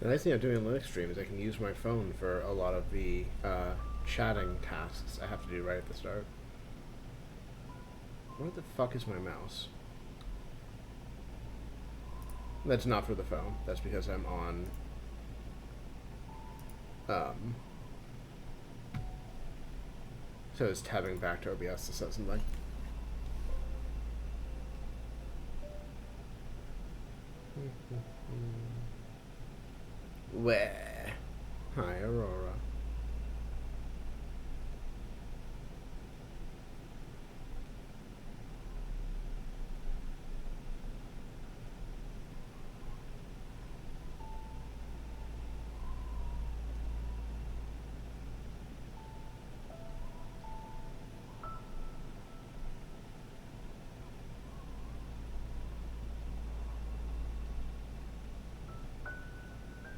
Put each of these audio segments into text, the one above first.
The nice thing I'm doing Linux stream is I can use my phone for a lot of the chatting tasks I have to do right at the start. Where the fuck is my mouse? That's not for the phone. That's because I'm on... So it's tabbing back to OBS to set something. Where? Hi, Aurora.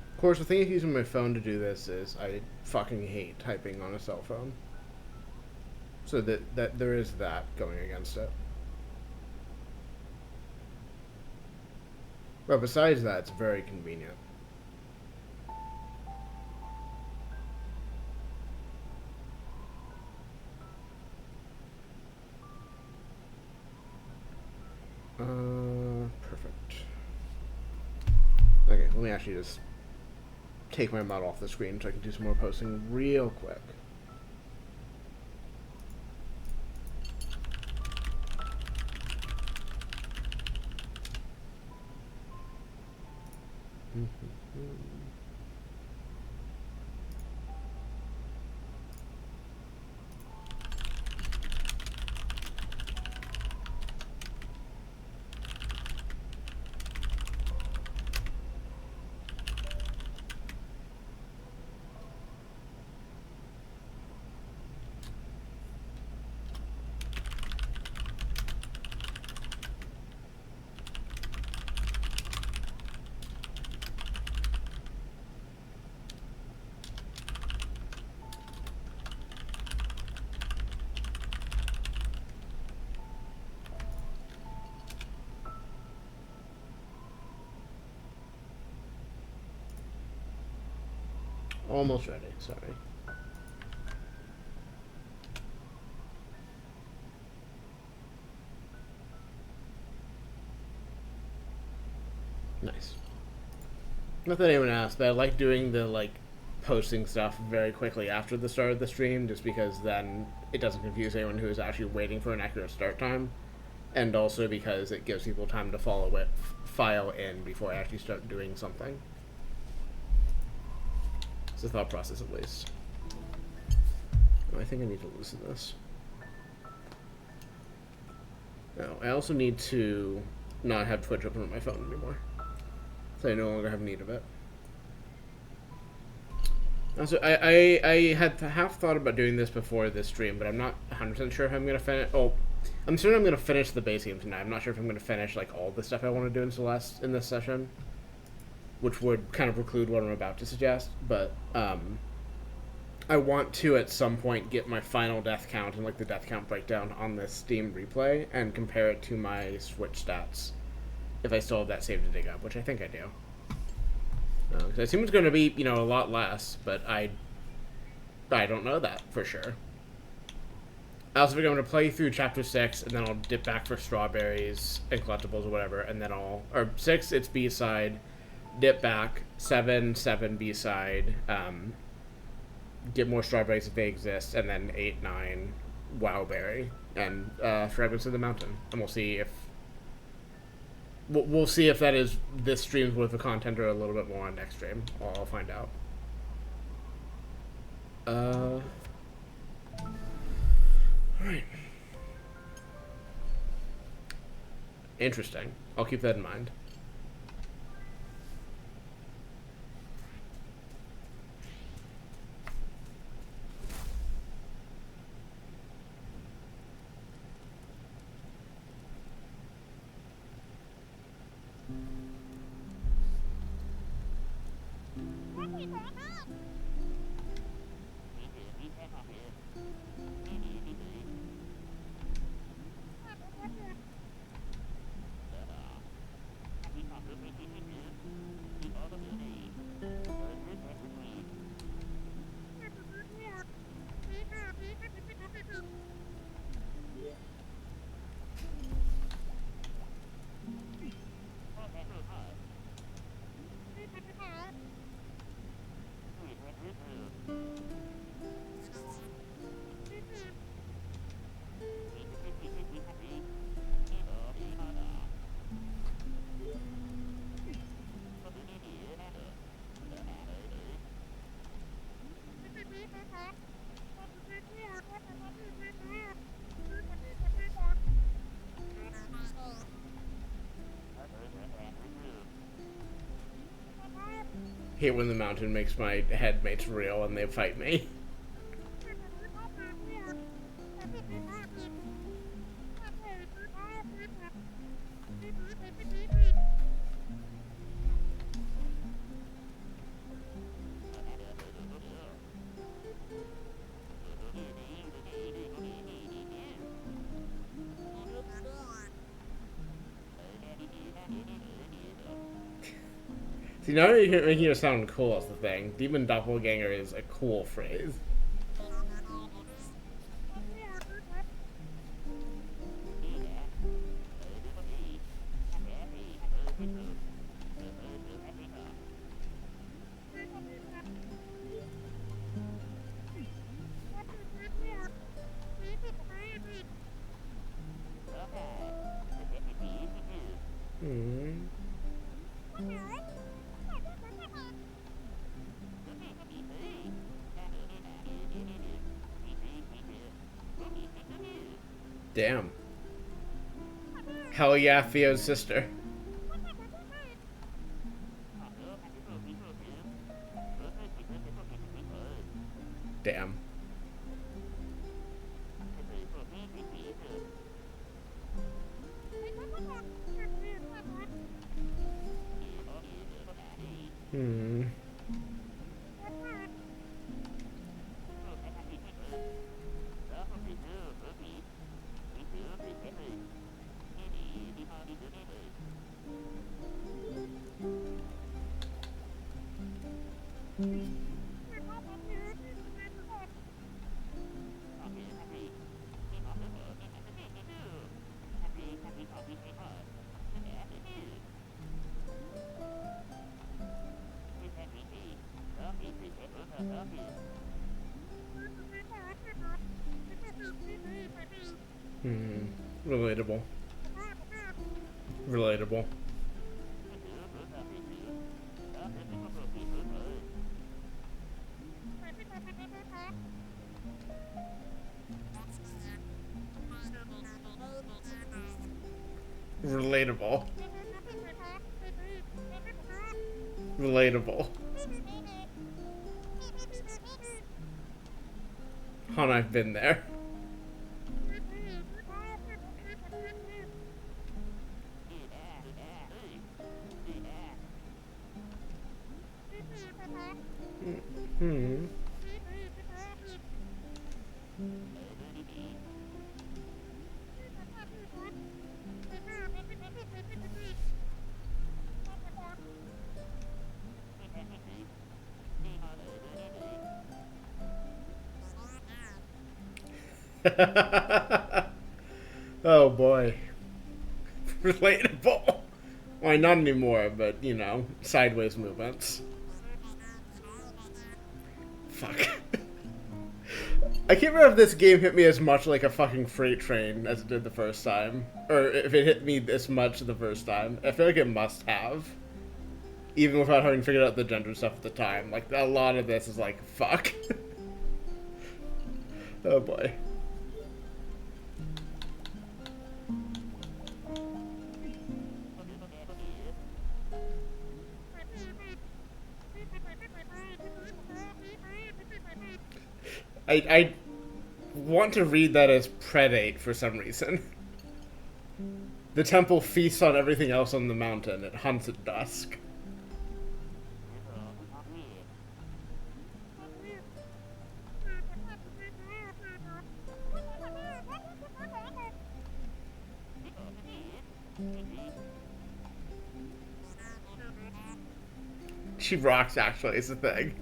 Of course, the thing of using my phone to do this is I fucking hate typing on a cell phone. So that there is that going against it. But besides that, it's very convenient. Perfect. Okay, let me actually just take my mod off the screen so I can do some more posting real quick. Almost ready, sorry. Nice. Not that anyone asked, but I like doing the, posting stuff very quickly after the start of the stream, just because then it doesn't confuse anyone who is actually waiting for an accurate start time. And also because it gives people time to follow it, file in before I actually start doing something. It's a thought process, at least. Oh, I think I need to loosen this. No, I also need to not have Twitch open on my phone anymore, so I no longer have need of it. Also, I had half thought about doing this before this stream, but I'm not 100% sure how I'm going to finish. Oh, I'm sure I'm going to finish the base game tonight. I'm not sure if I'm going to finish all the stuff I want to do in this session, which would kind of preclude what I'm about to suggest. But I want to at some point get my final death count and the death count breakdown on this Steam replay and compare it to my Switch stats if I still have that saved to dig up, which I think I do. I assume it's going to be, a lot less, but I don't know that for sure. I also think I'm going to play through Chapter 6, and then I'll dip back for strawberries and collectibles or whatever, and then or 6, it's B-side, dip back, 7, B-side, get more strawberries if they exist, and then 8, 9, Wowberry, and Fragrance of the Mountain. And we'll see if we'll see if that is this stream's worth of content or a little bit more on next stream. I'll find out. Alright. Interesting. I'll keep that in mind. Hate when the mountain makes my headmates real and they fight me. See, now you're making it sound cool is the thing. Demon Doppelganger is a cool phrase. Hmm. Damn. Hell yeah, Theo's sister. Damn. Hmm. Hmm. Relatable. Relatable. Relatable. Relatable. Hon, I've been there. Hmm. Oh boy. Relatable. Why, not anymore, but, you know, sideways movements. Fuck. I can't remember if this game hit me as much like a fucking freight train as it did the first time. Or if it hit me this much the first time. I feel like it must have. Even without having figured out the gender stuff at the time. Like, a lot of this is like, fuck. Oh boy. I want to read that as predate for some reason. The temple feasts on everything else on the mountain. It hunts at dusk. She rocks, actually, is the thing.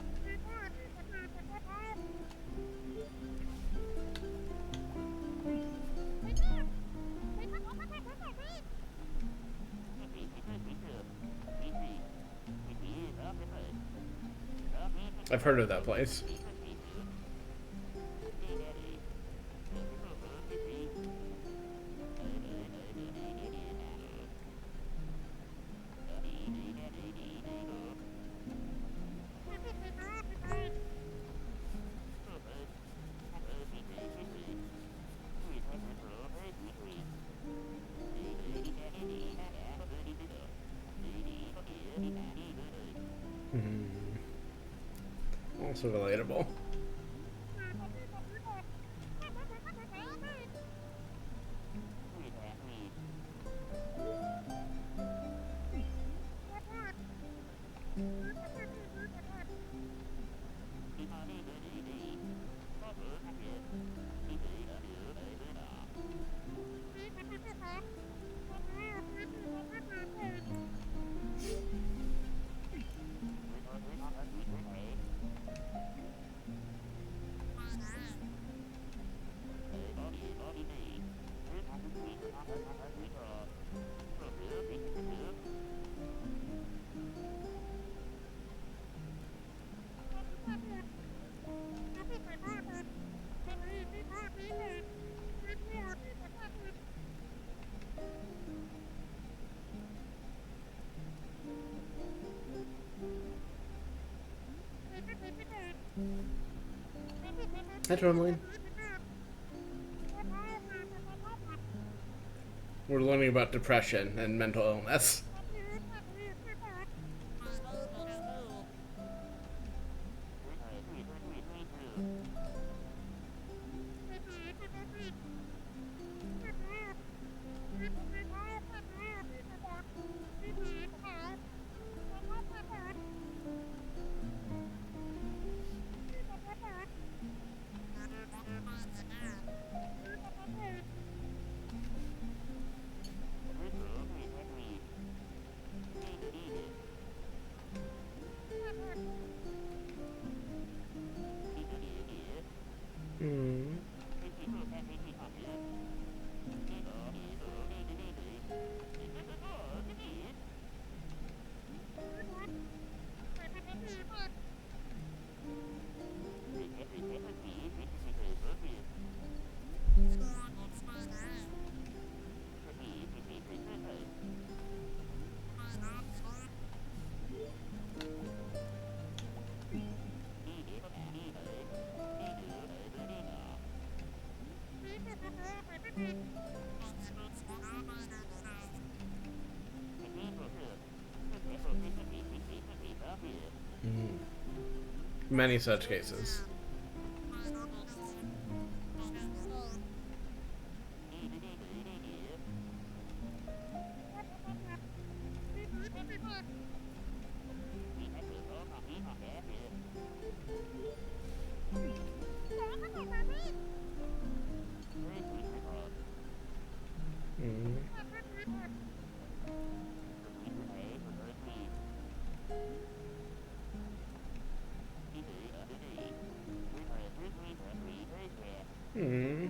I've heard of that place. Hmm. Also relatable. Hi, Tourmaline. We're learning about depression and mental illness. Hmm. Many such cases. Hmm. Hmm.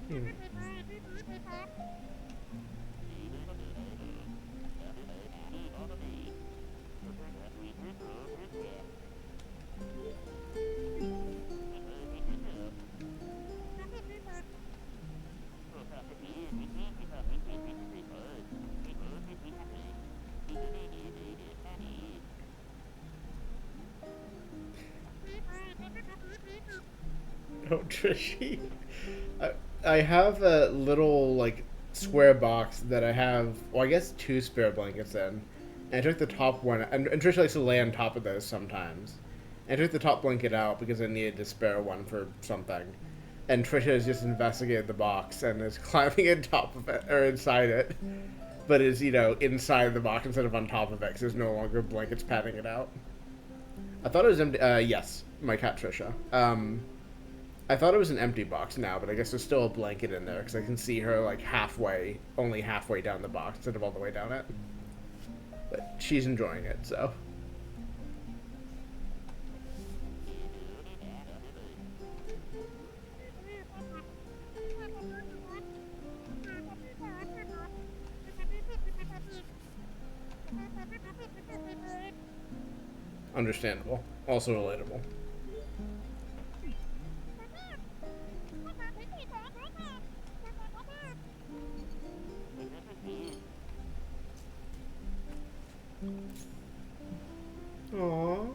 Hmm. Oh, Trishy. I, I have a little, like, square box that I have, well, I guess two spare blankets in. And I took the top one, and Trisha likes to lay on top of those sometimes. And I took the top blanket out because I needed to spare one for something. And Trisha has just investigated the box and is climbing on top of it, or inside it. But is, inside the box instead of on top of it because there's no longer blankets padding it out. I thought it was empty. Yes, my cat Trisha. I thought it was an empty box now, but I guess there's still a blanket in there because I can see her like only halfway down the box instead of all the way down it. But she's enjoying it, so. Understandable. Also relatable. Aww.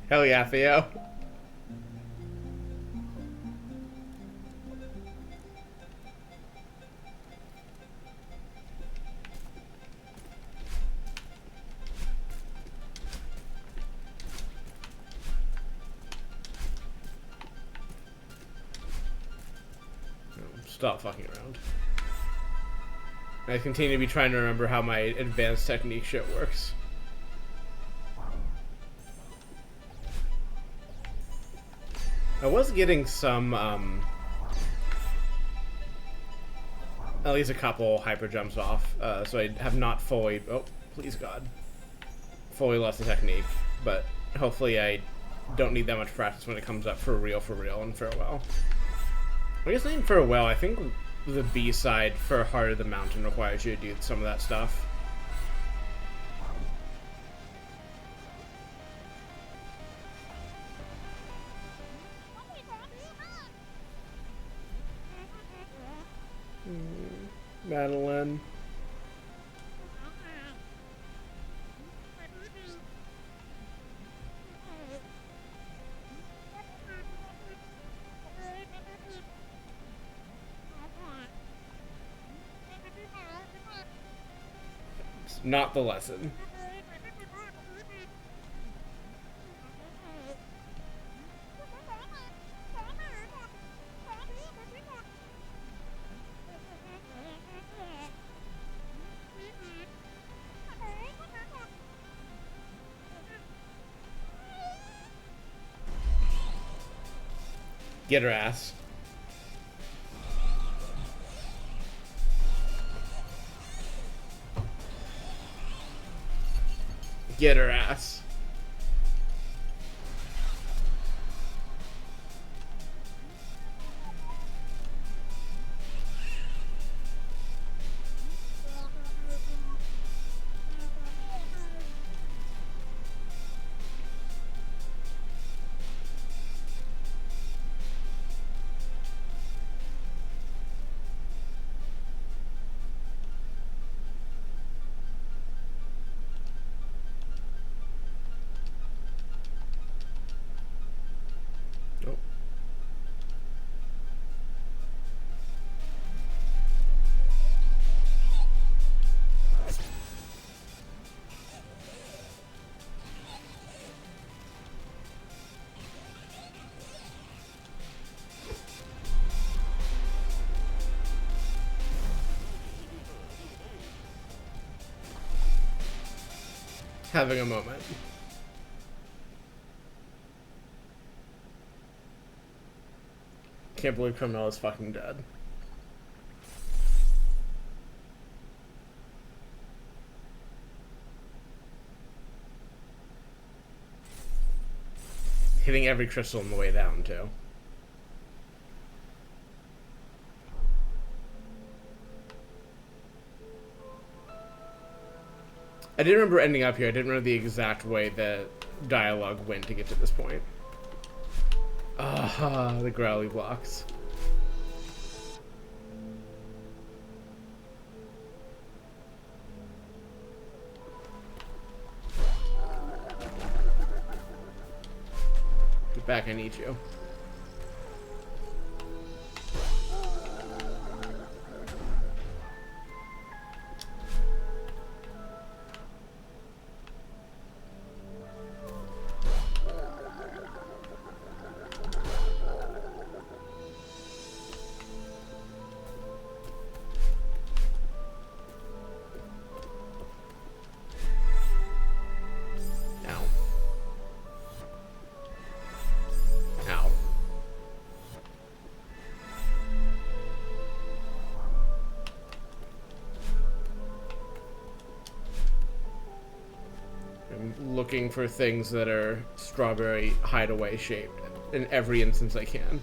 Hell yeah, Theo. Stop fucking around. I continue to be trying to remember how my advanced technique shit works. I was getting some, at least a couple hyper jumps off, so I have not fully, oh, please God, fully lost the technique, but hopefully I don't need that much practice when it comes up for real in Farewell. I guess in Farewell, I think the B-side for Heart of the Mountain requires you to do some of that stuff. Madeline. It's not the lesson. Get her ass. Get her ass. Having a moment. Can't believe Criminal is fucking dead. Hitting every crystal on the way down, too. I did remember ending up here. I didn't remember the exact way the dialogue went to get to this point. Ah, the growly blocks. Get back, I need you. looking for things that are strawberry hideaway shaped in every instance I can.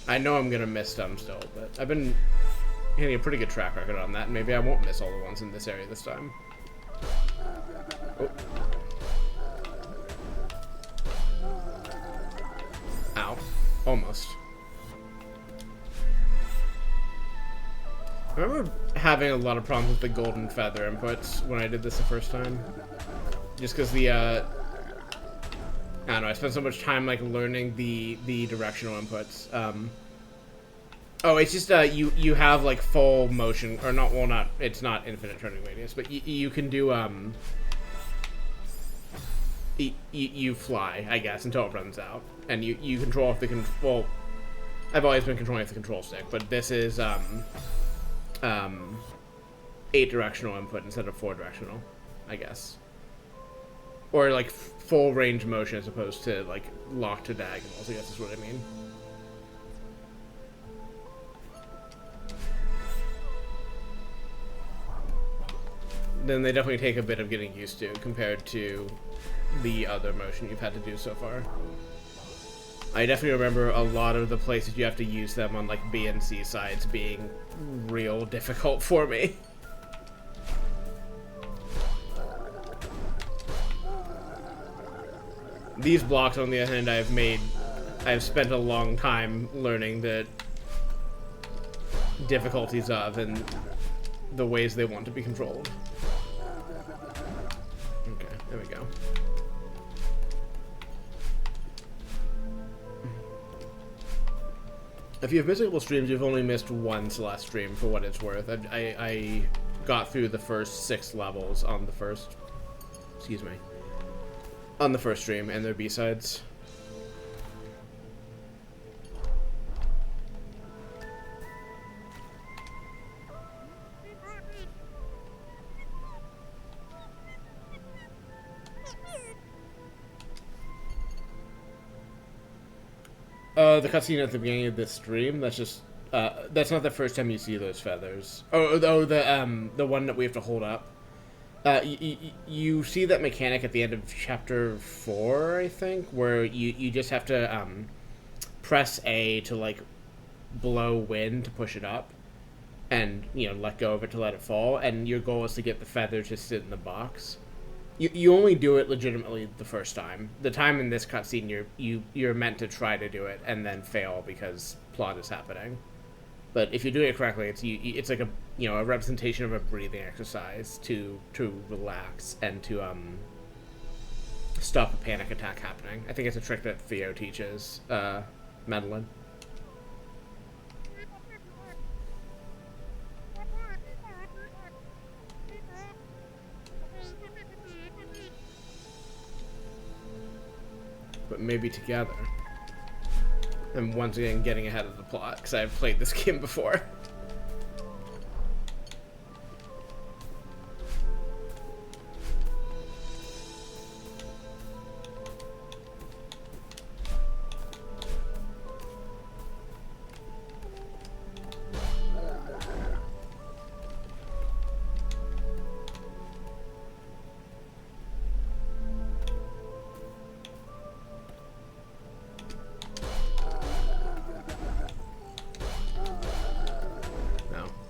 I know I'm gonna miss some still, but I've been hitting a pretty good track record on that, and maybe I won't miss all the ones in this area this time. Oh. Ow. Almost. I remember having a lot of problems with the golden feather inputs when I did this the first time. Just because the, I don't know, I spent so much time, like, learning the directional inputs. Oh, it's just, you have, like, full motion, or not, well, not, it's not infinite turning radius, but you can do, you fly, I guess, until it runs out. And you control if the well, I've always been controlling with the control stick, but this is, 8 directional input instead of 4 directional, I guess. Or, like, full range motion as opposed to, like, locked to diagonals, I guess is what I mean. Then they definitely take a bit of getting used to compared to the other motion you've had to do so far. I definitely remember a lot of the places you have to use them on, like, B and C sides being real difficult for me. These blocks, on the other hand, I've spent a long time learning the difficulties of and the ways they want to be controlled. Okay, there we go. If you have missed a couple streams, you've only missed one Celeste stream for what it's worth. I got through the first 6 levels on the first, excuse me, on the first stream, and their B-sides. The cutscene at the beginning of this stream, that's just, that's not the first time you see those feathers. Oh, the one that we have to hold up. You see that mechanic at the end of chapter 4, I think, where you just have to, press A to, like, blow wind to push it up, and, you know, let go of it to let it fall, and your goal is to get the feather to sit in the box. You only do it legitimately the first time. The time in this cutscene, you're meant to try to do it and then fail because plot is happening. But if you're doing it correctly, it's like a representation of a breathing exercise to relax and to stop a panic attack happening. I think it's a trick that Theo teaches Madeline. But maybe together. And once again, getting ahead of the plot, because I've played this game before.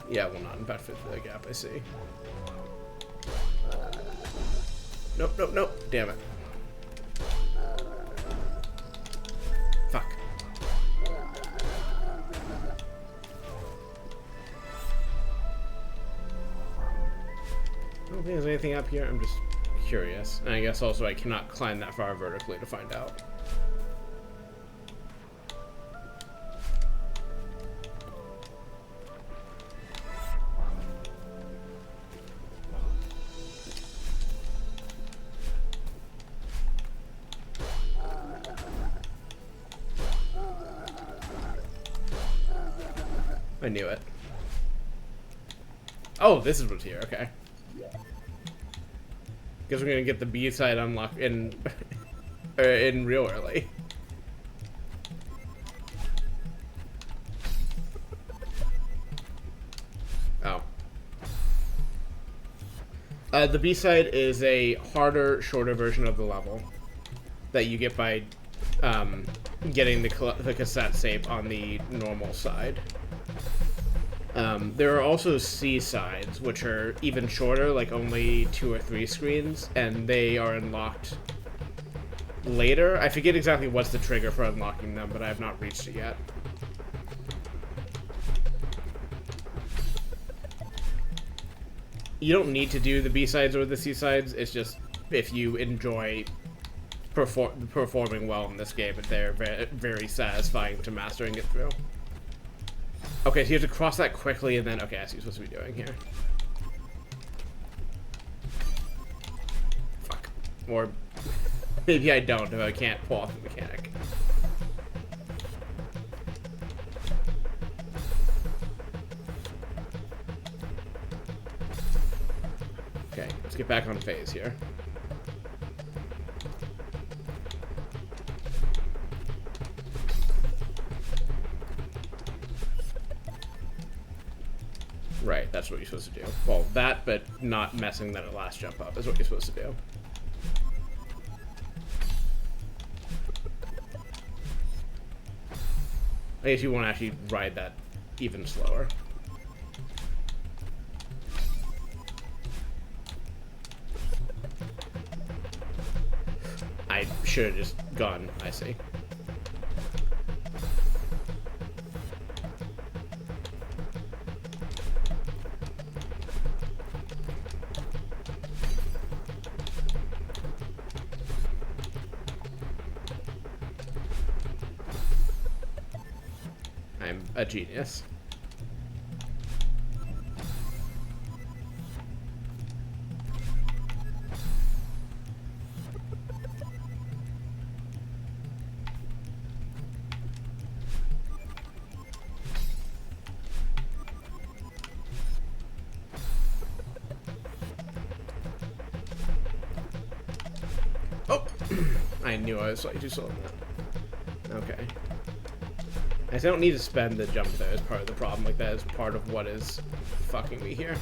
Yeah, well, not in about 50 the gap, I see. Nope, nope, nope. Damn it. Fuck. I don't think there's anything up here. I'm just curious. And I guess also I cannot climb that far vertically to find out. I knew it. Oh, this is what's here. Okay. Guess we're gonna get the B side unlocked in real early. Oh. The B-side is a harder, shorter version of the level that you get by getting the cassette tape on the normal side. There are also C-sides, which are even shorter, like only 2 or 3 screens, and they are unlocked later. I forget exactly what's the trigger for unlocking them, but I have not reached it yet. You don't need to do the B-sides or the C-sides, it's just if you enjoy performing well in this game, they're very, very satisfying to master and get through. Okay, so you have to cross that quickly and then... Okay, I see what you're supposed to be doing here. Fuck. Or maybe I don't if I can't pull off the mechanic. Okay, let's get back on phase here. Right, that's what you're supposed to do. Well, that, but not messing that last jump up is what you're supposed to do. I guess you want to actually ride that even slower. I should have just gone, I see. I'm a genius. Oh! I knew I was slightly too slow on that. Okay. I don't need to spend the jump there as part of the problem. Like, that is part of what is fucking me here.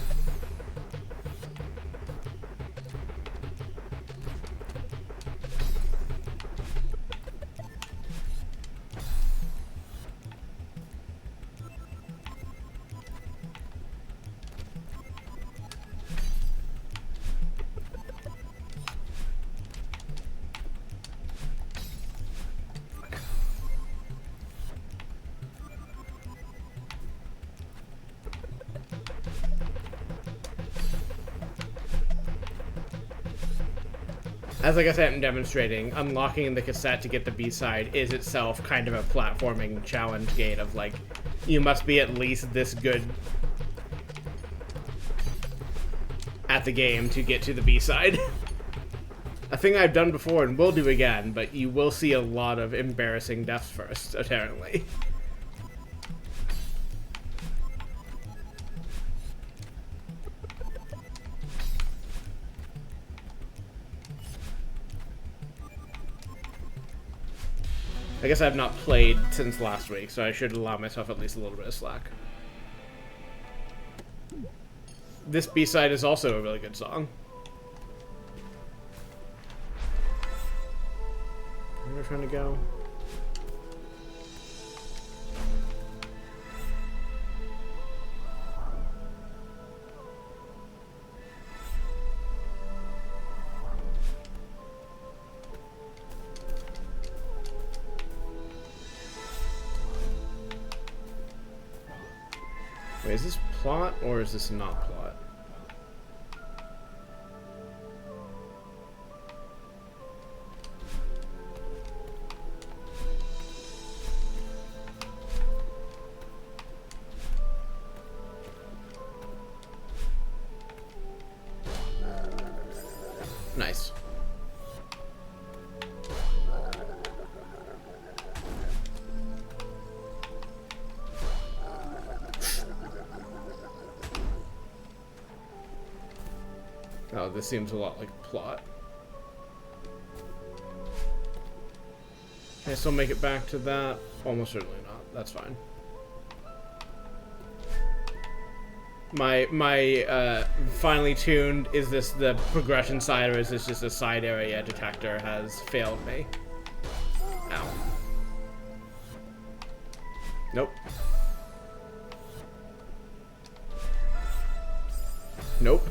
As like I said, I'm demonstrating, unlocking the cassette to get the B-side is itself kind of a platforming challenge gate of like, you must be at least this good at the game to get to the B-side. A thing I've done before and will do again, but you will see a lot of embarrassing deaths first, apparently. I guess I've not played since last week, so I should allow myself at least a little bit of slack. This B-side is also a really good song. Where are we trying to go? Wait, is this plot or is this not plot? Nice. Oh, this seems a lot like plot. Can I still make it back to that? Almost certainly not. That's fine. my finely tuned, is this the progression side or is this just a side area detector has failed me? Ow. Nope. Nope.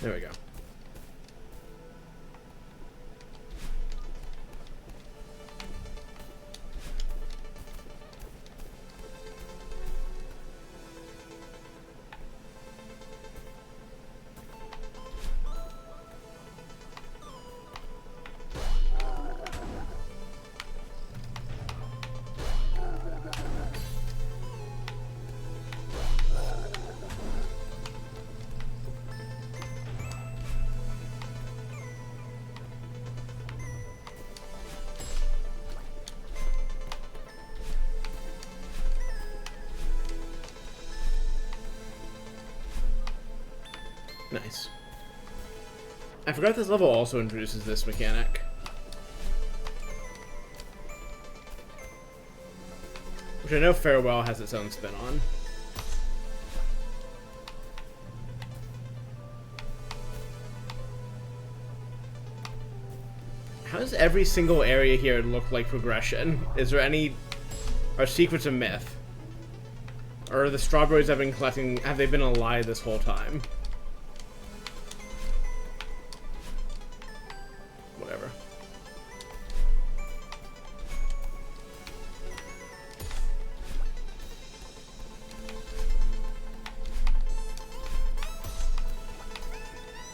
There we go. Nice. I forgot this level also introduces this mechanic. Which I know Farewell has its own spin on. How does every single area here look like progression? Is there any... Are secrets a myth? Or are the strawberries I've been collecting, have they been a lie this whole time? Whatever.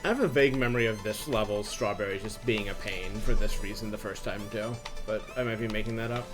I have a vague memory of this level's strawberries just being a pain for this reason the first time too, but I might be making that up.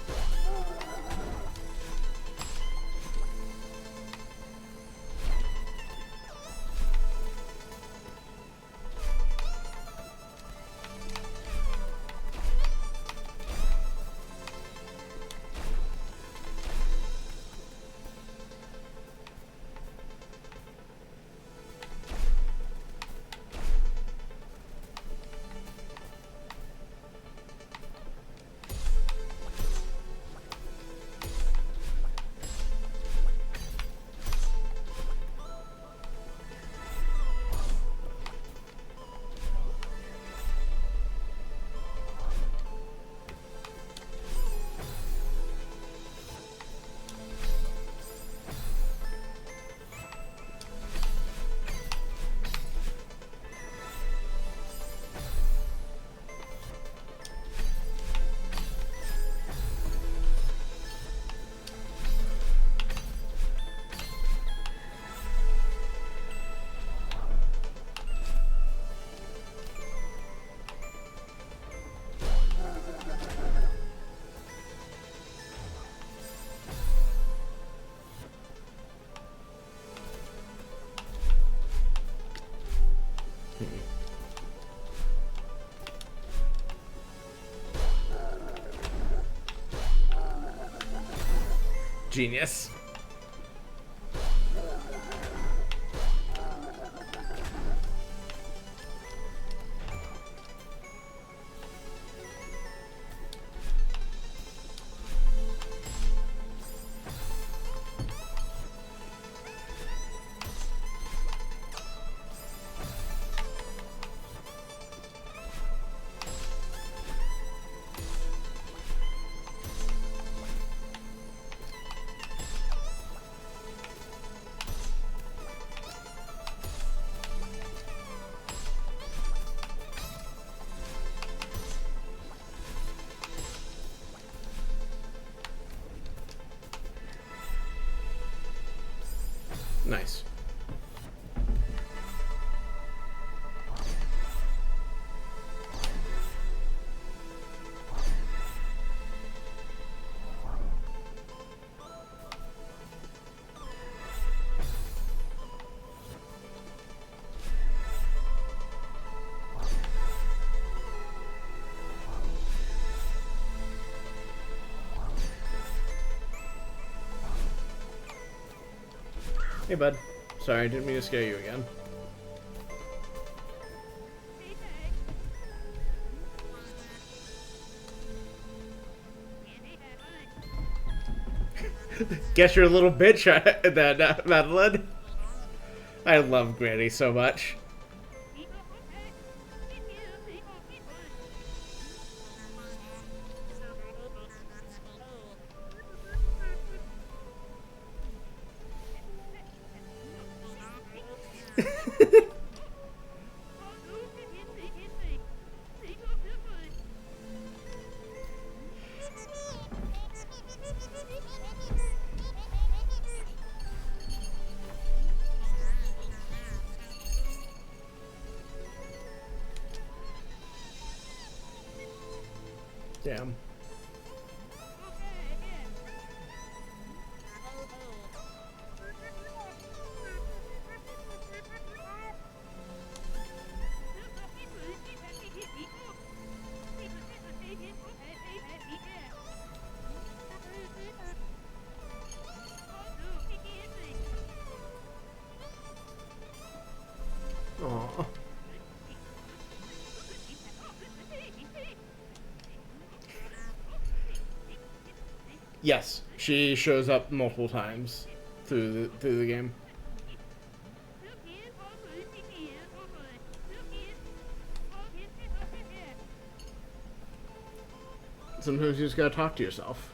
Genius. Nice. Hey, bud. Sorry, I didn't mean to scare you again. Guess you're a little bitch, that Madeline. I love Granny so much. Damn. Aww. Yes, she shows up multiple times through the game. Sometimes you just gotta talk to yourself.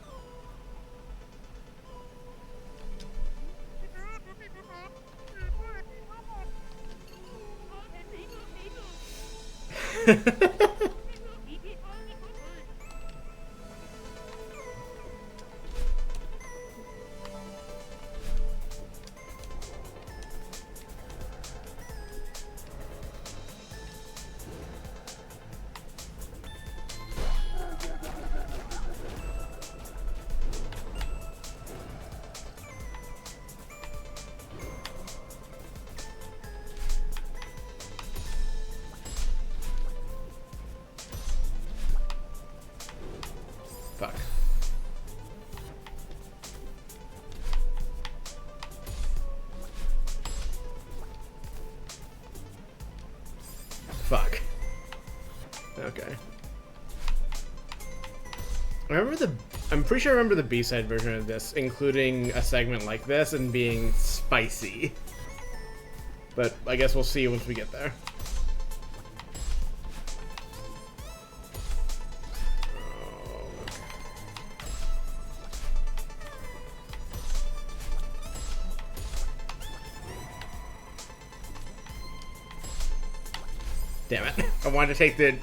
Fuck. Fuck. Okay. I'm pretty sure I remember the B-side version of this, including a segment like this and being spicy. But I guess we'll see once we get there. Damn it. I wanted to take the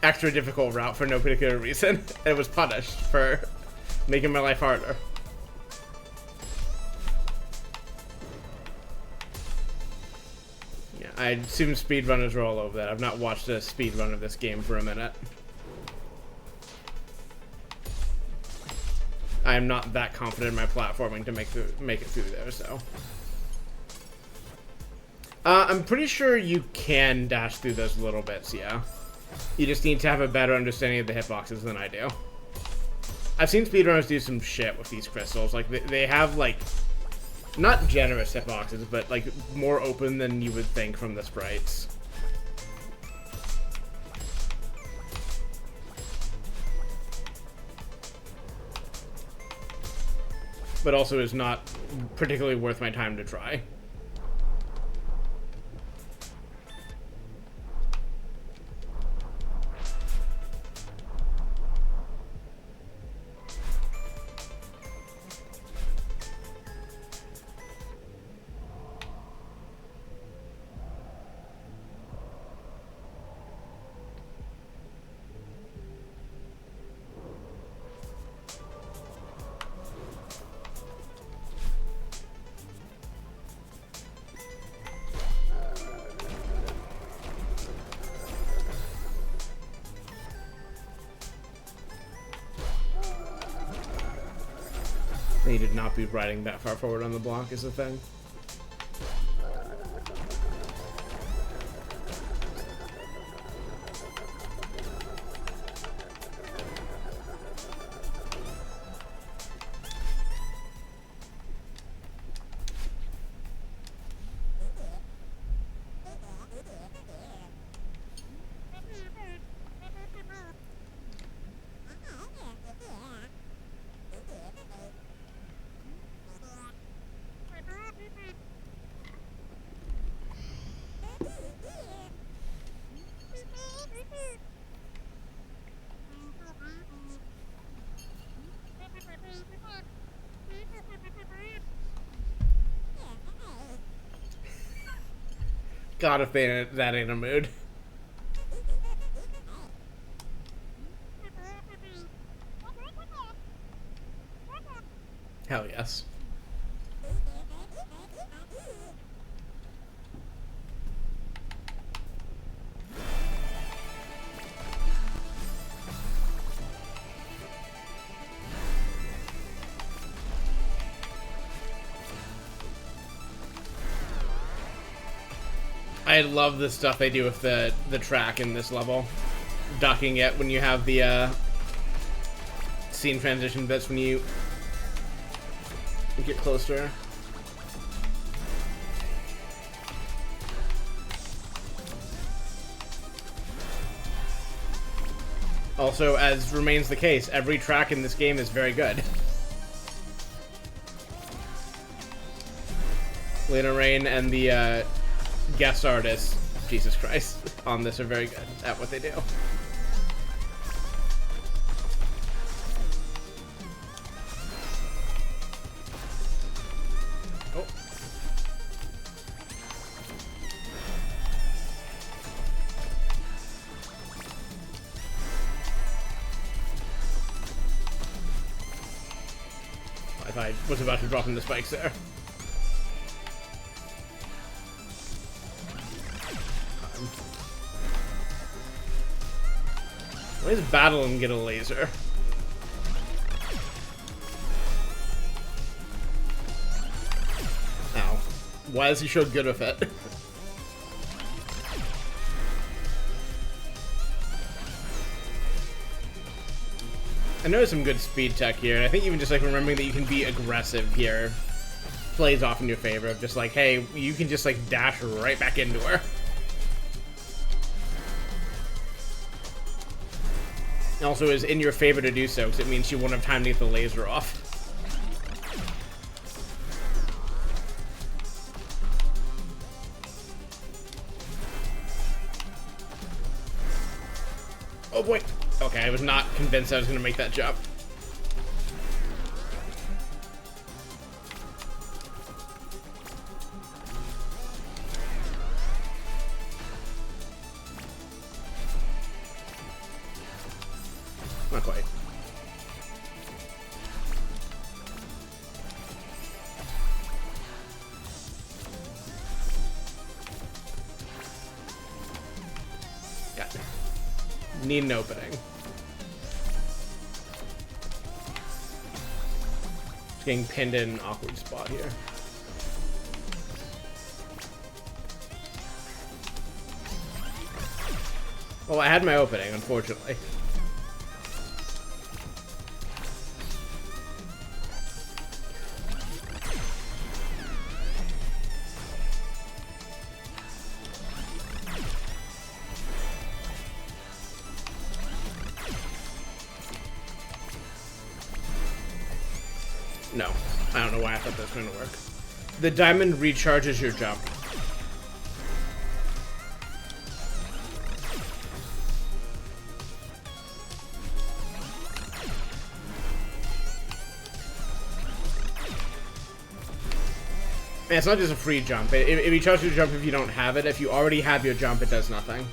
extra difficult route for no particular reason, and it was punished for making my life harder. Yeah, I assume speedrunners are all over that. I've not watched a speedrun of this game for a minute. I am not that confident in my platforming to make it through there, so. I'm pretty sure you can dash through those little bits, yeah. You just need to have a better understanding of the hitboxes than I do. I've seen speedrunners do some shit with these crystals. Like, they have, like, not generous hitboxes, but, like, more open than you would think from the sprites. But also is not particularly worth my time to try. They did not be riding that far forward on the block is the thing. God, if that ain't a mood. Hell yes. I love the stuff they do with the track in this level. Ducking it when you have the scene transition bits when you get closer. Also, as remains the case, every track in this game is very good. Lena Raine and the guest artists, Jesus Christ, on this are very good at what they do. Oh. I thought I was about to drop in the spikes there. Why does Battling get a laser? Ow. Why is he so good with it? I noticed some good speed tech here, and I think even just like remembering that you can be aggressive here plays off in your favor of just like, hey, you can just like dash right back into her. Also is in your favor to do so, because it means you won't have time to get the laser off. Oh boy. Okay, I was not convinced I was going to make that jump. Not quite. Got it. Need an opening. Just getting pinned in an awkward spot here. Well, I had my opening, unfortunately. No, I don't know why I thought that was going to work. The diamond recharges your jump. And it's not just a free jump. It recharges your jump if you don't have it. If you already have your jump, it does nothing.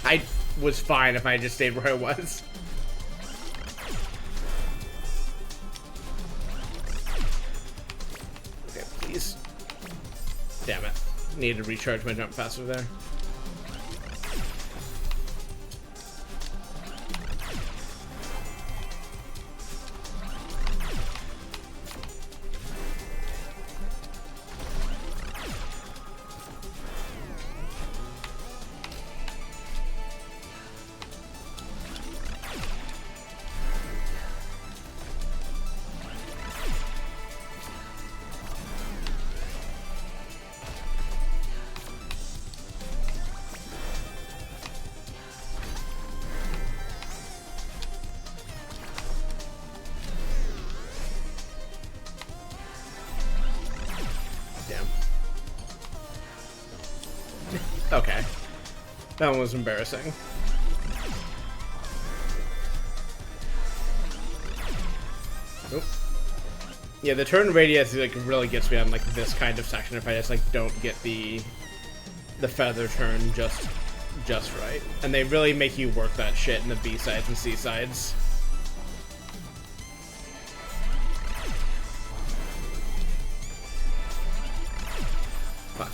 I was fine if I just stayed where I was. Okay, please. Damn it. Needed to recharge my jump faster there. Okay. That one was embarrassing. Yeah, the turn radius like really gets me on like this kind of section if I just like don't get the feather turn just right. And they really make you work that shit in the B sides and C sides. Fuck.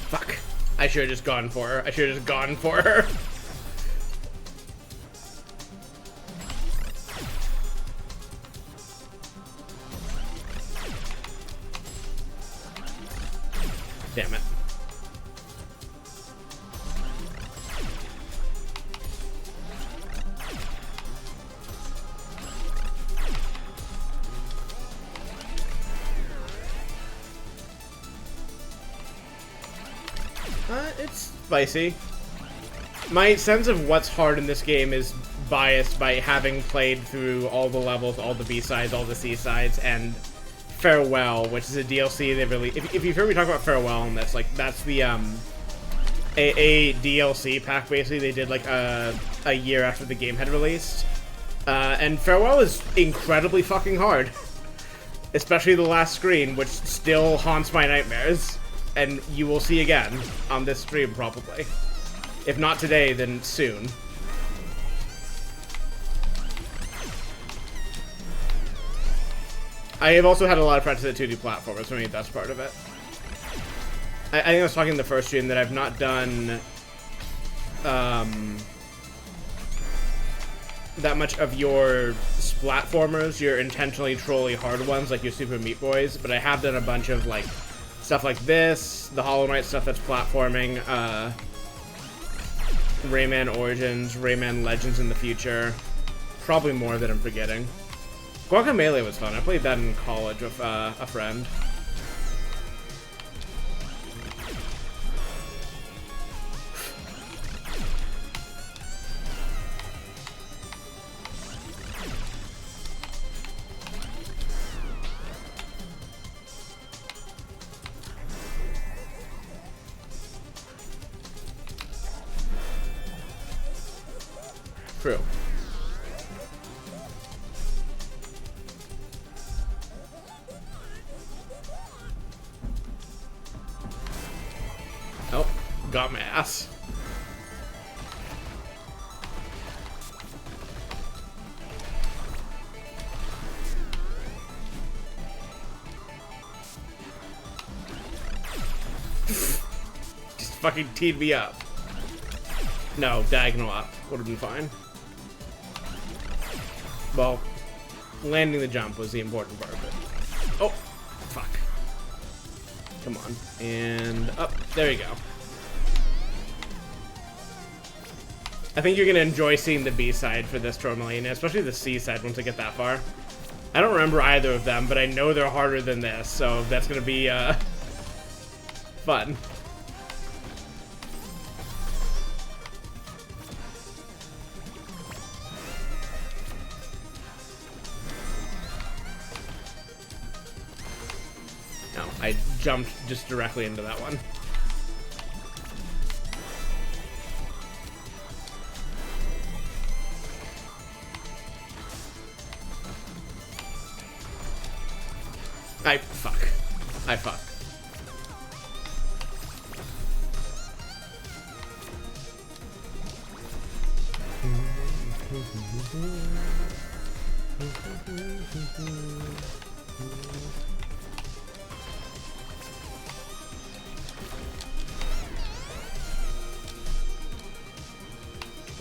Fuck. I should have just gone for her. I should have just gone for her. Damn it. It's spicy. My sense of what's hard in this game is biased by having played through all the levels, all the B-sides, all the C-sides, and Farewell, which is a DLC they really... If you've heard me talk about Farewell on this, like, that's the, a DLC pack, basically, they did, like, a year after the game had released. And Farewell is incredibly fucking hard. Especially the last screen, which still haunts my nightmares. And you will see again on this stream, probably. If not today, then soon. I have also had a lot of practice at 2D platformers, so I mean, that's part of it. I think I was talking in the first stream that I've not done that much of your splatformers, your intentionally trolly hard ones, like your Super Meat Boys, but I have done a bunch of, like, stuff like this, the Hollow Knight stuff that's platforming, Rayman Origins, Rayman Legends in the future. Probably more that I'm forgetting. Guacamelee was fun. I played that in college with a friend. True. Oh, got my ass. Just fucking teed me up. No, diagonal up would have been fine. Well, landing the jump was the important part of it. Oh, fuck. Come on. And up. There you go. I think you're going to enjoy seeing the B side for this Tourmaline, especially the C side once I get that far. I don't remember either of them, but I know they're harder than this, so that's going to be fun. No, I jumped just directly into that one. I fuck.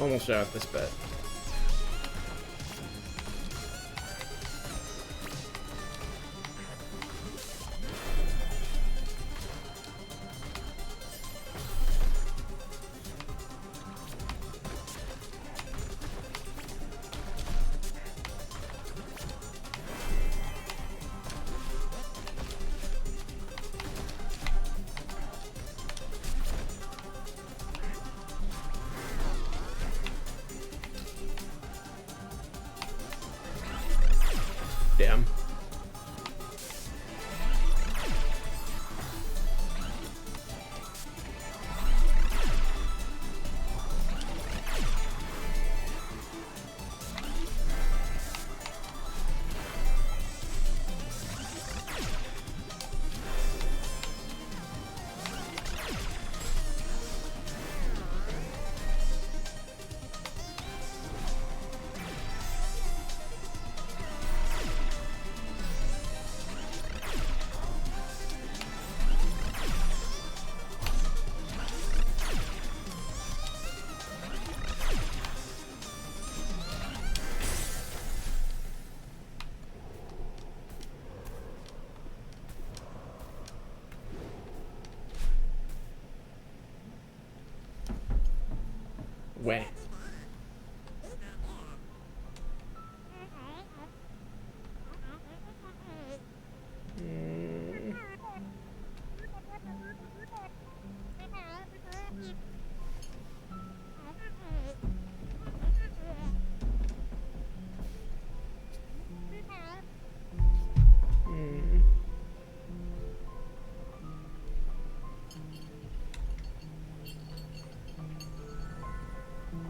Almost out of this bit. Damn. Way.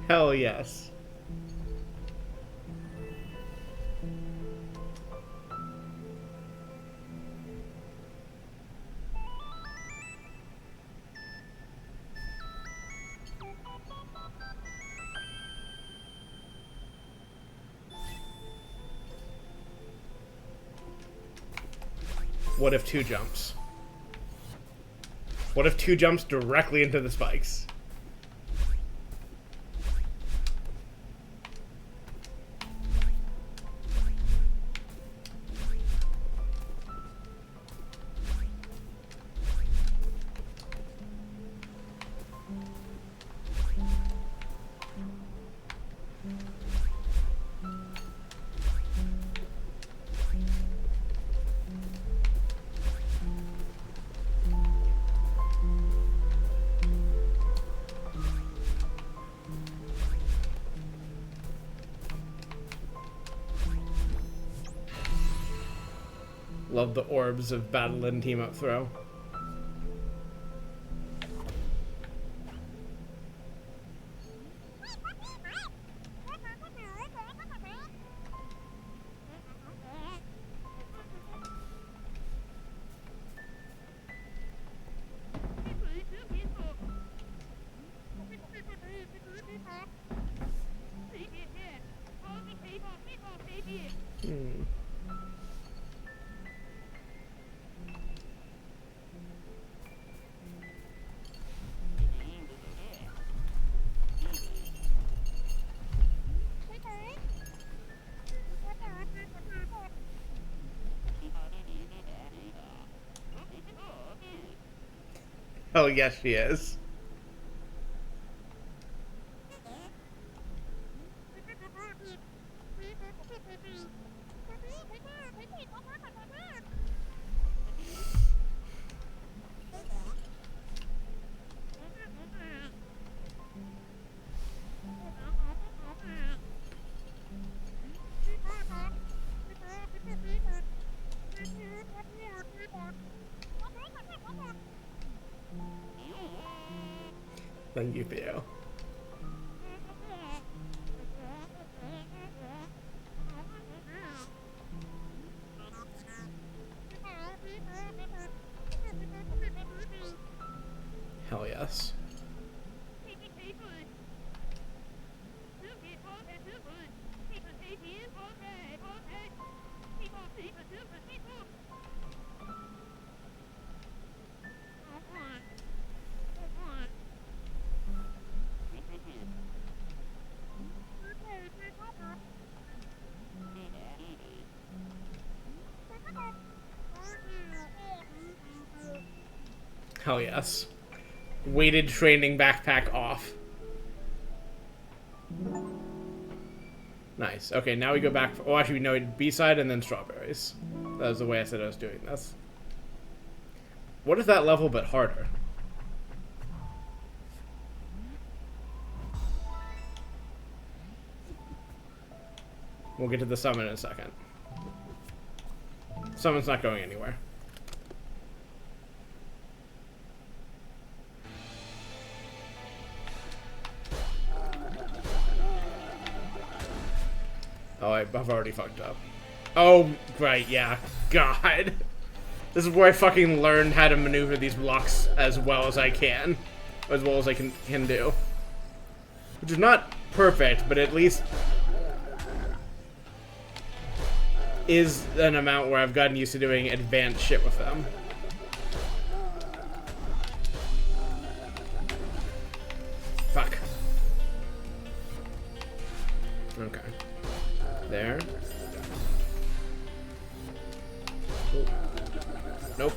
Hell yes. What if 2 jumps? What if 2 jumps directly into the spikes? Love the orbs of battle and team up throw. Oh, yes, she is. Thank you, Theo. Hell yes. Hell yes. Weighted training backpack off. Nice. Okay, now we go back. Oh, actually, no, B-side and then strawberries. That was the way I said I was doing this. What is that level but harder? We'll get to the summon in a second. Someone's not going anywhere. Oh, I've already fucked up. Oh, right, yeah. God. This is where I fucking learned how to maneuver these blocks as well as I can. As well as I can do. Which is not perfect, but at least is an amount where I've gotten used to doing advanced shit with them. Fuck. Okay. There. Ooh. Nope.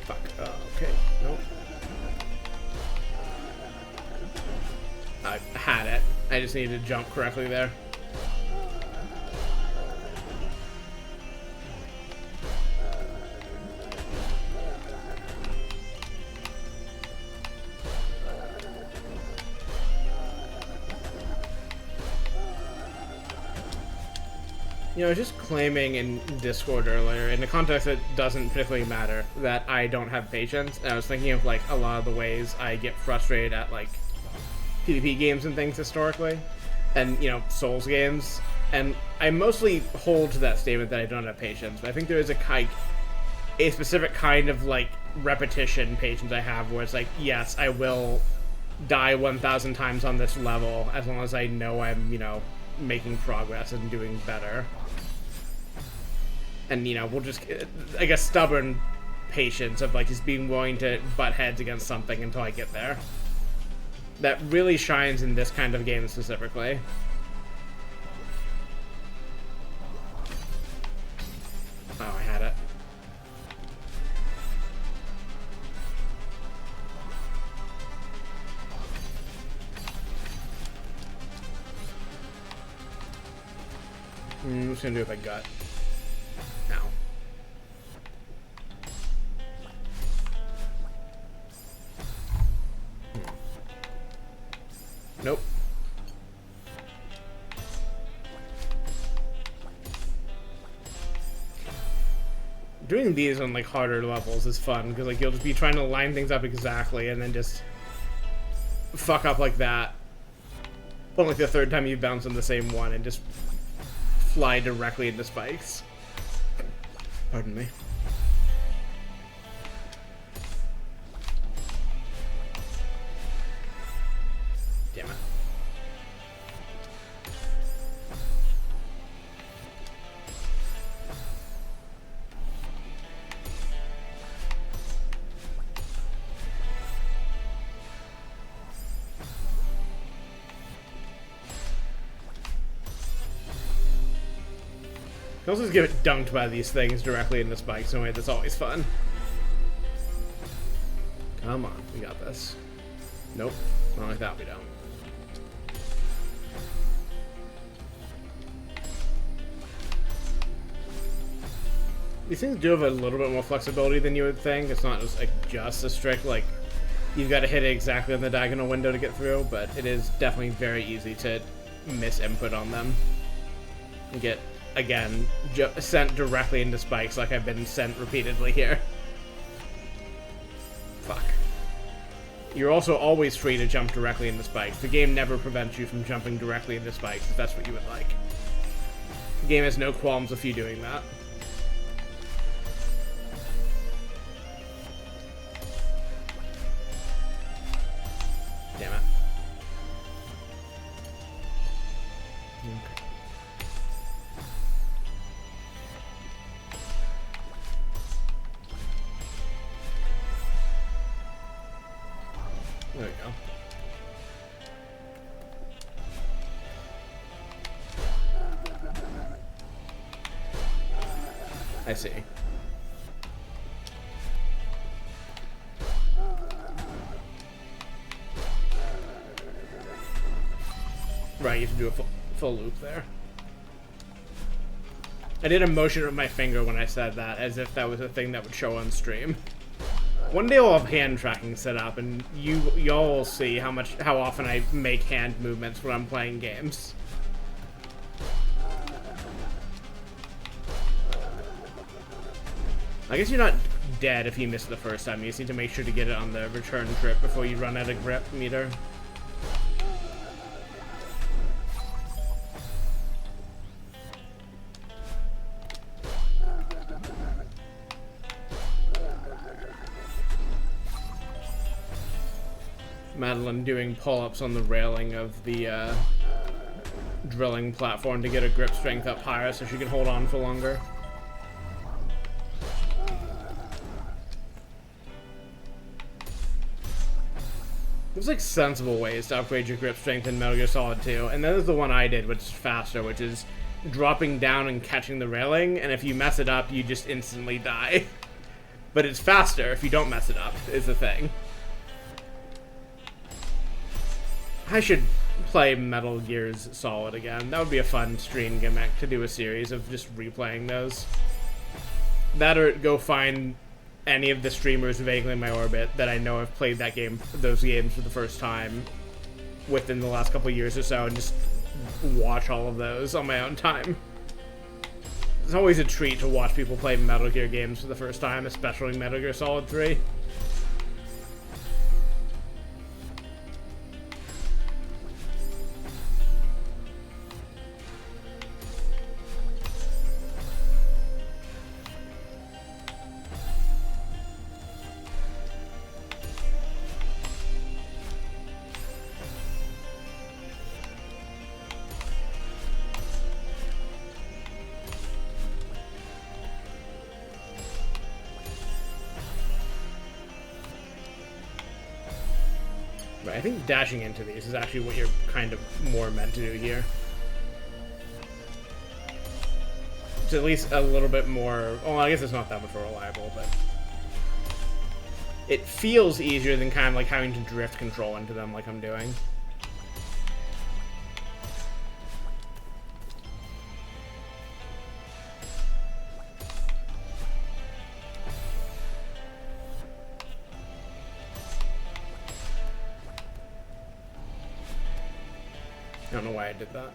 Fuck. Okay. Nope. I had it. I just needed to jump correctly there. You know, I was just claiming in Discord earlier, in a context that doesn't particularly matter, that I don't have patience. And I was thinking of, like, a lot of the ways I get frustrated at, like, PvP games and things historically. And, you know, Souls games. And I mostly hold to that statement that I don't have patience. But I think there is a specific kind of, like, repetition patience I have where it's like, yes, I will die 1,000 times on this level as long as I know I'm, you know, making progress and doing better. And, you know, we'll just, I guess, stubborn patience of, like, just being willing to butt heads against something until I get there. That really shines in this kind of game specifically. Oh, I had it. I'm just gonna do it with a gut. Ow. Nope. Doing these on, like, harder levels is fun, because, like, you'll just be trying to line things up exactly and then just fuck up like that. But, like, the third time you bounce on the same one and just fly directly into spikes. Pardon me. Damn it. You also just get dunked by these things directly into spikes in a way that's always fun. Come on, we got this. Nope, not like that we don't. These things do have a little bit more flexibility than you would think. It's not just, like, just a strict, like, you've got to hit it exactly on the diagonal window to get through, but it is definitely very easy to miss input on them. And get, again, sent directly into spikes like I've been sent repeatedly here. Fuck. You're also always free to jump directly into spikes. The game never prevents you from jumping directly into spikes if that's what you would like. The game has no qualms with you doing that. Damn it. Okay. There we go. I see. Right, you have to do a full loop there. I did a motion with my finger when I said that, as if that was a thing that would show on stream. One day I'll have hand tracking set up, and y'all will see how often I make hand movements when I'm playing games. I guess you're not dead if you miss it the first time. You just need to make sure to get it on the return trip before you run out of grip meter. Madeline doing pull-ups on the railing of the drilling platform to get her grip strength up higher so she can hold on for longer. There's like sensible ways to upgrade your grip strength in Metal Gear Solid 2, and that is the one I did, which is faster, which is dropping down and catching the railing, and if you mess it up, you just instantly die. But it's faster if you don't mess it up, is the thing. I should play Metal Gear's Solid again. That would be a fun stream gimmick to do a series of just replaying those. That or go find any of the streamers vaguely in my orbit that I know have played those games for the first time within the last couple years or so, and just watch all of those on my own time. It's always a treat to watch people play Metal Gear games for the first time, especially Metal Gear Solid 3. I think dashing into these is actually what you're kind of more meant to do here. It's at least a little bit more... Well, I guess it's not that much more reliable, but... It feels easier than kind of like having to drift control into them like I'm doing. I don't know why I did that.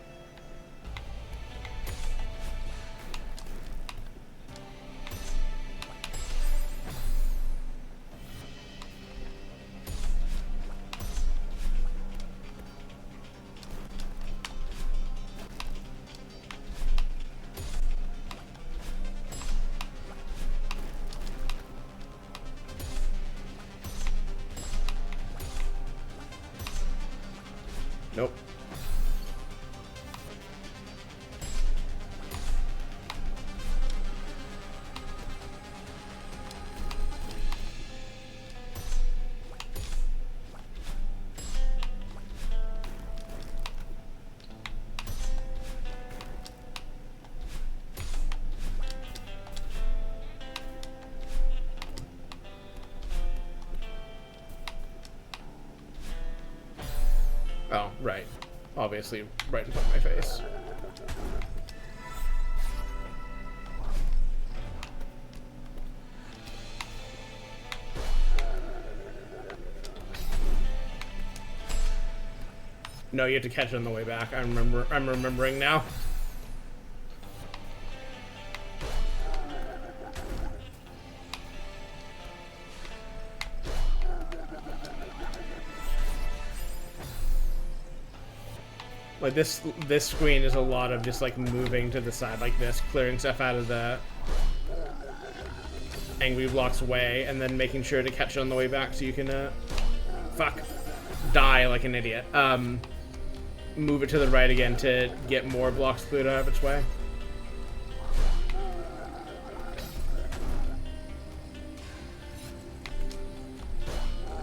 Nope. Oh, right. Obviously, right in front of my face. No, you have to catch it on the way back. I'm remembering now. Like this screen is a lot of just like moving to the side like this, clearing stuff out of the angry block's way, and then making sure to catch it on the way back so you can die like an idiot. Move it to the right again to get more blocks cleared out of its way.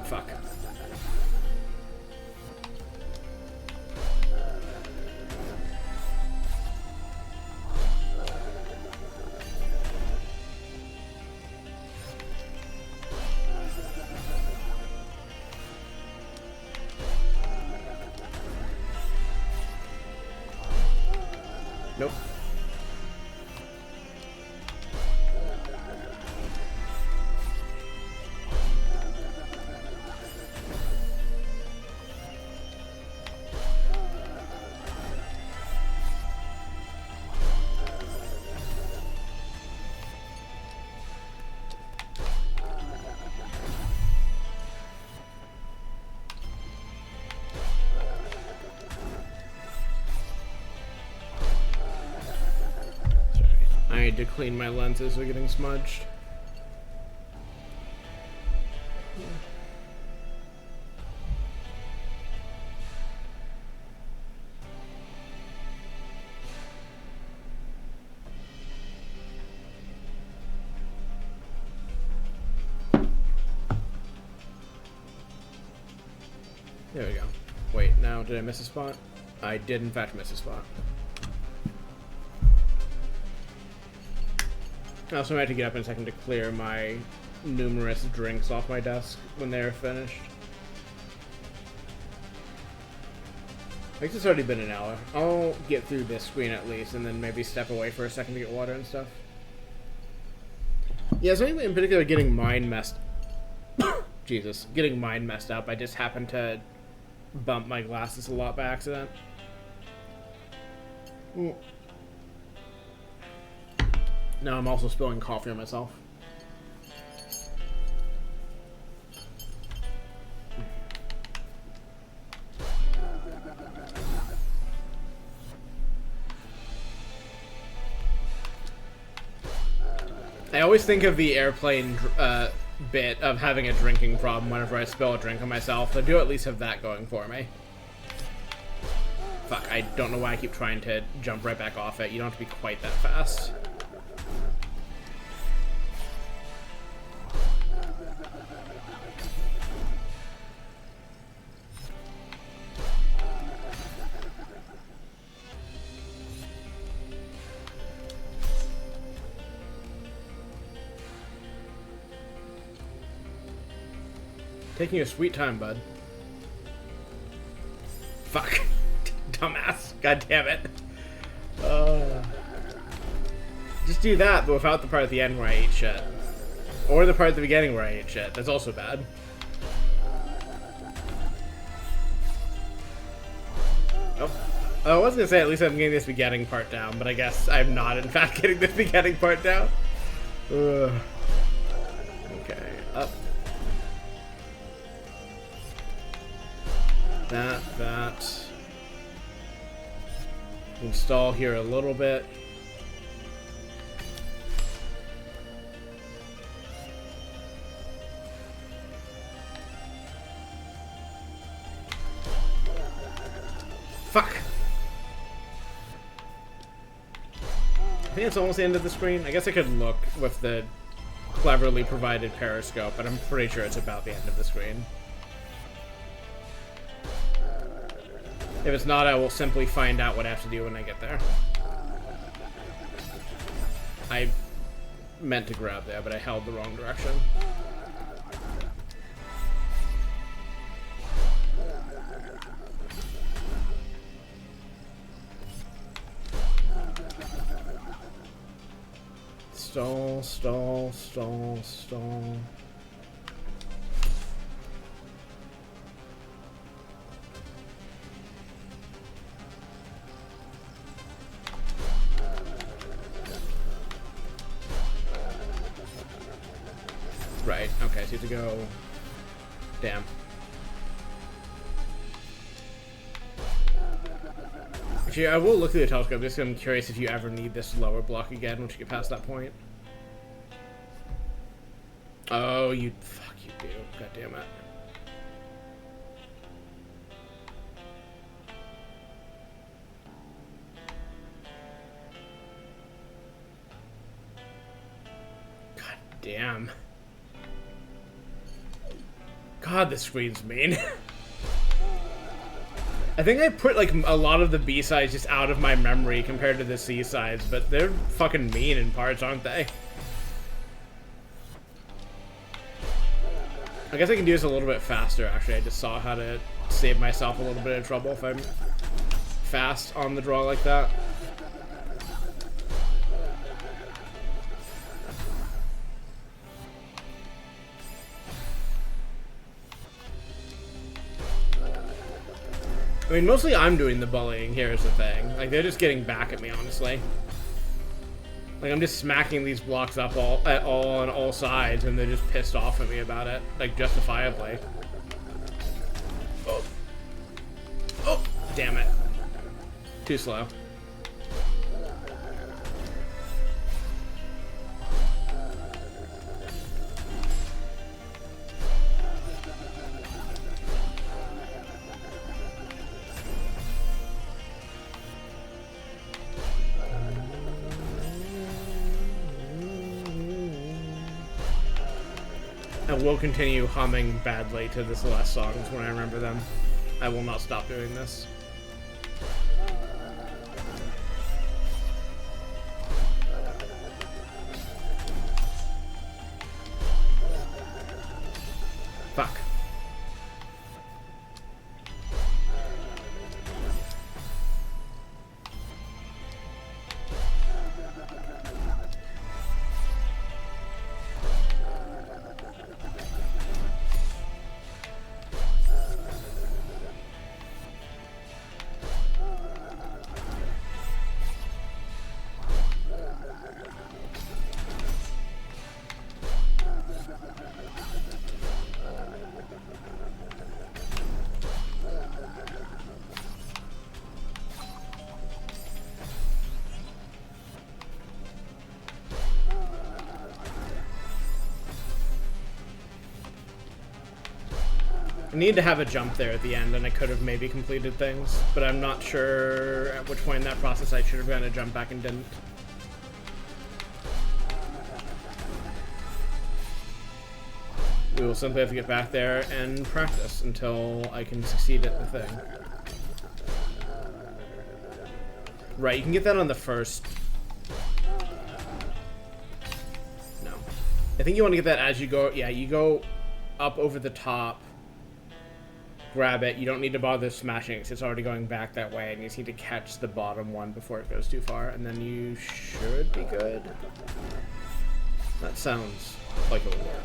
Fuck. Nope. made to clean my lenses are getting smudged. There we go. Wait, now did I miss a spot? I did in fact miss a spot. I also might have to get up in a second to clear my numerous drinks off my desk when they're finished. I guess it's already been an hour. I'll get through this screen at least, and then maybe step away for a second to get water and stuff. Yeah, so anyway, in particular, getting mine messed... Jesus. Getting mine messed up. I just happened to bump my glasses a lot by accident. Ooh. Now I'm also spilling coffee on myself. I always think of the airplane bit of having a drinking problem whenever I spill a drink on myself. I do at least have that going for me. Fuck, I don't know why I keep trying to jump right back off it. You don't have to be quite that fast. Taking your sweet time, bud. Fuck. Dumbass. God damn it. Just do that, but without the part at the end where I eat shit. Or the part at the beginning where I eat shit. That's also bad. Oh. I was gonna say at least I'm getting this beginning part down, but I guess I'm not in fact getting this beginning part down. Okay, up. That. Install here a little bit. Fuck! I think it's almost the end of the screen. I guess I could look with the cleverly provided periscope, but I'm pretty sure it's about the end of the screen. If it's not, I will simply find out what I have to do when I get there. I meant to grab there, but I held the wrong direction. Stall, stall, stall, stall. Right, okay, so you have to go... Damn. Actually, I will look through the telescope, just 'cause I'm curious if you ever need this lower block again once you get past that point. Oh, you... Fuck, you do. God damn it. God damn. God, this screen's mean. I think I put, like, a lot of the B-sides just out of my memory compared to the C-sides, but they're fucking mean in parts, aren't they? I guess I can do this a little bit faster, actually. I just saw how to save myself a little bit of trouble if I'm fast on the draw like that. I mean, mostly I'm doing the bullying here is the thing. Like, they're just getting back at me, honestly. Like, I'm just smacking these blocks up on all sides, and they're just pissed off at me about it. Like, justifiably. Oh. Oh, damn it. Too slow. I will continue humming badly to the Celeste songs when I remember them. I will not stop doing this. Fuck. I need to have a jump there at the end, and I could have maybe completed things, but I'm not sure at which point in that process I should have gone to jump back and didn't. We will simply have to get back there and practice until I can succeed at the thing. Right, you can get that on the first... No. I think you want to get that as you go... Yeah, you go up over the top, grab it. You don't need to bother smashing it because it's already going back that way, and you just need to catch the bottom one before it goes too far, and then you should be good. That sounds like it will work.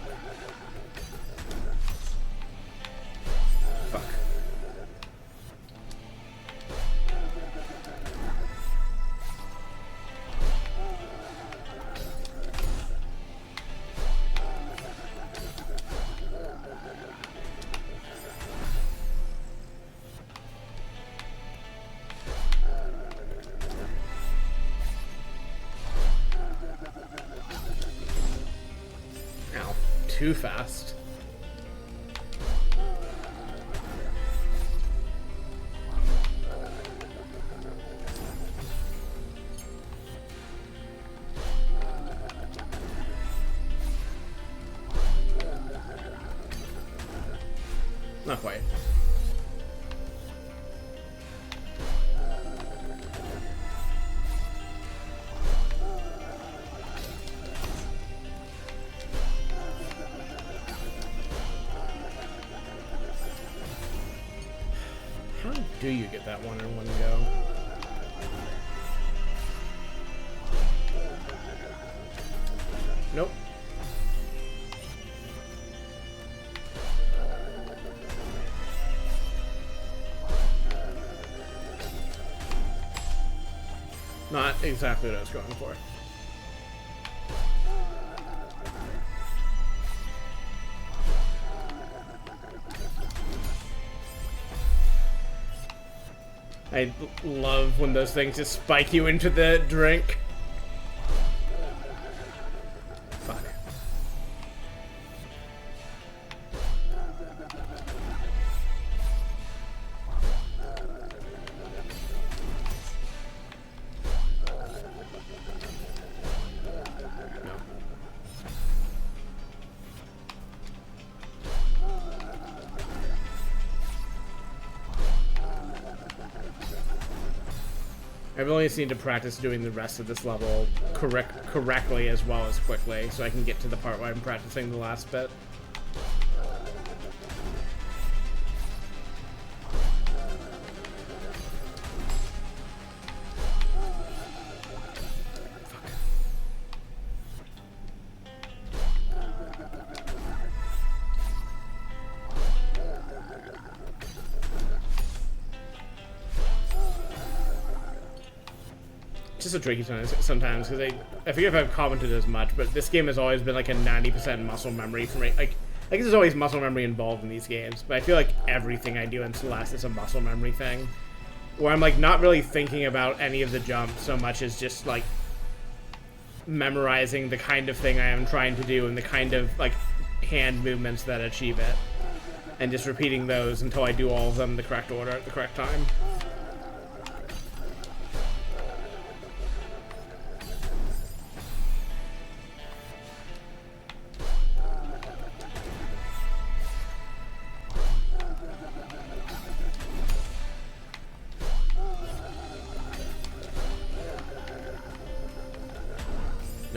Fuck. Too fast. Not quite. How do you get that one in one go? Nope. Not exactly what I was going for. I love when those things just spike you into the drink. Fuck. No. I really just need to practice doing the rest of this level correctly as well as quickly, so I can get to the part where I'm practicing the last bit. Just a tricky sometimes because I forget if I've commented as much, but this game has always been like a 90% muscle memory for me. Like there's always muscle memory involved in these games, but I feel like everything I do in Celeste is a muscle memory thing, where I'm like not really thinking about any of the jumps so much as just like memorizing the kind of thing I am trying to do and the kind of like hand movements that achieve it, and just repeating those until I do all of them in the correct order at the correct time.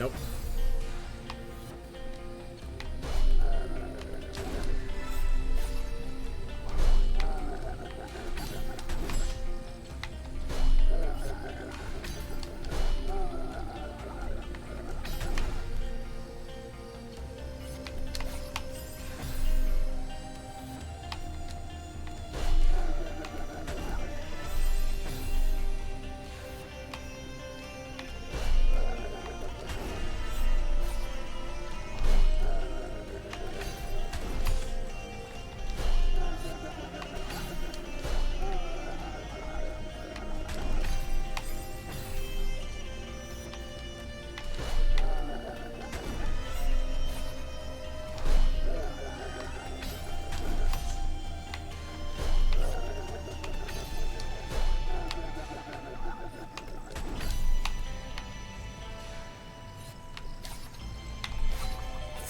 Nope.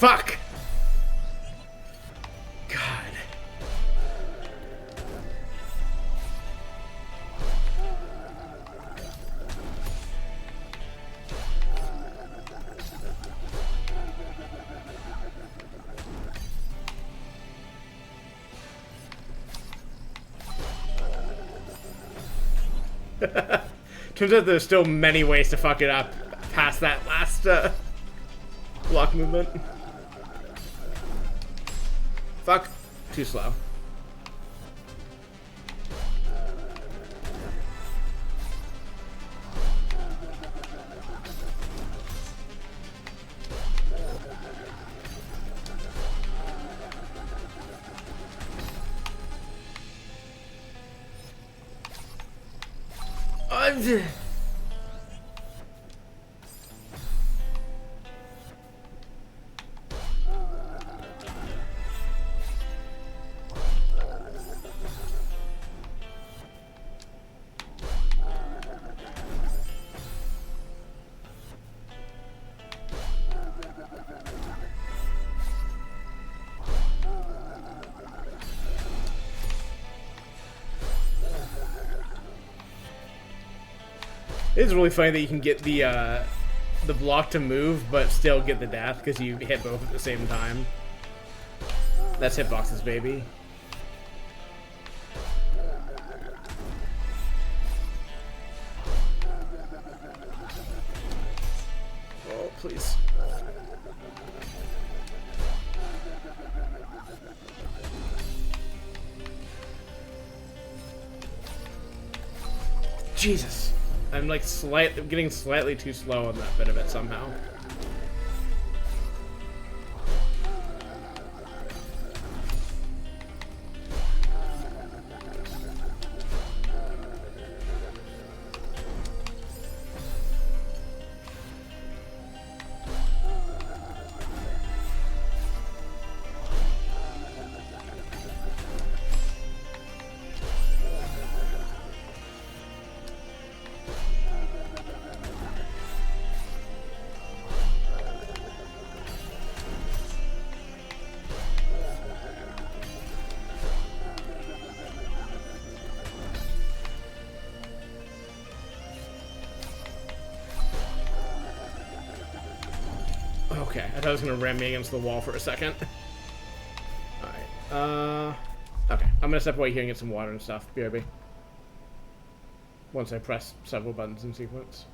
Fuck! God. Turns out there's still many ways to fuck it up past that last block movement. Fuck. Too slow. It's really funny that you can get the block to move, but still get the death because you hit both at the same time. That's hitboxes, baby. Oh, please. Jesus. I'm like getting slightly too slow on that bit of it somehow. Okay, I thought I was gonna ram me against the wall for a second. Alright, okay, I'm gonna step away here and get some water and stuff, BRB. Once I press several buttons in sequence.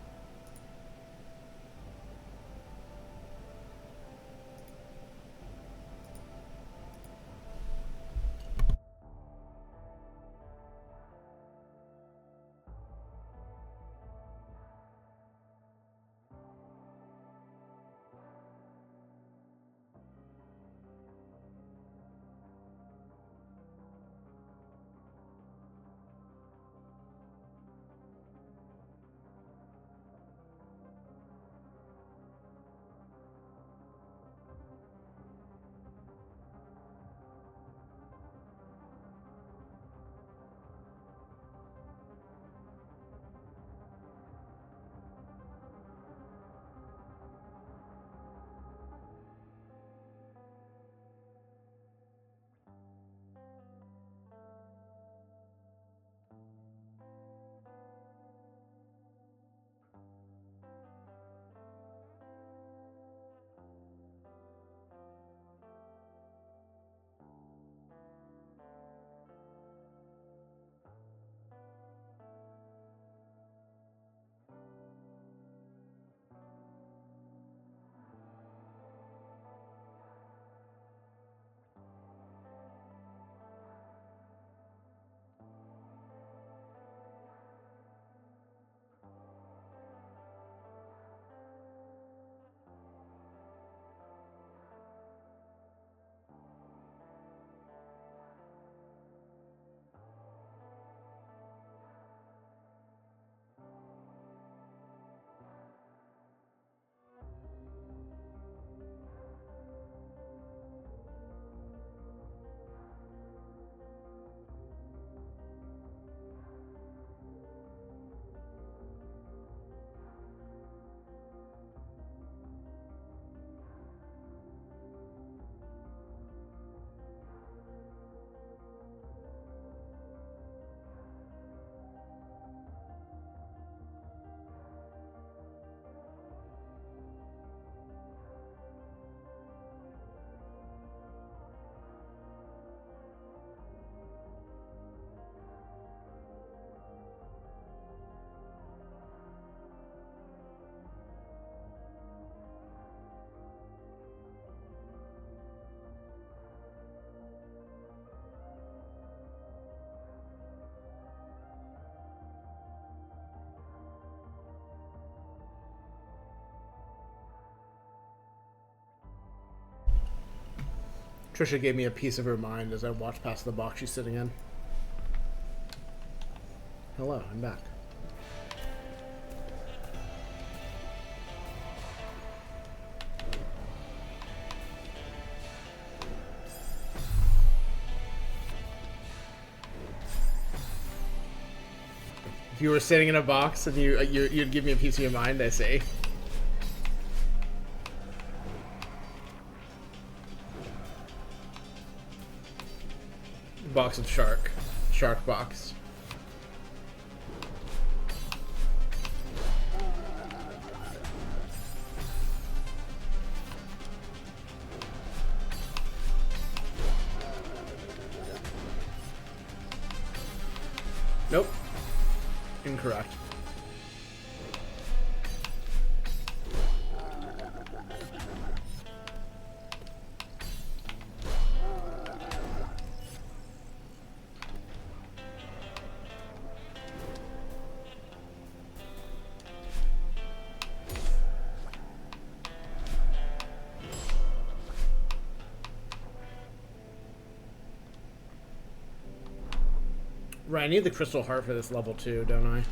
Trisha gave me a piece of her mind as I walked past the box she's sitting in. Hello, I'm back. If you were sitting in a box and you'd give me a piece of your mind, I say. Box of shark box. Nope. Incorrect. Right, I need the crystal heart for this level too, don't I?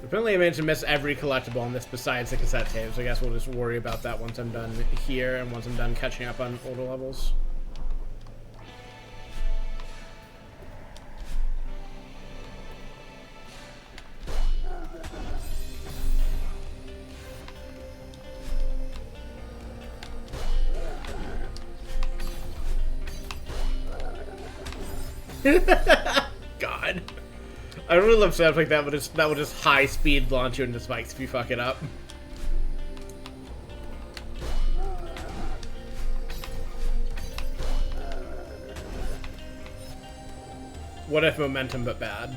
Apparently I managed to miss every collectible on this besides the cassette tapes. I guess we'll just worry about that once I'm done here and once I'm done catching up on older levels. God. I really love setups like that, but that will just high speed launch you into spikes if you fuck it up. What if momentum but bad?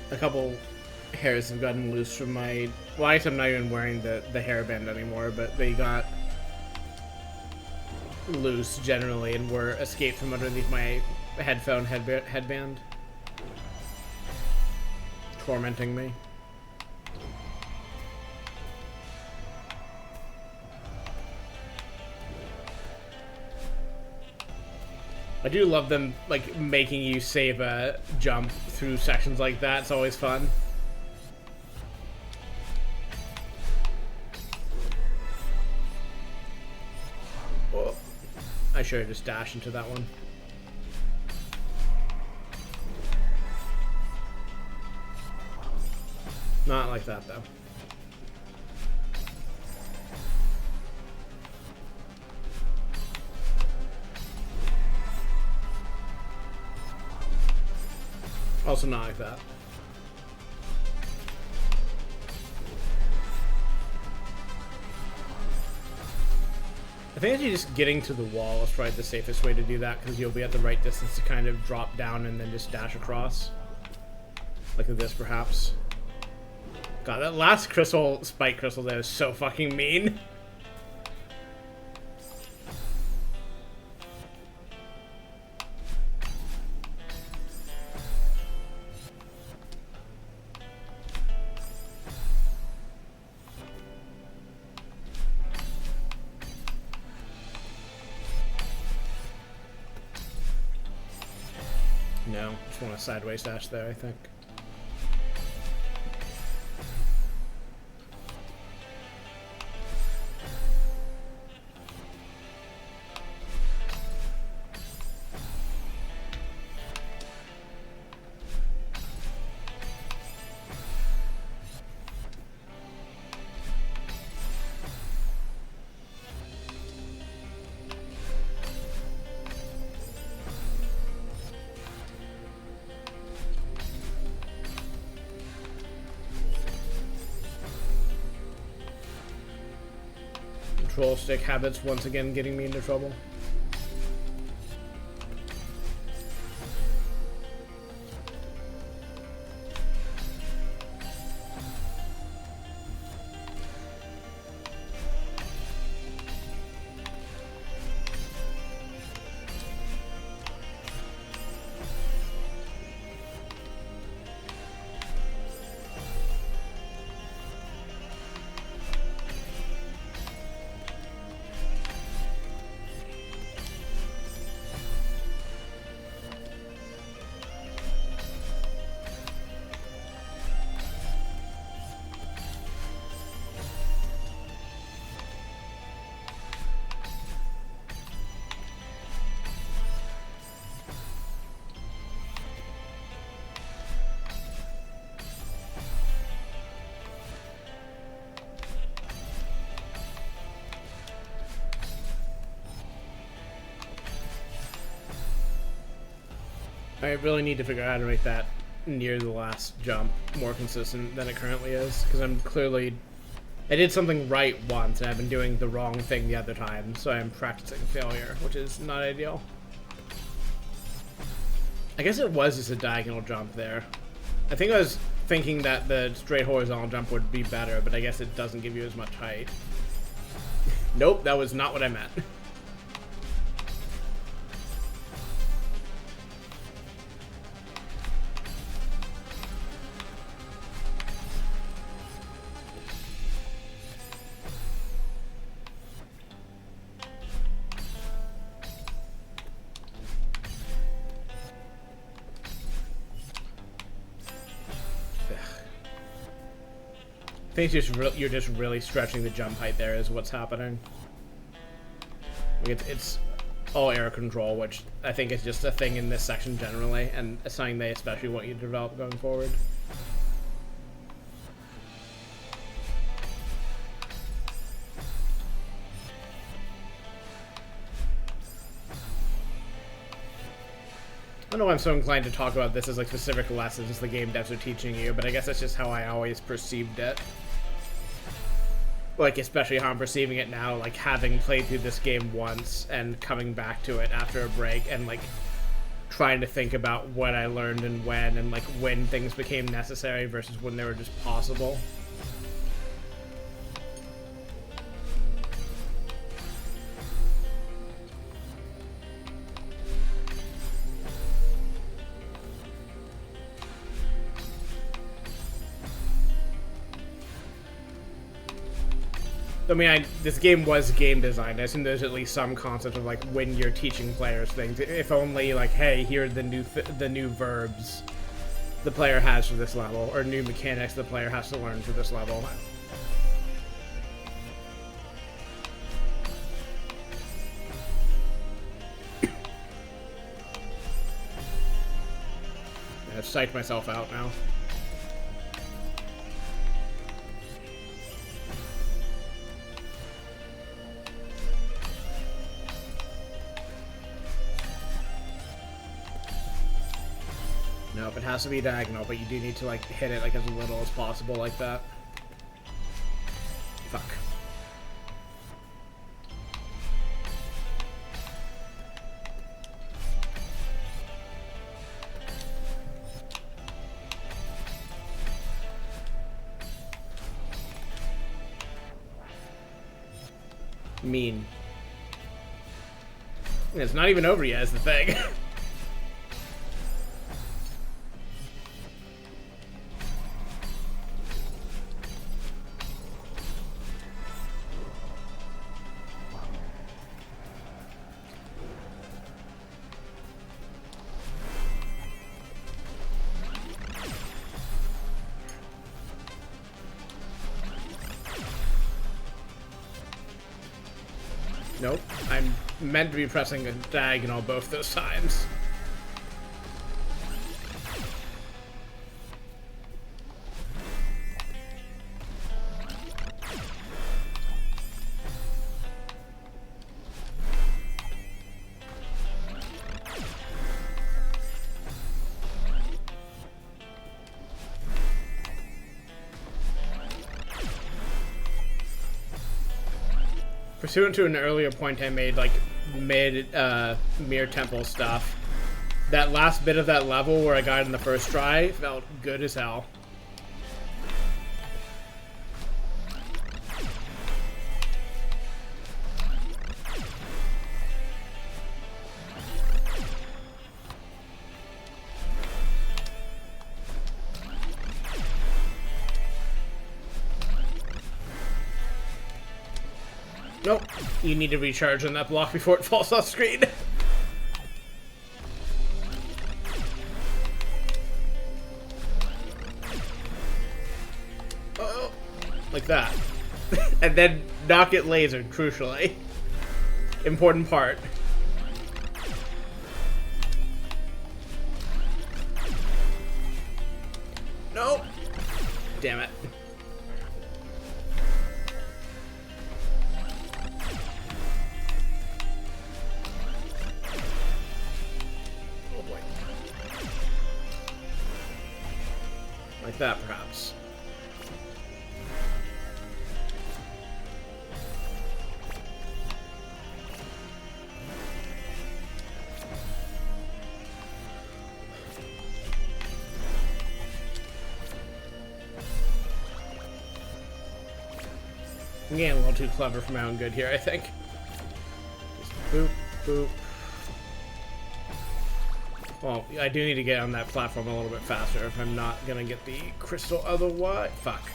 A couple hairs have gotten loose from my... Well, I guess I'm not even wearing the hairband anymore, but they got loose generally and were escaped from underneath my headband. Tormenting me. I do love them, like, making you save a jump through sections like that. It's always fun. Oh, I should have just dashed into that one. Not like that, though. Also not like that. I think actually just getting to the wall is probably the safest way to do that, because you'll be at the right distance to kind of drop down and then just dash across. Like this, perhaps. God, that last crystal, spike crystal there is so fucking mean. No, just want a sideways dash there, I think. control stick habits once again getting me into trouble. I really need to figure out how to make that near the last jump more consistent than it currently is, because I'm clearly... I did something right once, and I've been doing the wrong thing the other time, so I'm practicing failure, which is not ideal. I guess it was just a diagonal jump there. I think I was thinking that the straight horizontal jump would be better, but I guess it doesn't give you as much height. Nope, that was not what I meant. I think you're just really stretching the jump height there is what's happening. Like it's all air control, which I think is just a thing in this section generally, and something they especially want you to develop going forward. I don't know why I'm so inclined to talk about this as like specific lessons the game devs are teaching you, but I guess that's just how I always perceived it. Like, especially how I'm perceiving it now, like, having played through this game once and coming back to it after a break and, like, trying to think about what I learned and like, when things became necessary versus when they were just possible. I mean, this game was game designed. I assume there's at least some concept of like when you're teaching players things. If only like, hey, here are the new verbs the player has for this level, or new mechanics the player has to learn for this level. I've psyched myself out now. Nope, it has to be diagonal, but you do need to like hit it like as little as possible like that. Fuck. Mean. It's not even over yet, is the thing. Nope, I'm meant to be pressing a diagonal both those times. For pursuant to an earlier point I made, like mid Mirror Temple stuff, that last bit of that level where I got it in the first try felt good as hell. Nope. You need to recharge on that block before it falls off screen. Oh, like that. And then not get lasered, crucially. Important part. Nope. Damn it. Like that, perhaps. I'm getting a little too clever for my own good here, I think. Just boop, boop. Well, I do need to get on that platform a little bit faster if I'm not gonna get the crystal otherwise. Fuck.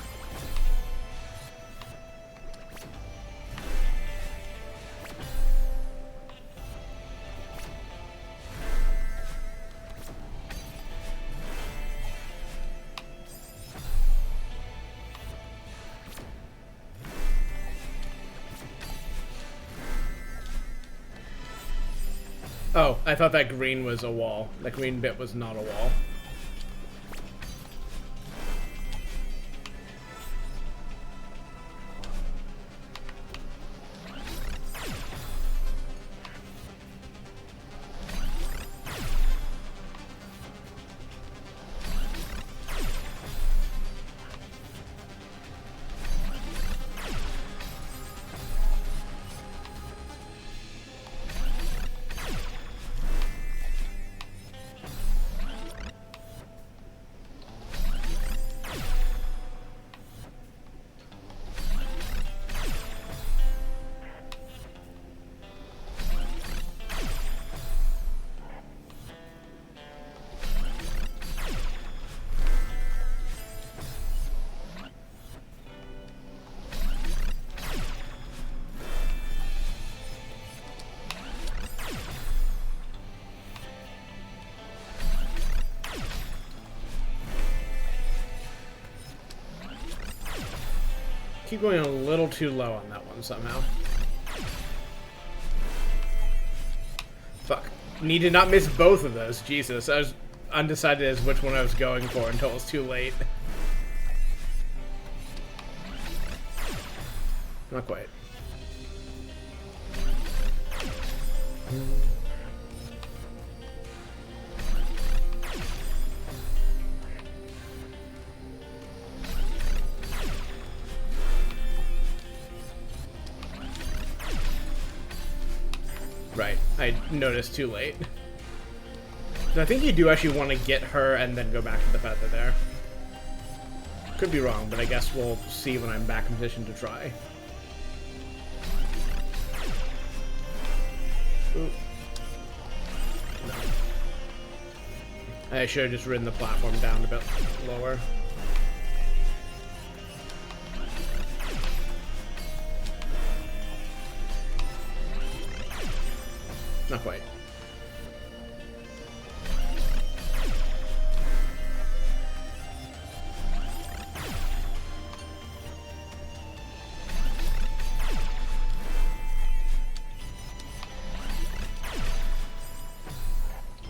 Oh, I thought that green was a wall. That green bit was not a wall. Keep going a little too low on that one somehow. Fuck. Need to not miss both of those. Jesus, I was undecided as which one I was going for until it was too late. Not quite. Right, I noticed too late. I think you do actually want to get her and then go back to the feather there. Could be wrong, but I guess we'll see when I'm back in position to try. Ooh. No. I should have just ridden the platform down a bit lower. Not quite.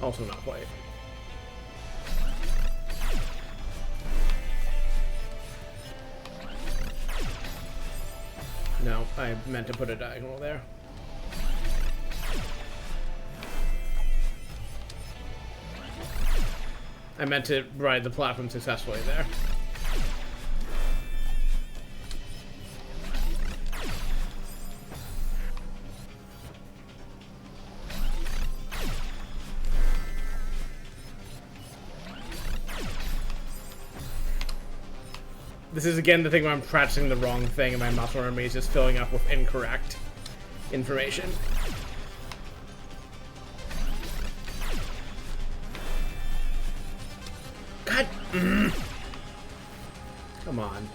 Also not quite. No, I meant to put a diagonal there. I meant to ride the platform successfully there. This is again the thing where I'm practicing the wrong thing and my muscle memory is just filling up with incorrect information. God. Come on.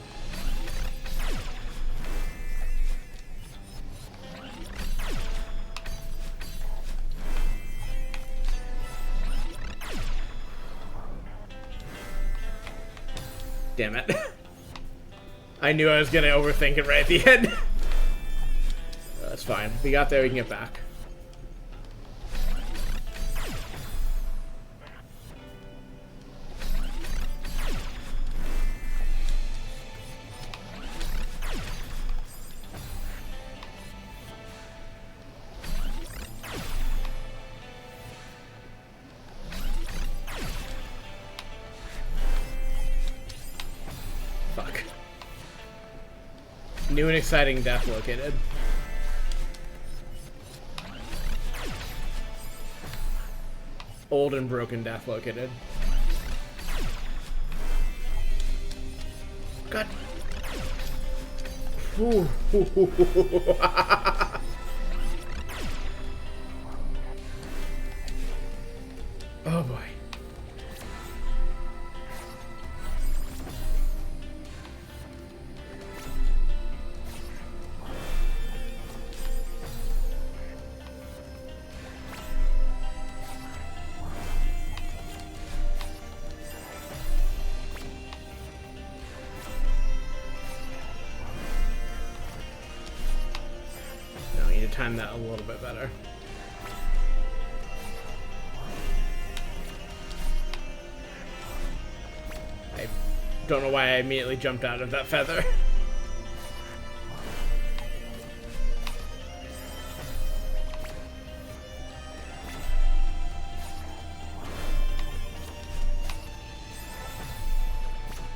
Damn it. I knew I was gonna overthink it right at the end. That's fine. If we got there, we can get back. Fuck. New and exciting death located. Old and broken death located. God. Ooh. Oh boy. Time that a little bit better. I don't know why I immediately jumped out of that feather.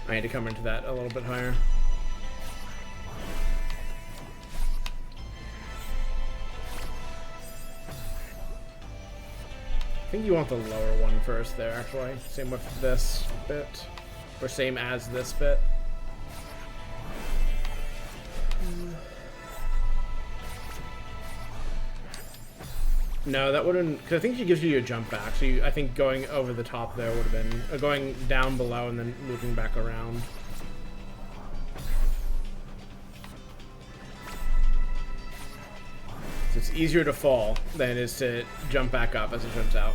I need to come into that a little bit higher. I think you want the lower one first there, actually. Same with this bit. Or same as this bit. No, that wouldn't... Because I think she gives you a jump back. So I think going over the top there would have been... Or going down below and then looping back around. So it's easier to fall than it is to jump back up, as it turns out.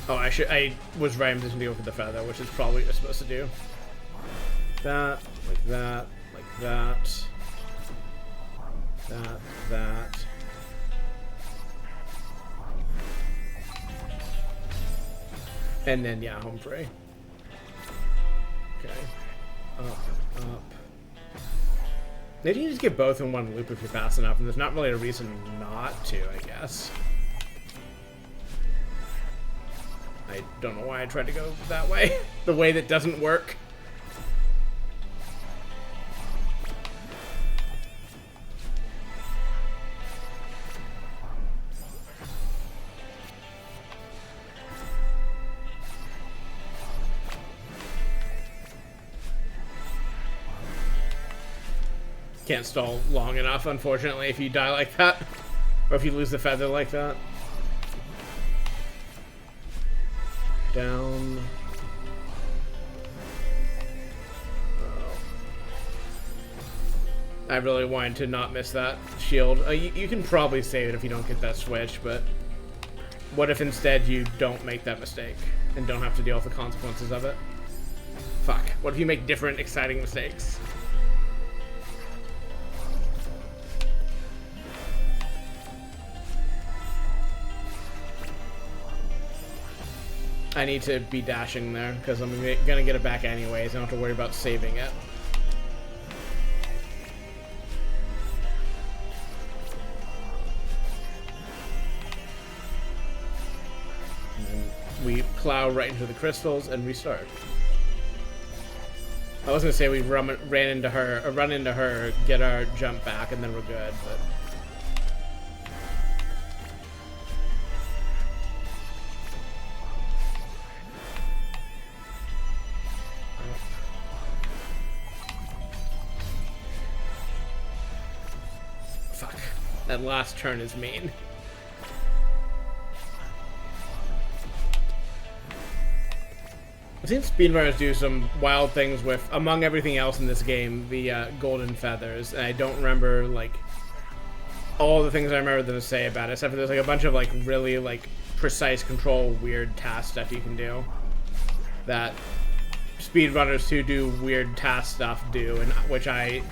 Oh, I was right in position to go for the feather, which is probably what you're supposed to do. That, like that, like that. That. And then, yeah, home free. Okay. Up. Maybe you just get both in one loop if you're fast enough, and there's not really a reason not to, I guess. I don't know why I tried to go that way. The way that doesn't work. Can't stall long enough, unfortunately, if you die like that. Or if you lose the feather like that. Down. Oh. I really wanted to not miss that shield. You can probably save it if you don't get that switch, but what if instead you don't make that mistake and don't have to deal with the consequences of it? Fuck. What if you make different exciting mistakes? I need to be dashing there, because I'm gonna get it back anyways. I don't have to worry about saving it. And then we plow right into the crystals and restart. I was gonna say we run into her, get our jump back, and then we're good. But fuck, that last turn is mean. I've seen speedrunners do some wild things with, among everything else in this game, the golden feathers, and I don't remember, like, all the things I remember them to say about it, except for there's, like, a bunch of, like, really, like, precise control, weird task stuff you can do that speedrunners who do weird task stuff do, and which I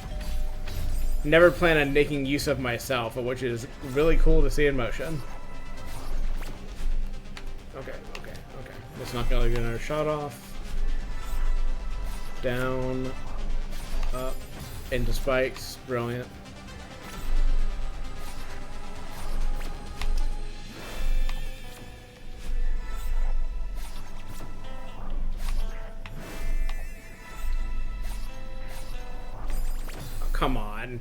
never plan on making use of myself, but which is really cool to see in motion. Okay. It's not gonna get another shot off. Down, up, into spikes. Brilliant. Oh, come on.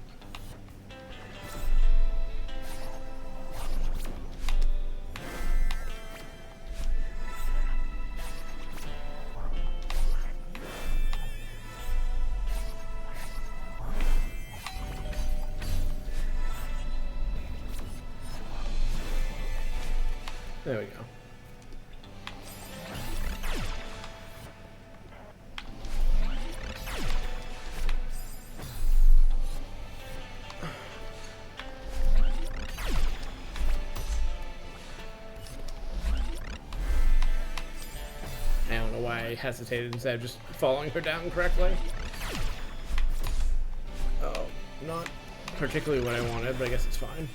There we go. I don't know why I hesitated instead of just following her down correctly. Oh, not particularly what I wanted, but I guess it's fine.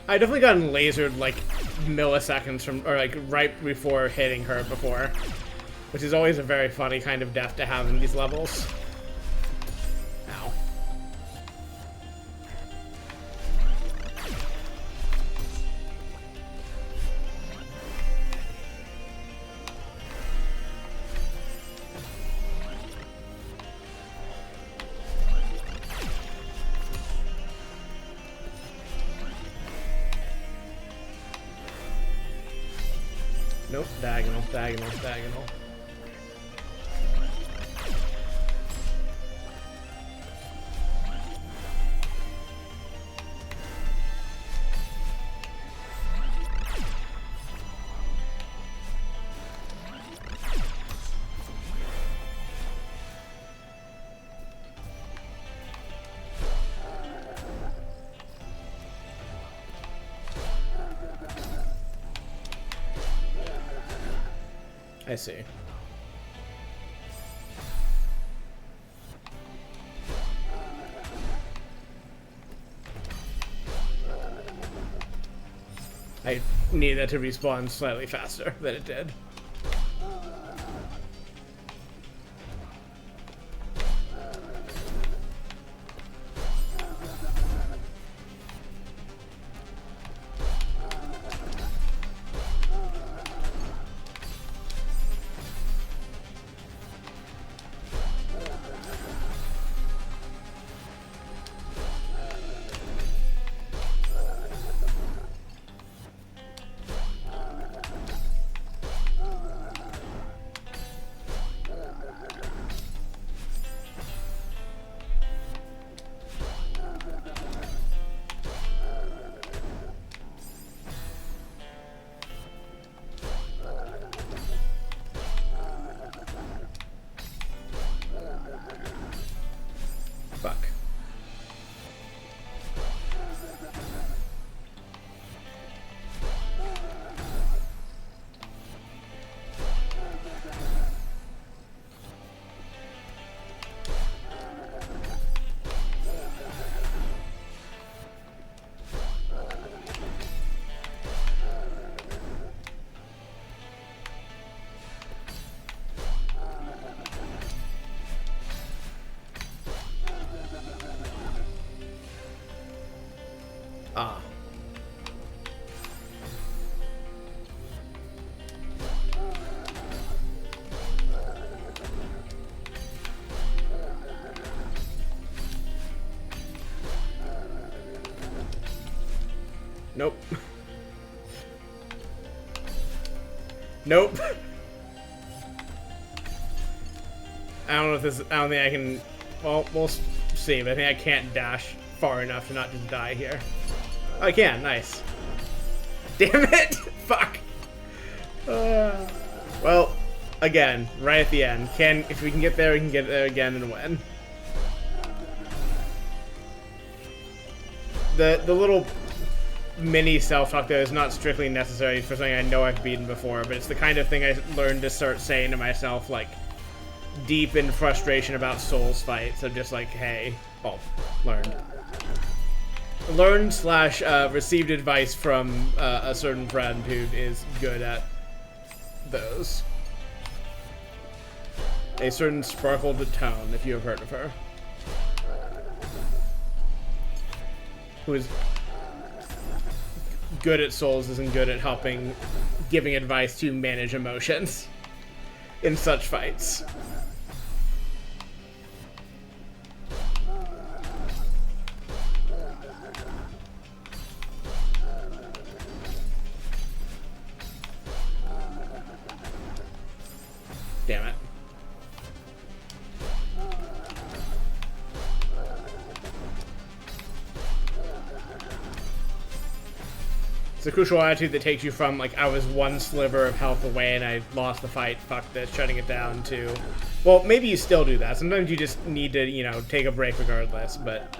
I definitely gotten lasered like milliseconds from, or like right before hitting her before, which is always a very funny kind of death to have in these levels. Ow. Nope, diagonal. I see. I needed that to respawn slightly faster than it did. Ah. Nope. Nope. I don't know if this. I don't think I can. Well, we'll see. But I think I can't dash far enough to not just die here. Oh, I can. Nice. Damn it! Fuck. Well, again, right at the end. If we can get there, we can get there again and win. The little mini self-talk there is not strictly necessary for something I know I've beaten before, but it's the kind of thing I learned to start saying to myself, like, deep in frustration about Souls fights. So just like, hey, well, learned / received advice from a certain friend who is good at those. A certain Sparkled Tone, if you have heard of her. Who is good at Souls, isn't good at giving advice to manage emotions in such fights. Damn it. It's a crucial attitude that takes you from, like, I was one sliver of health away and I lost the fight, fuck this, shutting it down, to, well, maybe you still do that. Sometimes you just need to, you know, take a break regardless, but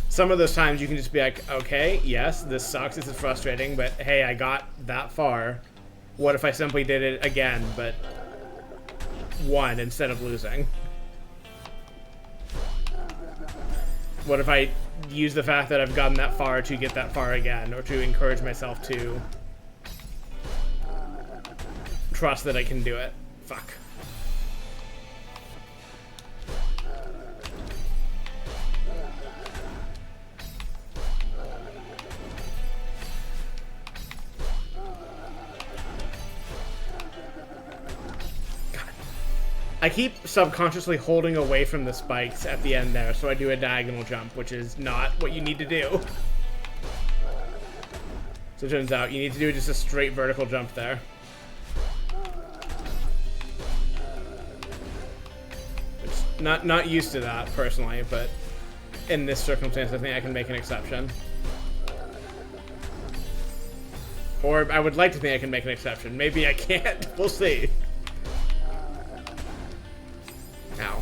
some of those times you can just be like, okay, yes, this sucks, this is frustrating, but hey, I got that far. What if I simply did it again, but won instead of losing? What if I use the fact that I've gotten that far to get that far again, or to encourage myself to trust that I can do it? Fuck. I keep subconsciously holding away from the spikes at the end there, so I do a diagonal jump, which is not what you need to do. So it turns out you need to do just a straight vertical jump there. Which, not used to that, personally, but in this circumstance, I think I can make an exception. Or I would like to think I can make an exception. Maybe I can't. We'll see. Ow.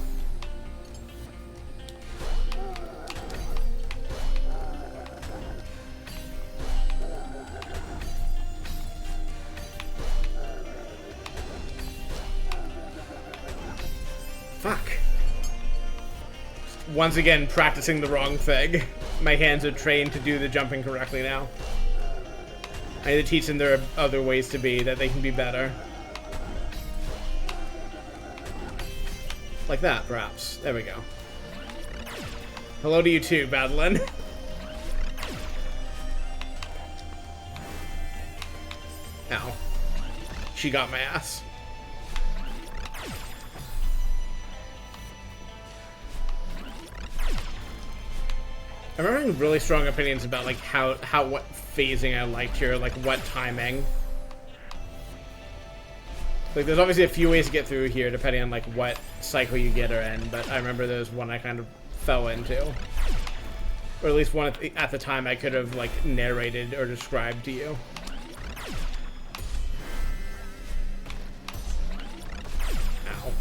Fuck. Once again, practicing the wrong thing. My hands are trained to do the jumping correctly now. I need to teach them there are other ways to be, that they can be better. Like that, perhaps. There we go. Hello to you too, Madeline. Ow. She got my ass. I'm having really strong opinions about, like, what phasing I liked here, like what timing. Like, there's obviously a few ways to get through here, depending on, like, what cycle you get or in, but I remember there's one I kind of fell into. Or at least one at the time I could have, like, narrated or described to you. Ow.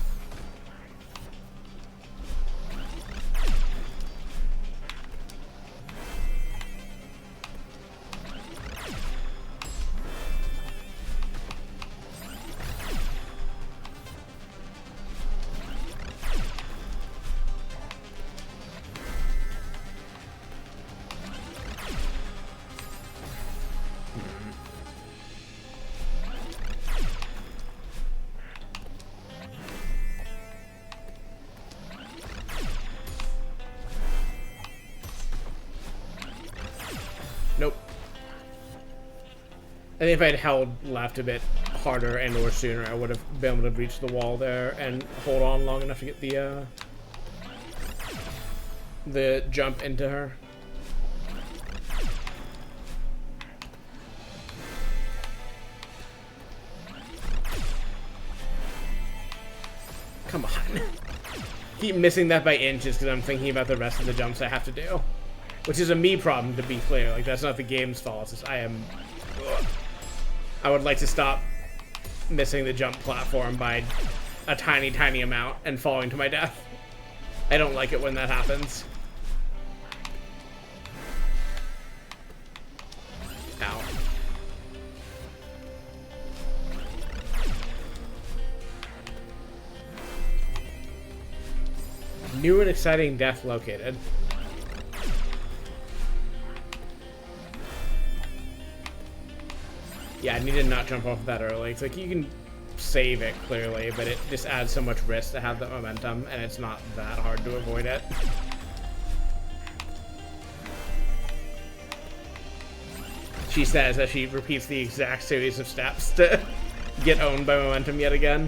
Nope. I think if I had held left a bit harder and or sooner, I would have been able to reach the wall there and hold on long enough to get the jump into her. Come on. Keep missing that by inches because I'm thinking about the rest of the jumps I have to do. Which is a me problem, to be clear. Like, that's not the game's fault. It's just I am... Ugh. I would like to stop missing the jump platform by a tiny, tiny amount and falling to my death. I don't like it when that happens. Ow. New and exciting death located. Yeah, I need to not jump off that early. It's like you can save it clearly, but it just adds so much risk to have that momentum, and it's not that hard to avoid it. She says as she repeats the exact series of steps to get owned by momentum yet again.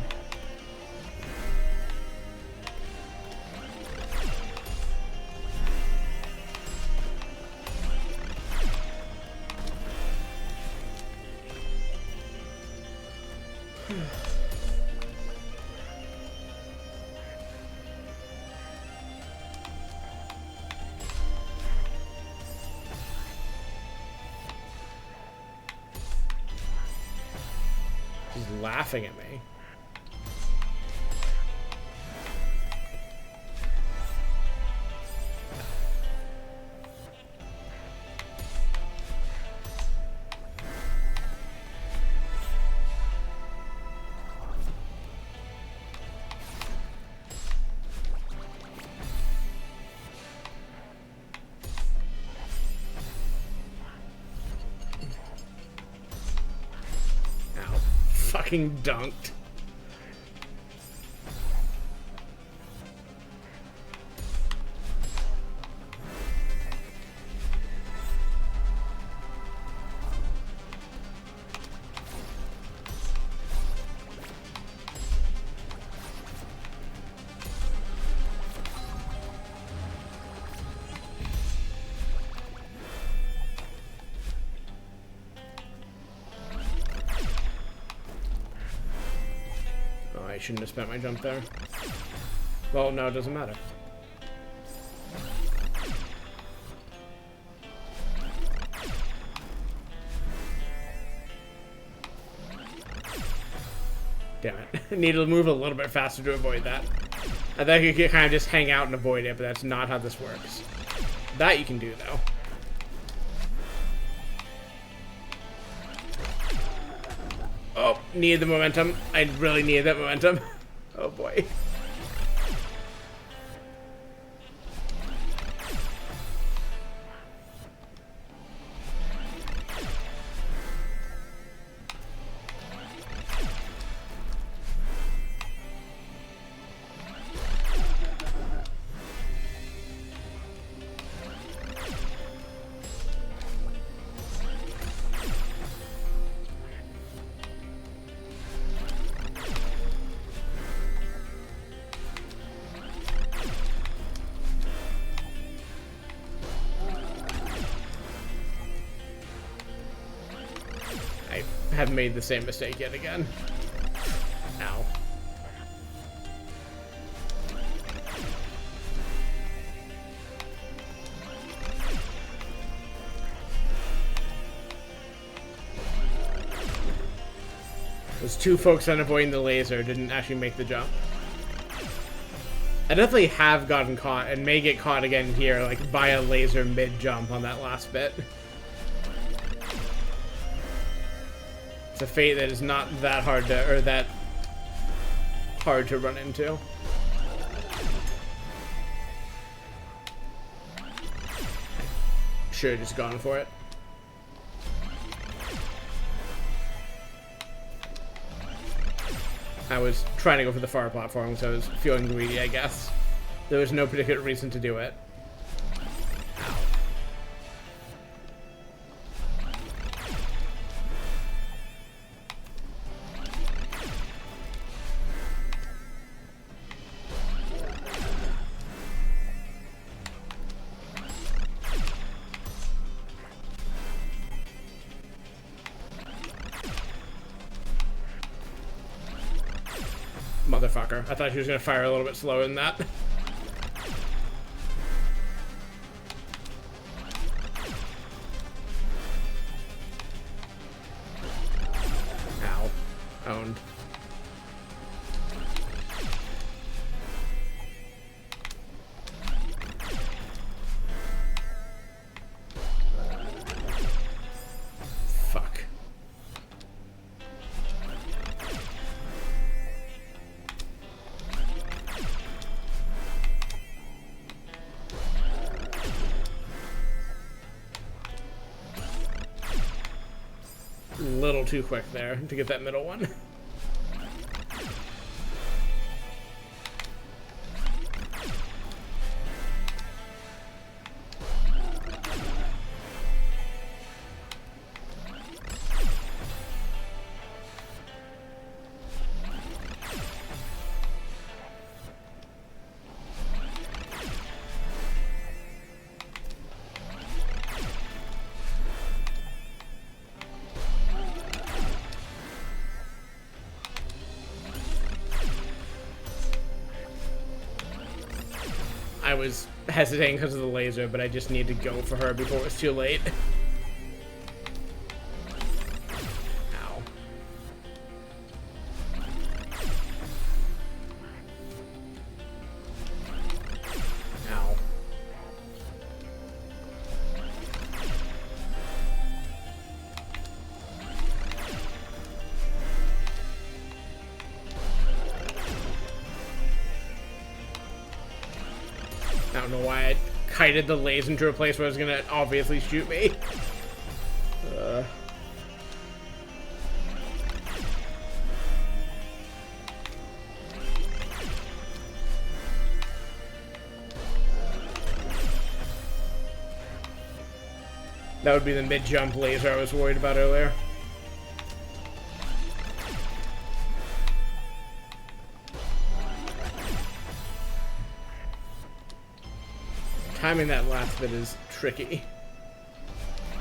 She's laughing at me. Fucking dunked. I shouldn't have spent my jump there. Well, no, it doesn't matter. Damn it. I need to move a little bit faster to avoid that. I think you can kind of just hang out and avoid it, but that's not how this works. That you can do, though. Oh, needed the momentum. I really needed that momentum. Oh boy. Have made the same mistake yet again. Ow. Was too focused on avoiding the laser, didn't actually make the jump. I definitely have gotten caught and may get caught again here, like by a laser mid-jump on that last bit. It's a fate that is not that hard to, or that hard to run into. Should have just gone for it. I was trying to go for the far platform, so I was feeling greedy, I guess. There was no particular reason to do it. motherfucker. I thought she was gonna fire a little bit slower than that. Ow. Owned. Fuck. A little too quick there to get that middle one. I was hesitating because of the laser, but I just need to go for her before it's too late. Ow. Ow. I don't know why I kited the laser into a place where it was gonna obviously shoot me. That would be the mid-jump laser I was worried about earlier. Timing that last bit is tricky.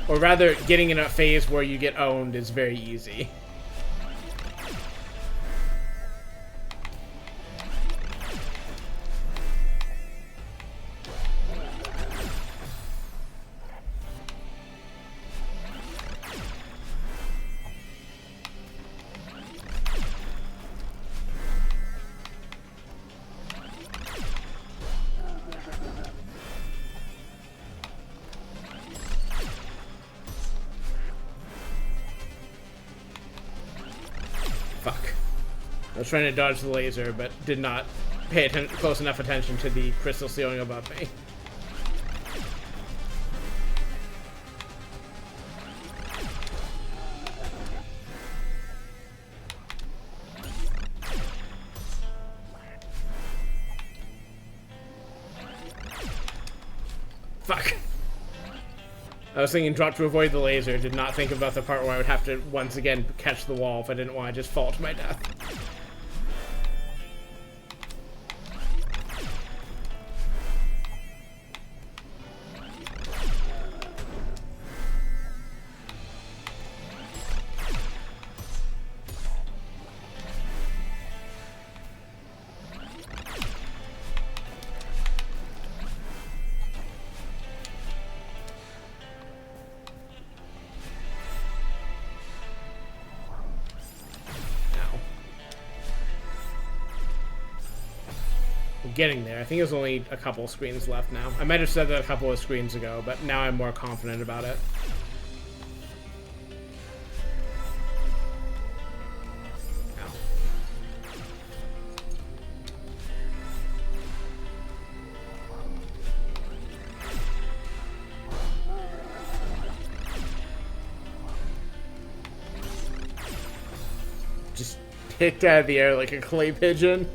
Or rather, getting in a phase where you get owned is very easy. Fuck. I was trying to dodge the laser, but did not pay close enough attention to the crystal ceiling above me. Fuck. I was thinking drop to avoid the laser, did not think about the part where I would have to once again catch the wall if I didn't want to just fall to my death. Getting there. I think there's only a couple screens left now. I might have said that a couple of screens ago, but now I'm more confident about it. Just picked out of the air like a clay pigeon.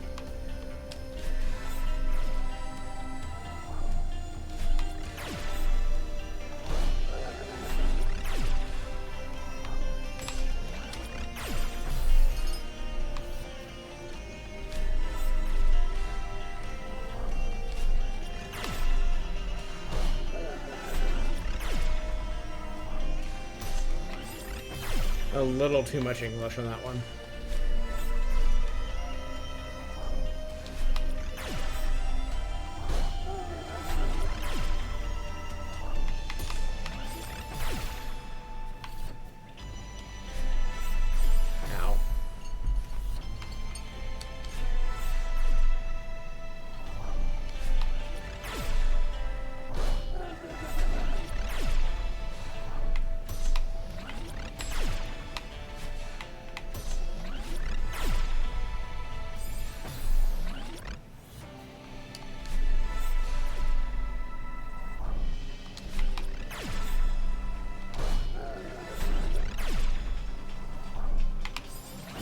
A little too much English on that one.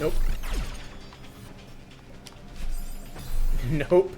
Nope. Nope.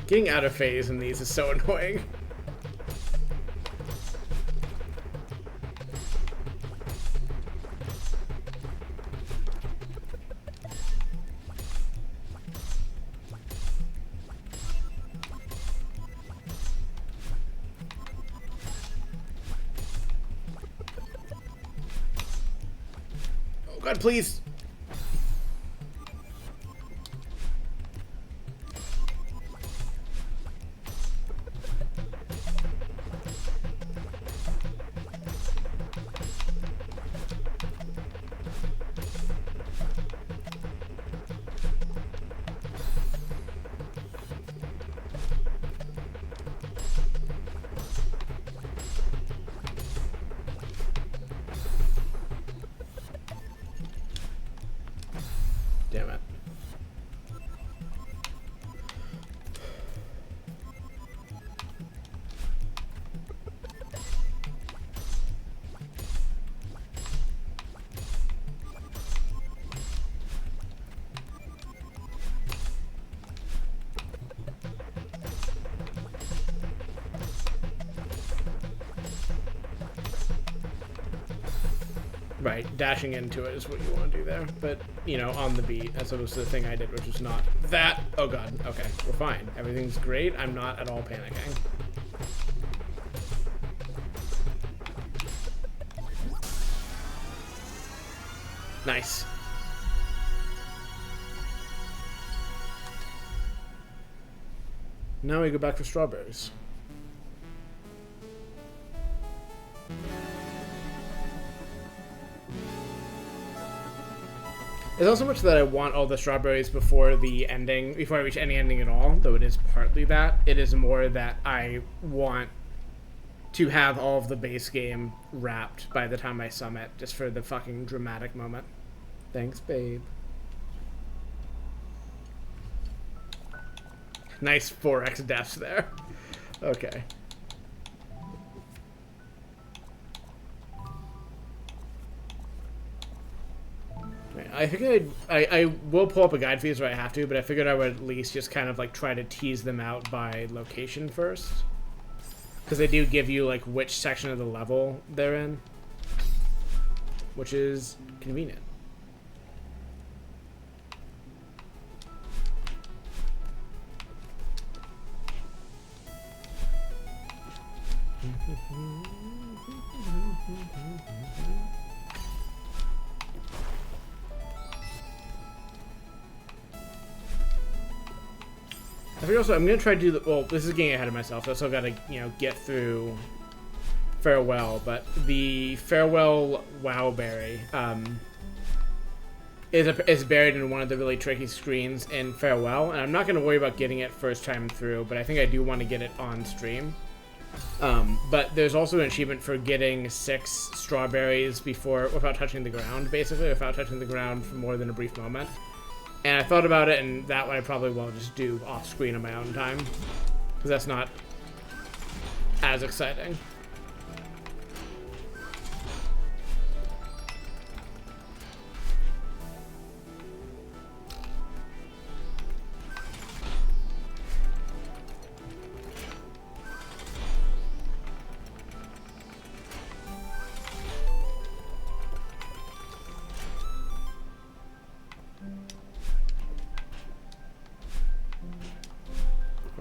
Getting out of phase in these is so annoying. Oh God, please. Damn it. Right, dashing into it is what you want to do there, but, you know, on the beat, as opposed to the thing I did, which was not that. Oh God, okay, we're fine. Everything's great. I'm not at all panicking. Nice. Now we go back for strawberries. It's not so much that I want all the strawberries before the ending, before I reach any ending at all, though it is partly that. It is more that I want to have all of the base game wrapped by the time I summit, just for the fucking dramatic moment. Thanks, babe. Nice 4x deaths there. Okay. I figured I will pull up a guide for these where I have to, but I figured I would at least just kind of like try to tease them out by location first. Because they do give you like which section of the level they're in. Which is convenient. I figure also I'm gonna try to do the, well, this is getting ahead of myself, so I still gotta, you know, get through Farewell, but the Farewell Wowberry is buried in one of the really tricky screens in Farewell, and I'm not gonna worry about getting it first time through, but I think I do want to get it on stream. But there's also an achievement for getting 6 strawberries without touching the ground, basically, without touching the ground for more than a brief moment. And I thought about it, and that one I probably will just do off-screen on my own time. Because that's not as exciting.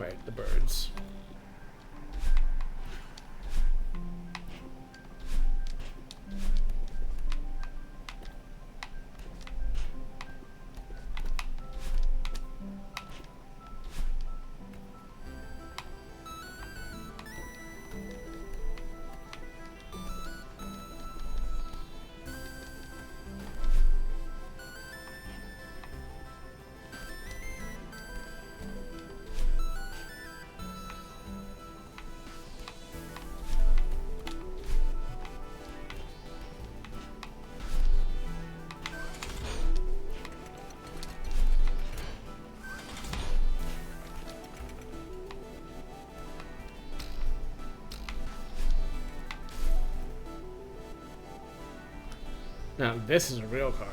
Right, the birds. Now this is a real car.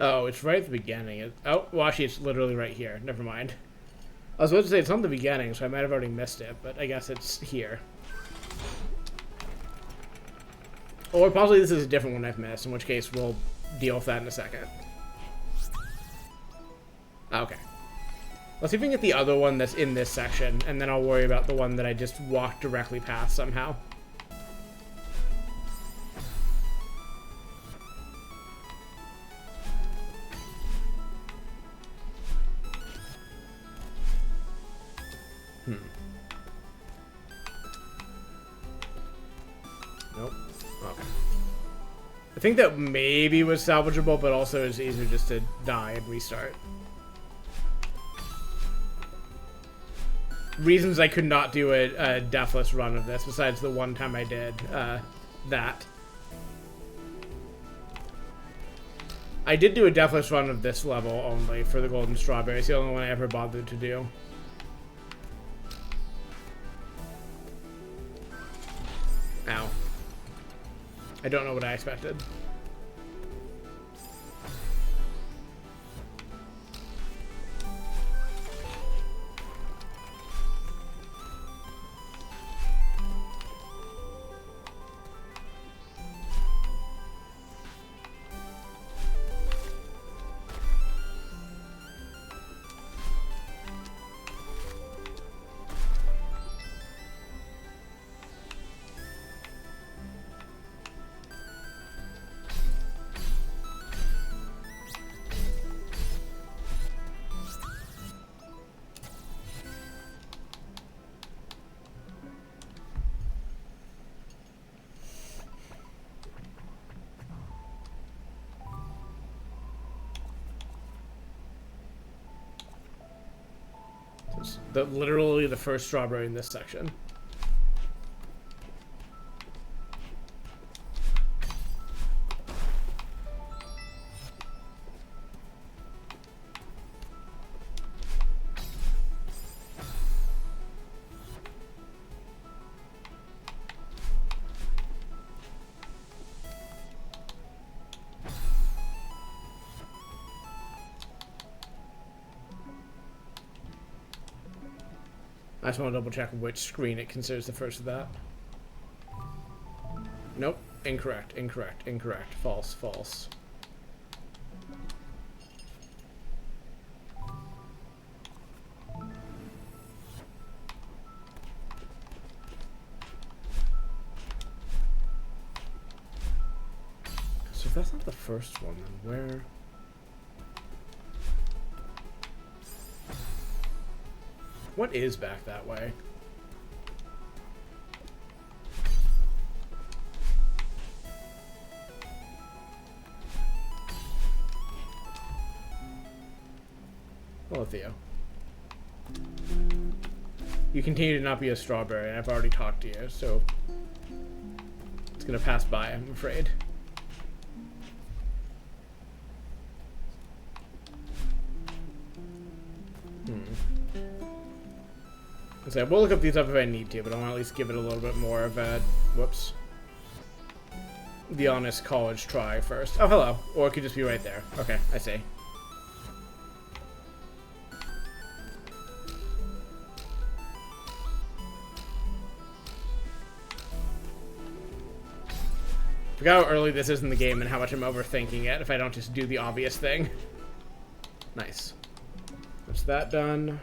Oh, it's right at the beginning. Oh, well, actually, it's literally right here. Never mind. I was about to say it's on the beginning, so I might have already missed it, but I guess it's here. Or possibly this is a different one I've missed, in which case we'll deal with that in a second. Okay. Let's see if we can get the other one that's in this section, and then I'll worry about the one that I just walked directly past somehow. Nope. Okay. I think that maybe was salvageable, but also it's easier just to die and restart. Reasons I could not do a deathless run of this, besides the one time I did that. I did do a deathless run of this level only for the golden strawberry. It's the only one I ever bothered to do. Ow. I don't know what I expected. Literally the first strawberry in this section. I just want to double check which screen it considers the first of that. Nope. Incorrect, incorrect, incorrect. False, false. that's not the first one, then where? What is back that way? Hello, Theo. You continue to not be a strawberry, and I've already talked to you, so it's gonna pass by, I'm afraid. So we'll look up these up if I need to, but I want to at least give it a little bit more of a, whoops, the honest college try first. Oh, hello. Or it could just be right there. Okay, I see. Forgot how early this is in the game and how much I'm overthinking it if I don't just do the obvious thing. Nice. That's that done.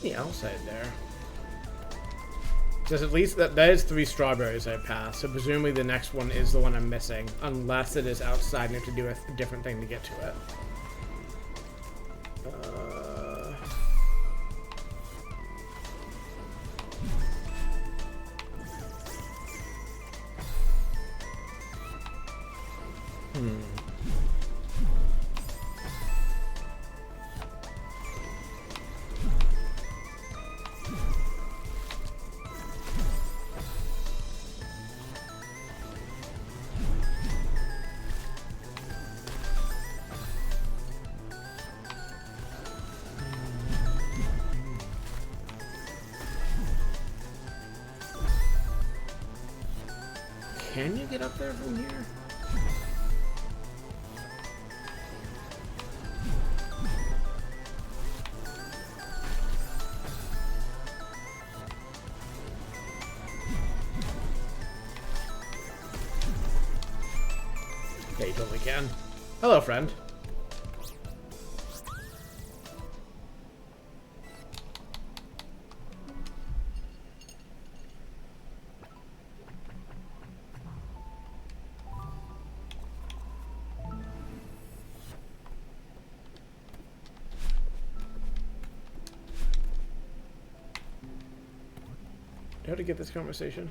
The outside there. Because at least that is 3 strawberries I passed, so presumably the next one is the one I'm missing, unless it is outside and I have to do a different thing to get to it. Can you get up there from here? Yeah, you totally can. Hello, friend. How to get this conversation?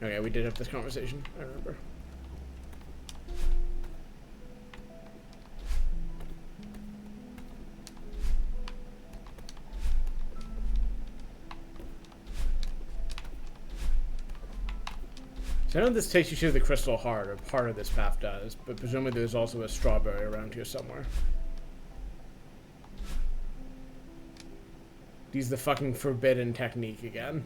Okay, we did have this conversation, I remember. So I know this takes you to the Crystal Heart, or part of this path does, but presumably there's also a strawberry around here somewhere. Use the fucking forbidden technique again.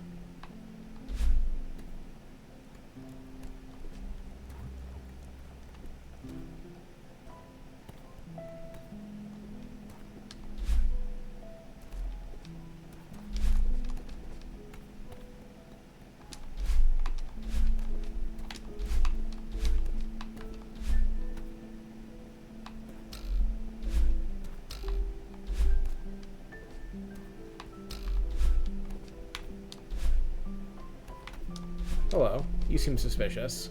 Hello. You seem suspicious.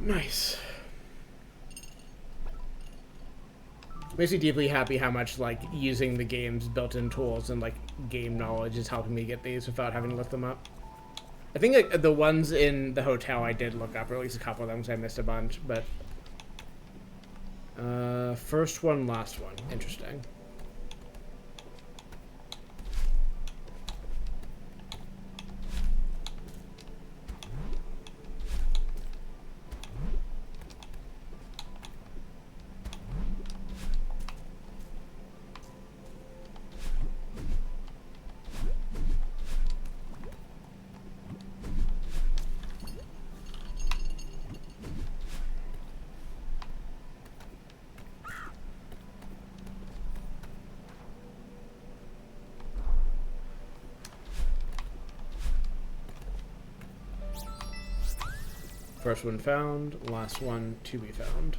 Nice. Makes me deeply happy how much, like, using the game's built-in tools and, like, game knowledge is helping me get these without having to look them up. I think, like, the ones in the hotel I did look up, or at least a couple of them because I missed a bunch, but... first one, last one. Interesting. First one found, last one to be found.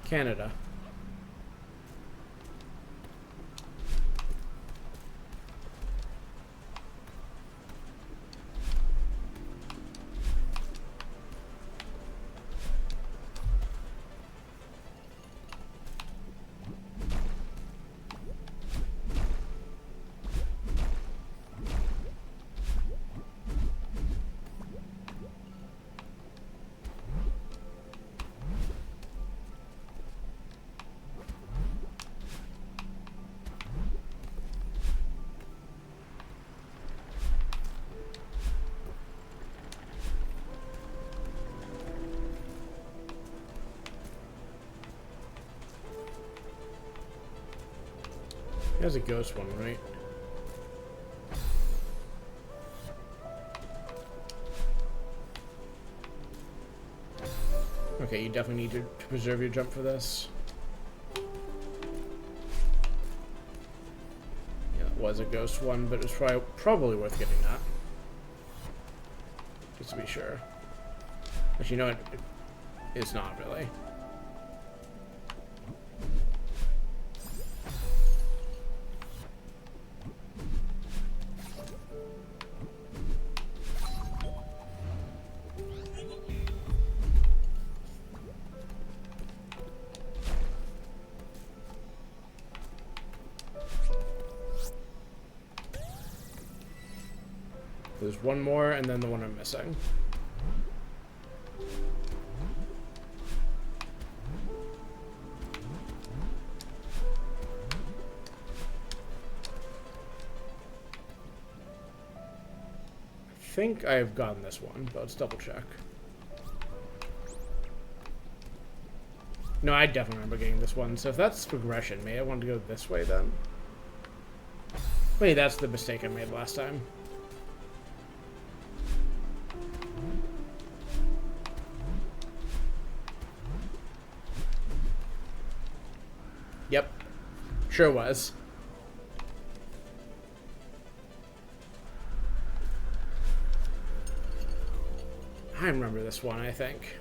Canada. There's a ghost one, right? Okay, you definitely need to preserve your jump for this. Yeah, it was a ghost one, but it's probably worth getting that. Just to be sure. Actually, you know what? It's not really. There's one more, and then the one I'm missing. I think I've gotten this one, but let's double check. No, I definitely remember getting this one, so if that's progression, maybe I want to go this way then. Wait, that's the mistake I made last time. Yep. Sure was. I remember this one, I think.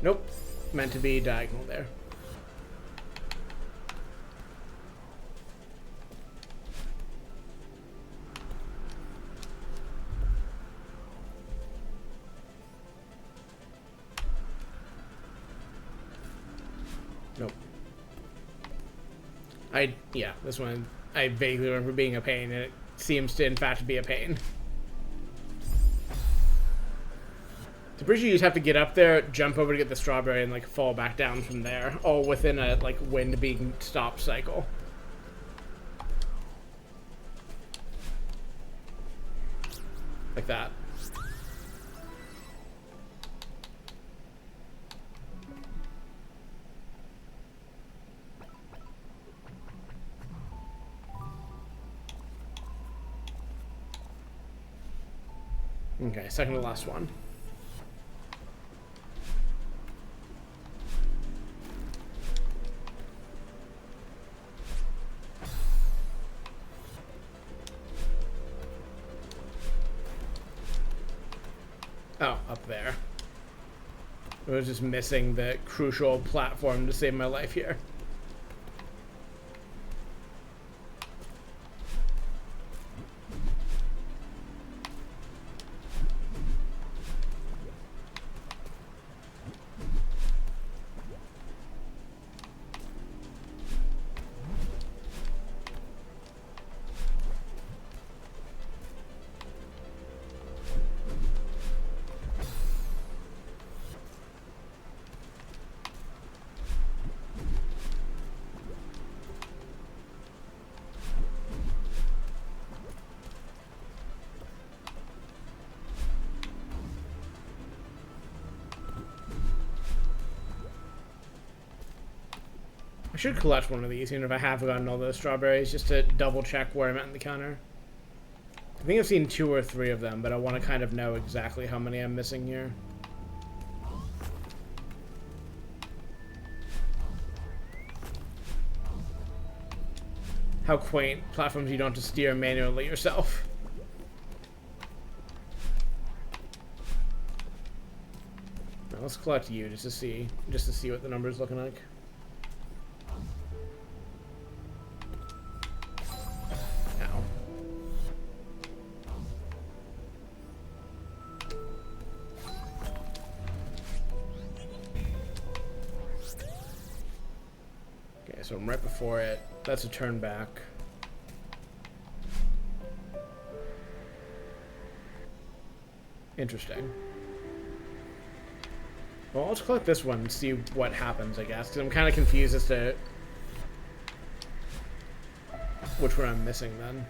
Nope. Meant to be diagonal there. Nope. Yeah, this one, I vaguely remember being a pain, and it seems to, in fact, be a pain. pretty sure you just have to get up there, jump over to get the strawberry, and like fall back down from there, all within a like wind being stop cycle. Like that. Okay, second to last one. Oh, up there. I was just missing the crucial platform to save my life here. I should collect one of these, even if I have gotten all those strawberries, just to double check where I'm at in the counter. I think I've seen 2 or 3 of them, but I want to kind of know exactly how many I'm missing here. How quaint. Platforms you don't have to steer manually yourself. Now let's collect you just to see what the number's looking like. So I'm right before it. That's a turn back. Interesting. Well, let's collect this one and see what happens, I guess, because I'm kind of confused as to which one I'm missing then.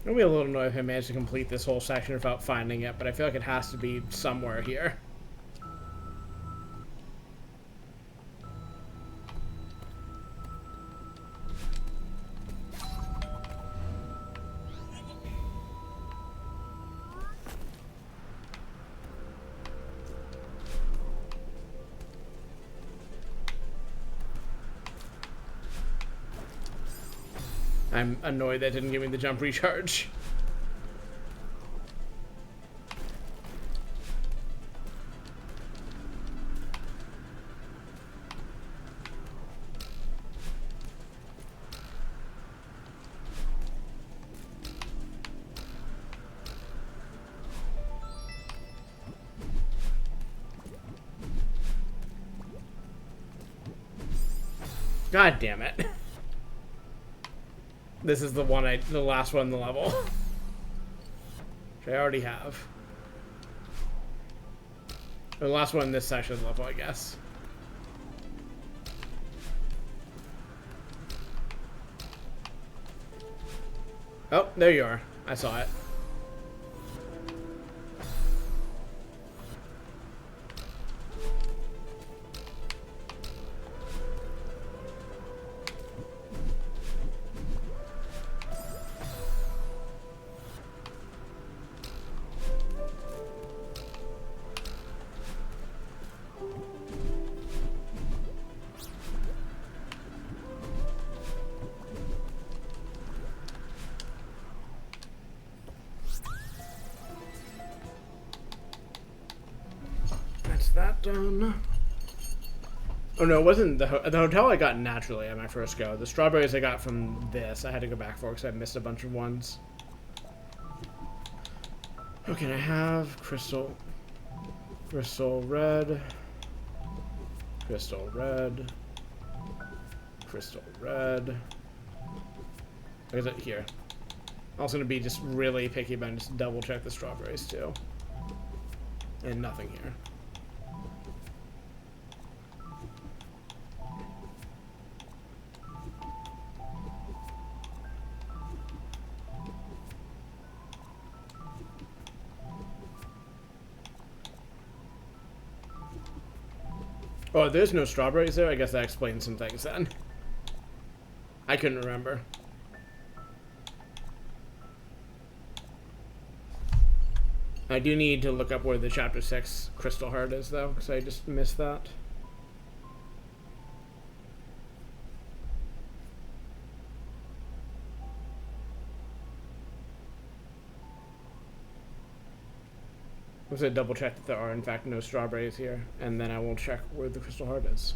I'll be a little annoyed if I manage to complete this whole section without finding it, but I feel like it has to be somewhere here. I'm annoyed that didn't give me the jump recharge. God damn it. This is the last one in the level. Which I already have. Or the last one in this section of the level, I guess. Oh, there you are. I saw it. That done. Oh no, it wasn't the hotel I got naturally at my first go. The strawberries I got from this, I had to go back for because I missed a bunch of ones. Okay, I have crystal red, crystal red, crystal red. Where is it? Here. I'm also gonna be just really picky about just double check the strawberries too. And nothing here. Oh, there's no strawberries there? I guess that explains some things then. I couldn't remember. I do need to look up where the Chapter 6 Crystal Heart is, though, because I just missed that. I'm going to double check that there are, in fact, no strawberries here, and then I will check where the Crystal Heart is.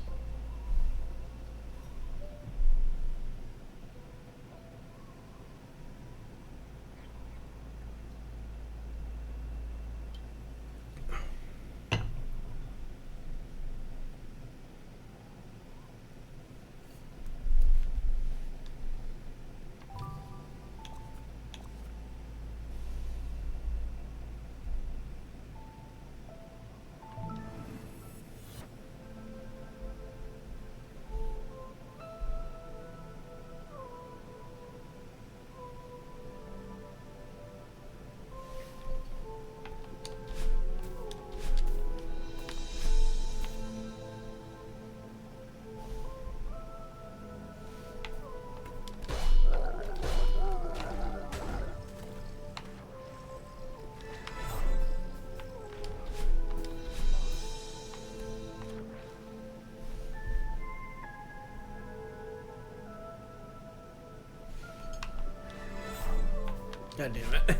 God damn it.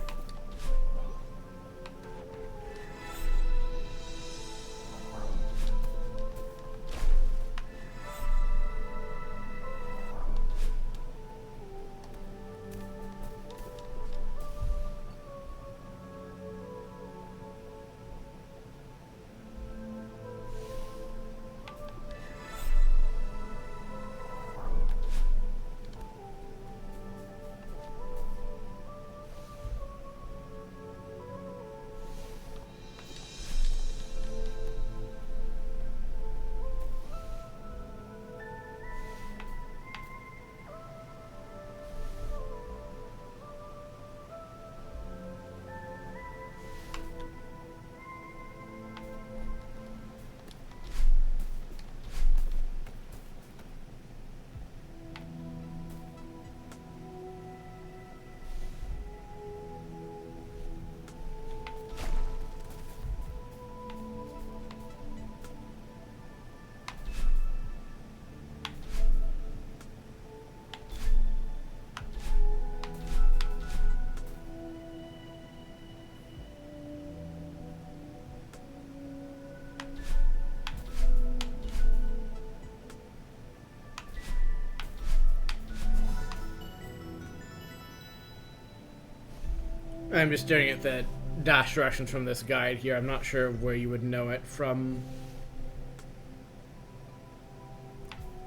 I'm just staring at the dash directions from this guide here. I'm not sure where you would know it from.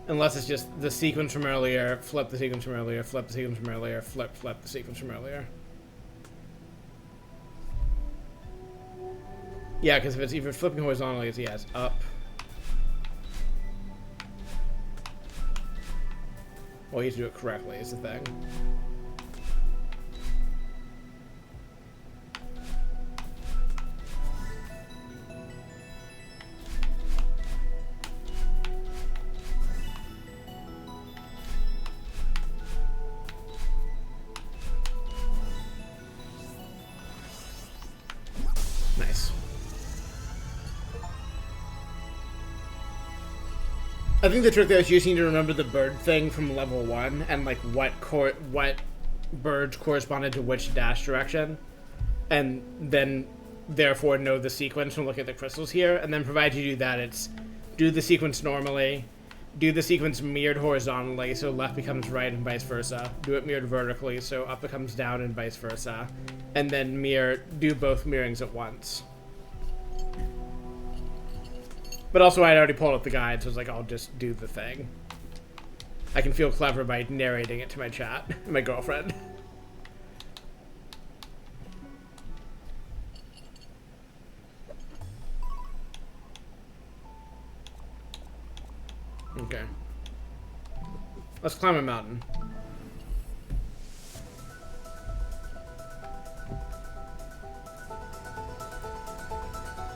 Unless it's just the sequence from earlier, flip the sequence from earlier, flip the sequence from earlier, flip the sequence from earlier. Yeah, because if you're flipping horizontally, it's yes, up. Well, you have to do it correctly, is the thing. Nice. I think the trick there is you just need to remember the bird thing from level 1 and like what birds corresponded to which dash direction, and then therefore know the sequence and look at the crystals here. And then provided you do that, it's do the sequence normally, do the sequence mirrored horizontally so left becomes right and vice versa, do it mirrored vertically so up becomes down and vice versa, and then do both mirrorings at once. But also, I'd already pulled up the guide, so I was like, I'll just do the thing. I can feel clever by narrating it to my chat, my girlfriend. Okay. Let's climb a mountain.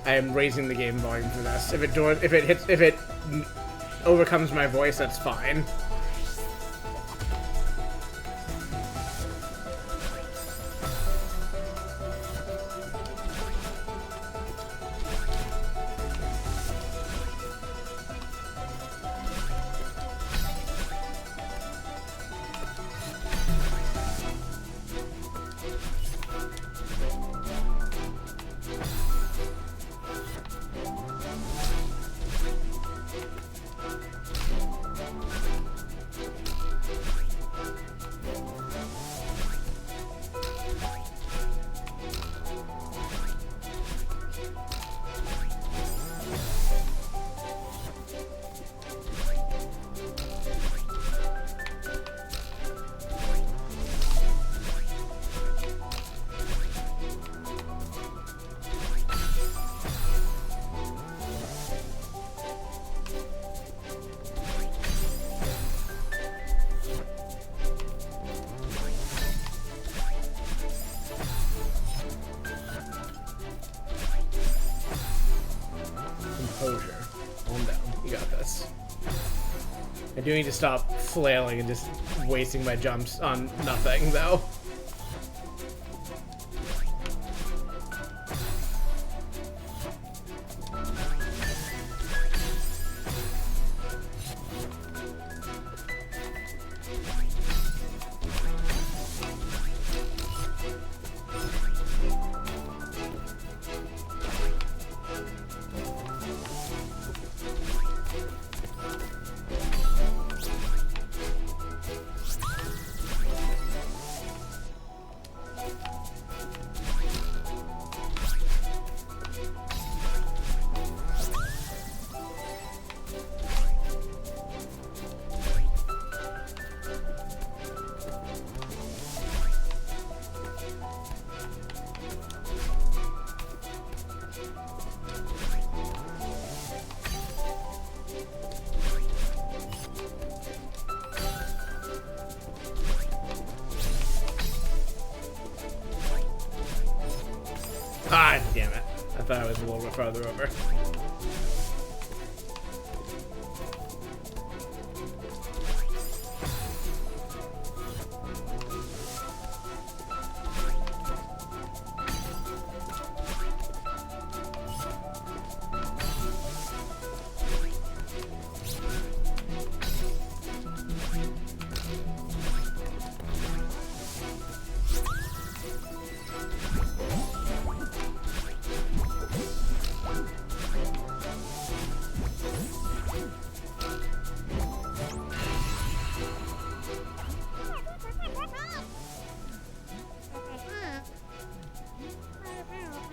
I am raising the game volume for this. If it overcomes my voice, that's fine. Composure. Calm down. You got this. I do need to stop flailing and just wasting my jumps on nothing, though. Ah, damn it. I thought I was a little bit farther over.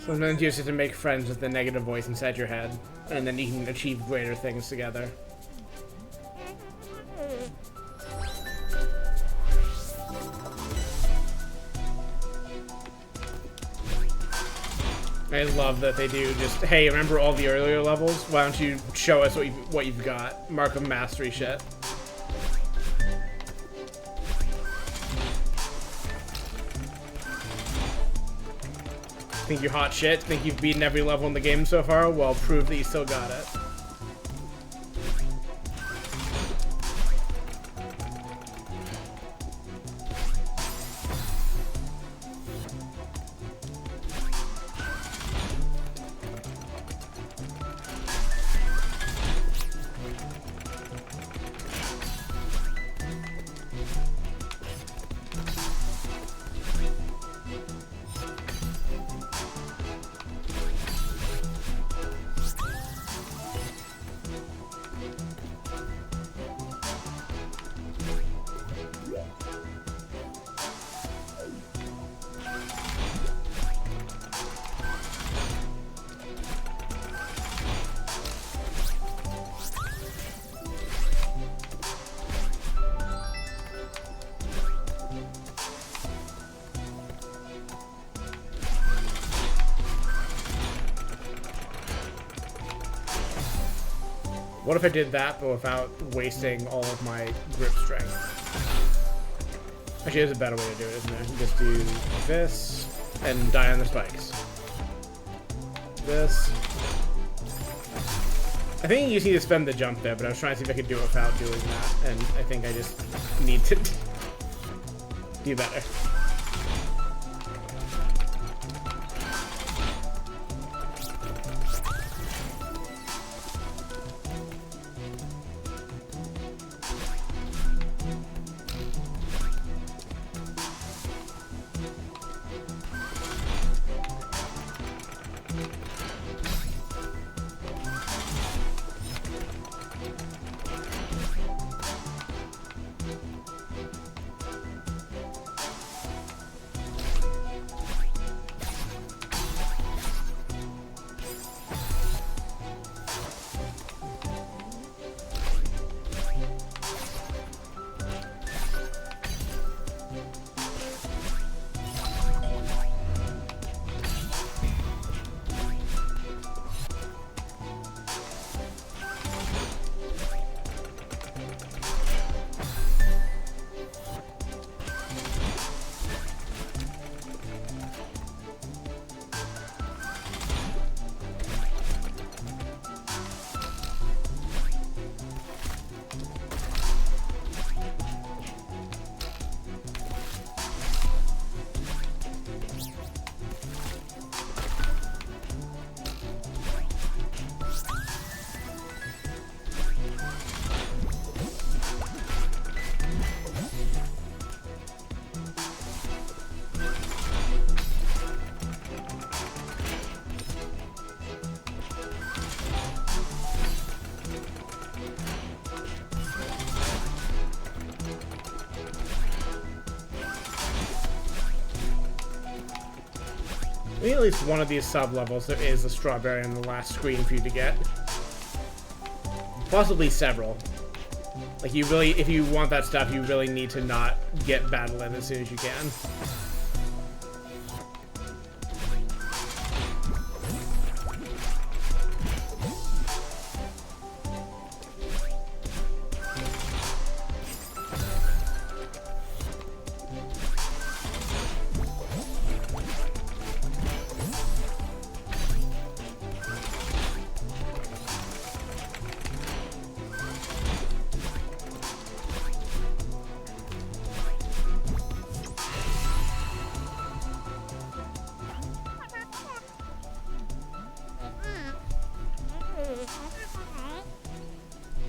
Sometimes you just have to make friends with the negative voice inside your head, and then you can achieve greater things together. I love that they do just, hey, remember all the earlier levels? Why don't you show us what you've got? Mark of mastery shit. Think you're hot shit? Think you've beaten every level in the game so far? Well, prove that you still got it. What if I did that, but without wasting all of my grip strength? Actually, there's a better way to do it, isn't there? Just do this, and die on the spikes. This. I think you just need to spend the jump there, but I was trying to see if I could do it without doing that, and I think I just need to do better. I think at least one of these sub-levels there is a strawberry on the last screen for you to get. Possibly several. Like, you really, if you want that stuff, you really need to not get battle in as soon as you can.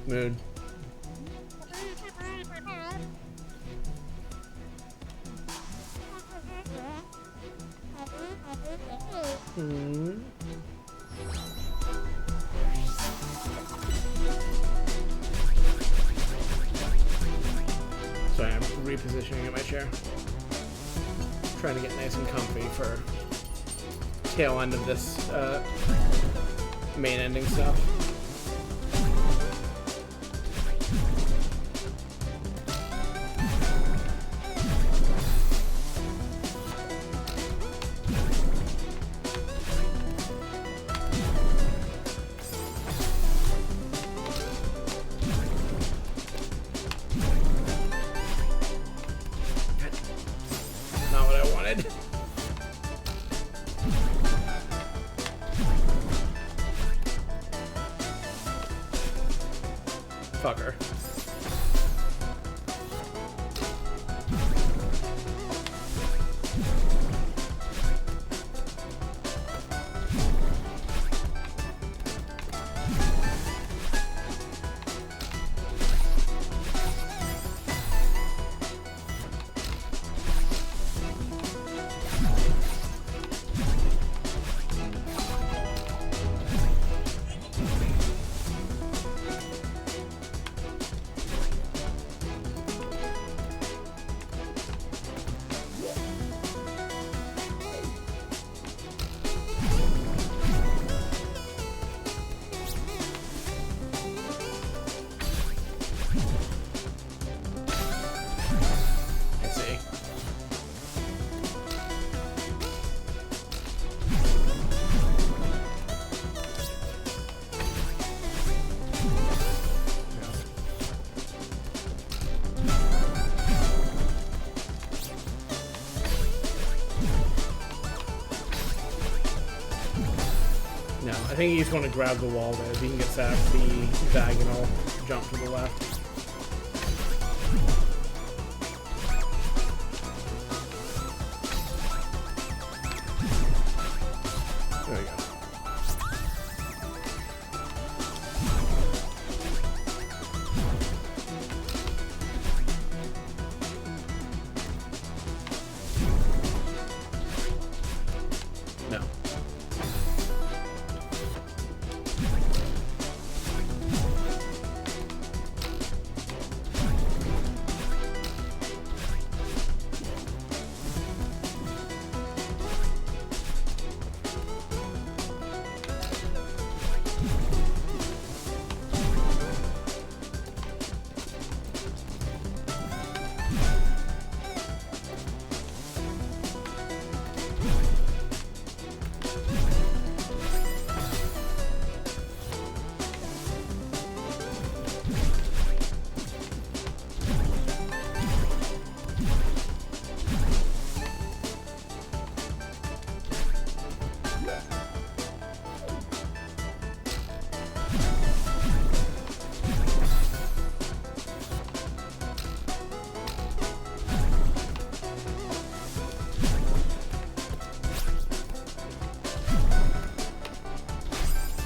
Mood. Sorry, I'm repositioning in my chair. Trying to get nice and comfy for tail end of this main ending stuff. think you just want to grab the wall there. So you can get set up the diagonal jump to the left. There we go. No.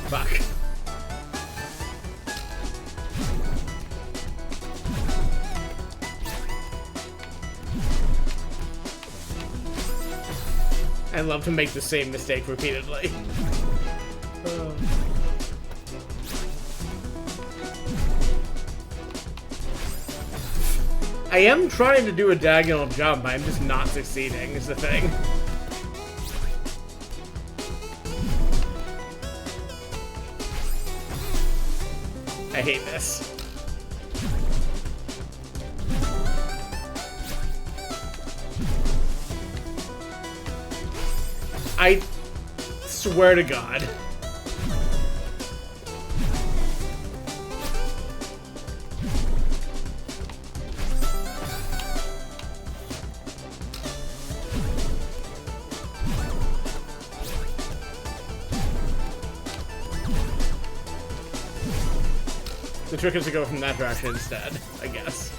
Fuck. I love to make the same mistake repeatedly. I am trying to do a diagonal jump, I'm just not succeeding, is the thing. I hate this. I swear to God. The trick is to go from that direction instead, I guess.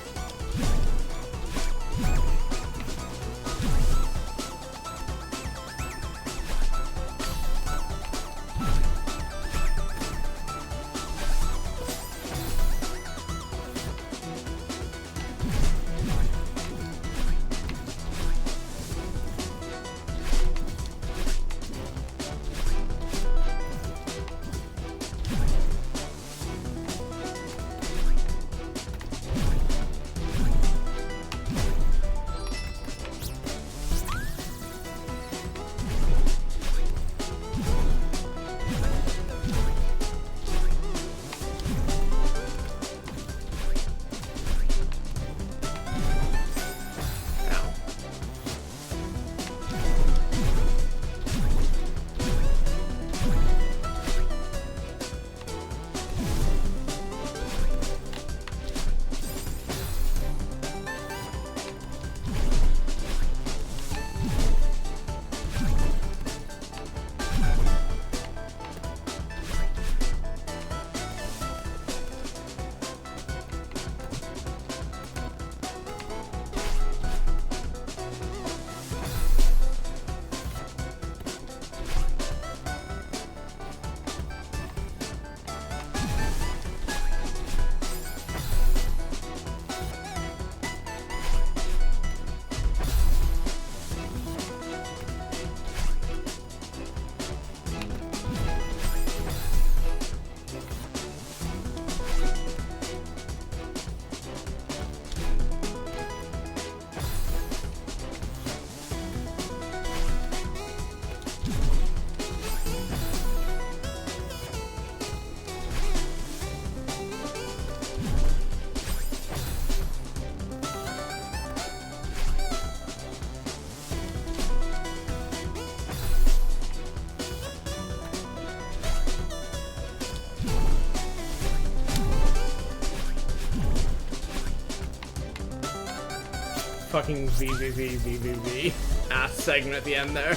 Fucking VVV ass segment at the end there.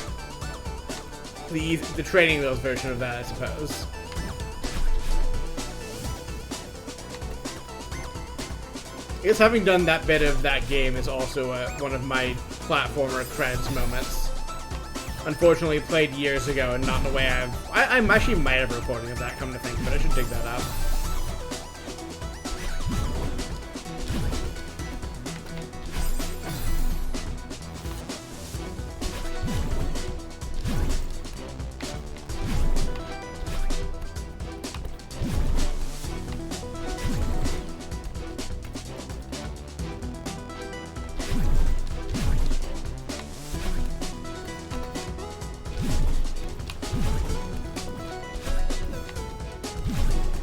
the training wheels version of that, I suppose. I guess having done that bit of that game is also one of my platformer credits moments. Unfortunately, played years ago and not in the way I actually might have a recording of that, come to think, but I should dig that up.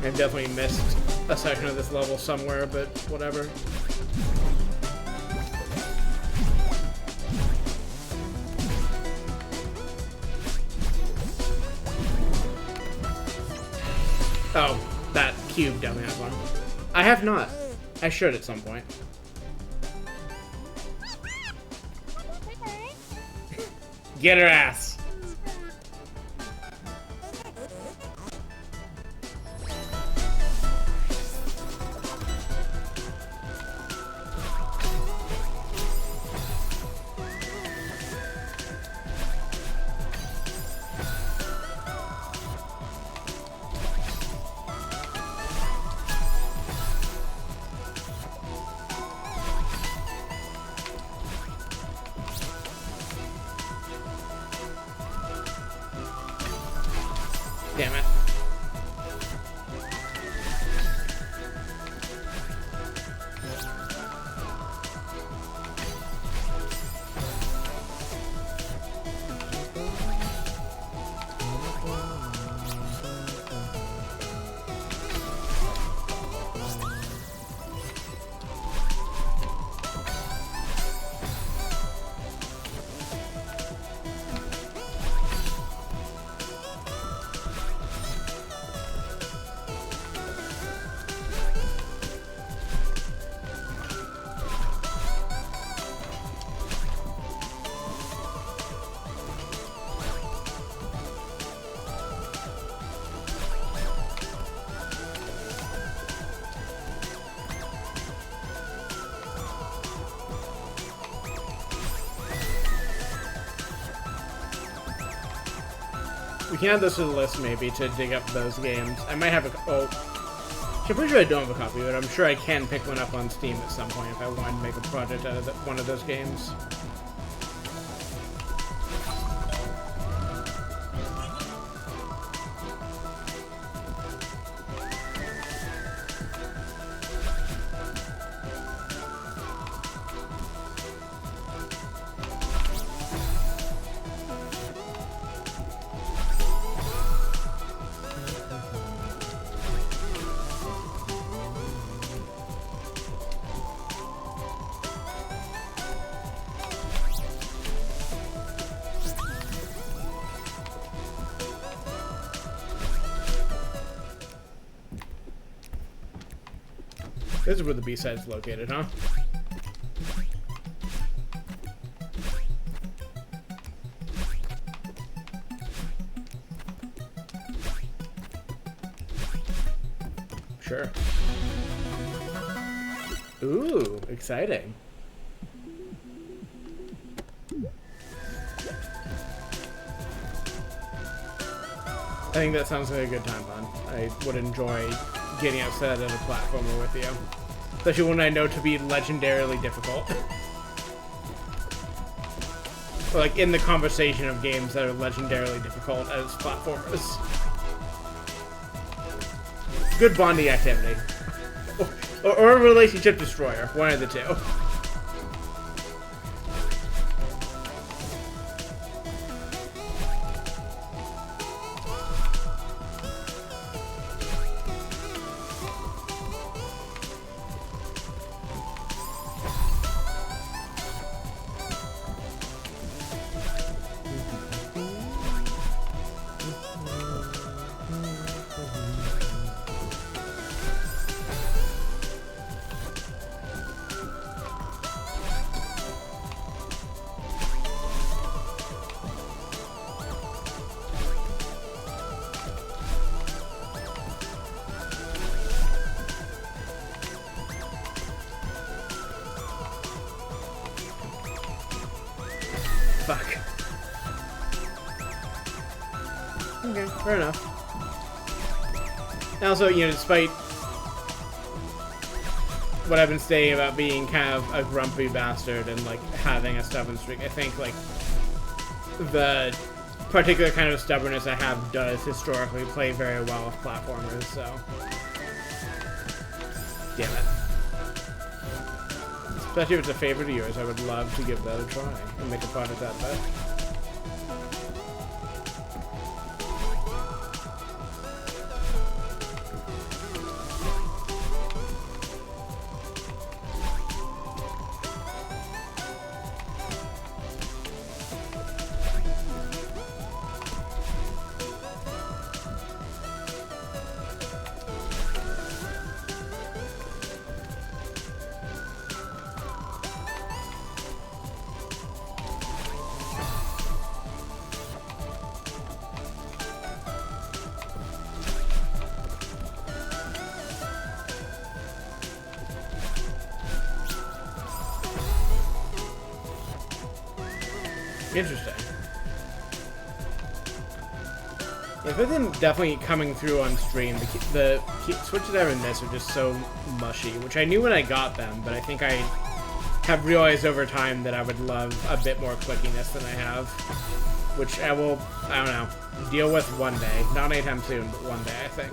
I've definitely missed a section of this level somewhere, but whatever. Oh, that cube definitely has one. I have not. I should at some point. Get her ass. Damn it. We can add this to the list, maybe, to dig up those games. I might have a... Oh. I'm pretty sure I don't have a copy, but I'm sure I can pick one up on Steam at some point if I wanted to make a project out of one of those games. This is where the B-side's located, huh? Sure. Ooh, exciting. I think that sounds like a good time, Pun. I would enjoy getting upset at a platformer with you. Especially when I know to be legendarily difficult. Or like in the conversation of games that are legendarily difficult as platformers. Good bonding activity. Or a relationship destroyer. One of the two. fair enough. And also, you know, despite what I've been saying about being kind of a grumpy bastard and, like, having a stubborn streak, I think, like, the particular kind of stubbornness I have does historically play very well with platformers, so. Damn it. Especially if it's a favorite of yours, I would love to give that a try and make a fun at that bet. Interesting. If it's definitely coming through on stream, the switches that are in this are just so mushy, which I knew when I got them, but I think I have realized over time that I would love a bit more clickiness than I have, which I will, I don't know, deal with one day. Not anytime soon, but one day, I think.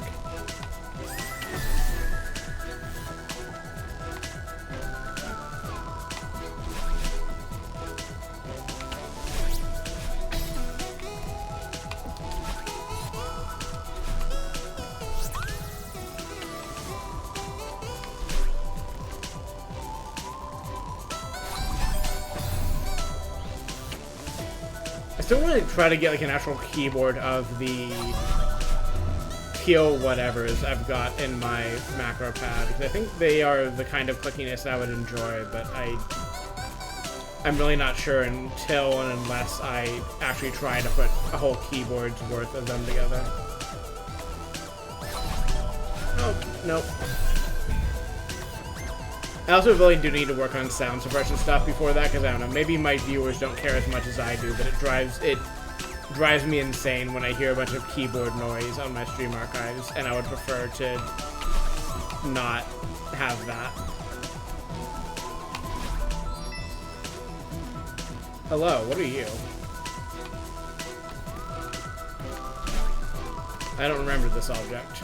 I still want to try to get like an actual keyboard of the teal whatevers I've got in my macro pad, because I think they are the kind of clickiness I would enjoy, but I'm really not sure until and unless I actually try to put a whole keyboard's worth of them together. Oh, nope. I also really do need to work on sound suppression stuff before that, because I don't know, maybe my viewers don't care as much as I do, but it drives me insane when I hear a bunch of keyboard noise on my stream archives, and I would prefer to not have that. Hello, what are you? I don't remember this object.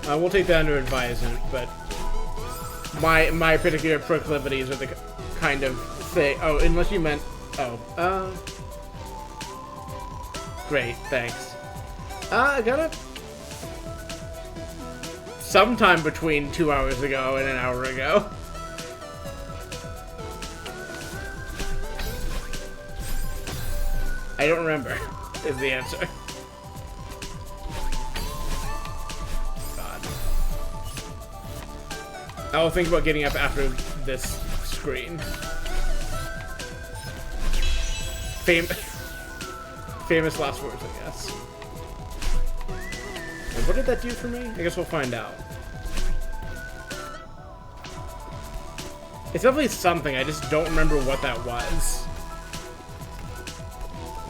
We'll take that under advisement, but my particular proclivities are the kind of thing. Oh, unless you meant. Oh, great, thanks. I got it. Sometime between 2 hours ago and an hour ago. I don't remember, is the answer. I will think about getting up after this screen. Famous last words, I guess. And what did that do for me? I guess we'll find out. It's definitely something, I just don't remember what that was.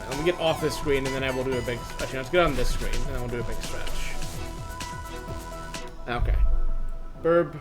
Right, let me get off this screen and then I will do a big... Actually, let's get on this screen and then we'll do a big stretch. Okay. Burb.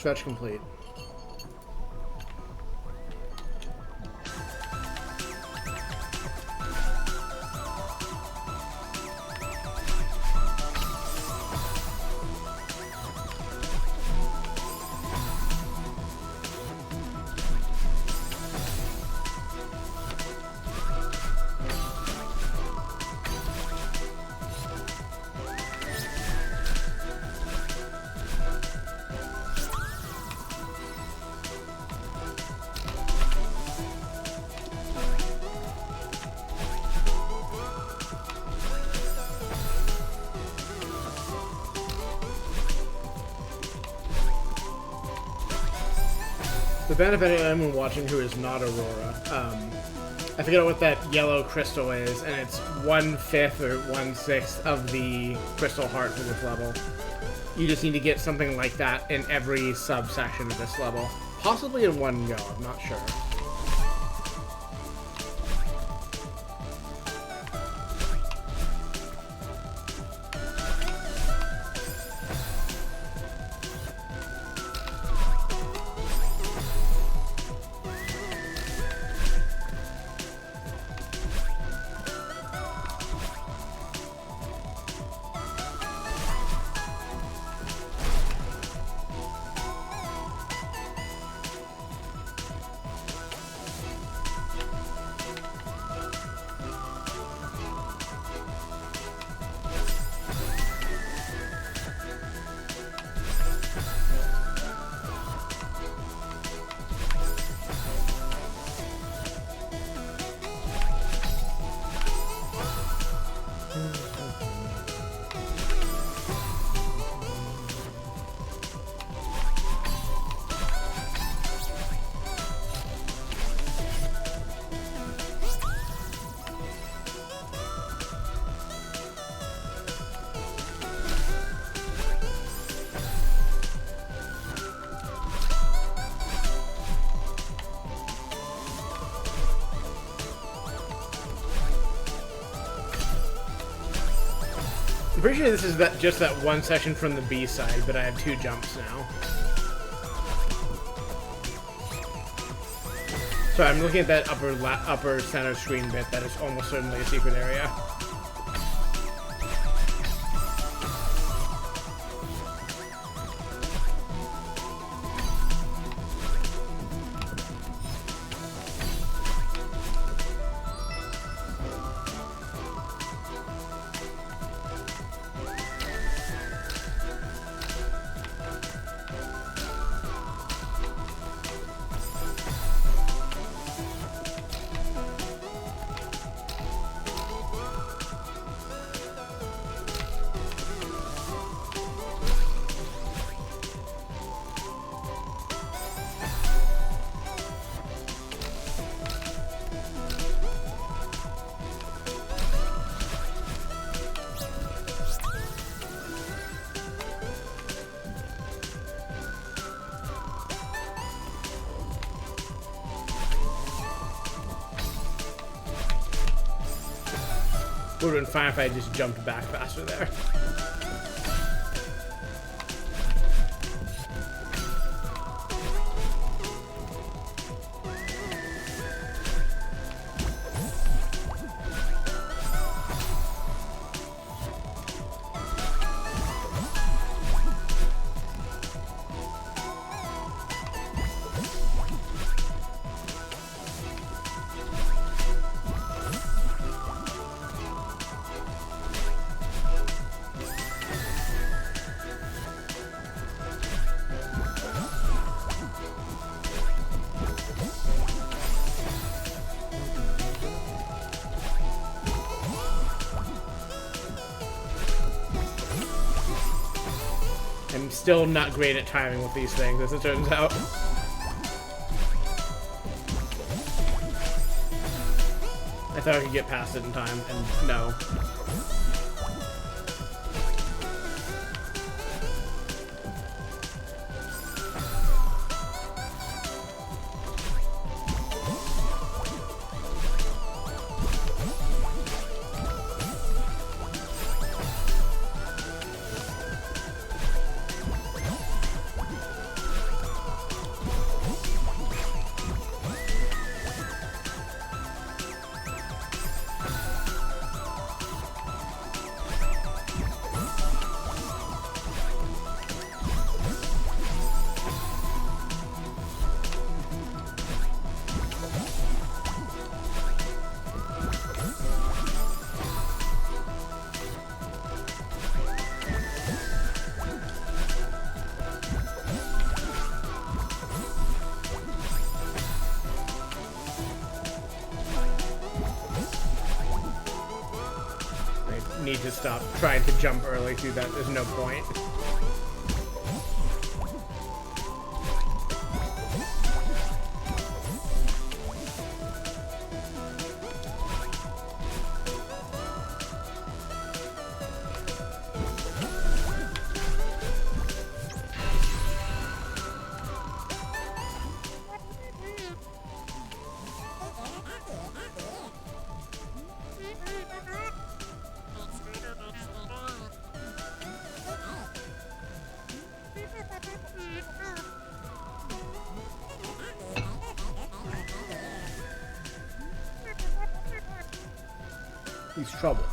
Stretch complete. The benefit of anyone watching who is not Aurora, I forget what that yellow crystal is, and it's 1/5 or 1/6 of the crystal heart for this level. You just need to get something like that in every subsection of this level. Possibly in one go, I'm not sure. I'm pretty sure this is just that one section from the B side, but I have 2 jumps now. So I'm looking at that upper center screen bit. That is almost certainly a secret area. Would have been fine if I just jumped back faster there. I'm still not great at timing with these things, as it turns out. I thought I could get past it in time, and no. need to stop trying to jump early through that. There's no point. He's troubled.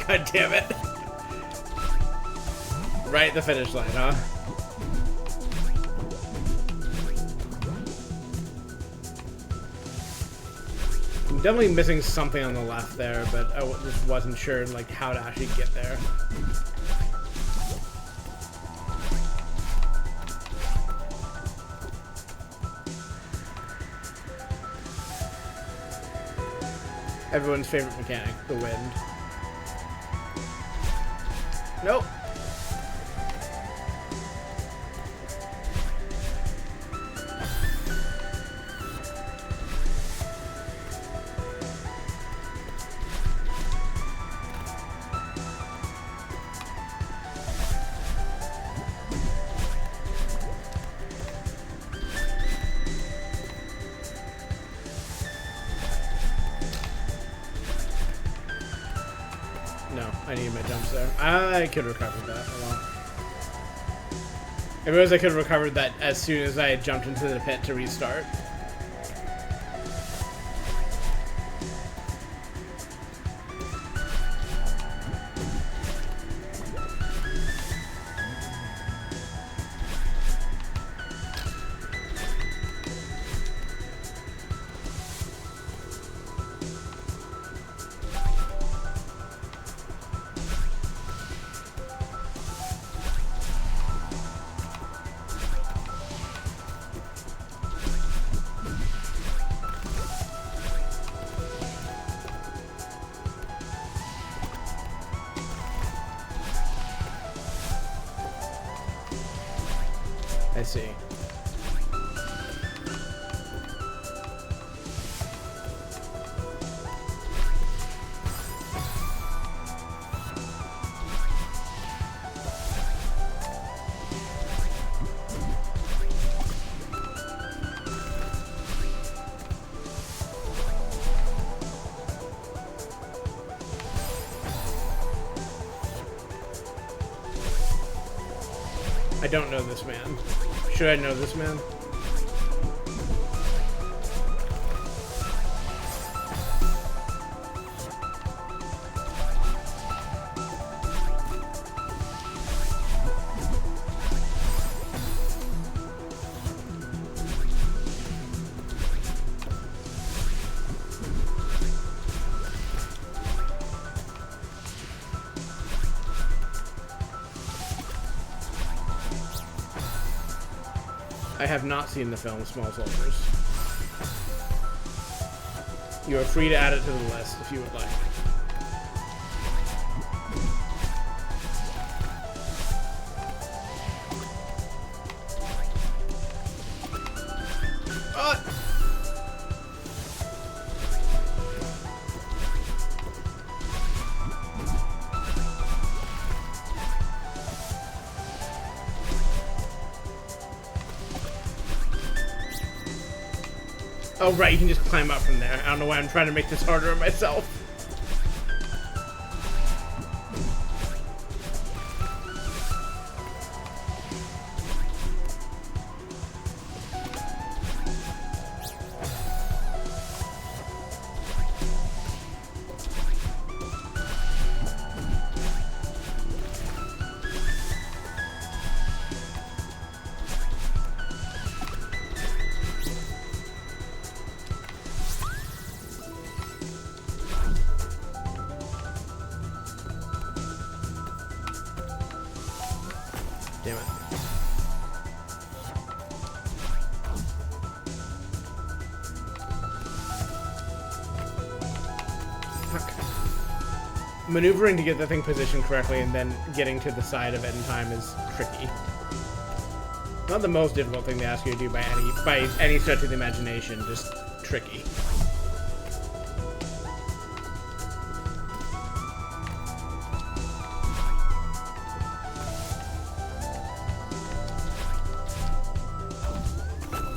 God damn it. Right at the finish line, huh? I'm definitely missing something on the left there, but I just wasn't sure like how to actually get there. Everyone's favorite mechanic, the wind. Nope. No, I need my jumps there. I could have recovered that. Hold on. I realized I could have recovered that as soon as I had jumped into the pit to restart. I see. I don't know this man. Should I know this man? I have not seen the film Small Soldiers. You are free to add it to the list if you would like. Oh, right, you can just climb up from there. I don't know why I'm trying to make this harder on myself. Damn it. Fuck. Maneuvering to get the thing positioned correctly and then getting to the side of it in time is tricky. Not the most difficult thing to ask you to do by any stretch of the imagination, just tricky.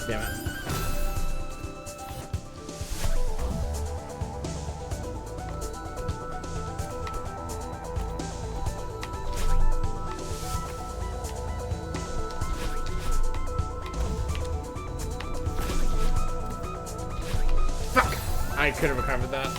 Damn it. Fuck! I could have recovered that.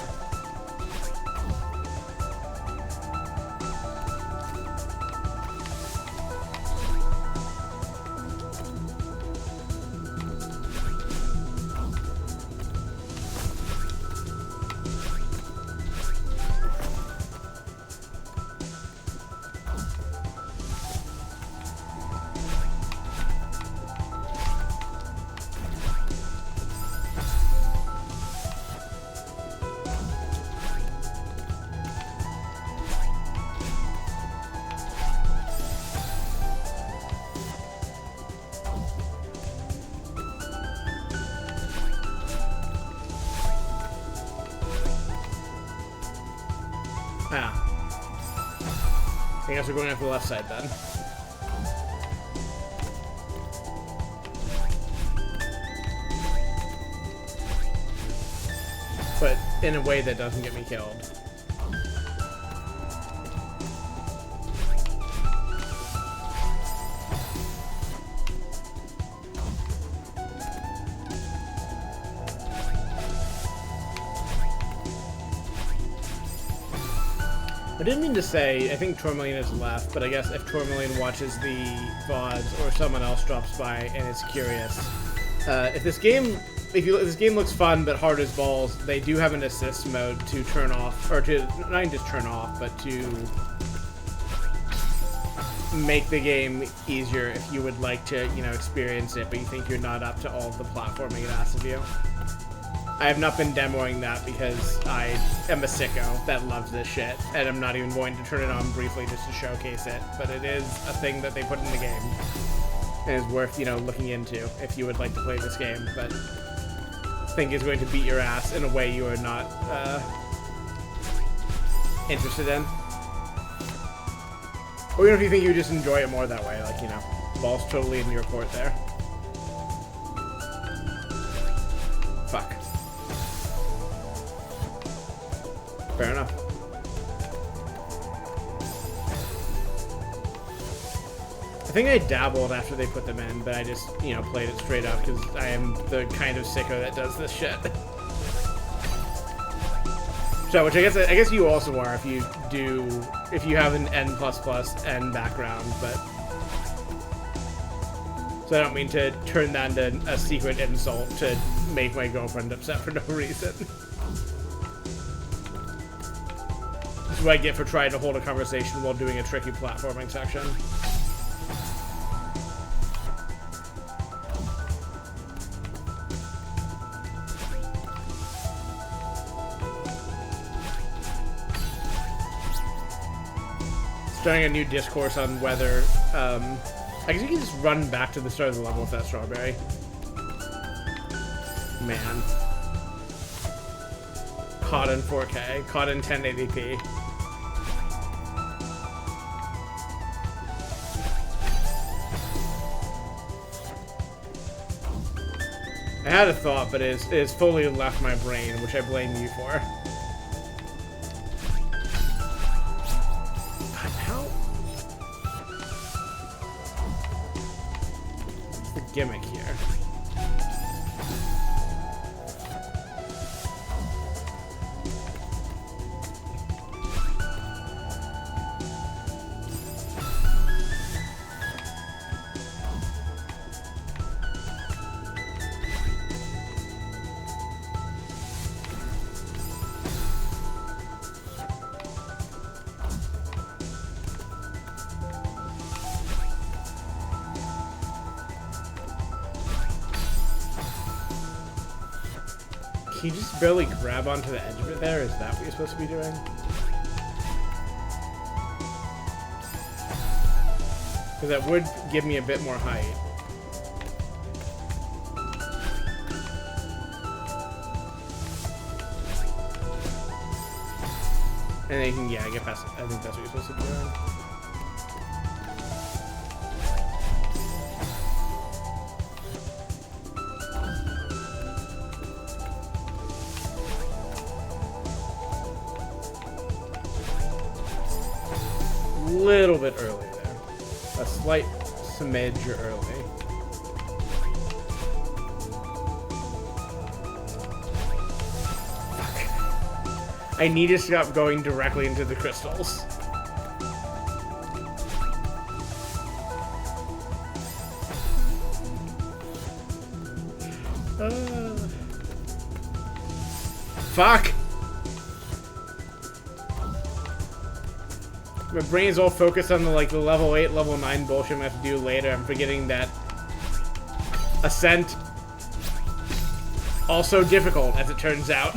Ah. I guess we're going after the left side then. But in a way that doesn't get me killed. I didn't mean to say, I think Tourmaline is left, but I guess if Tourmaline watches the VODs or someone else drops by and is curious, if this game looks fun but hard as balls, they do have an assist mode to turn off, or to not even just turn off, but to make the game easier if you would like to, you know, experience it, but you think you're not up to all of the platforming it asks of you. I have not been demoing that because I am a sicko that loves this shit, and I'm not even going to turn it on briefly just to showcase it, but it is a thing that they put in the game, and is worth, you know, looking into if you would like to play this game, but I think is going to beat your ass in a way you are not interested in. Or even if you think you just enjoy it more that way, like, you know, ball's totally in your court there. Fuck. Fair enough. I think I dabbled after they put them in, but I just, you know, played it straight up because I am the kind of sicko that does this shit. So, which I guess you also are if you have an N++ N background, but so I don't mean to turn that into a secret insult to make my girlfriend upset for no reason. This is what I get for trying to hold a conversation while doing a tricky platforming section. Starting a new discourse on whether, I guess you can just run back to the start of the level with that strawberry. Man. Caught in 4K. Caught in 1080p. I had a thought, but it's fully left my brain, which I blame you for. God, how? What's the gimmick here? Can you just barely grab onto the edge of it there? Is that what you're supposed to be doing? Because that would give me a bit more height. And then you can, yeah, get past it. I think that's what you're supposed to be doing. Little bit early there. A slight smidge early. Fuck. I need to stop going directly into the crystals. Fuck! My brain's all focused on the level 8, level 9 bullshit I'm gonna have to do later. I'm forgetting that Ascent also difficult, as it turns out.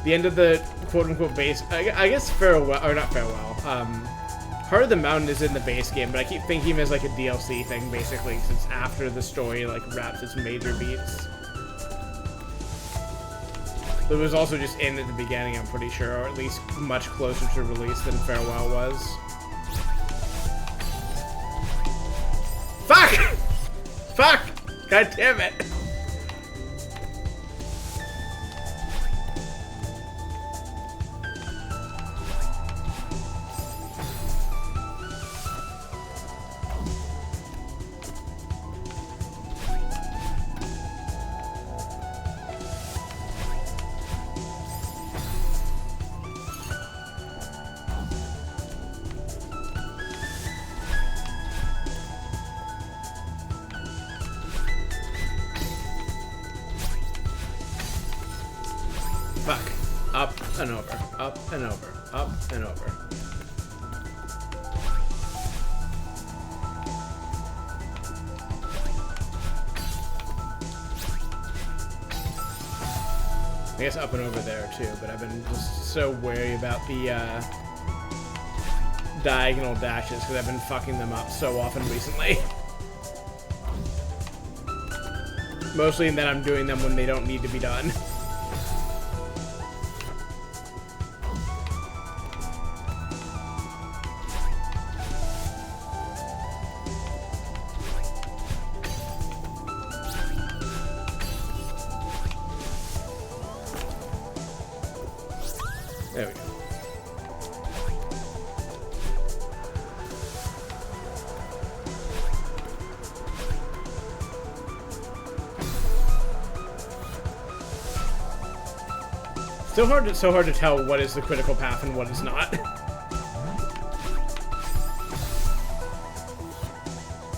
The end of the quote-unquote base, I guess farewell, or not farewell, Heart of the Mountain is in the base game, but I keep thinking of it as like a DLC thing, basically, since it's after the story wraps its major beats. It was also just in at the beginning, I'm pretty sure, or at least much closer to release than Farewell was. Fuck! Fuck! God damn it! Fuck. Up and over. Up and over. Up and over. I guess up and over there too, but I've been just so wary about the diagonal dashes because I've been fucking them up so often recently. Mostly in that I'm doing them when they don't need to be done. There we go. So hard to tell what is the critical path and what is not.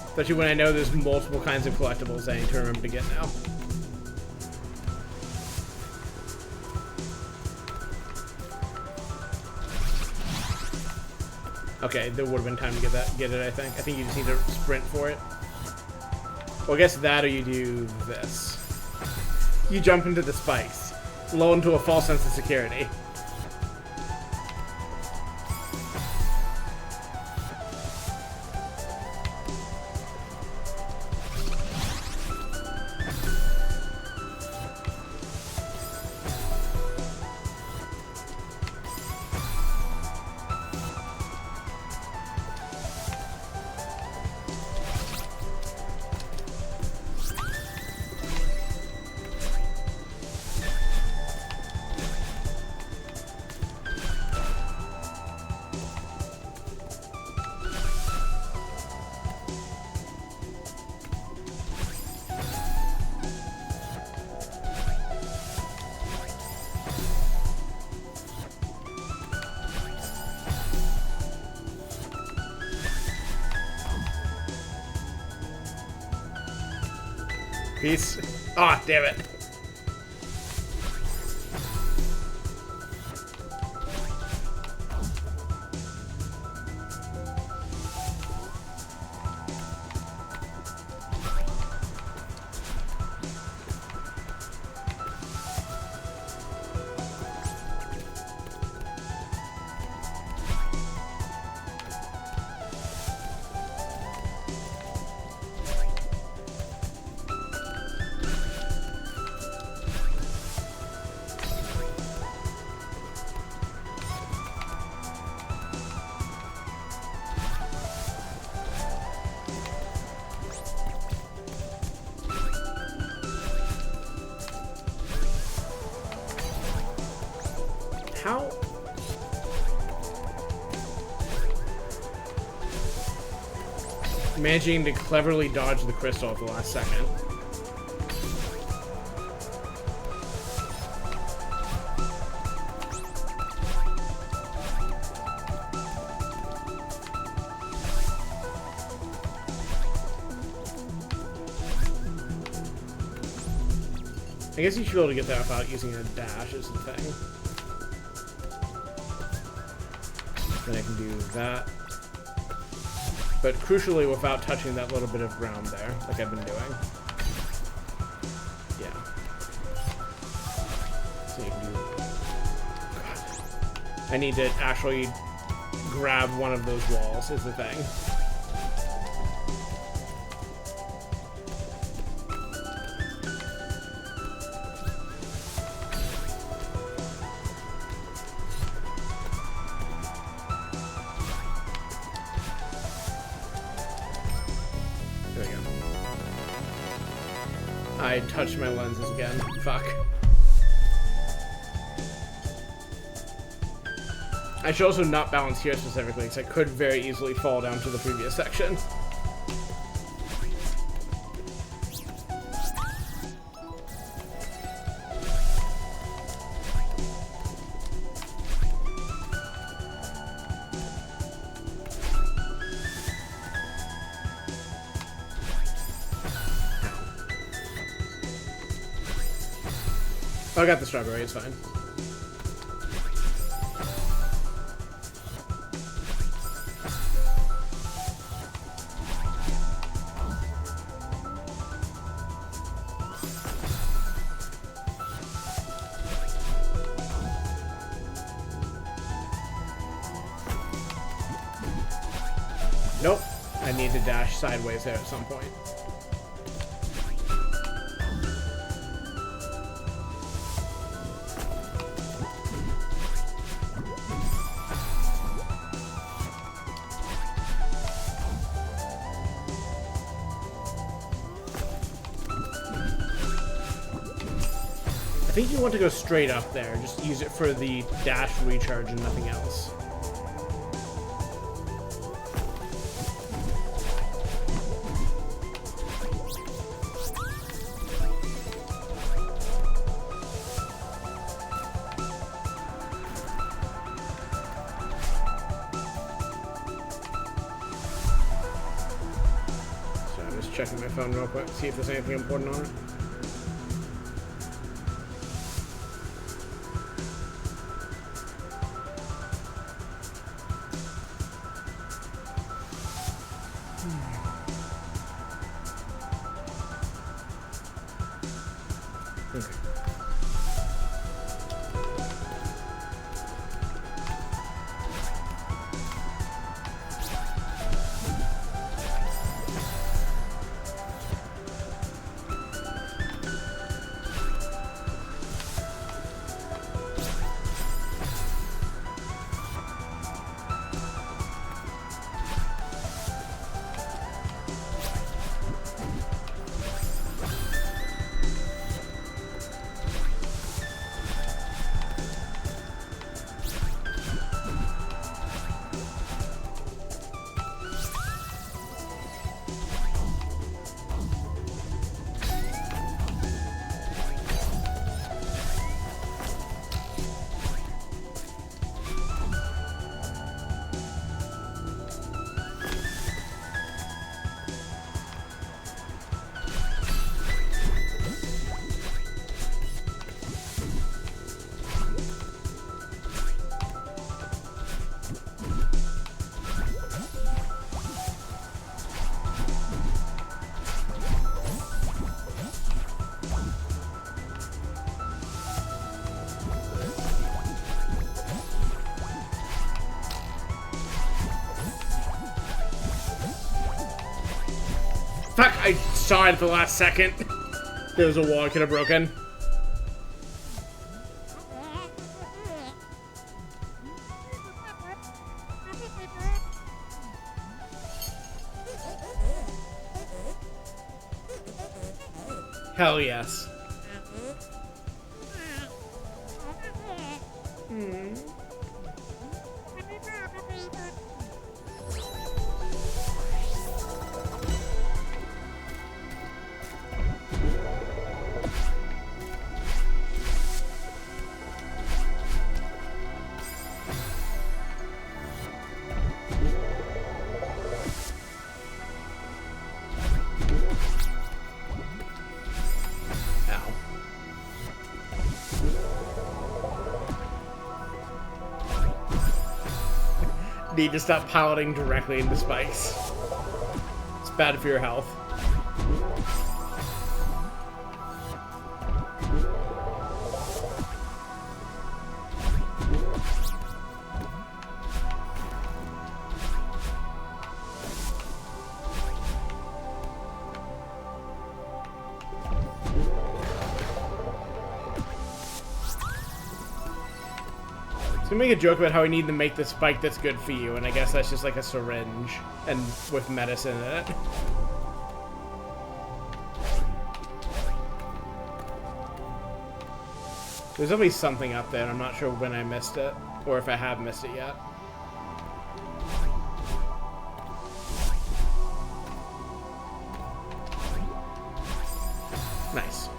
Especially when I know there's multiple kinds of collectibles I need to remember to get now. Okay, there would have been time to get it, I think. I think you just need to sprint for it. Well, I guess that or you do this. You jump into the spikes. Lull into a false sense of security. Peace. Ah, damn it. How? Managing to cleverly dodge the crystal at the last second. I guess you should be able to get that without using a dash is the thing. Then I can do that. But crucially without touching that little bit of ground there, like I've been doing. Yeah. So you can do... God. I need to actually grab one of those walls is the thing. I touched my lenses again. Fuck. I should also not balance here specifically, because I could very easily fall down to the previous section. Oh, I got the strawberry, it's fine. Nope. I need to dash sideways there at some point. I think you want to go straight up there. Just use it for the dash recharge and nothing else. So I'm just checking my phone real quick, see if there's anything important on it. Fuck, I saw it at the last second. There was a wall I could have broken. Hell yes. Need to stop piloting directly into spikes. It's bad for your health. To make a joke about how I need to make the spike that's good for you, and I guess that's just like a syringe and with medicine in it. There's definitely something up there, and I'm not sure when I missed it, or if I have missed it yet. Nice.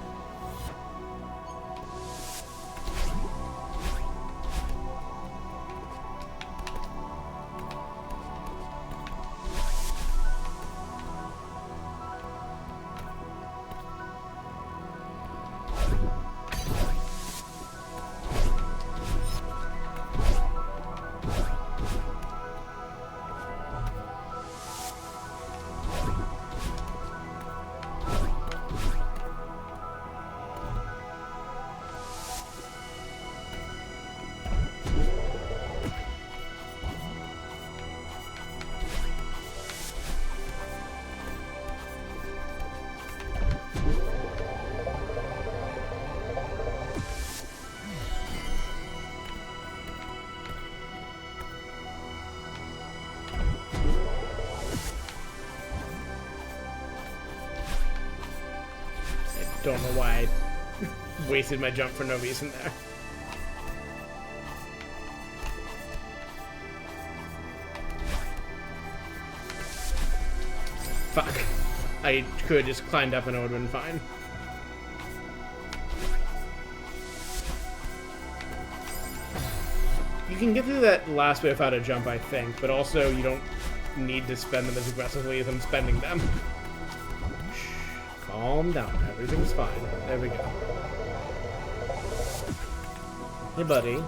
Don't know why I wasted my jump for no reason there. Fuck. I could have just climbed up and it would have been fine. You can get through that last bit without a jump, I think, but also you don't need to spend them as aggressively as I'm spending them. Calm down. Everything's fine. There we go. Hey, buddy.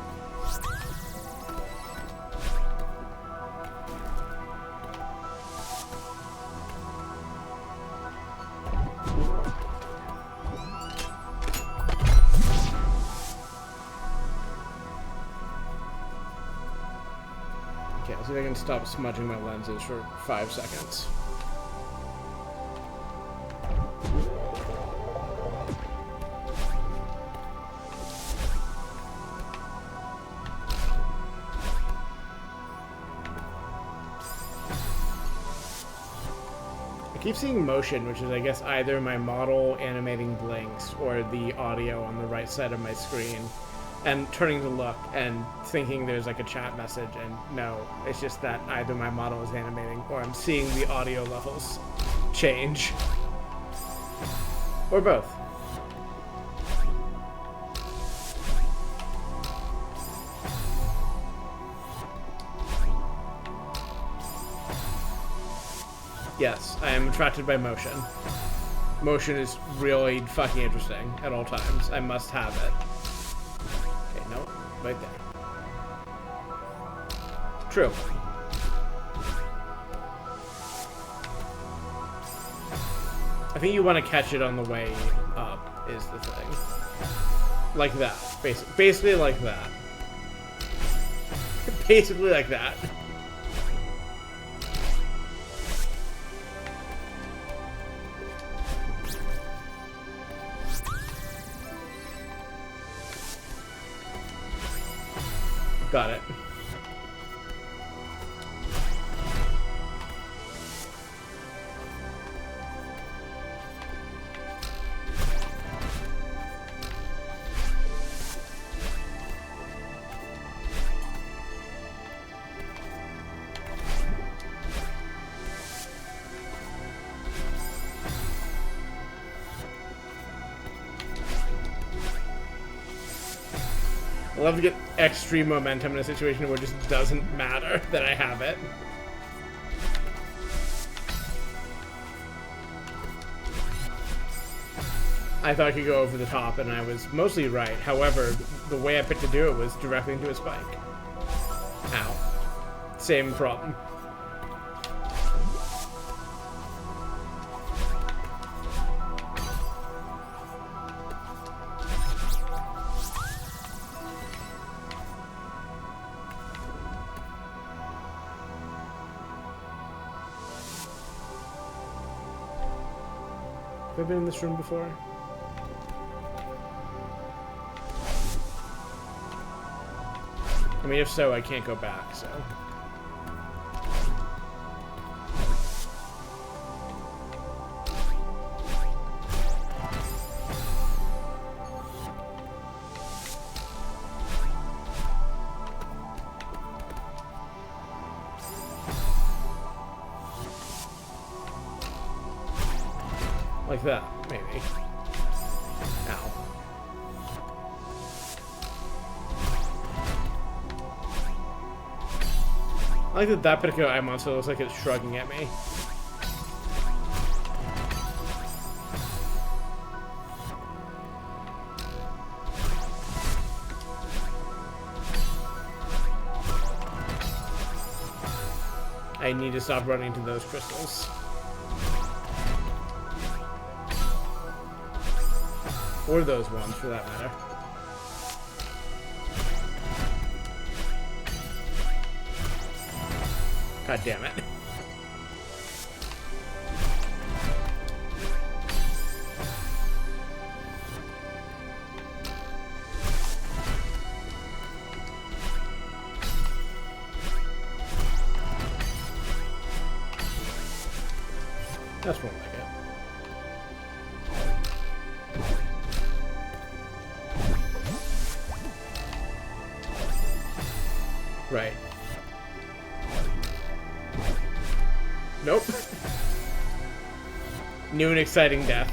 Okay, I'll see if I can stop smudging my lenses for 5 seconds. I keep seeing motion, which is, I guess, either my model animating blinks or the audio on the right side of my screen, and turning to look and thinking there's like a chat message, and no, it's just that either my model is animating or I'm seeing the audio levels change. Or both. Yes, I am attracted by motion. Motion is really fucking interesting at all times. I must have it. Okay, no, right there. True. I think you want to catch it on the way up, is the thing. Like that. Basically like that. Basically like that. Got it. I love to get extreme momentum in a situation where it just doesn't matter that I have it. I thought I could go over the top, and I was mostly right. However, the way I picked to do it was directly into a spike. Ow. Same problem. Have I been in this room before? I mean, if so, I can't go back, so... Like that, maybe. Ow. I like that that particular eye monster looks like it's shrugging at me. I need to stop running into those crystals. Or those ones, for that matter. God damn it. That's more like it. Right. Nope. New and exciting death.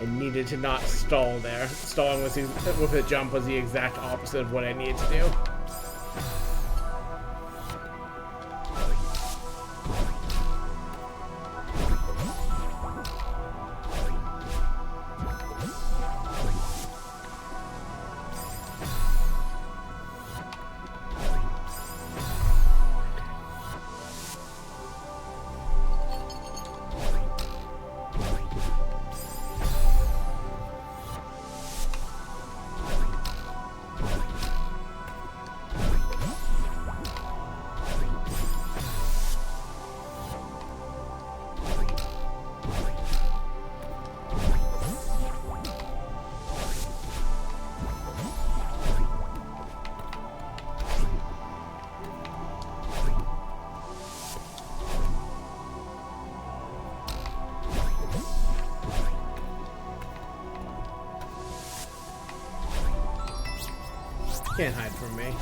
I needed to not stall there. Stalling with a jump was the exact opposite of what I needed to do. Can't hide from me.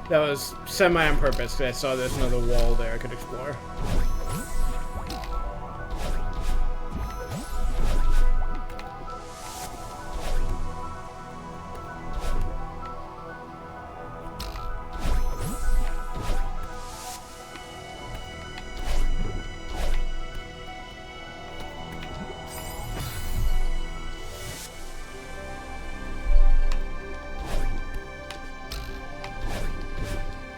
That was semi on purpose because I saw there's another wall there I could explore.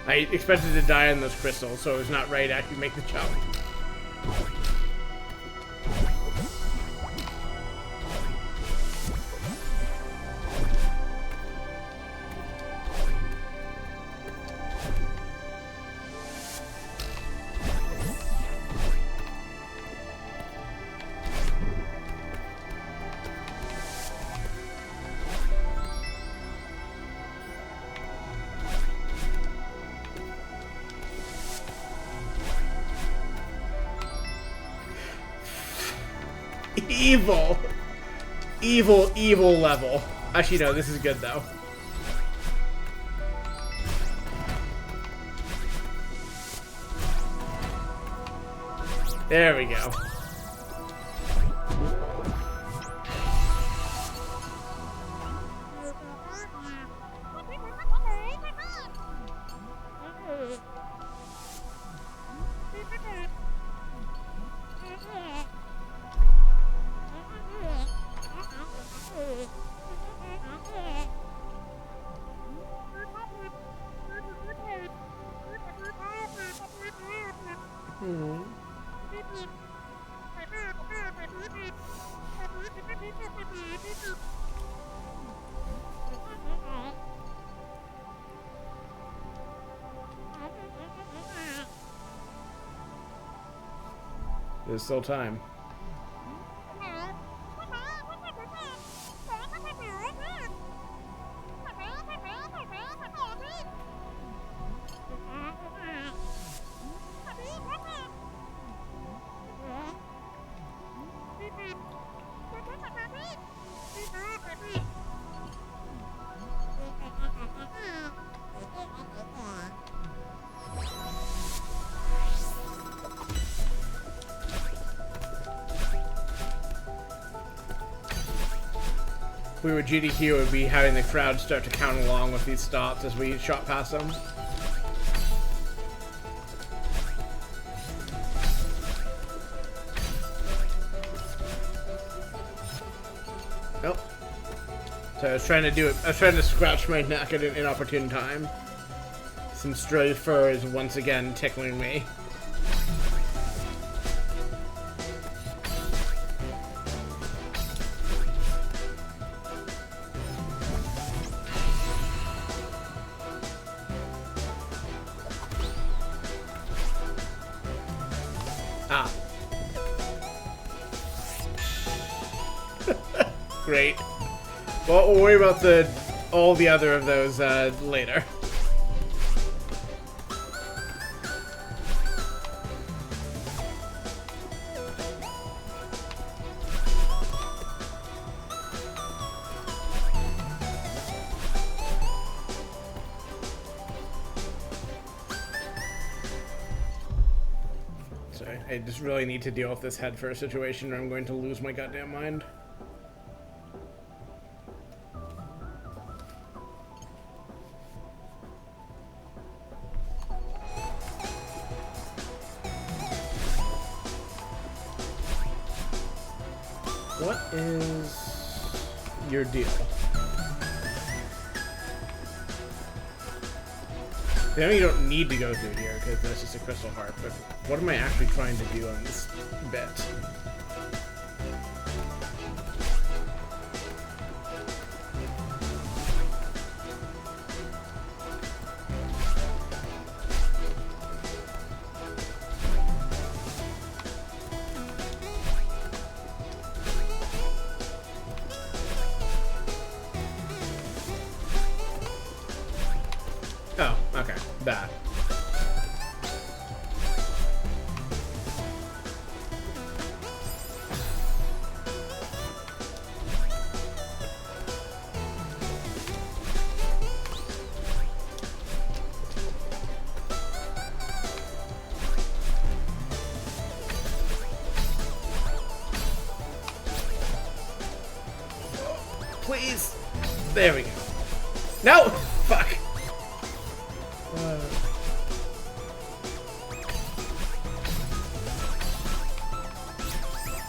I expected to die on those crystals, so it was not right to actually make the jump. evil. Evil, evil level. Actually, no, this is good, though. There we go. There's still time. If we were GDQ, it would be having the crowd start to count along with these stops as we shot past them. Nope. So I was trying to do it. I was trying to scratch my neck at an inopportune time. Some stray fur is once again tickling me. Ah. Great. Well, we'll worry about all the other of those later. Sorry, I just really need to deal with this head first situation or I'm going to lose my goddamn mind. What is your deal? I know you don't need to go through here because that's just a crystal heart, but what am I actually trying to do on this bit? Oh, okay. That. Please. There we go. No! Fuck.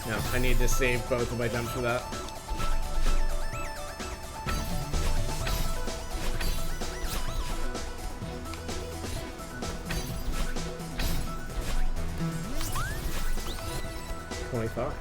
No, I need to save both of my jumps for that. $25.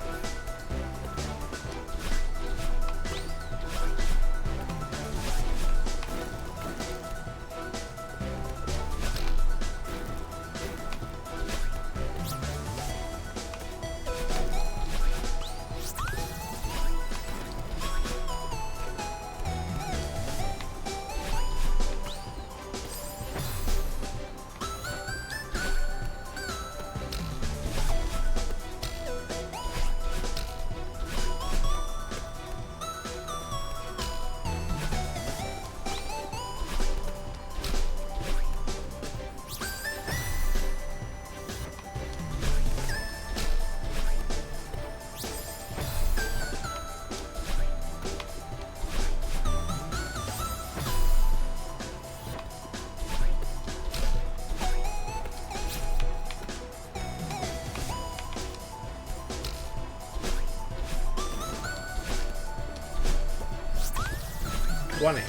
20.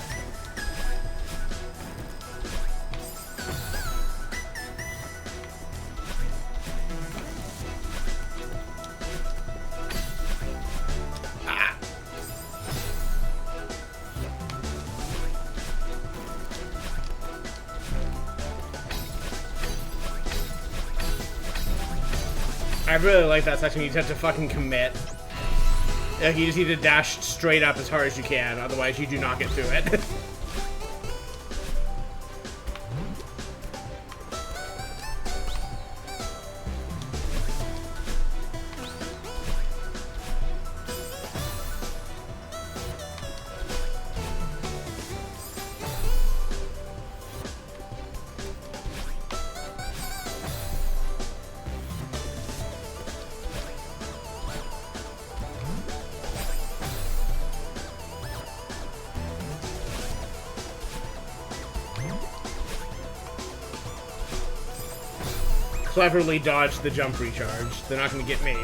Ah. I really like that section. You just have to fucking commit. Like, you just need to dash straight up as hard as you can, otherwise you do not get through it. Cleverly dodged the jump recharge. They're not going to get me.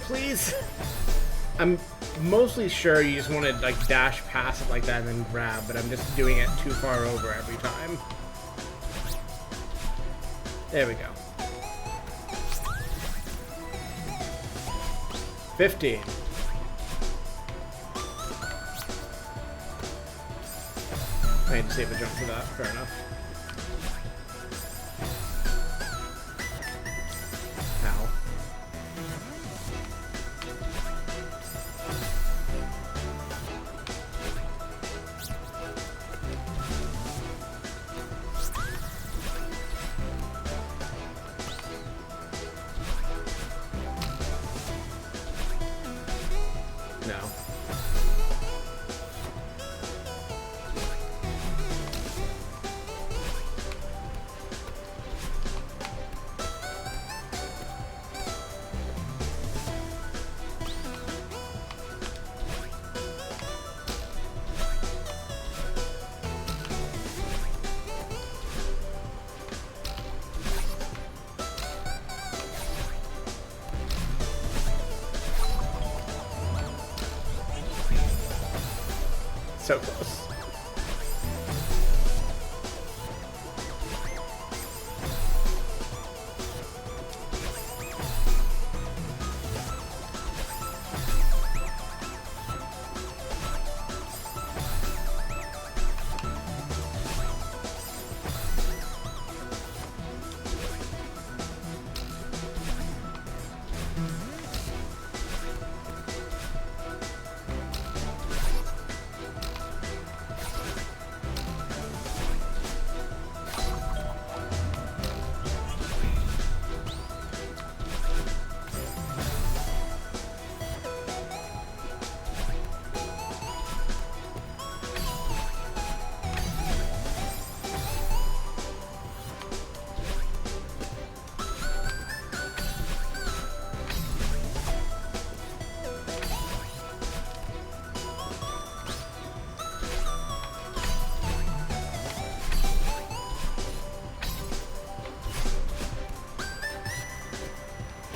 Please. I'm mostly sure you just want to like dash past it like that and then grab, but I'm just doing it too far over every time. There we go. 15. I need to save a jump for that, fair enough. Ow. No. So close.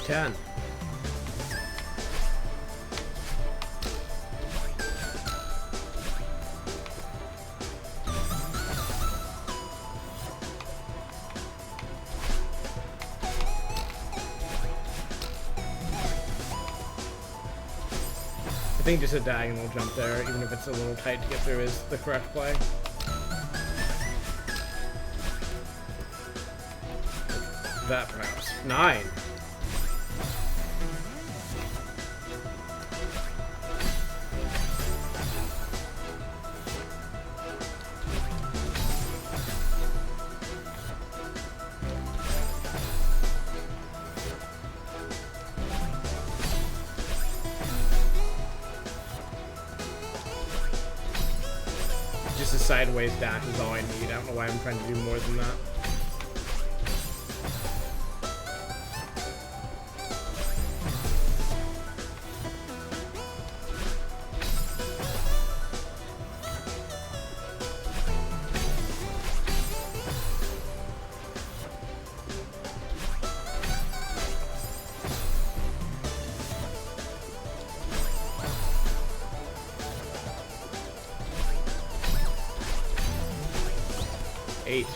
Ten. I think just a diagonal jump there, even if it's a little tight to get through, is the correct play. that, perhaps. 9. Just a sideways dash is all I need. I don't know why I'm trying to do more than that. Eight.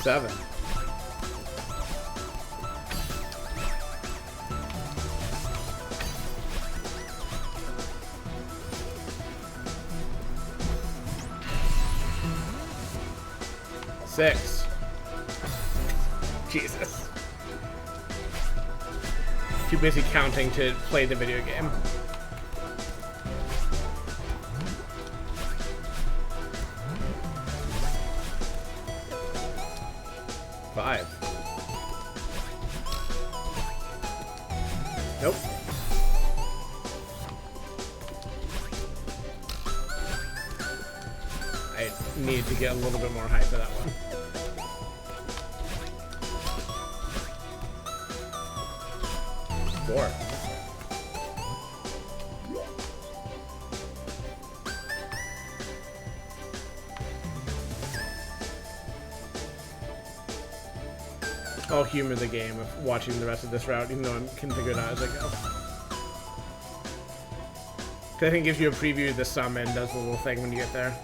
7. 6. Jesus. Too busy counting to play the video game. 5. Nope. I need to get a little bit more high for that one. 4. I'll humor the game of watching the rest of this route, even though I can figure it out as I go. Because I think it gives you a preview of the sum and does the little thing when you get there.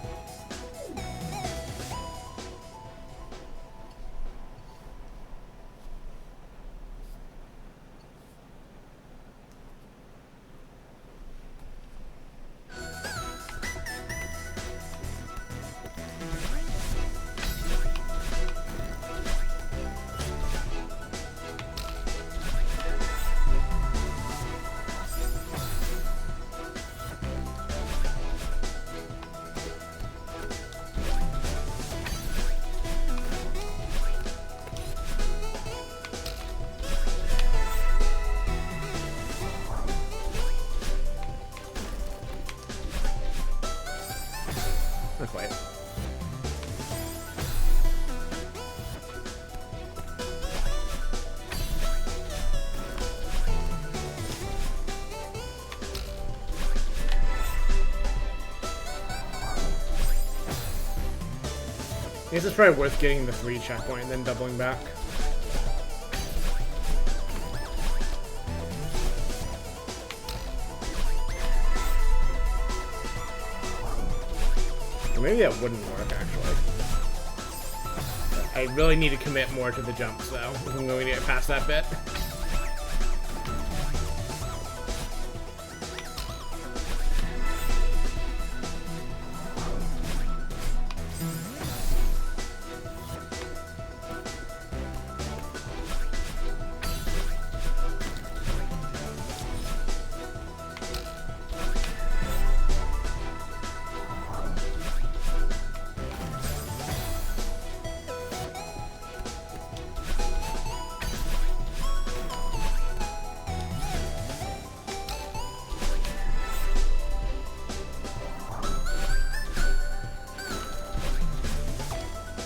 Not quite. I guess it's probably worth getting the 3 checkpoint and then doubling back. Maybe that wouldn't work, actually. I really need to commit more to the jumps, though, if I'm going to get past that bit.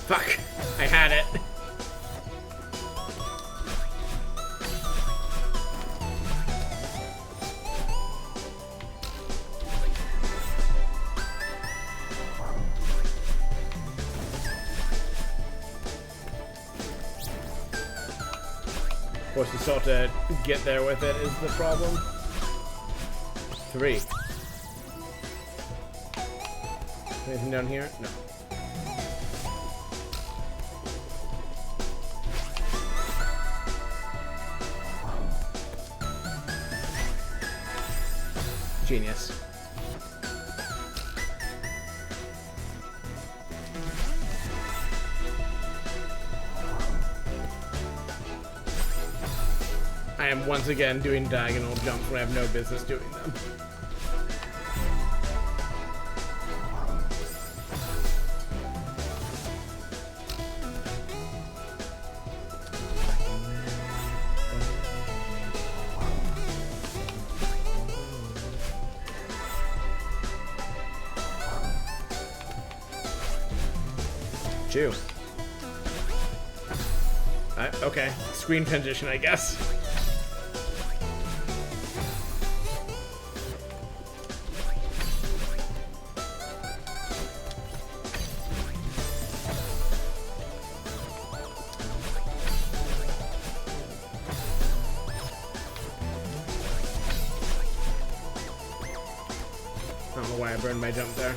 Fuck! I had it. Of course, you still have to get there with it is the problem. 3. Anything down here? No. Genius. I am once again doing diagonal jumps when I have no business doing them. Chew. Okay, screen transition, I guess. I don't know why I burned my jump there.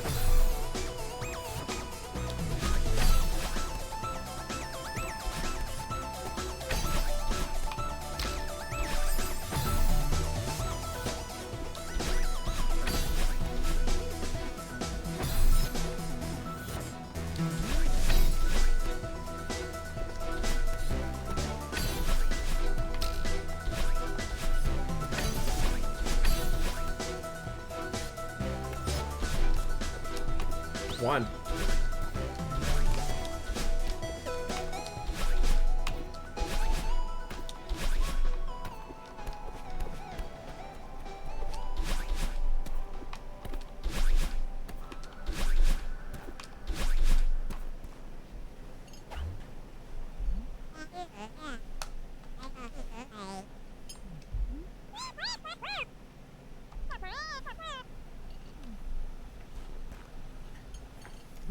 One.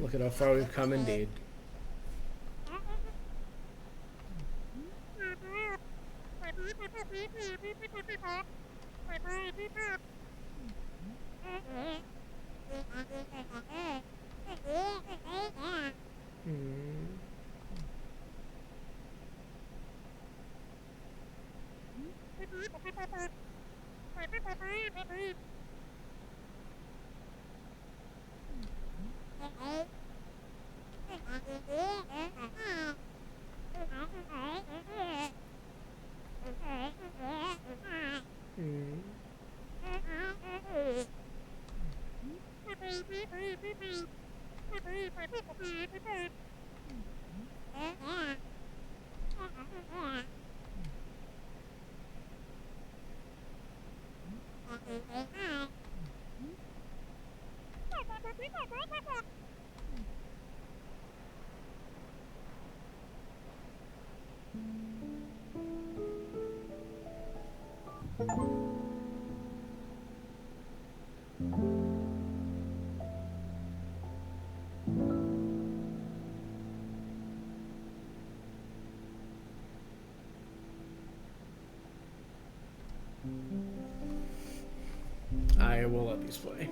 Look at how far we've come, indeed. I will let these play.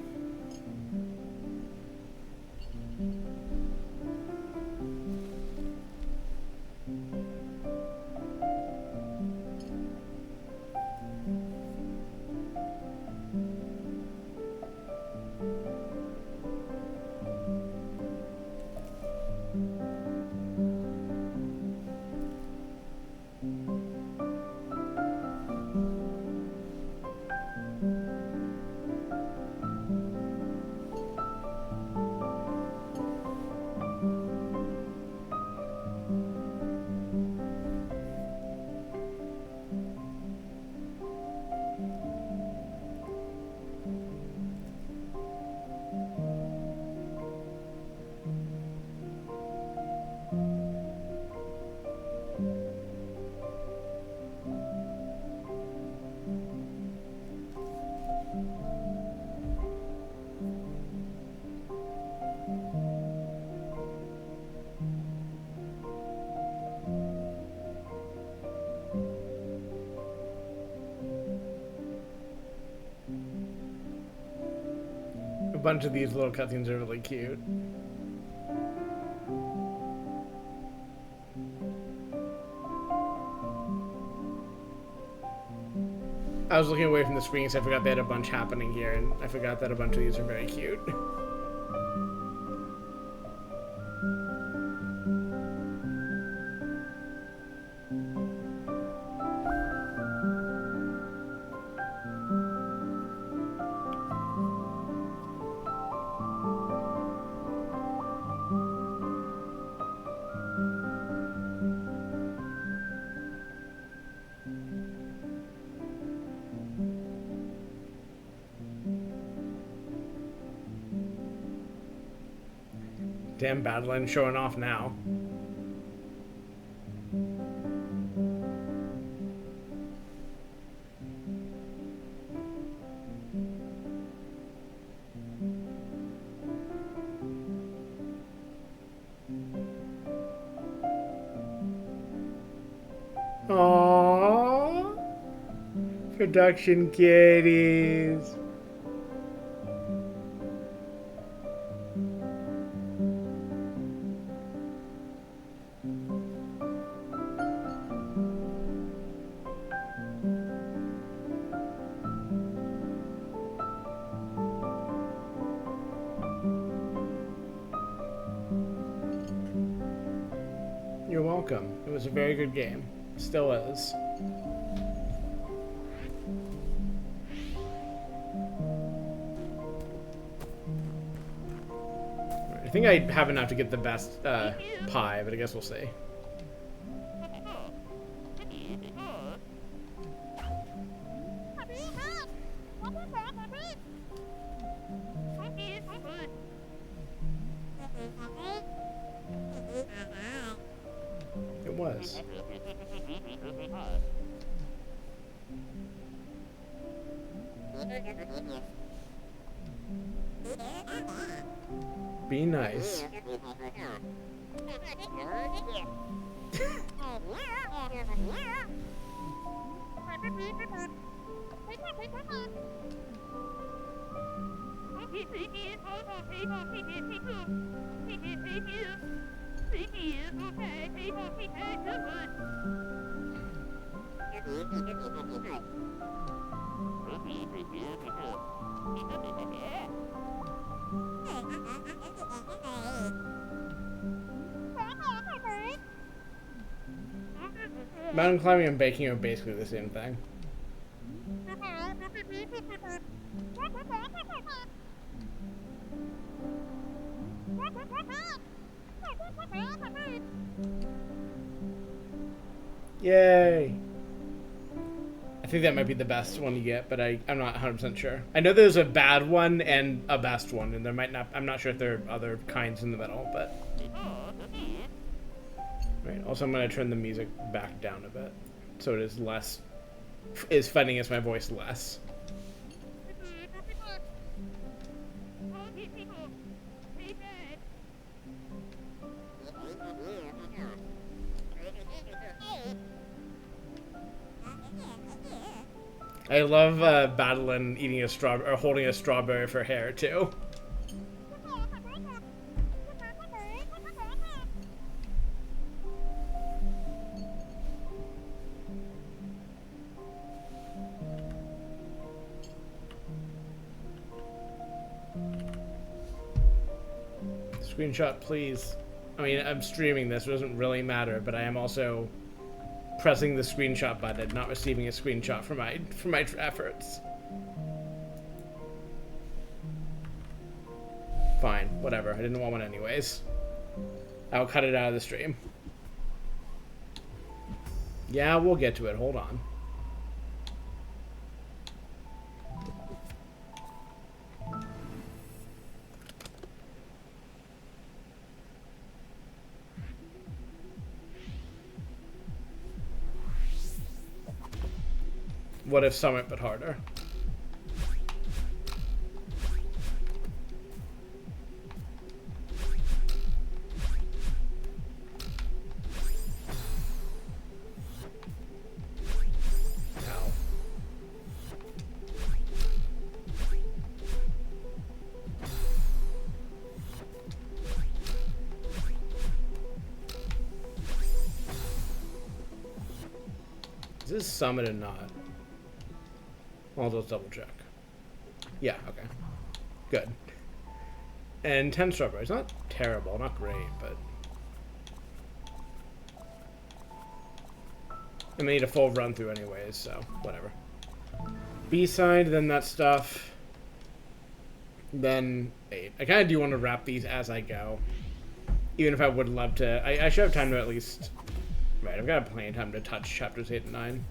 A bunch of these little cutscenes are really cute. I was looking away from the screen, so I forgot they had a bunch happening here, and I forgot that a bunch of these are very cute. Damn, Battleline showing off now. Aww. Production kitties. You're welcome. It was a very good game. Still is. I think I have enough to get the best pie, but I guess we'll see. It was. Be nice. Mountain climbing and baking are basically the same thing. Yay! I think that might be the best one you get, but I'm not 100% sure. I know there's a bad one and a best one, and there might not. I'm not sure if there are other kinds in the middle, but. Right. Also, I'm going to turn the music back down a bit, so it is less. Is fighting against my voice less. I love Battling eating a strawberry or holding a strawberry for hair too. Screenshot, please. I mean, I'm streaming this, so it doesn't really matter, but I am also pressing the screenshot button, not receiving a screenshot for my efforts. Fine, whatever. I didn't want one anyways. I'll cut it out of the stream. Yeah, we'll get to it. Hold on. What if Summit but harder? Ow. Is this Summit or not? I'll just double check. Yeah, okay. Good. And 10 strawberries. Not terrible, not great, but... I need a full run through anyways, so whatever. B-side, then that stuff. Then 8. I kind of do want to wrap these as I go. Even if I would love to... I should have time to at least... Right, I've got plenty of time to touch chapters 8 and 9.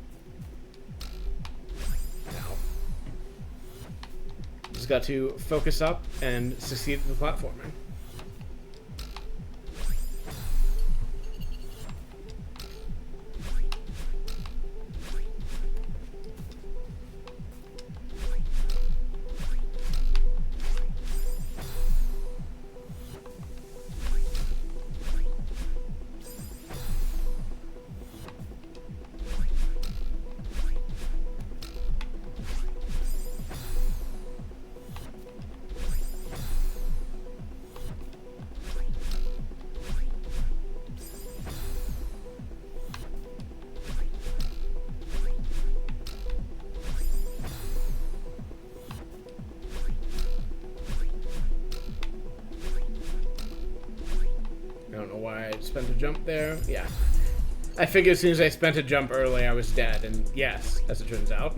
Just got to focus up and succeed at the platforming. know why I spent a jump there. Yeah. I figured as soon as I spent a jump early, I was dead, and yes, as it turns out.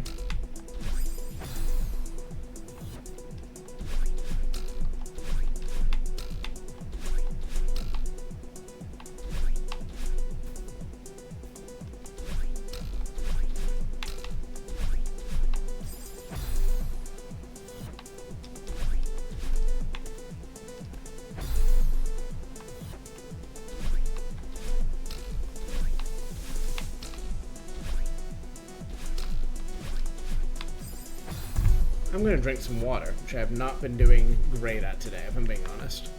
I'm gonna drink some water, which I have not been doing great at today, if I'm being honest.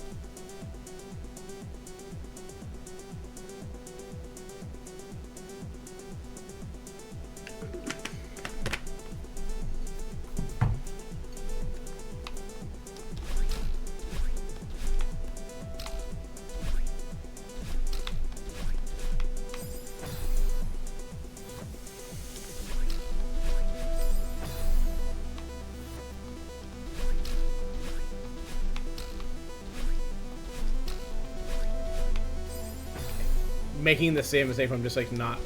Making the same mistake from just like not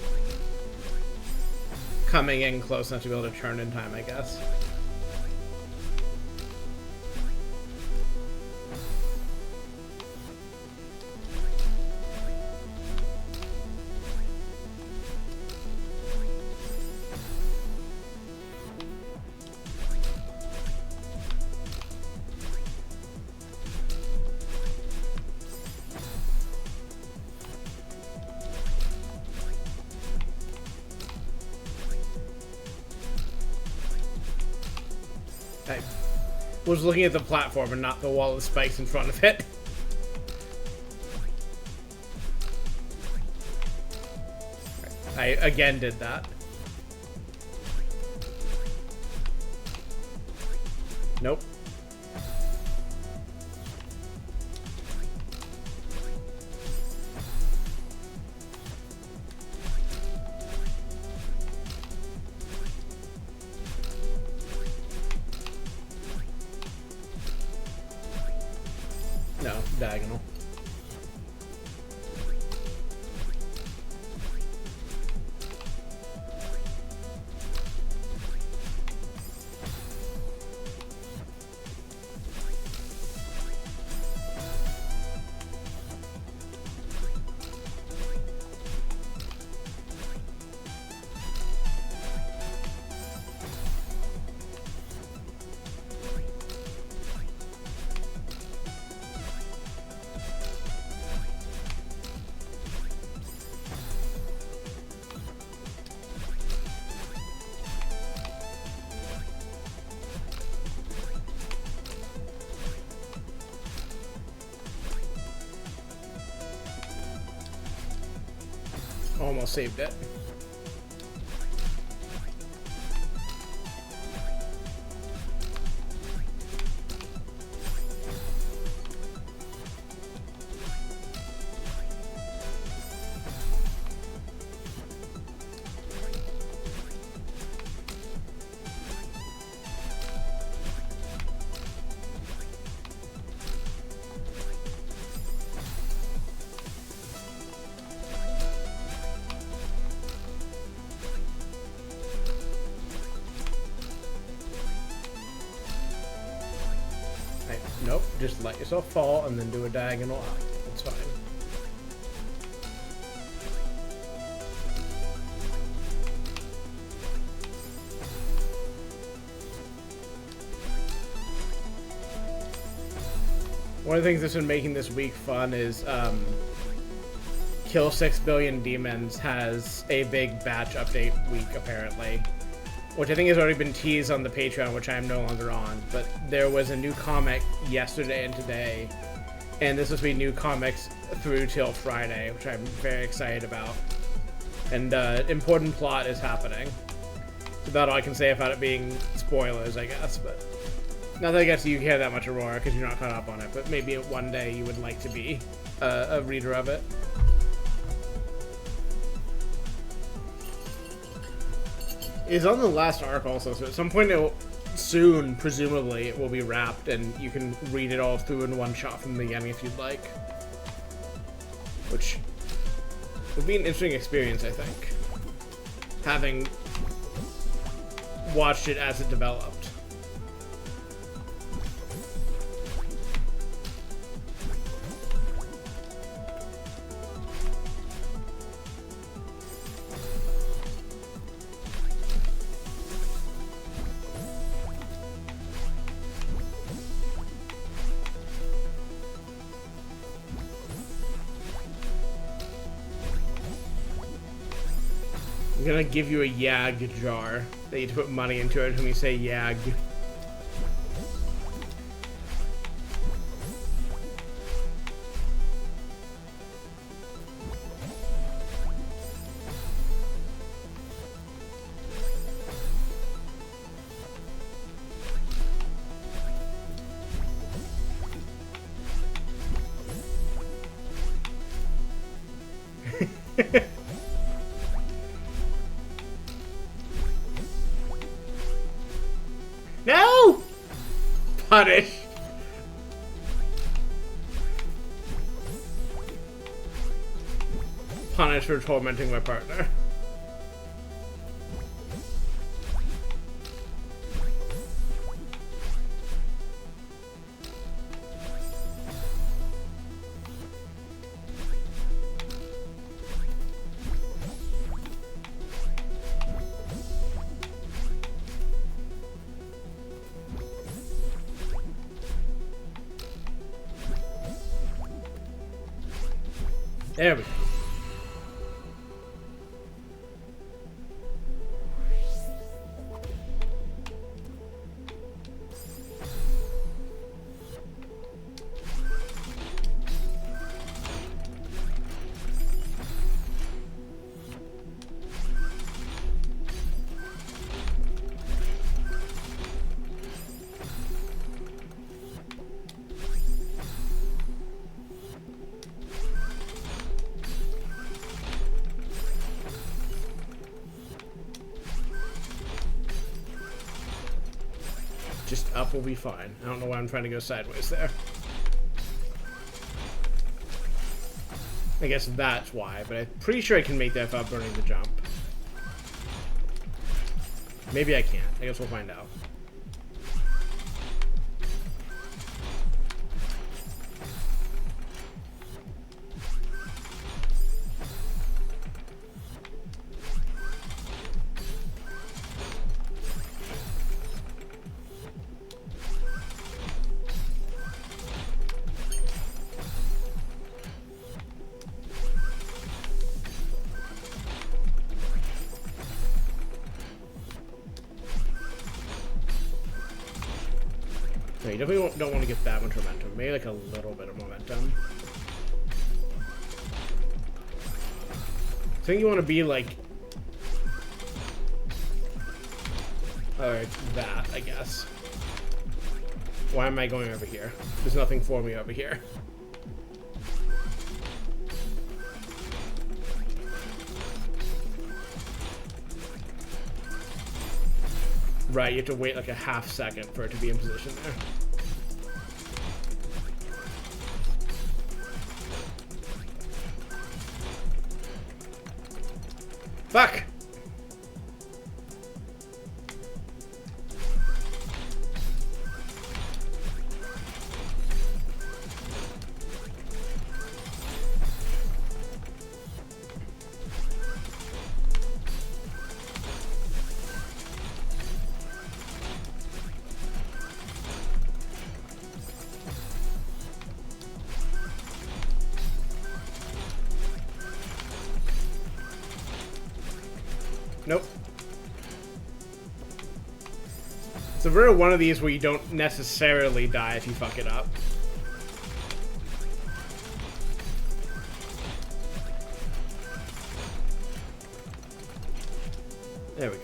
coming in close enough to be able to turn in time, I guess. I was looking at the platform and not the wall of spikes in front of it. I again did that. Nope. No, diagonal. Almost saved it. Nope, just let yourself fall and then do a diagonal up. It's fine. One of the things that's been making this week fun is Kill 6 Billion Demons has a big batch update week, apparently. Which I think has already been teased on the Patreon, which I am no longer on. But there was a new comic yesterday and today, and this will be new comics through till Friday, which I'm very excited about. And important plot is happening. That's about all I can say about it being spoilers, I guess. But not that I guess you care that much, Aurora, because you're not caught up on it. But maybe one day you would like to be a reader of it. Is on the last arc also, so at some point soon, presumably, it will be wrapped, and you can read it all through in one shot from the beginning if you'd like. which would be an interesting experience, I think, having watched it as it developed. I'm gonna give you a Yag jar that you have to put money into it when we say Yag. No! Punish. Punish for tormenting my partner. There we go. Just up will be fine. I don't know why I'm trying to go sideways there. I guess that's why, but I'm pretty sure I can make that without burning the jump. Maybe I can't. I guess we'll find out. No, you definitely don't want to get that much momentum. Maybe like a little bit of momentum. I think you want to be like... Alright, that, I guess. Why am I going over here? There's nothing for me over here. Right, you have to wait like a half second for it to be in position there. Fuck! Nope. It's a rare one of these where you don't necessarily die if you fuck it up. There we go.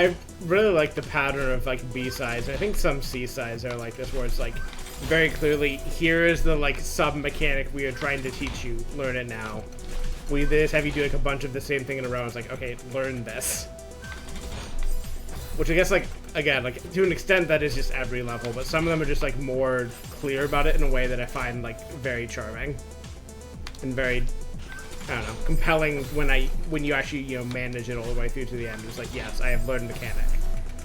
I really like the pattern of like B-sides. I think some C-sides are like this, where it's like very clearly, here is the like sub mechanic we are trying to teach you. Learn it now. We just have you do like a bunch of the same thing in a row. It's like, okay, learn this. Which I guess, like, again, like to an extent that is just every level, but some of them are just like more clear about it in a way that I find like very charming and very, I don't know, compelling when you actually, you know, manage it all the way through to the end. It's like, yes, I have learned mechanic.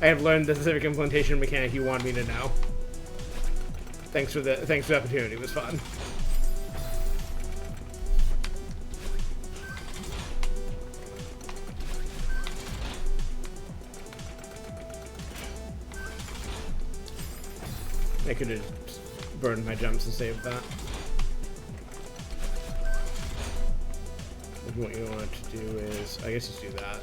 I have learned the specific implementation mechanic you want me to know. Thanks for the opportunity. It was fun. I could have burned my jumps and saved that. What you want to do is, I guess, just do that.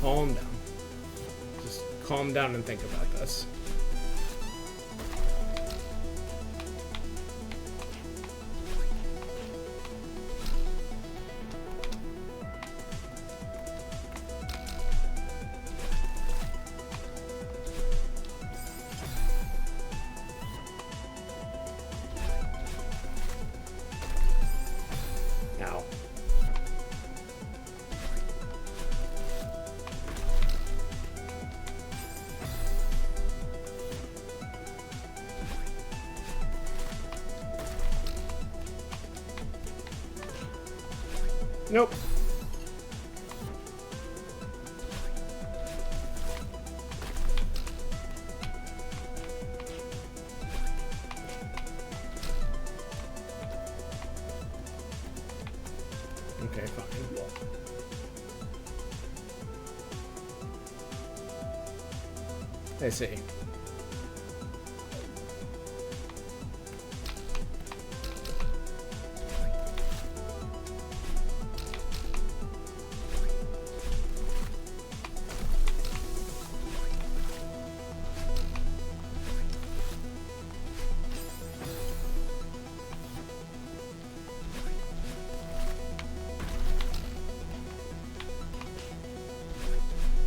Calm down. Just calm down and think about this. Now. Nope. Okay, fine. I see.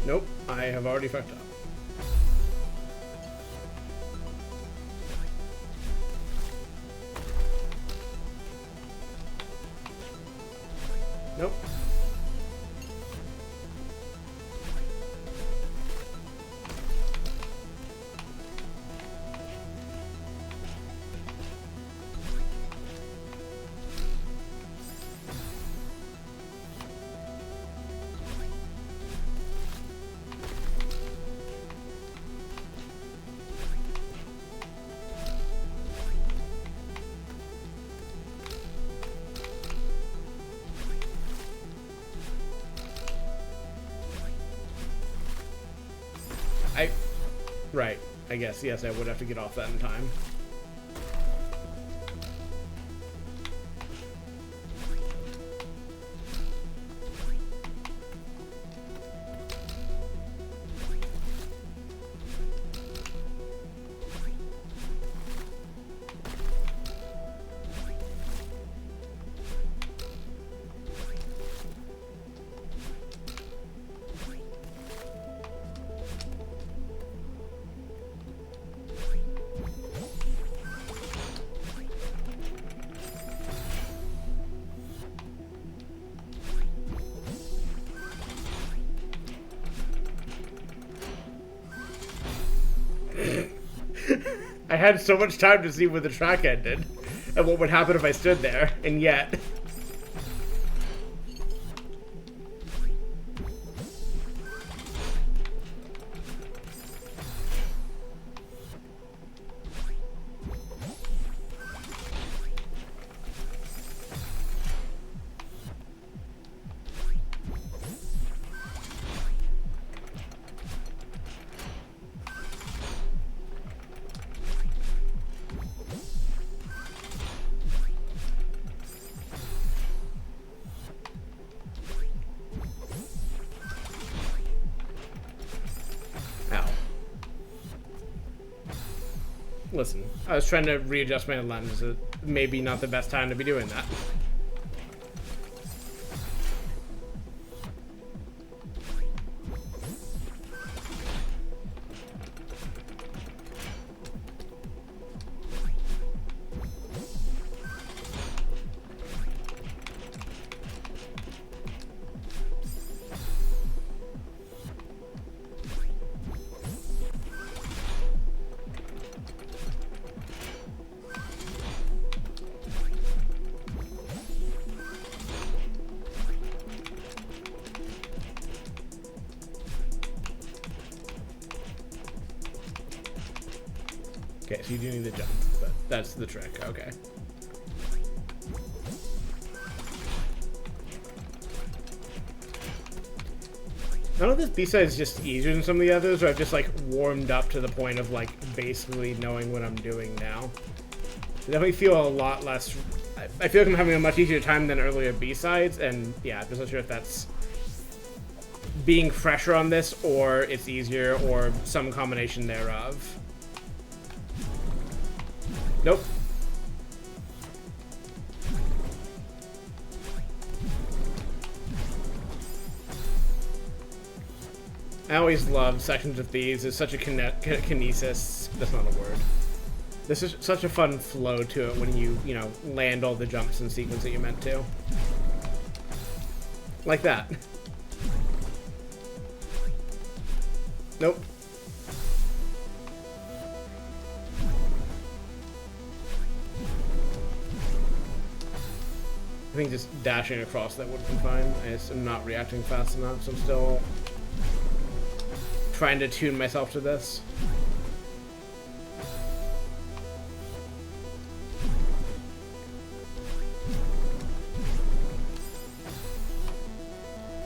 Nope, I have already fucked up. Nope. Right. I guess, yes, I would have to get off that in time. I had so much time to see where the track ended and what would happen if I stood there, and yet... Listen, I was trying to readjust my lens. Maybe not the best time to be doing that. Okay, so you do need to jump, but that's the trick. Okay. None of this B-side is just easier than some of the others, or I've just like warmed up to the point of like basically knowing what I'm doing now. I definitely feel a lot less. I feel like I'm having a much easier time than earlier B-sides, and yeah, I'm just not sure if that's being fresher on this, or it's easier, or some combination thereof. Nope. I always love sections of these. There's such a kinesis. That's not a word. This is such a fun flow to it when you know, land all the jumps in sequence that you meant to. Like that. Nope. I think just dashing across that would have been fine. I just am not reacting fast enough, so I'm still trying to tune myself to this.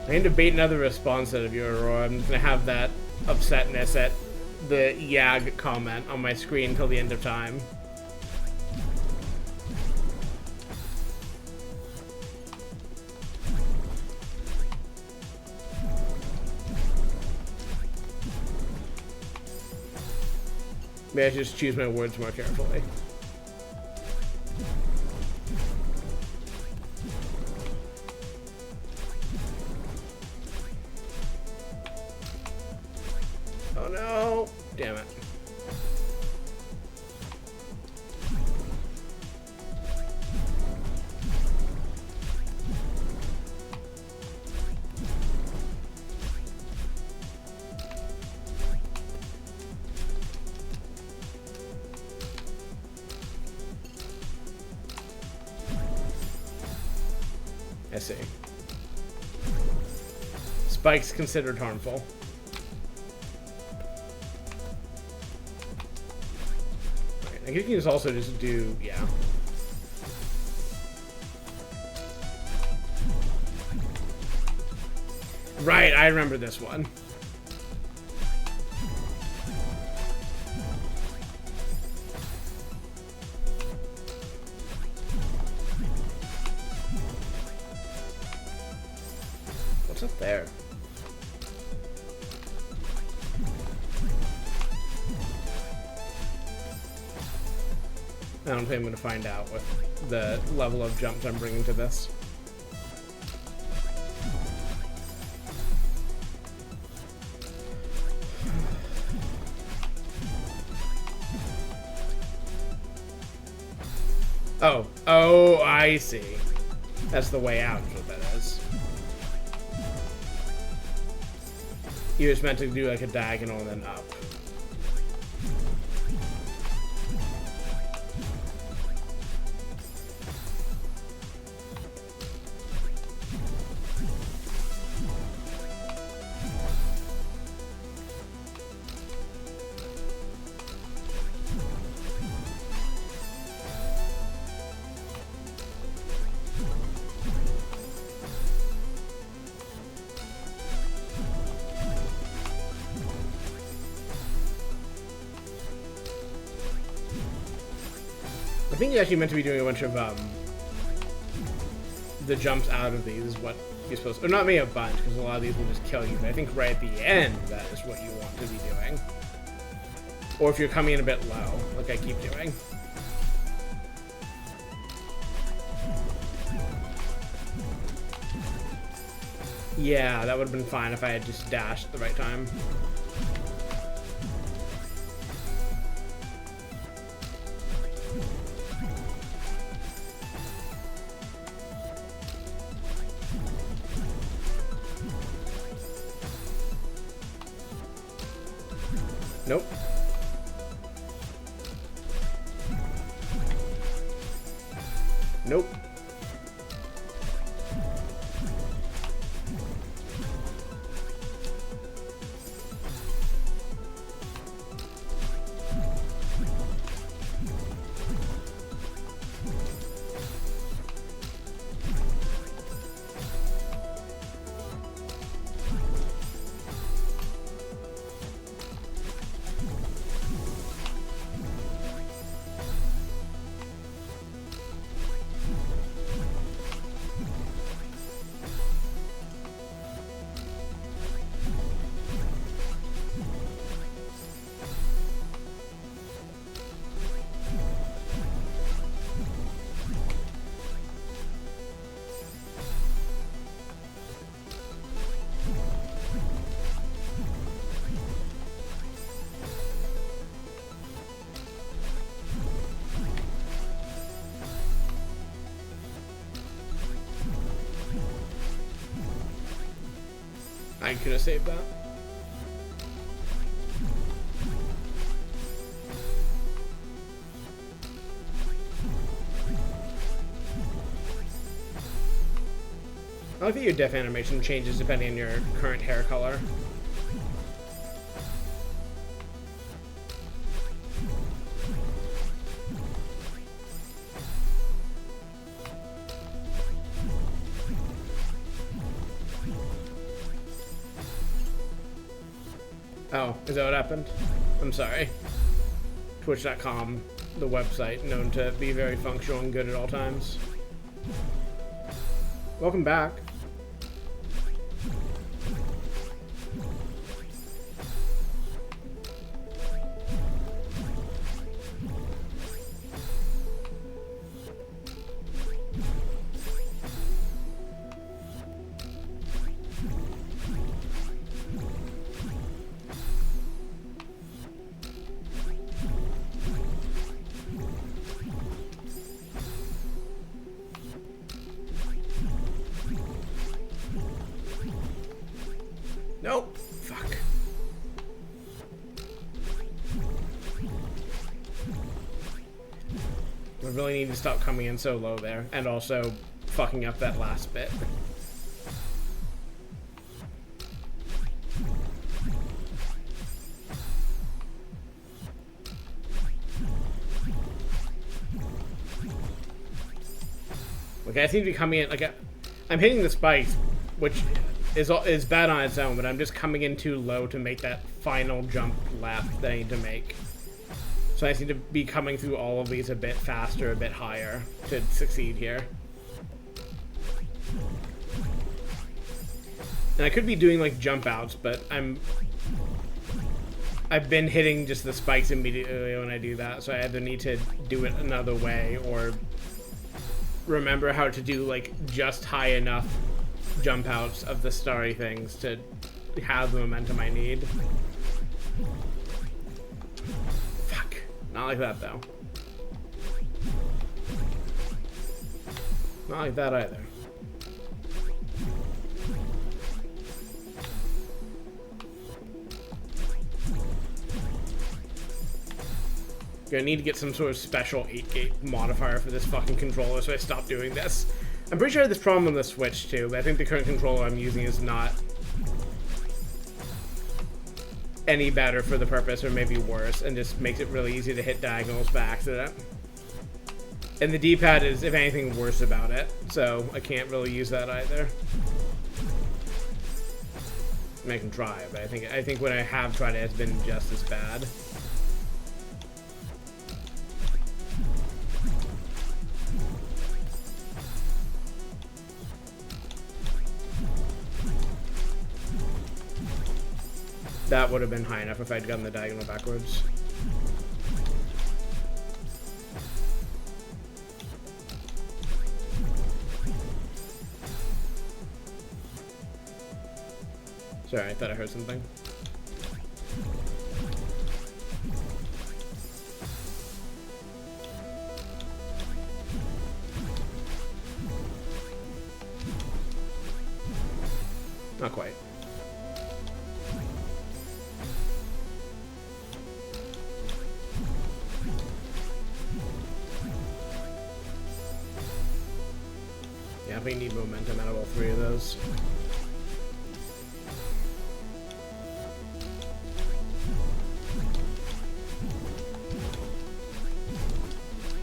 I need to bait another response out of you, Aurora. I'm just gonna have that upsetness at the YAG comment on my screen until the end of time. Maybe I should just choose my words more carefully. Oh no! Damn it. I see. Spikes considered harmful. Right, I guess you can just also just do, yeah. Right, I remember this one. What's up there? I don't think I'm going to find out with the level of jumps I'm bringing to this. Oh, I see. That's the way out is what that is. You just meant to do like a diagonal and then up. I think you're actually meant to be doing a bunch of the jumps out of these is what you're supposed to, or not maybe a bunch, because a lot of these will just kill you, but I think right at the end that is what you want to be doing. Or if you're coming in a bit low, like I keep doing. Yeah, that would have been fine if I had just dashed at the right time. Nope. Nope. I could have saved that. I like that your death animation changes depending on your current hair color. Oh, is that what happened? I'm sorry. Twitch.com, the website, known to be very functional and good at all times. Welcome back. Nope. Fuck. I really need to stop coming in so low there, and also fucking up that last bit. Like, I seem to be coming in, like, I'm hitting the spikes, which is bad on its own, but I'm just coming in too low to make that final jump left that I need to make. So I just need to be coming through all of these a bit faster, a bit higher to succeed here. And I could be doing like jump outs, but I've been hitting just the spikes immediately when I do that, so I either need to do it another way or remember how to do like just high enough jump outs of the starry things to have the momentum I need. Fuck. Not like that though. Not like that either. Gonna need to get some sort of special 8-gate modifier for this fucking controller so I stop doing this. I'm pretty sure I had this problem on the Switch too, but I think the current controller I'm using is not any better for the purpose, or maybe worse, and just makes it really easy to hit diagonals by accident. And the D-pad is, if anything, worse about it, so I can't really use that either. I mean, I can try, but I think when I have tried it, it's been just as bad. that would have been high enough if I'd gone the diagonal backwards. Sorry, I thought I heard something. Not quite. Yeah, we need momentum out of all three of those.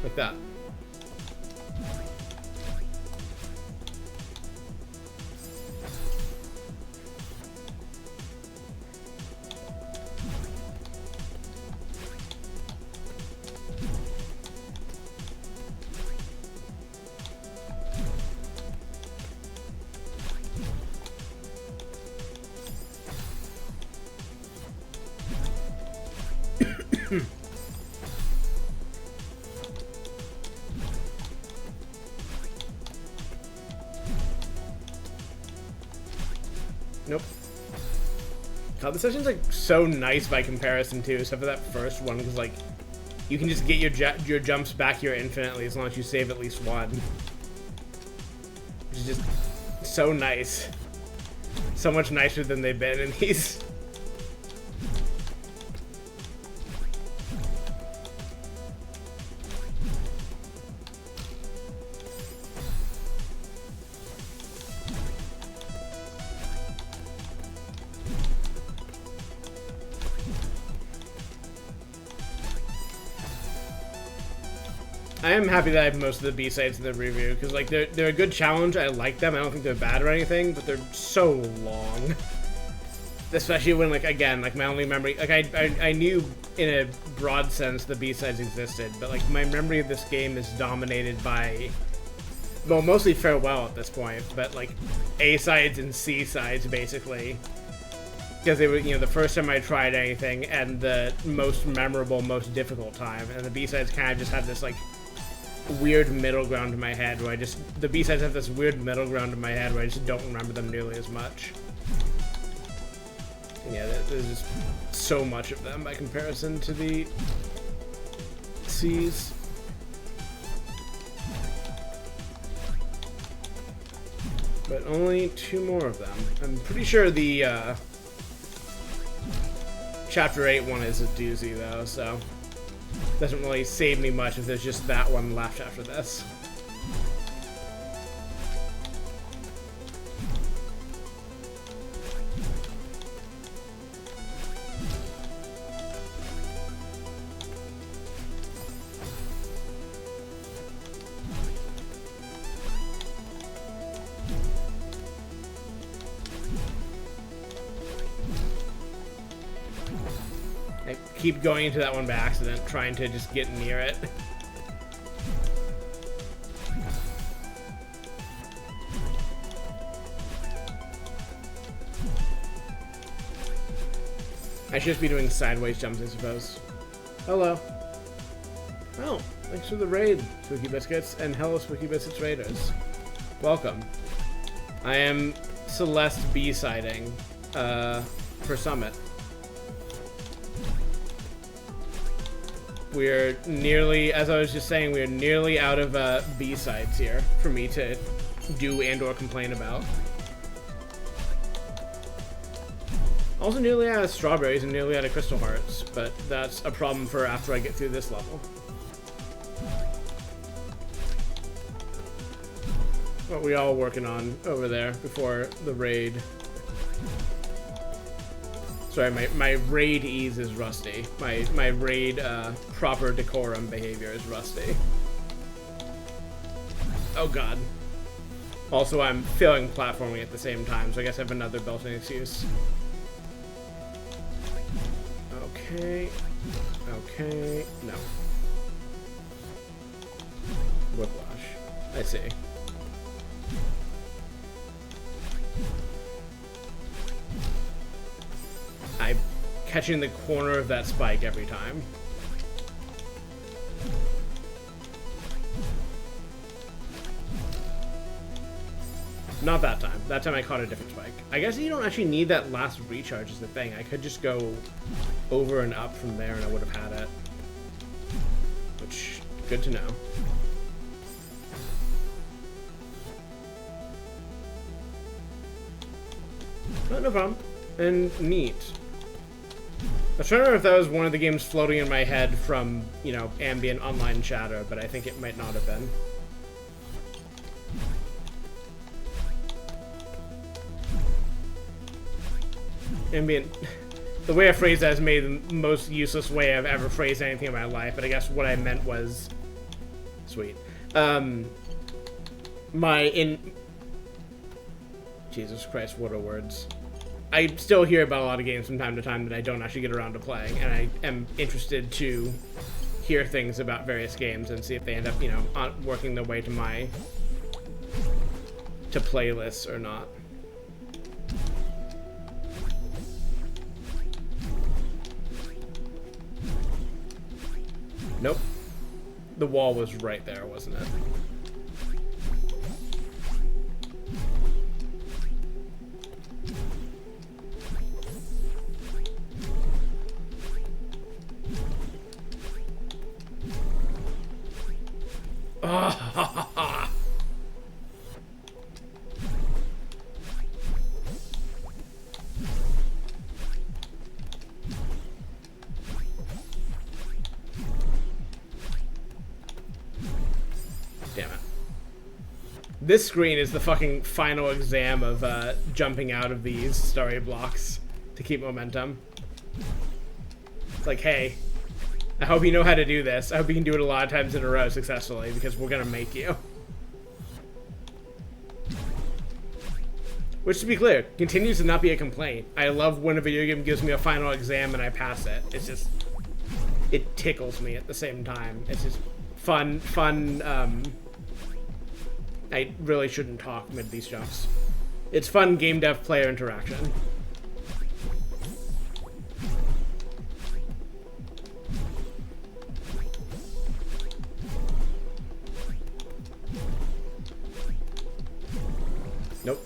Like that. Nope. God, this session's like so nice by comparison too, except for that first one, because like you can just get your jumps back here infinitely as long as you save at least one. Which is just so nice. So much nicer than they've been in these. I am happy that I have most of the B-sides in the review, because like they're a good challenge. I like them. I don't think they're bad or anything, but they're so long. Especially when, like, again, like my only memory, like I knew in a broad sense the B-sides existed, but like my memory of this game is dominated by, well, mostly Farewell at this point, but like A-sides and C-sides basically. Because they were, you know, the first time I tried anything and the most memorable, most difficult time, and the B-sides kind of just had this like weird middle ground in my head where the B-sides have this weird middle ground in my head where I just don't remember them nearly as much. And yeah, there's just so much of them by comparison to the C's. But only 2 more of them. I'm pretty sure the Chapter 8 one is a doozy though, so doesn't really save me much if there's just that one left after this. I keep going into that one by accident, trying to just get near it. I should just be doing sideways jumps, I suppose. Hello. Oh, thanks for the raid, Spooky Biscuits, and hello, Spooky Biscuits Raiders. Welcome. I am Celeste B-siding for Summit. We're nearly, as I was just saying, we're nearly out of B-sides here for me to do and or complain about. Also nearly out of strawberries and nearly out of crystal hearts, but that's a problem for after I get through this level. What we all working on over there before the raid. Sorry, my raid ease is rusty. My raid proper decorum behavior is rusty. Oh god. Also, I'm failing platforming at the same time, so I guess I have another built-in excuse. Okay. Okay. No. Whiplash. I see. catching the corner of that spike every time. Not that time. That time I caught a different spike. I guess you don't actually need that last recharge is the thing. I could just go over and up from there and I would have had it. Which, good to know. Oh, no problem. And neat. I was trying to remember if that was one of the games floating in my head from, you know, ambient online chatter, but I think it might not have been. Ambient. The way I phrased that is maybe the most useless way I've ever phrased anything in my life, but I guess what I meant was... Sweet. Jesus Christ, what are words? I still hear about a lot of games from time to time that I don't actually get around to playing, and I am interested to hear things about various games and see if they end up, you know, working their way to my... to playlists or not. Nope. The wall was right there, wasn't it? Oh, damn it. This screen is the fucking final exam of jumping out of these story blocks to keep momentum. It's like, hey, I hope you know how to do this. I hope you can do it a lot of times in a row successfully, because we're gonna make you. Which, to be clear, continues to not be a complaint. I love when a video game gives me a final exam and I pass it. It's just... it tickles me at the same time. It's just fun, I really shouldn't talk mid these jumps. It's fun game dev player interaction. Nope.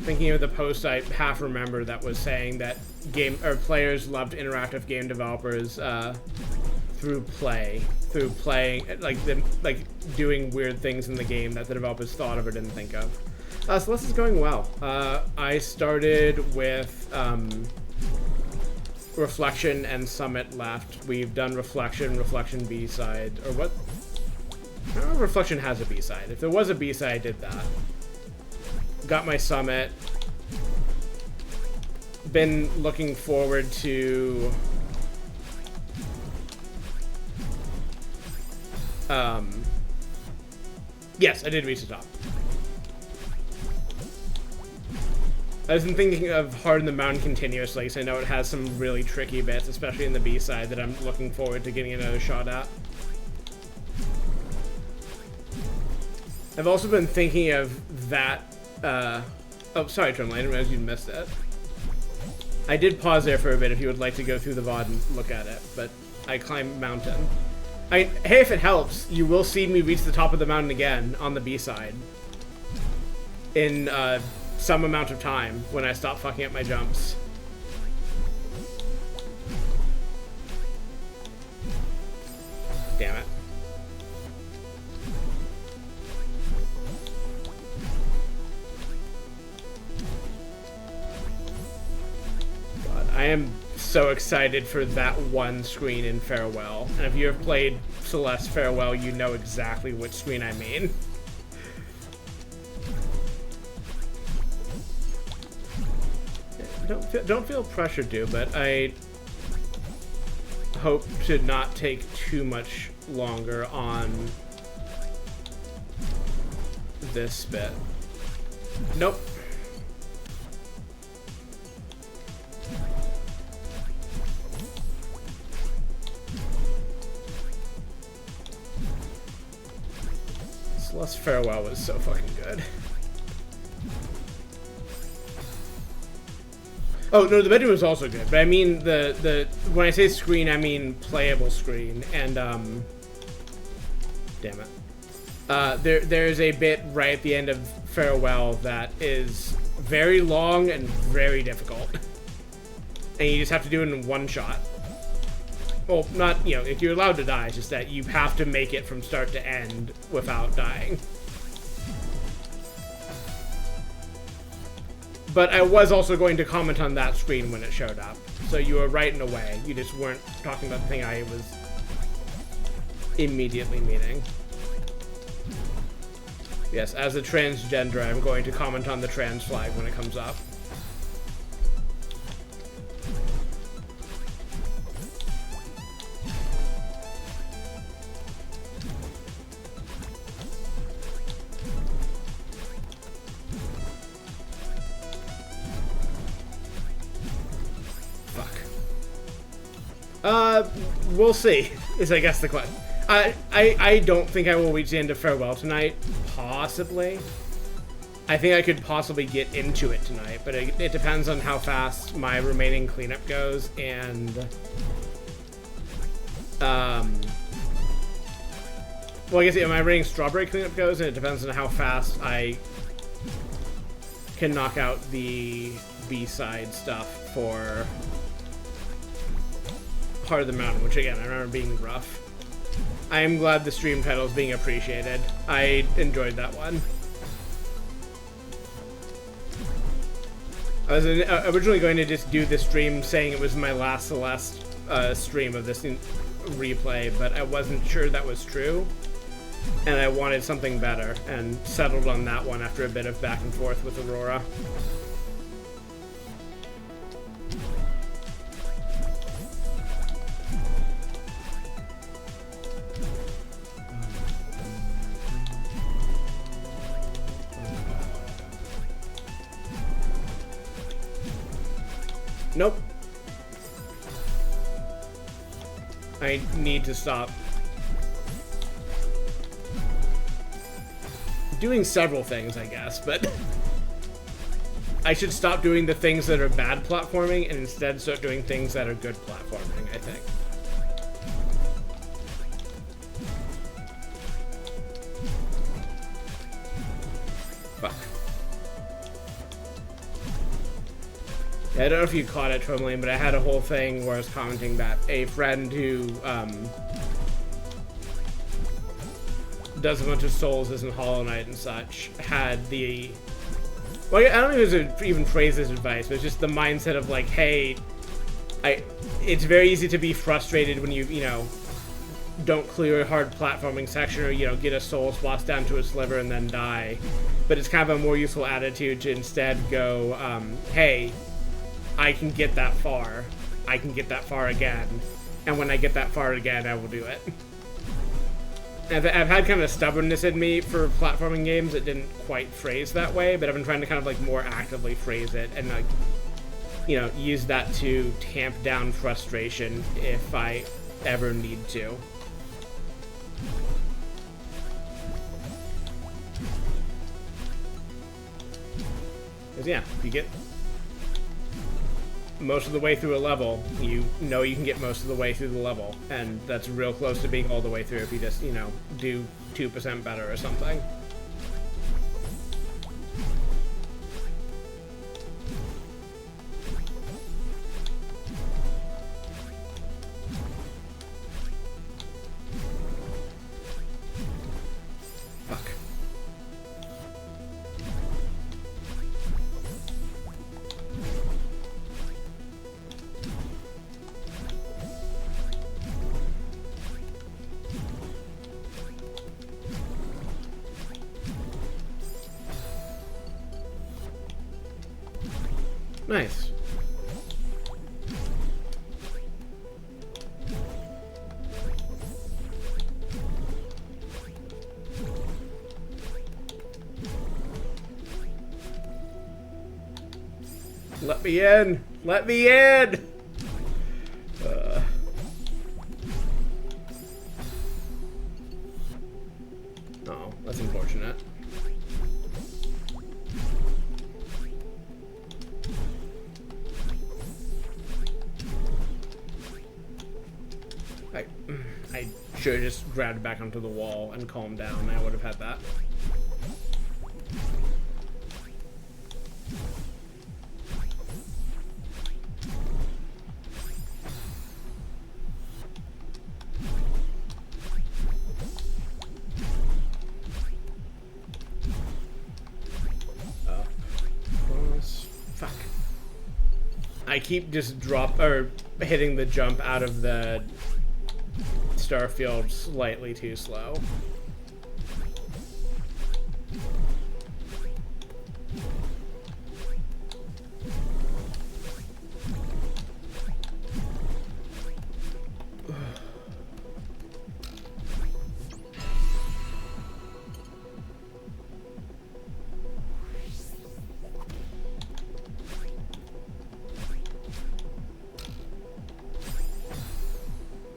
Thinking of the post I half remember that was saying that players loved interactive game developers through playing, like doing weird things in the game that the developers thought of or didn't think of. So this is going well. I started with Reflection and Summit left. We've done Reflection B-side, or what? I don't know if Reflection has a B-side. If there was a B-side, I did that. Got my Summit. Been looking forward to... yes, I did reach the top. I've been thinking of Hard in the Mountain continuously, because I know it has some really tricky bits, especially in the B-side, that I'm looking forward to getting another shot at. I've also been thinking of that, oh, sorry, Tremley, I didn't realize you'd missed it. I did pause there for a bit if you would like to go through the VOD and look at it, but I climbed mountain. Hey, if it helps, you will see me reach the top of the mountain again on the B-side in some amount of time when I stop fucking up my jumps. Damn it. God, I am so excited for that one screen in Farewell. And if you have played Celeste Farewell, you know exactly which screen I mean. Don't feel pressured to, but I hope to not take too much longer on this bit. Nope. Celeste Farewell was so fucking good. Oh no, the bedroom was also good, but I mean the when I say screen, I mean playable screen, and damn it, there's a bit right at the end of Farewell that is very long and very difficult, and you just have to do it in one shot. Well, not, you know, if you're allowed to die, it's just that you have to make it from start to end without dying. But I was also going to comment on that screen when it showed up. So you were right in a way. You just weren't talking about the thing I was immediately meaning. Yes, as a transgender, I'm going to comment on the trans flag when it comes up. We'll see, is I guess the question. I don't think I will reach the end of Farewell tonight. Possibly. I think I could possibly get into it tonight, but it depends on how fast my remaining cleanup goes, and well, I guess my remaining strawberry cleanup goes, and it depends on how fast I can knock out the B-side stuff for Heart of the Mountain, which again I remember being rough. I am glad the stream title is being appreciated. I enjoyed that one. I was originally going to just do this stream saying it was my last Celeste stream of this replay, but I wasn't sure that was true, and I wanted something better, and settled on that one after a bit of back and forth with Aurora. Nope. I need to stop doing several things, I guess, but I should stop doing the things that are bad platforming and instead start doing things that are good platforming, I think. Fuck. I don't know if you caught it, Trumlane, but I had a whole thing where I was commenting that a friend who does a bunch of Souls in Hollow Knight and such had the... Well, I don't know if it was even phrase this advice, but it's just the mindset of like, hey, it's very easy to be frustrated when you know, don't clear a hard platforming section or, you know, get a Souls boss down to a sliver and then die. But it's kind of a more useful attitude to instead go, hey, I can get that far. I can get that far again. And when I get that far again, I will do it. I've had kind of stubbornness in me for platforming games that didn't quite phrase that way, but I've been trying to kind of like more actively phrase it and like, you know, use that to tamp down frustration if I ever need to. Because yeah, if you get most of the way through a level, you know you can get most of the way through the level, and that's real close to being all the way through if you just, you know, do 2% better or something. Fuck. Nice. Let me in! Let me in! Oh, that's unfortunate. I, I should have just grabbed back onto the wall and calmed down. I would have had that. Fuck. I keep just hitting the jump out of the starfield slightly too slow.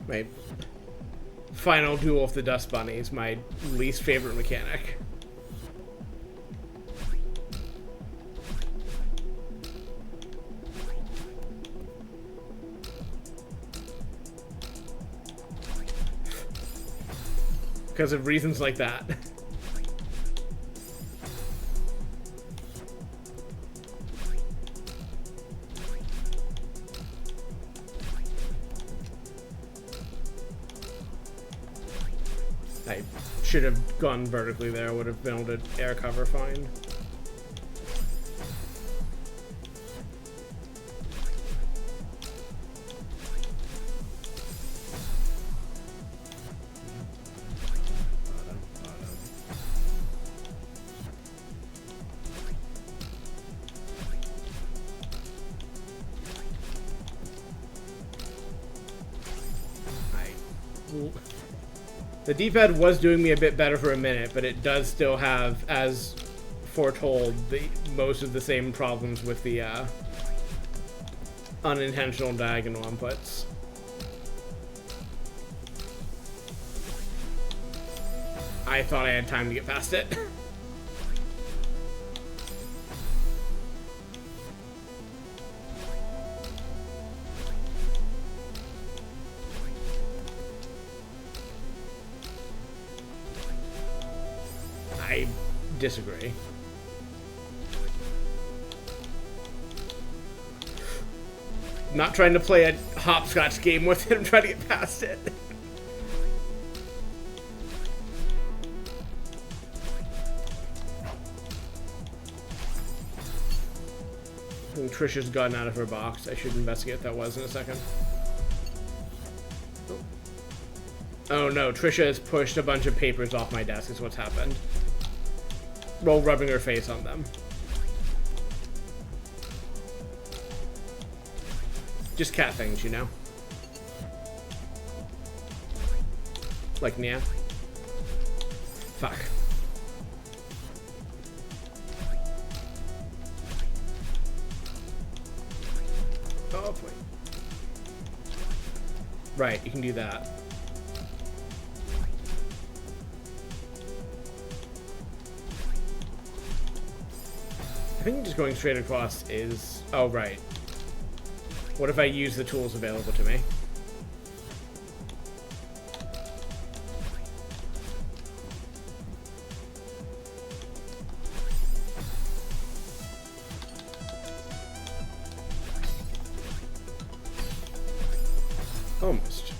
My final duel with the Dust Bunny is my least favorite mechanic. Because of reasons like that. I should have gone vertically there. I would have been able to air cover fine. The D-pad was doing me a bit better for a minute, but it does still have, as foretold, most of the same problems with the unintentional diagonal inputs. I thought I had time to get past it. I disagree. Not trying to play a hopscotch game with it, I'm trying to get past it. I think Trisha's gotten out of her box. I should investigate what that was in a second. Oh no, Trisha has pushed a bunch of papers off my desk is what's happened. While rubbing her face on them. Just cat things, you know? Like Nia. Fuck. Oh, boy. Right, you can do that. I think just going straight across is... Oh, right. What if I use the tools available to me? Almost.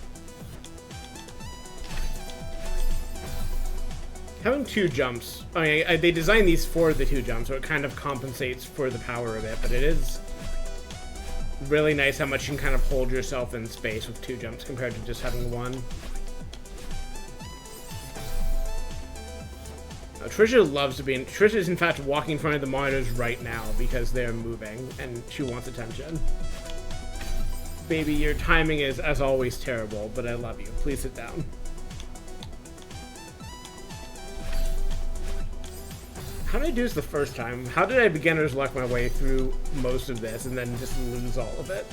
Having two jumps, I mean, they designed these for the two jumps, so it kind of compensates for the power of it, but it is really nice how much you can kind of hold yourself in space with two jumps compared to just having one. Trisha loves to be in... Trisha is in fact walking in front of the monitors right now because they're moving and she wants attention. Baby, your timing is, as always, terrible, but I love you. Please sit down. How did I do this the first time? How did I beginner's luck my way through most of this and then just lose all of it?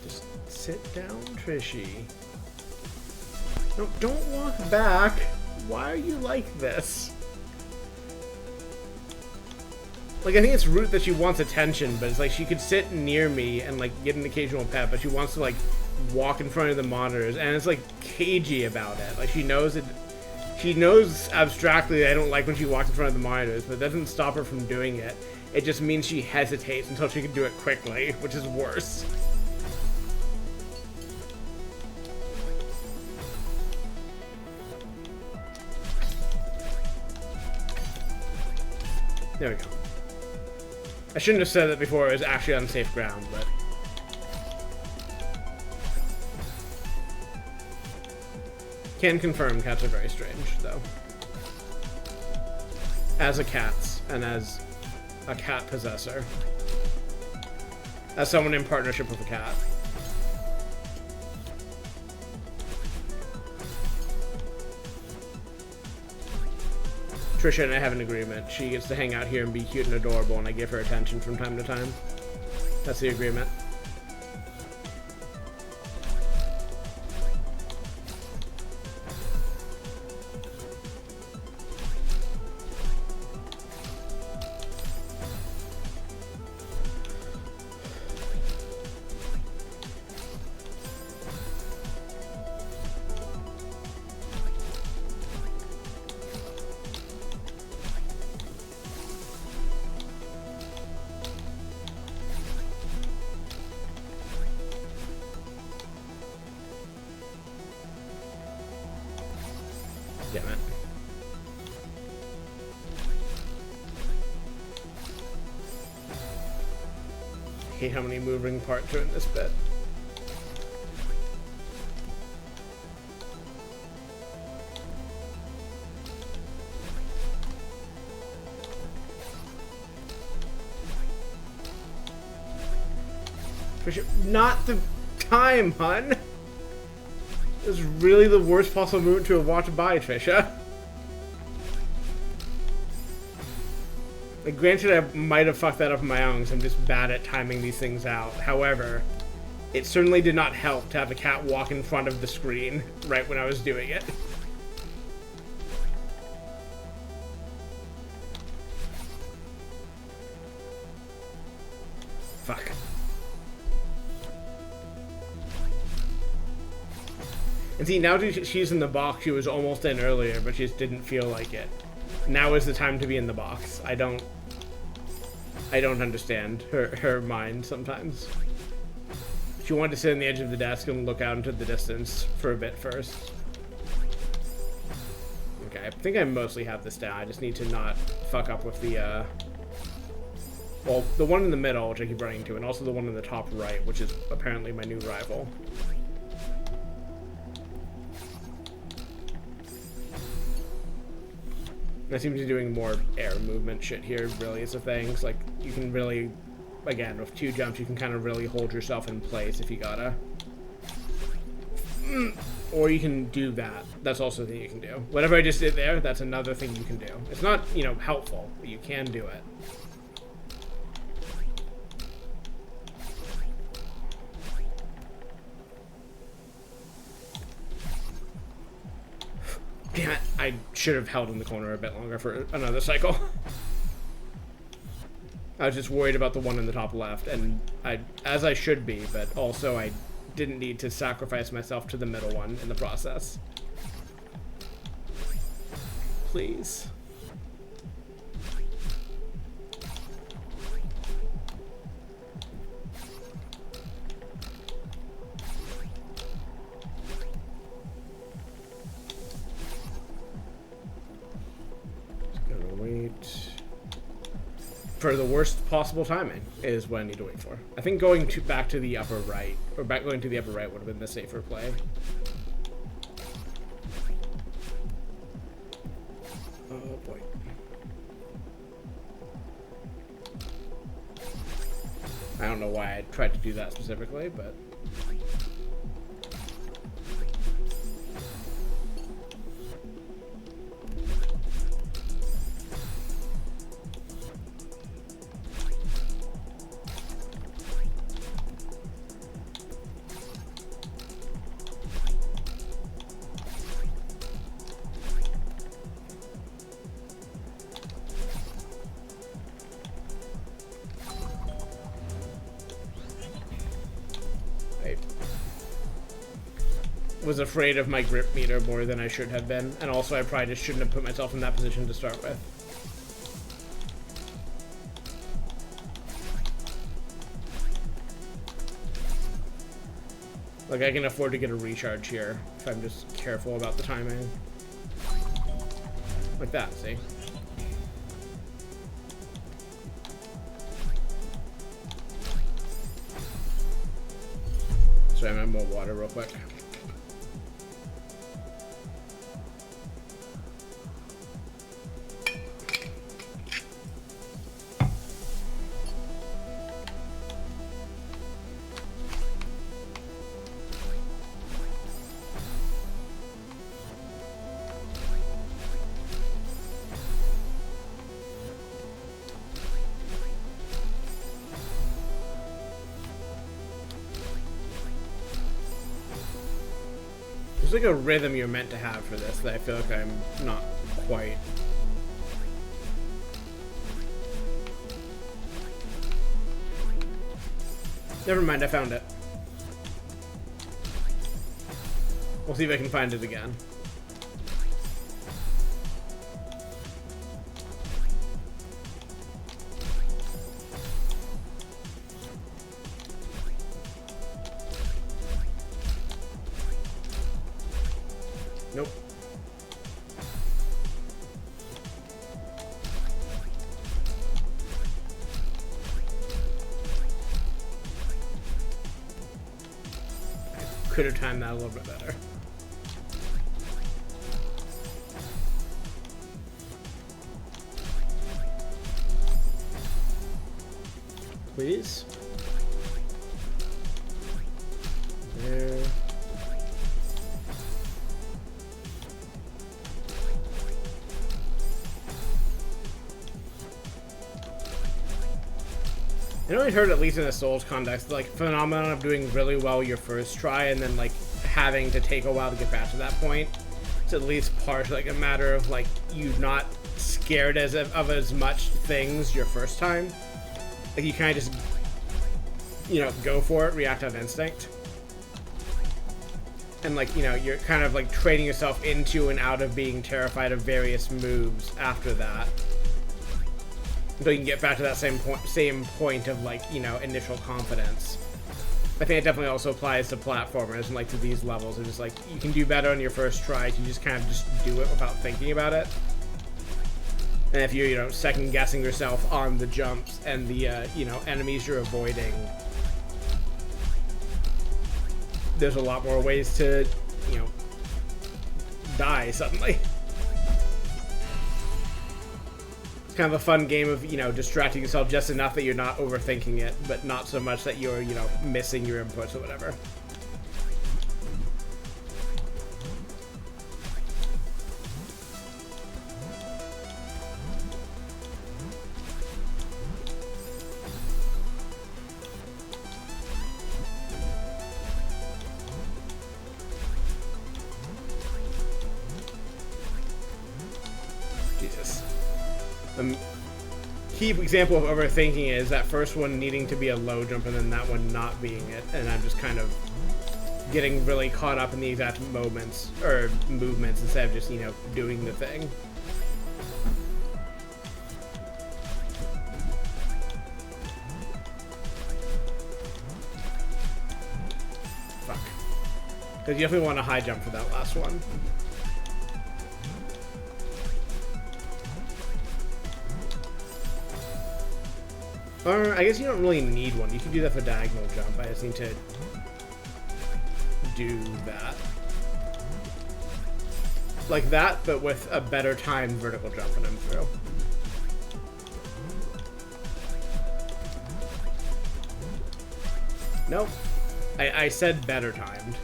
Just sit down, Trishy. No, don't walk back. Why are you like this? Like, I think it's rude that she wants attention, but it's like she could sit near me and, like, get an occasional pet, but she wants to, like, walk in front of the monitors, and it's, like, cagey about it. Like, she knows it. She knows abstractly that I don't like when she walks in front of the monitors, but it doesn't stop her from doing it. It just means she hesitates until she can do it quickly, which is worse. There we go. I shouldn't have said that before it was actually on safe ground, but... Can confirm cats are very strange, though. As a cat, and as a cat possessor. As someone in partnership with a cat. Trisha and I have an agreement. She gets to hang out here and be cute and adorable, and I give her attention from time to time. That's the agreement. Damn it. I hate how many moving parts are in this bit. Not the time, hun! This is really the worst possible moment to have walked by, Trisha. Like, granted, I might have fucked that up on my own, because I'm just bad at timing these things out. However, it certainly did not help to have a cat walk in front of the screen right when I was doing it. Fuck. And see, now that she's in the box, she was almost in earlier, but she just didn't feel like it. Now is the time to be in the box. I don't understand her mind sometimes. She wanted to sit on the edge of the desk and look out into the distance for a bit first. Okay, I think I mostly have this down. I just need to not fuck up with the, well, the one in the middle, which I keep running into, and also the one in the top right, which is apparently my new rival. I seem to be doing more air movement shit here, really, is the thing. It's like, you can really, again, with 2 jumps, you can kind of really hold yourself in place if you gotta. Or you can do that. That's also a thing you can do. Whatever I just did there, that's another thing you can do. It's not, you know, helpful, but you can do it. Damn it, I should have held in the corner a bit longer for another cycle. I was just worried about the one in the top left, and as I should be, but also I didn't need to sacrifice myself to the middle one in the process. Please. Wait for the worst possible timing is what I need to wait for. I think going back to the upper right, or going to the upper right would have been the safer play. Oh boy. I don't know why I tried to do that specifically, but was afraid of my grip meter more than I should have been, and also I probably just shouldn't have put myself in that position to start with. Like, I can afford to get a recharge here if I'm just careful about the timing. Like that, see? Sorry, I'm gonna have more water real quick. There's like a rhythm you're meant to have for this that I feel like I'm not quite. Never mind, I found it. We'll see if I can find it again. Nope. I could have timed that a little bit better. Please. There. I know I heard, at least in a Souls context, like phenomenon of doing really well your first try and then like having to take a while to get back to that point. It's at least partially like a matter of like you not scared of as much things your first time. Like you kind of just, you know, go for it, react on instinct. And like, you know, you're kind of like training yourself into and out of being terrified of various moves after that. Until you can get back to that same point of like, you know, initial confidence. I think it definitely also applies to platformers and like to these levels. It's just like you can do better on your first try. You just kind of just do it without thinking about it. And if you're, you know, second guessing yourself on the jumps and the you know, enemies you're avoiding, there's a lot more ways to, you know, die suddenly. Kind of a fun game of, you know, distracting yourself just enough that you're not overthinking it, but not so much that you're, you know, missing your inputs or whatever. Jesus. Key example of overthinking is that first one needing to be a low jump and then that one not being it, and I'm just kind of getting really caught up in the exact moments or movements instead of just, you know, doing the thing. Fuck. Because you definitely want a high jump for that last one. Or, I guess you don't really need one. You can do that for diagonal jump. I just need to do that. Like that, but with a better timed vertical jump when I'm through. Nope. I said better timed.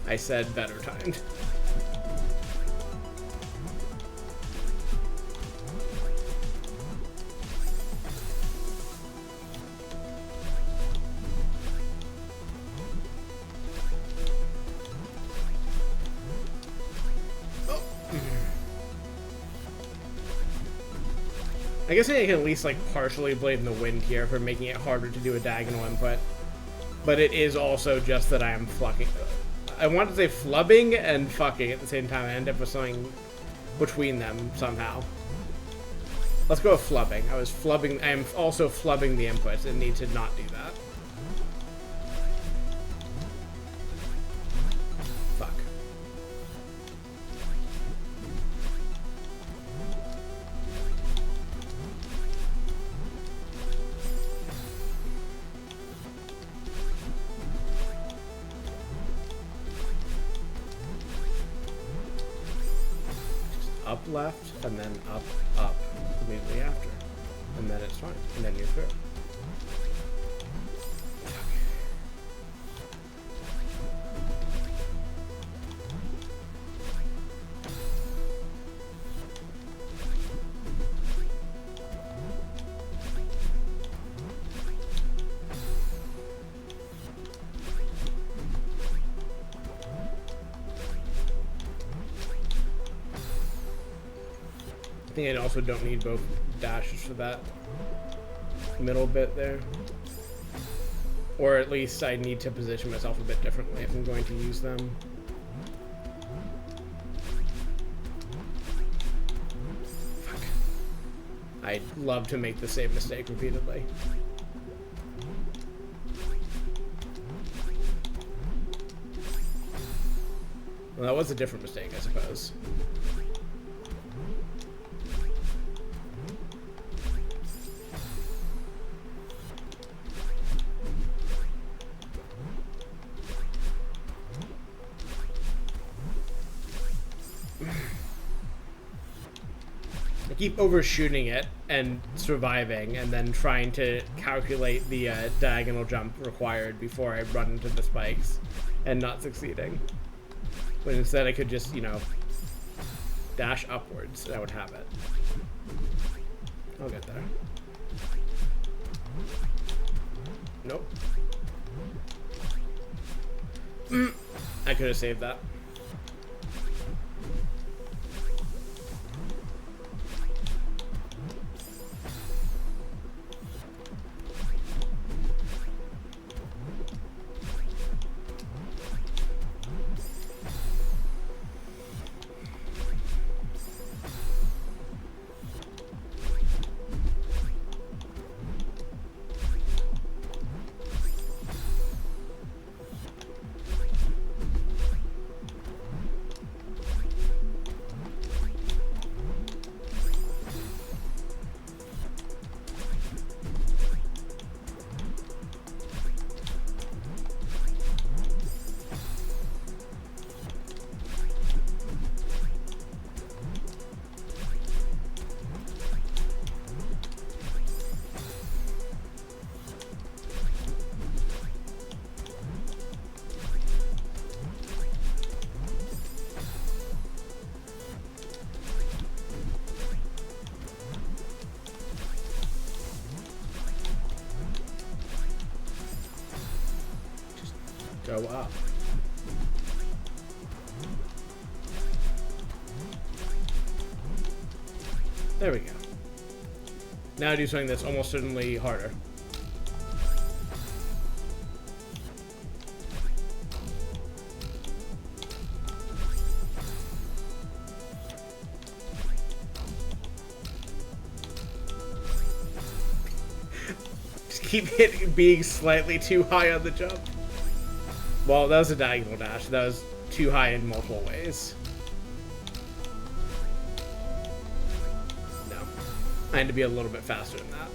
I said better timed. I guess I can at least like partially blame the wind here for making it harder to do a diagonal input. But it is also just that I am fucking... I want to say flubbing and fucking at the same time. I end up with something between them somehow. Let's go with flubbing. I was flubbing. I am also flubbing the inputs and need to not do that. Fuck. Up left and then up immediately after, and then it's fine, and then you're through. I think I also don't need both dashes for that middle bit there. Or at least I need to position myself a bit differently if I'm going to use them. Fuck. I'd love to make the same mistake repeatedly. Well, that was a different mistake, I suppose. Keep overshooting it and surviving, and then trying to calculate the diagonal jump required before I run into the spikes, and not succeeding. But instead I could just, you know, dash upwards and I would have it. I'll get there. Nope. I could have saved that. Go up. There we go. Now I do something that's almost certainly harder. Just keep being slightly too high on the jump. Well, that was a diagonal dash. That was too high in multiple ways. No. I had to be a little bit faster than that.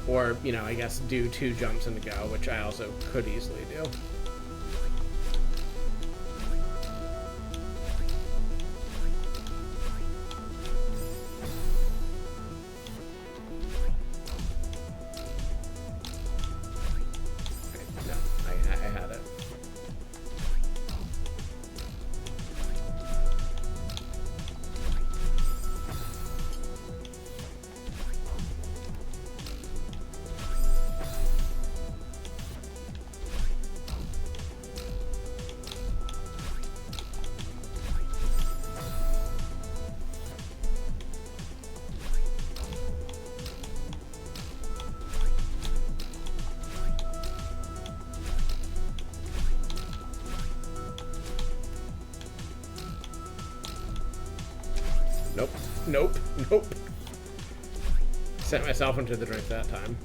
Or, you know, I guess do 2 jumps in a go, which I also could easily do. Nope. Nope. Nope. Sent myself into the drink that time.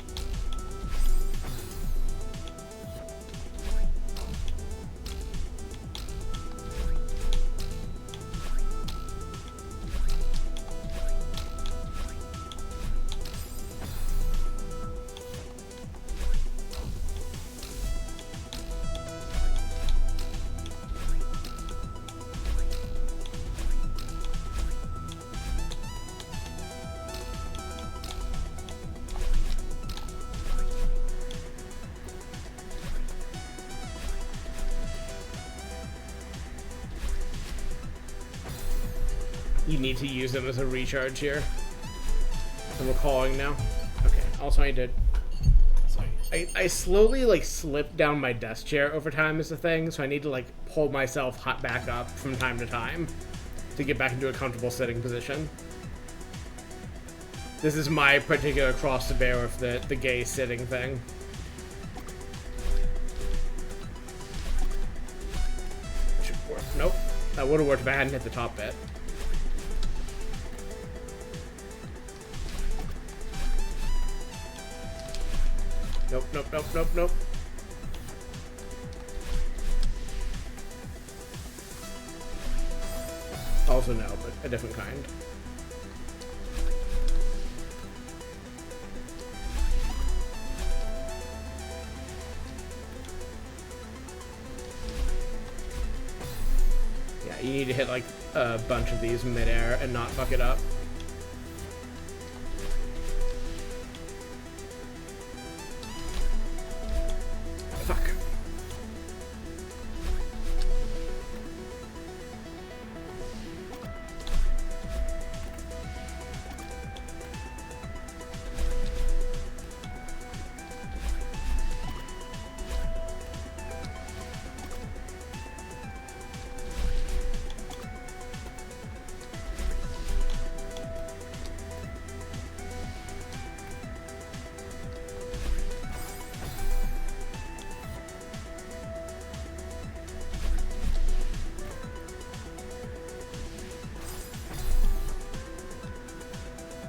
You need to use them as a recharge here. I'm recalling now. Okay, also I did. Sorry. I slowly, like, slip down my desk chair over time is the thing, so I need to, like, pull myself back up from time to time to get back into a comfortable sitting position. This is my particular cross to bear with the gay sitting thing. Should work. Nope. That would have worked if I hadn't hit the top bit. Nope, nope, nope, nope, nope. Also no, but a different kind. Yeah, you need to hit like a bunch of these mid-air and not fuck it up.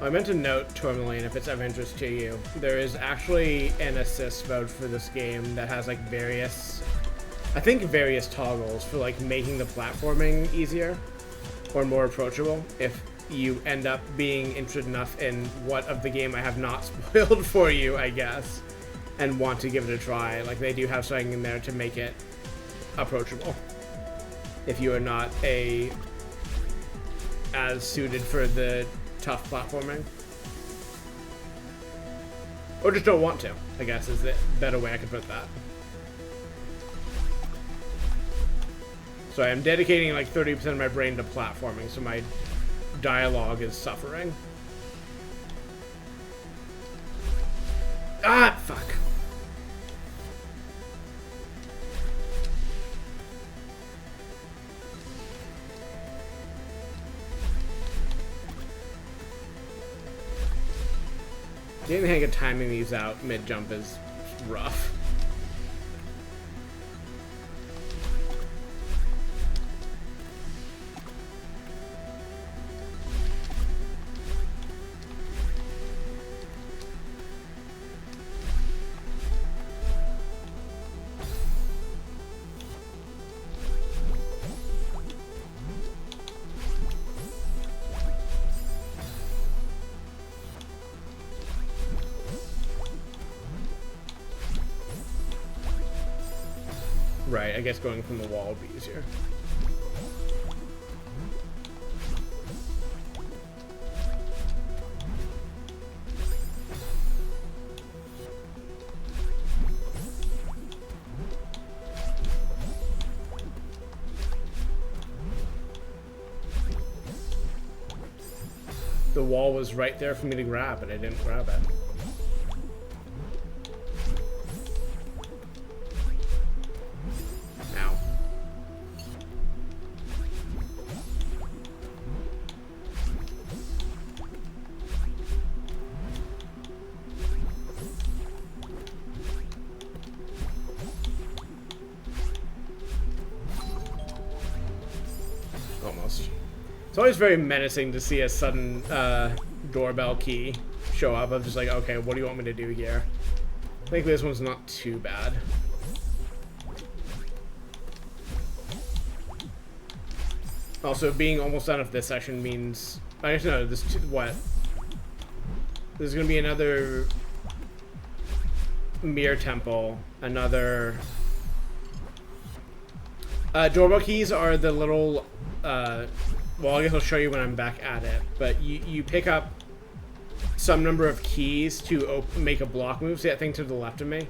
I meant to note, Tourmaline, if it's of interest to you, there is actually an assist mode for this game that has like various toggles for like making the platforming easier or more approachable if you end up being interested enough in what of the game I have not spoiled for you, I guess, and want to give it a try. Like, they do have something in there to make it approachable if you are not as suited for the tough platforming. Or just don't want to, I guess, is the better way I could put that. So I am dedicating like 30% of my brain to platforming, so my dialogue is suffering. Ah, fuck. Getting the hang of timing these out mid-jump is rough. Right, I guess going from the wall would be easier. The wall was right there for me to grab, but I didn't grab it. It's always very menacing to see a sudden doorbell key show up. I'm just like, okay, what do you want me to do here? I think this one's not too bad. Also, being almost done with this section means... I guess no, this... what? There's gonna be another... mirror temple. Another... doorbell keys are the little... well, I guess I'll show you when I'm back at it. But you pick up some number of keys to make a block move. See that thing to the left of me?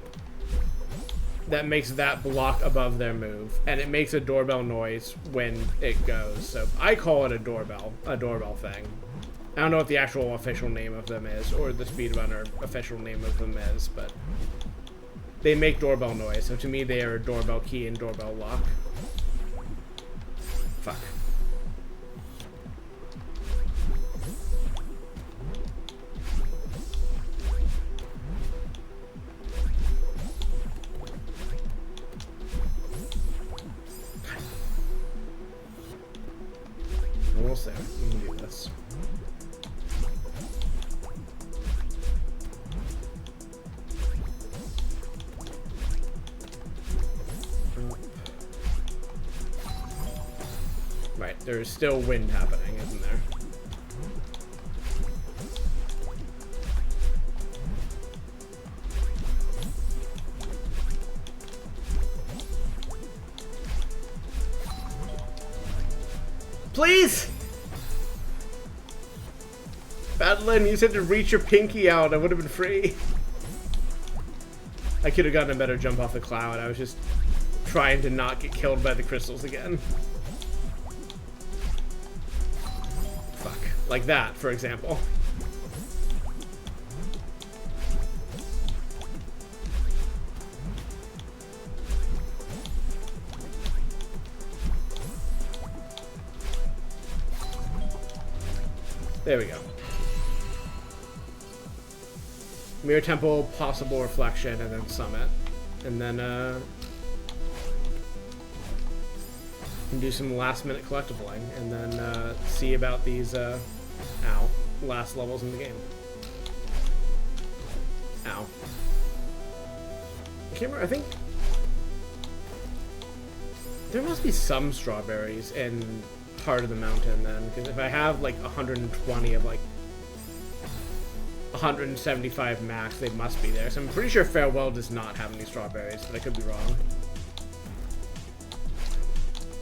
That makes that block above their move, and it makes a doorbell noise when it goes. So I call it a doorbell thing. I don't know what the actual official name of them is, or the speedrunner official name of them is, but they make doorbell noise. So to me, they are a doorbell key and doorbell lock. Fuck. Almost there. We can do this. Right, there's still wind happening, isn't there? Please! Madeline, you said to reach your pinky out. I would have been free. I could have gotten a better jump off the cloud. I was just trying to not get killed by the crystals again. Fuck. Like that, for example. There we go. Mirror Temple, possible reflection, and then summit. And then, can do some last minute collectibling, and then, see about these, last levels in the game. Ow. I can't remember, I think there must be some strawberries in part of the mountain then, because if I have like 120 of like 175 max, they must be there. So I'm pretty sure Farewell does not have any strawberries, but I could be wrong.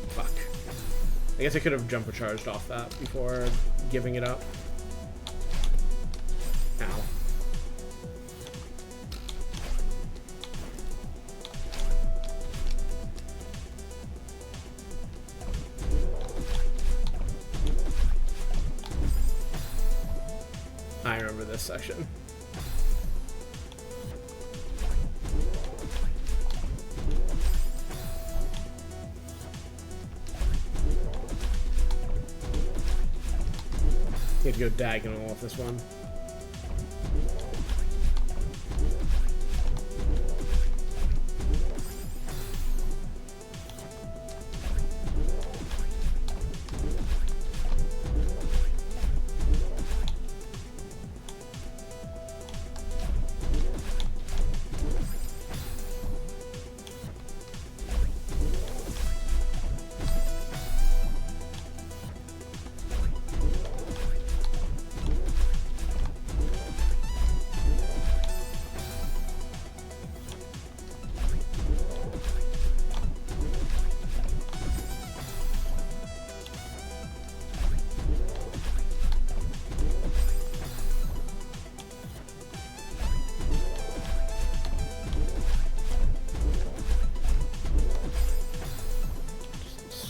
Fuck. I guess I could have jumper charged off that before giving it up. Ow. I remember this section. You have to go diagonal off this one.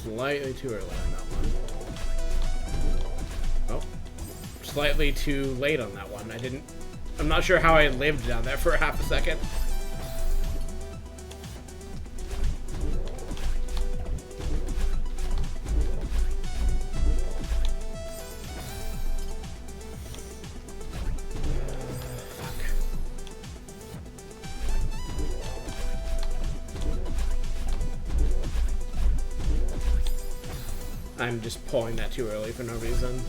Slightly too early on that one. Oh. Slightly too late on that one. I'm not sure how I lived down there for half a second. I'm just pulling that too early for no reason.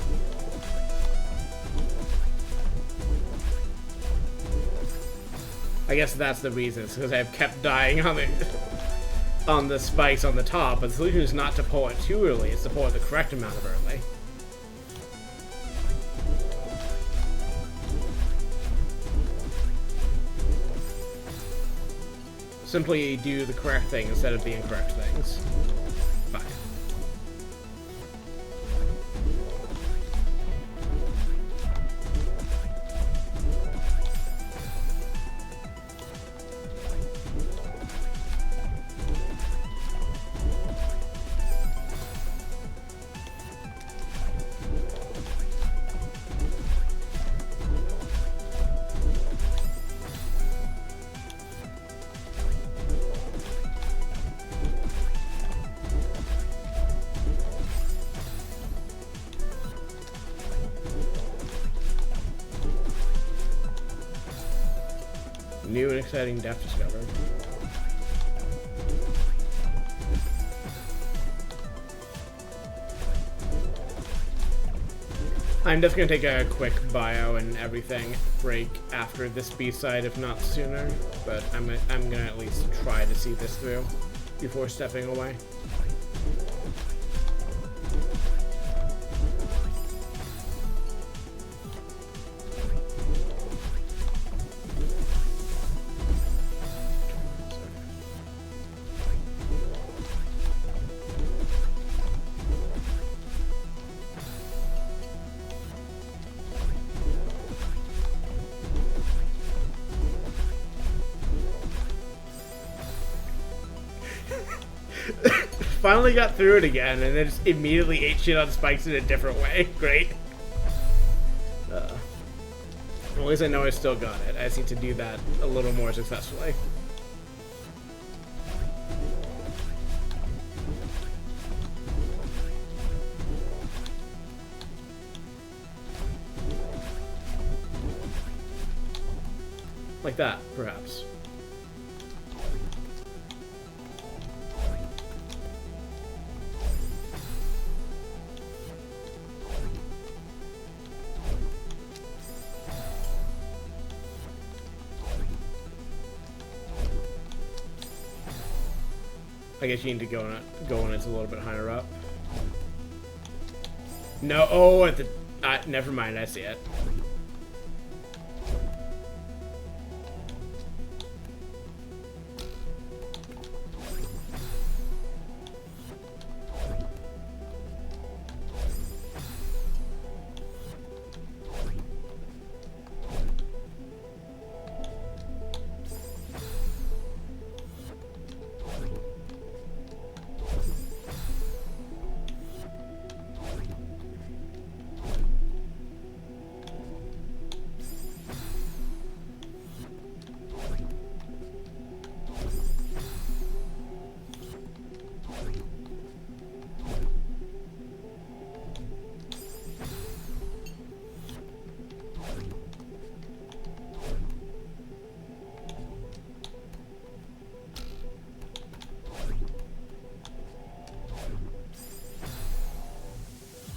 I guess that's the reason. It's because I've kept dying on the spikes on the top, but the solution is not to pull it too early, it's to pull it the correct amount of early. Simply do the correct thing instead of the incorrect things. Fine. New and exciting depth discovered. I'm just gonna take a quick bio and everything break after this B-side, if not sooner. But I'm gonna at least try to see this through before stepping away. Finally got through it again, and then just immediately ate shit on spikes in a different way. Great. At least I know I still got it. I just need to do that a little more successfully. Like that, perhaps. I guess you need to go when it's a little bit higher up. No, oh, at the... never mind, I see it.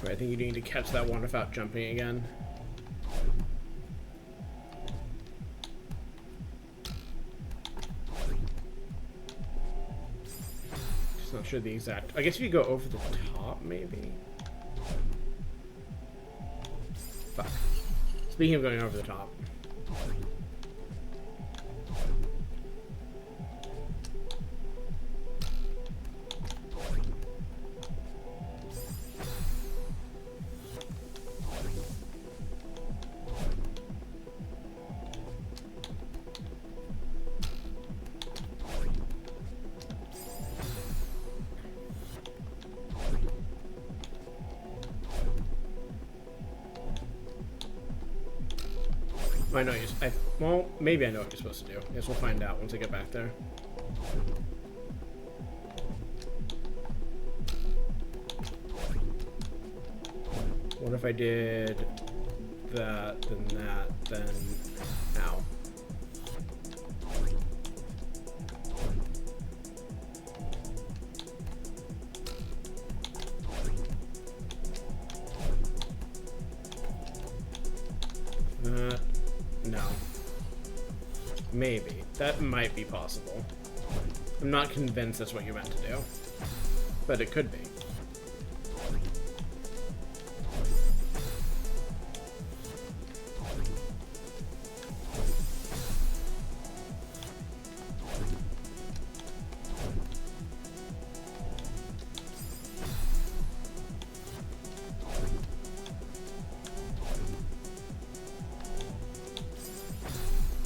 I think you need to catch that one without jumping again. Just not sure the exact... I guess if you go over the top, maybe? Fuck. Speaking of going over the top. I know well, maybe I know what you're supposed to do. I guess we'll find out once I get back there. What if I did that, then that, then... Ow. Maybe. That might be possible. I'm not convinced that's what you're meant to do. But it could be.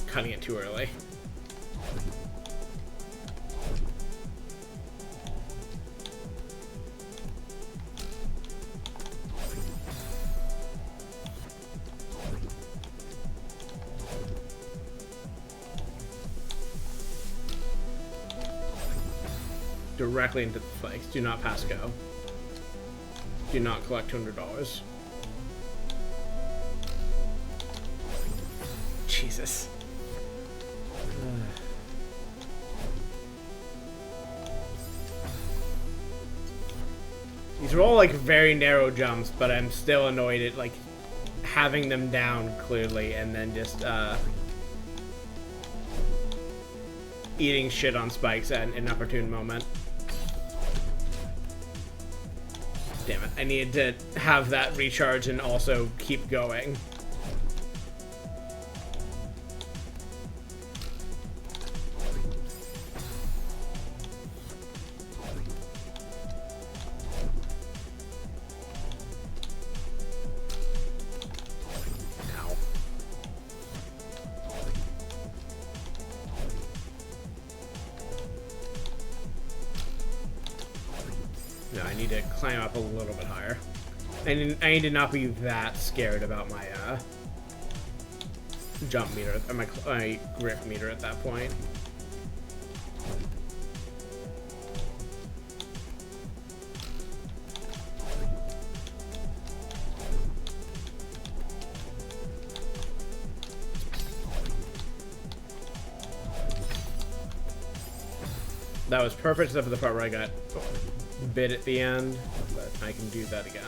Cutting it too early. Directly into the spikes. Do not pass go. Do not collect $200. Jesus. These are all like very narrow jumps, but I'm still annoyed at like having them down clearly and then just eating shit on spikes at an inopportune moment. Damn it, I needed to have that recharge and also keep going. No, I need to climb up a little bit higher. I need to not be that scared about my jump meter, or my grip meter at that point. That was perfect except for the part where I got bit at the end, but I can do that again.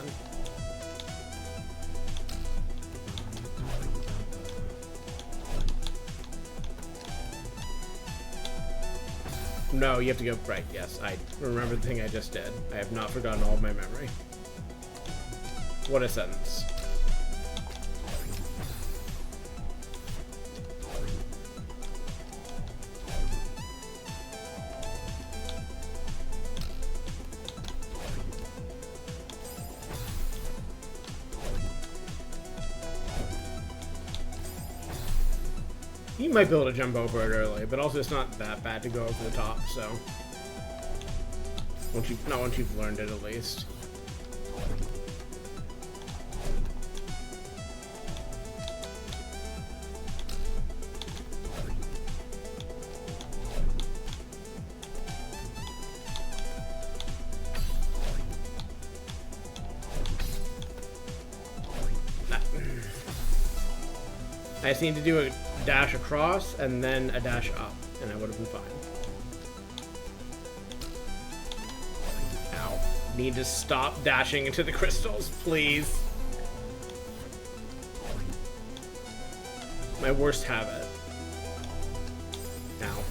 No, you have to go right. Yes, I remember the thing I just did. I have not forgotten all of my memory. What a sentence. You might be able to jump over it early, but also it's not that bad to go over the top, so not once you've learned it at least. I just need to do a dash across and then a dash up, and I would have been fine. Ow. Need to stop dashing into the crystals, please. My worst habit. Ow.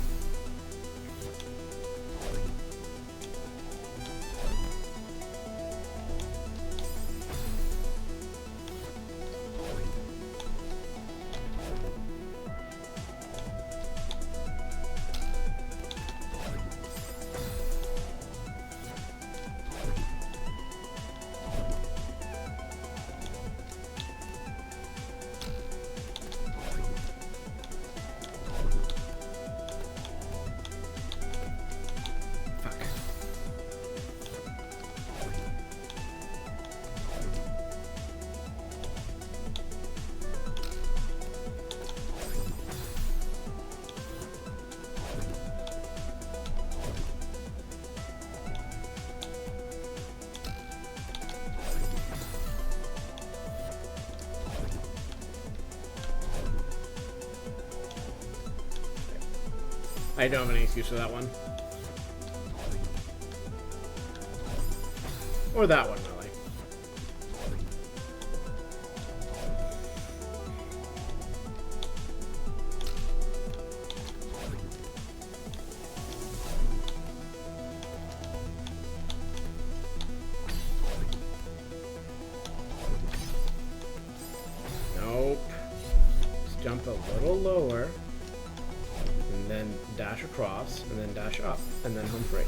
I don't have any excuse for that one. Or that one, really. little lower, and then dash across, and then dash up, and then home free.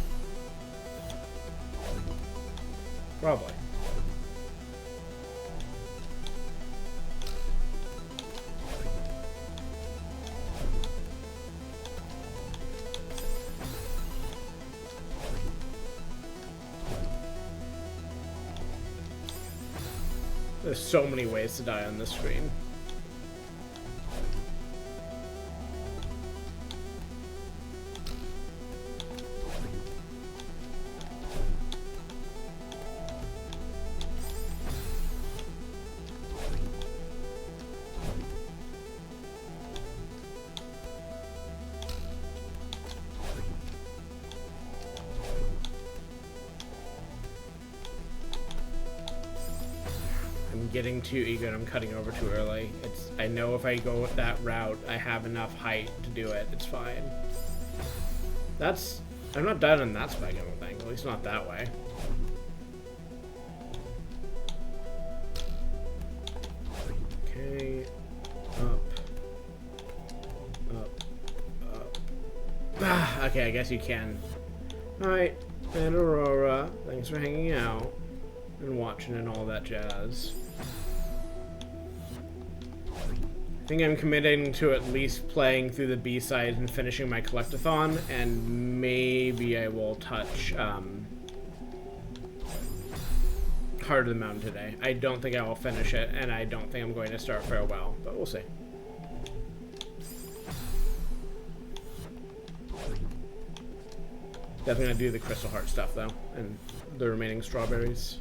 Probably. There's so many ways to die on this screen. Getting too eager and I'm cutting over too early. I know if I go that route, I have enough height to do it. It's fine. I'm not done on that spike, I don't think. At least not that way. Okay. Up. Ah, okay, I guess you can. Alright, and Aurora, thanks for hanging out and watching and all that jazz. I think I'm committing to at least playing through the B-side and finishing my collectathon, and maybe I will touch Heart of the Mountain today. I don't think I will finish it, and I don't think I'm going to start Farewell, but we'll see. Definitely gonna do the Crystal Heart stuff though, and the remaining strawberries.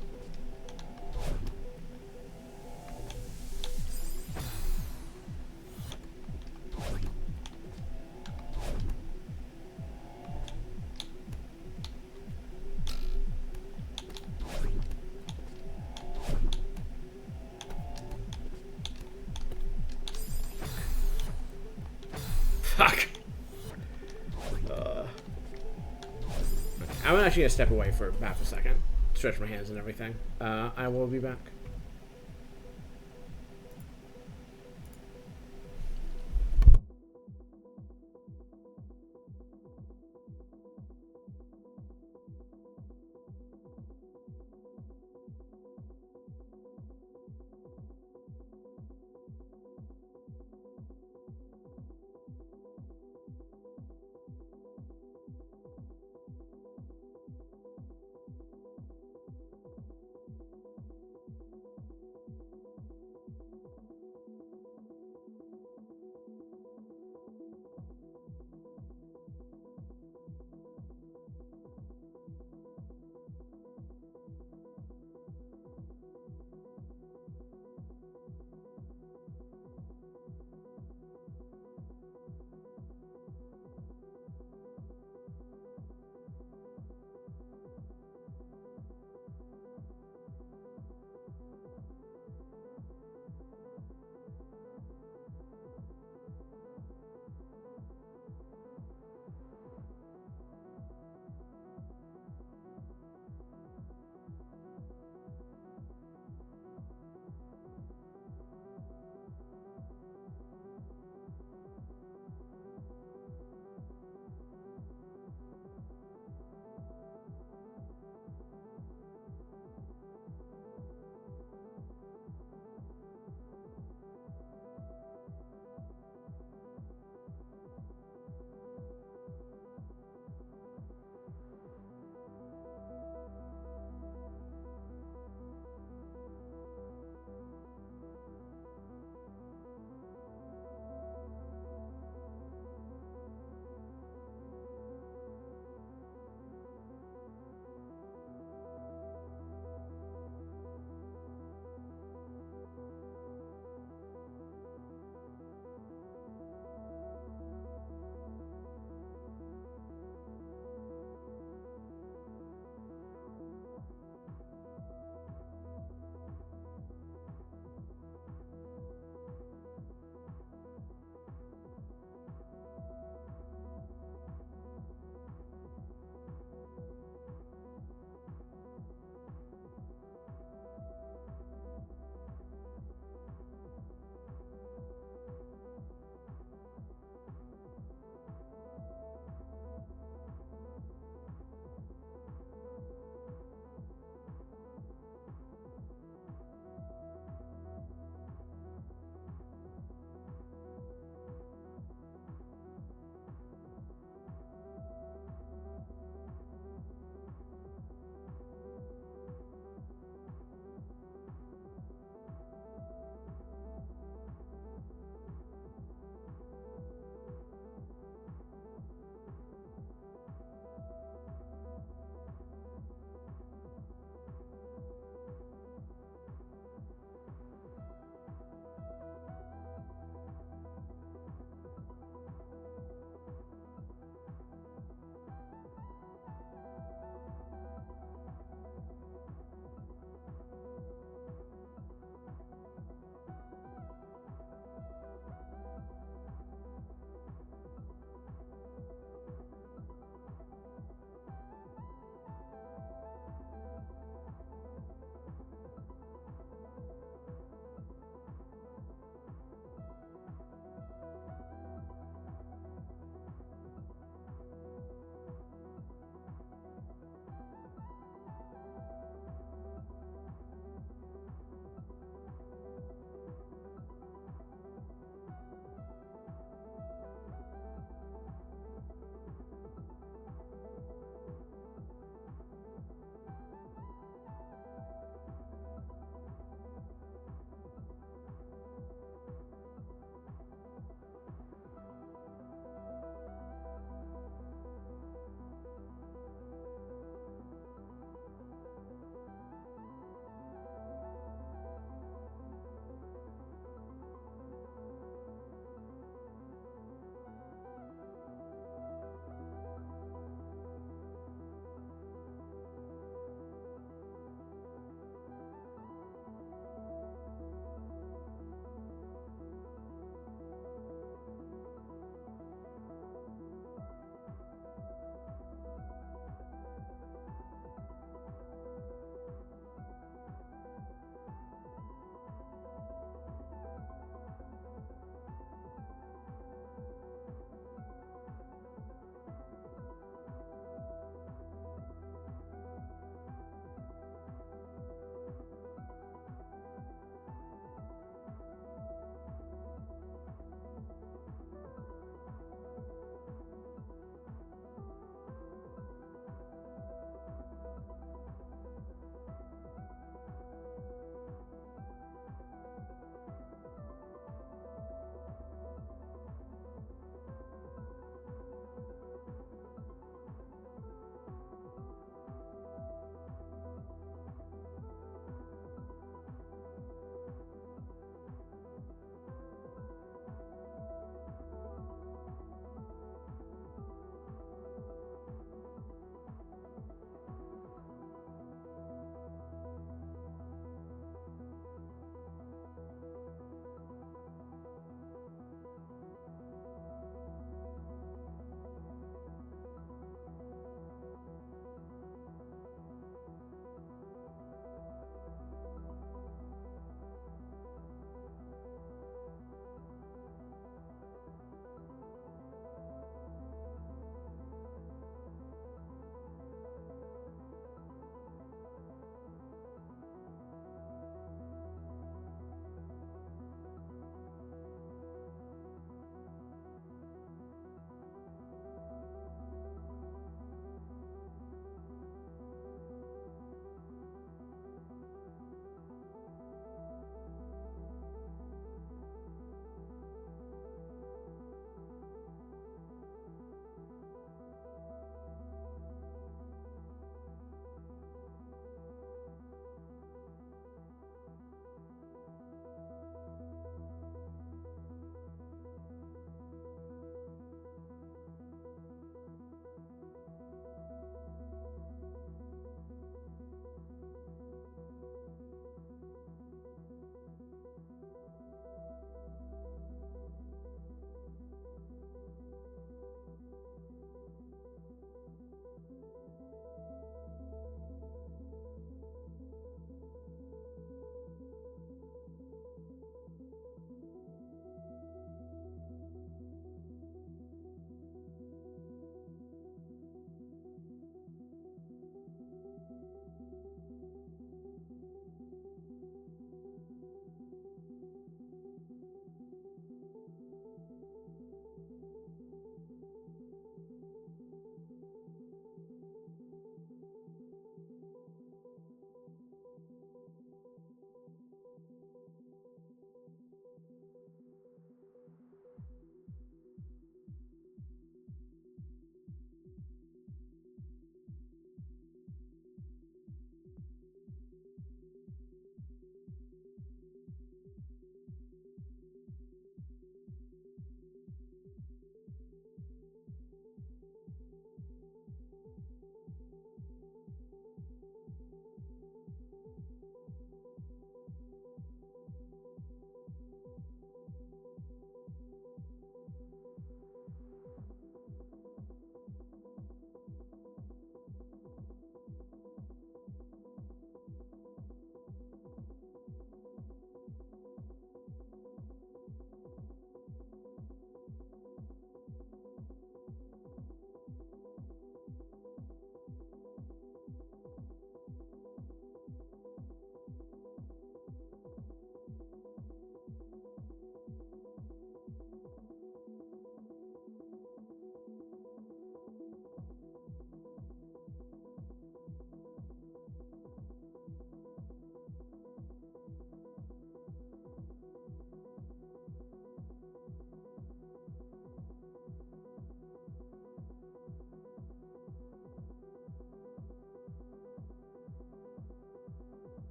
Fuck. I'm actually gonna step away for half a second, stretch my hands and everything. I will be back.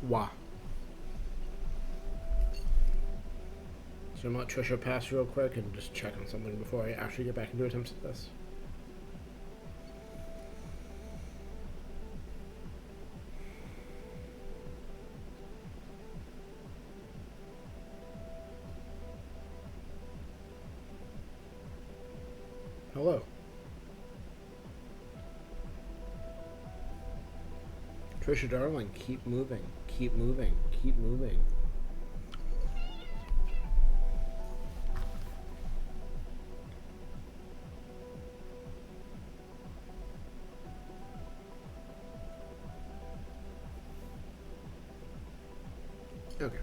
Wah. So I'm gonna let Trisha pass real quick and just check on something before I actually get back into attempts at this. Hello. Trisha, darling, keep moving. Keep moving. Keep moving. Okay.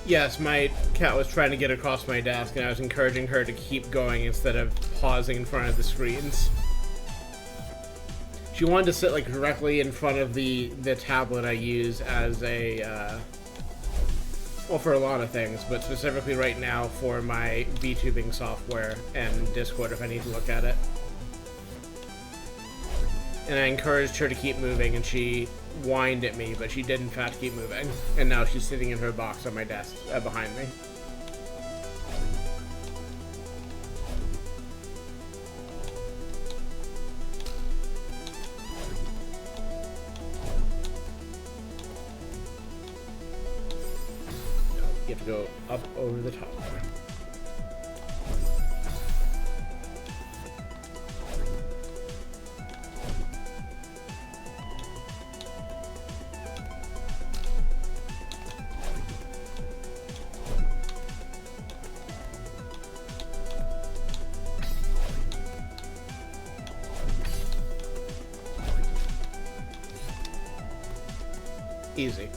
Yes, my cat was trying to get across my desk, and I was encouraging her to keep going instead of pausing in front of the screens. She wanted to sit like directly in front of the tablet I use as a well, for a lot of things, but specifically right now for my VTubing software and Discord if I need to look at it. And I encouraged her to keep moving, and she whined at me, but she did in fact keep moving. And now she's sitting in her box on my desk behind me. You have to go up over the top. Easy.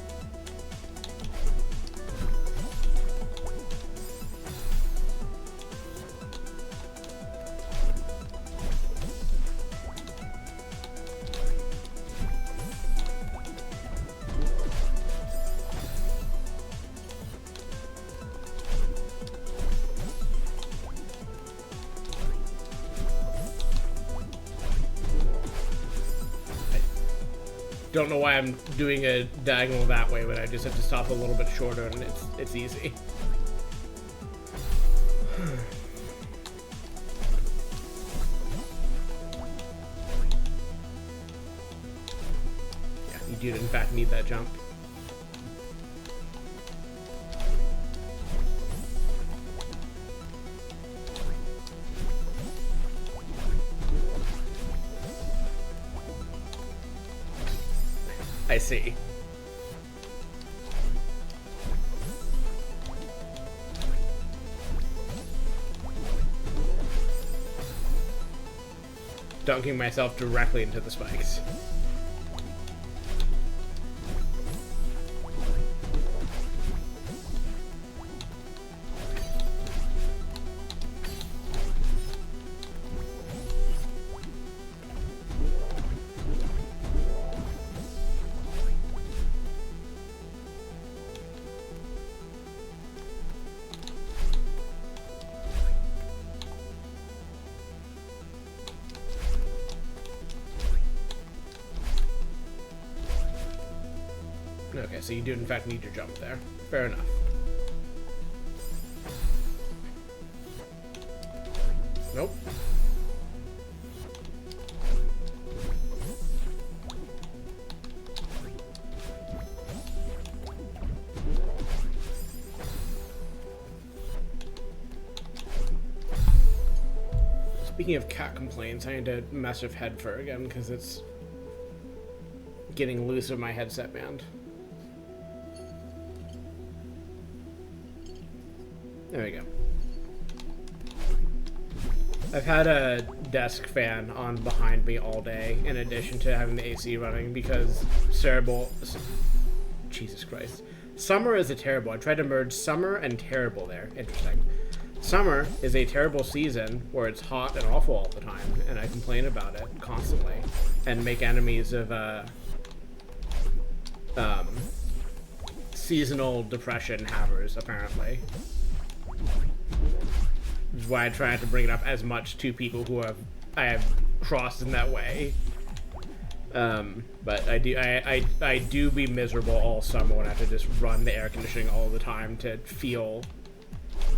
Don't know why I'm doing a diagonal that way, but I just have to stop a little bit shorter, and it's easy. Yeah, you do in fact need that jump. I see. Dunking myself directly into the spikes. Okay, so you do in fact need your jump there. Fair enough. Nope. Speaking of cat complaints, I need to mess with head fur again because it's getting loose of my headset band. There we go. I've had a desk fan on behind me all day, in addition to having the AC running, because Jesus Christ. Summer is a terrible. I tried to merge summer and terrible there. Interesting. Summer is a terrible season where it's hot and awful all the time, and I complain about it constantly and make enemies of seasonal depression havers, apparently. Which is why I try not to bring it up as much to people who I have crossed in that way. But I do be miserable all summer when I have to just run the air conditioning all the time to feel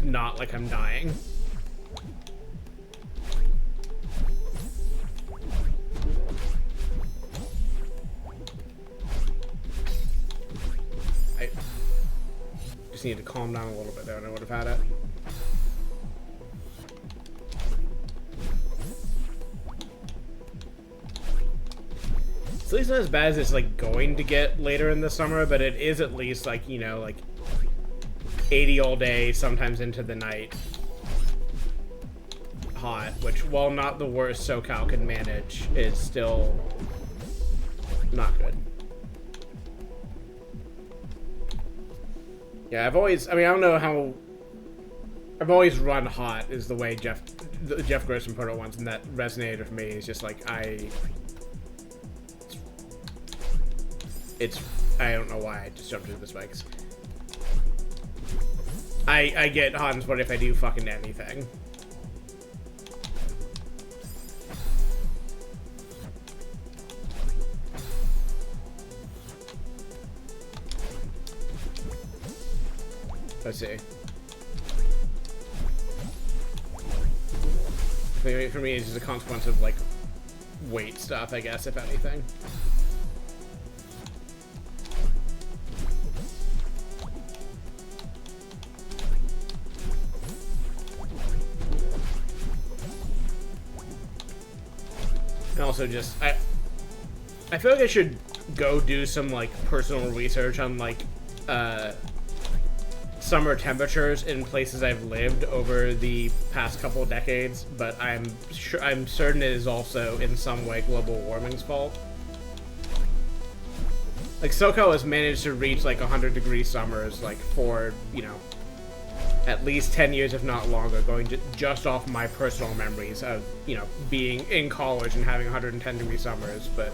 not like I'm dying. I just need to calm down a little bit there and I would have had it. It's at least not as bad as it's like going to get later in the summer, but it is at least like, you know, like 80 all day, sometimes into the night hot, which, while not the worst SoCal can manage, is still not good. Yeah, I've always, I mean, I don't know how, I've always run hot is the way Jeff Gerstmann put it once, and that resonated for me. It's just like, I don't know why I just jumped into the spikes. I get hot and sweaty if I do fucking anything. Let's see. I think for me it's just a consequence of like weight stuff, I guess, if anything. And also just, I feel like I should go do some, like, personal research on, like, summer temperatures in places I've lived over the past couple of decades, but I'm certain it is also, in some way, global warming's fault. Like, SoCal has managed to reach, like, 100-degree summers, like, for, you know, at least 10 years, if not longer, going just off my personal memories of, you know, being in college and having 110-degree summers, but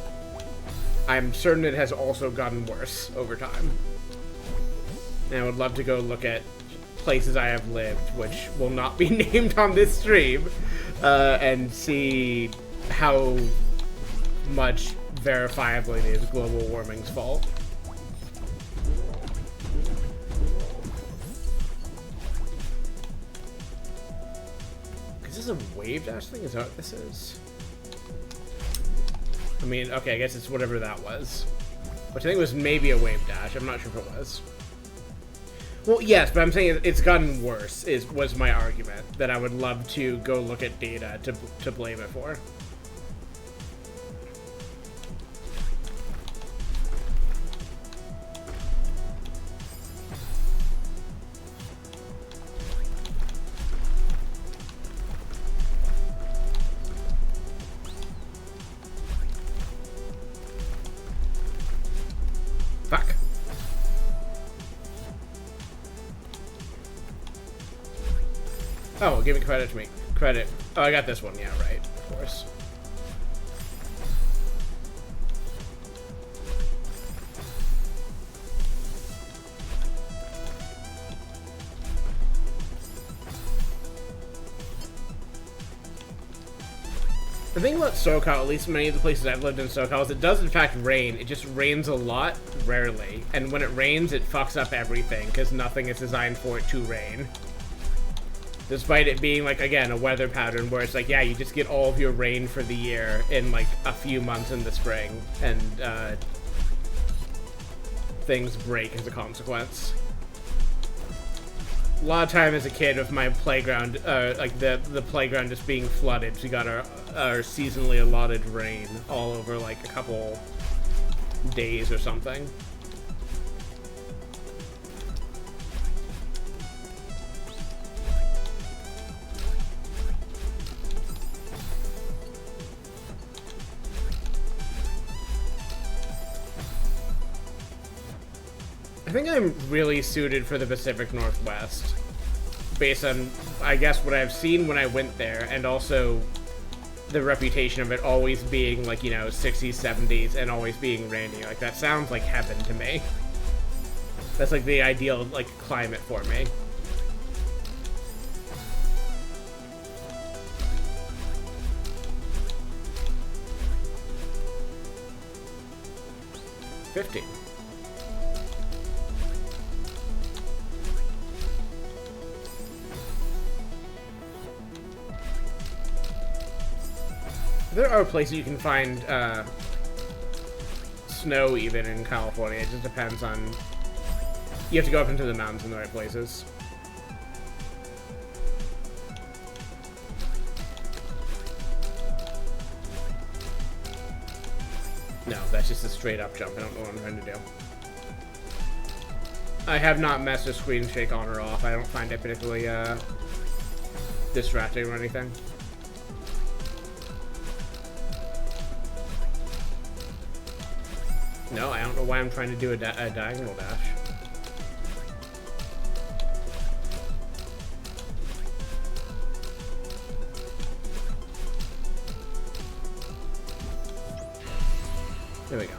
I'm certain it has also gotten worse over time. And I would love to go look at places I have lived, which will not be named on this stream, and see how much verifiably it is global warming's fault. Is this a wave dash thing? Is that what this is? I mean, okay, I guess it's whatever that was. Which I think was maybe a wave dash. I'm not sure if it was. Well, yes, but I'm saying it's gotten worse, was my argument. That I would love to go look at data to blame it for. Fuck. Oh, well, give me credit to me. Credit. Oh, I got this one. Yeah, right. Of course. The thing about SoCal, at least many of the places I've lived in SoCal, is it does in fact rain. It just rains a lot, rarely. And when it rains, it fucks up everything, because nothing is designed for it to rain. Despite it being, like, again, a weather pattern where it's like, yeah, you just get all of your rain for the year in, like, a few months in the spring, and, things break as a consequence. A lot of time as a kid with my playground, like the playground just being flooded, so we got our seasonally allotted rain all over like a couple days or something. I think I'm really suited for the Pacific Northwest, based on, I guess, what I've seen when I went there, and also the reputation of it always being, like, you know, 60s, 70s, and always being rainy. Like, that sounds like heaven to me. That's, like, the ideal, like, climate for me. $50. There are places you can find snow even in California. It just depends on... You have to go up into the mountains in the right places. No, that's just a straight up jump. I don't know what I'm trying to do. I have not messed with screen shake on or off. I don't find it particularly distracting or anything. No, I don't know why I'm trying to do a diagonal dash. There we go.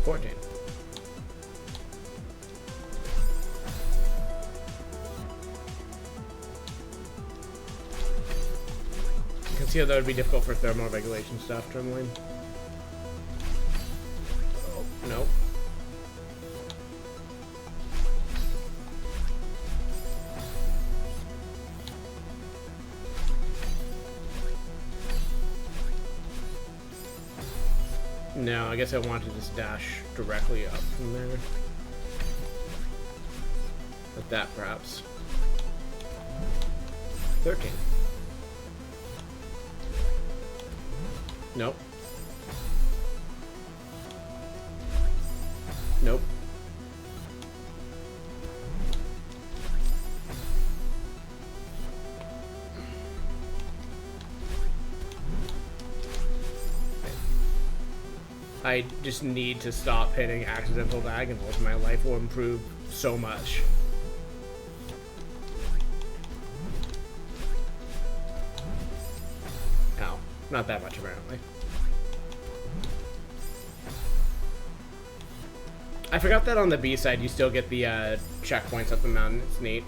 14. You can see how that would be difficult for thermoregulation stuff, Tremlane. Nope. No, I guess I want to just dash directly up from there. Like that, perhaps. 13. Nope. Nope. I just need to stop hitting accidental diagonals. My life will improve so much. Ow. Not that much, apparently. I forgot that on the B side you still get the checkpoints up the mountain. It's neat.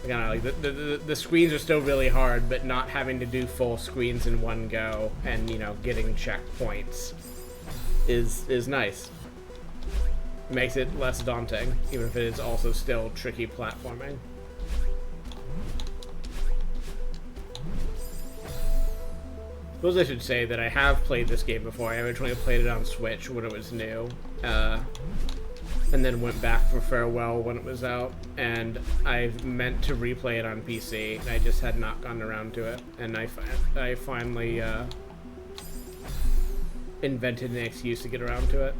Again, like the screens are still really hard, but not having to do full screens in one go and, you know, getting checkpoints is nice. Makes it less daunting, even if it is also still tricky platforming. I suppose I should say that I have played this game before. I originally played it on Switch when it was new, and then went back for Farewell when it was out, and I meant to replay it on PC, and I just had not gotten around to it, and I finally invented an excuse to get around to it.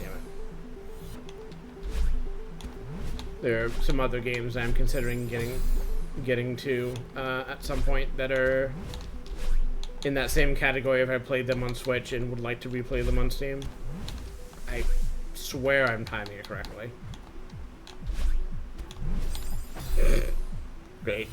Damn it. There are some other games I'm considering getting to at some point that are in that same category if I played them on Switch and would like to replay them on Steam. I swear I'm timing it correctly. Great.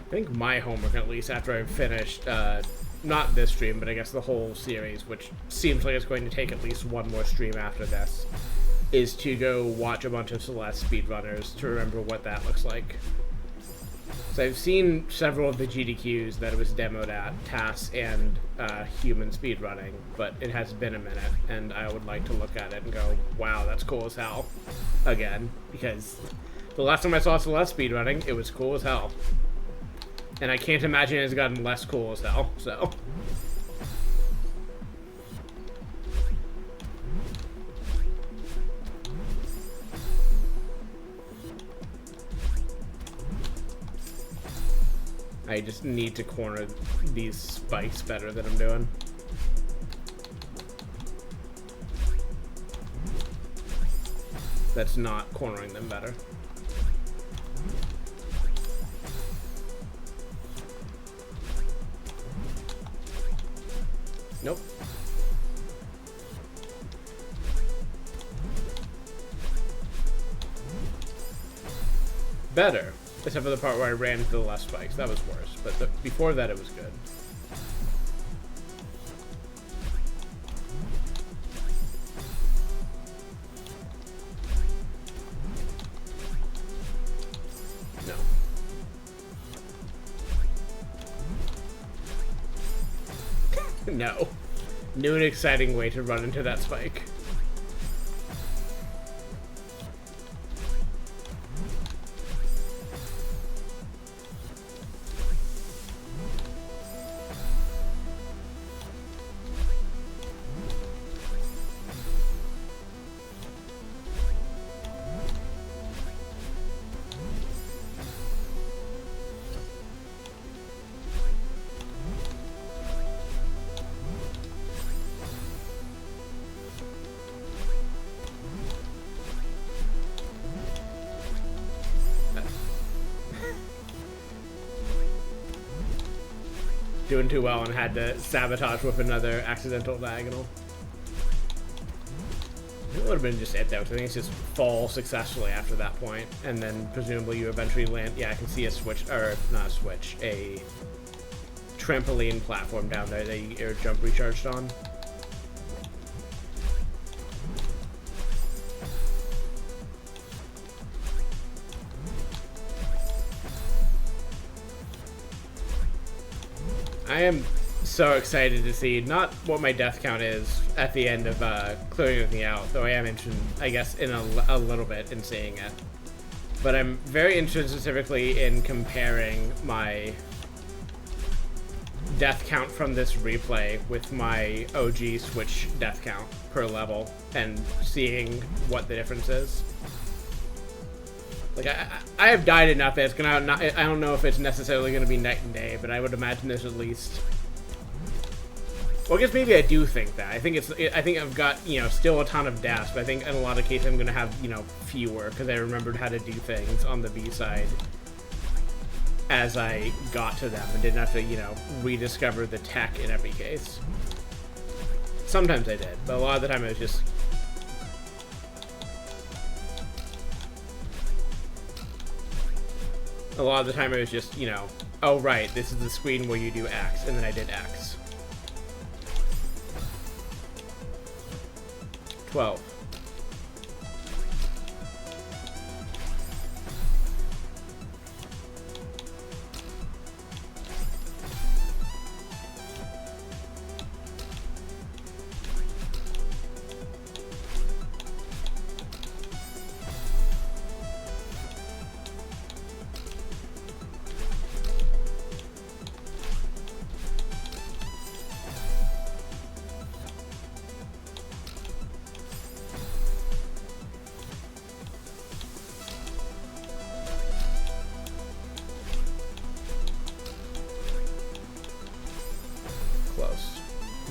I think my homework, at least after I've finished, not this stream, but I guess the whole series, which seems like it's going to take at least one more stream after this, is to go watch a bunch of Celeste speedrunners to remember what that looks like. So I've seen several of the GDQs that it was demoed at, TAS and human speedrunning, but it has been a minute, and I would like to look at it and go, wow, that's cool as hell, again, because the last time I saw Celeste speedrunning, it was cool as hell. And I can't imagine it's gotten less cool as hell, so. I just need to corner these spikes better than I'm doing. that's not cornering them better. Nope. Better, except for the part where I ran into the left spikes. That was worse, but before that it was good. No. No. New and exciting way to run into that spike. Doing too well and had to sabotage with another accidental diagonal. It would have been just it though, 'cause I think it's just fall successfully after that point, and then presumably you eventually land. Yeah, I can see a switch, or not a switch, a trampoline platform down there that you air jump recharged on. I am so excited to see not what my death count is at the end of clearing everything out, though I am interested, I guess, in a little bit in seeing it. But I'm very interested specifically in comparing my death count from this replay with my OG Switch death count per level and seeing what the difference is. Like, I have died enough that it's gonna not, I don't know if it's necessarily gonna be night and day, but I would imagine there's at least. Well, I guess maybe I do think that. I think I've got, you know, still a ton of deaths, but I think in a lot of cases I'm gonna have, you know, fewer because I remembered how to do things on the B side as I got to them and didn't have to, you know, rediscover the tech in every case. Sometimes I did, but a lot of the time it was just. A lot of the time it was just, you know, oh right, this is the screen where you do X, and then I did X. 12.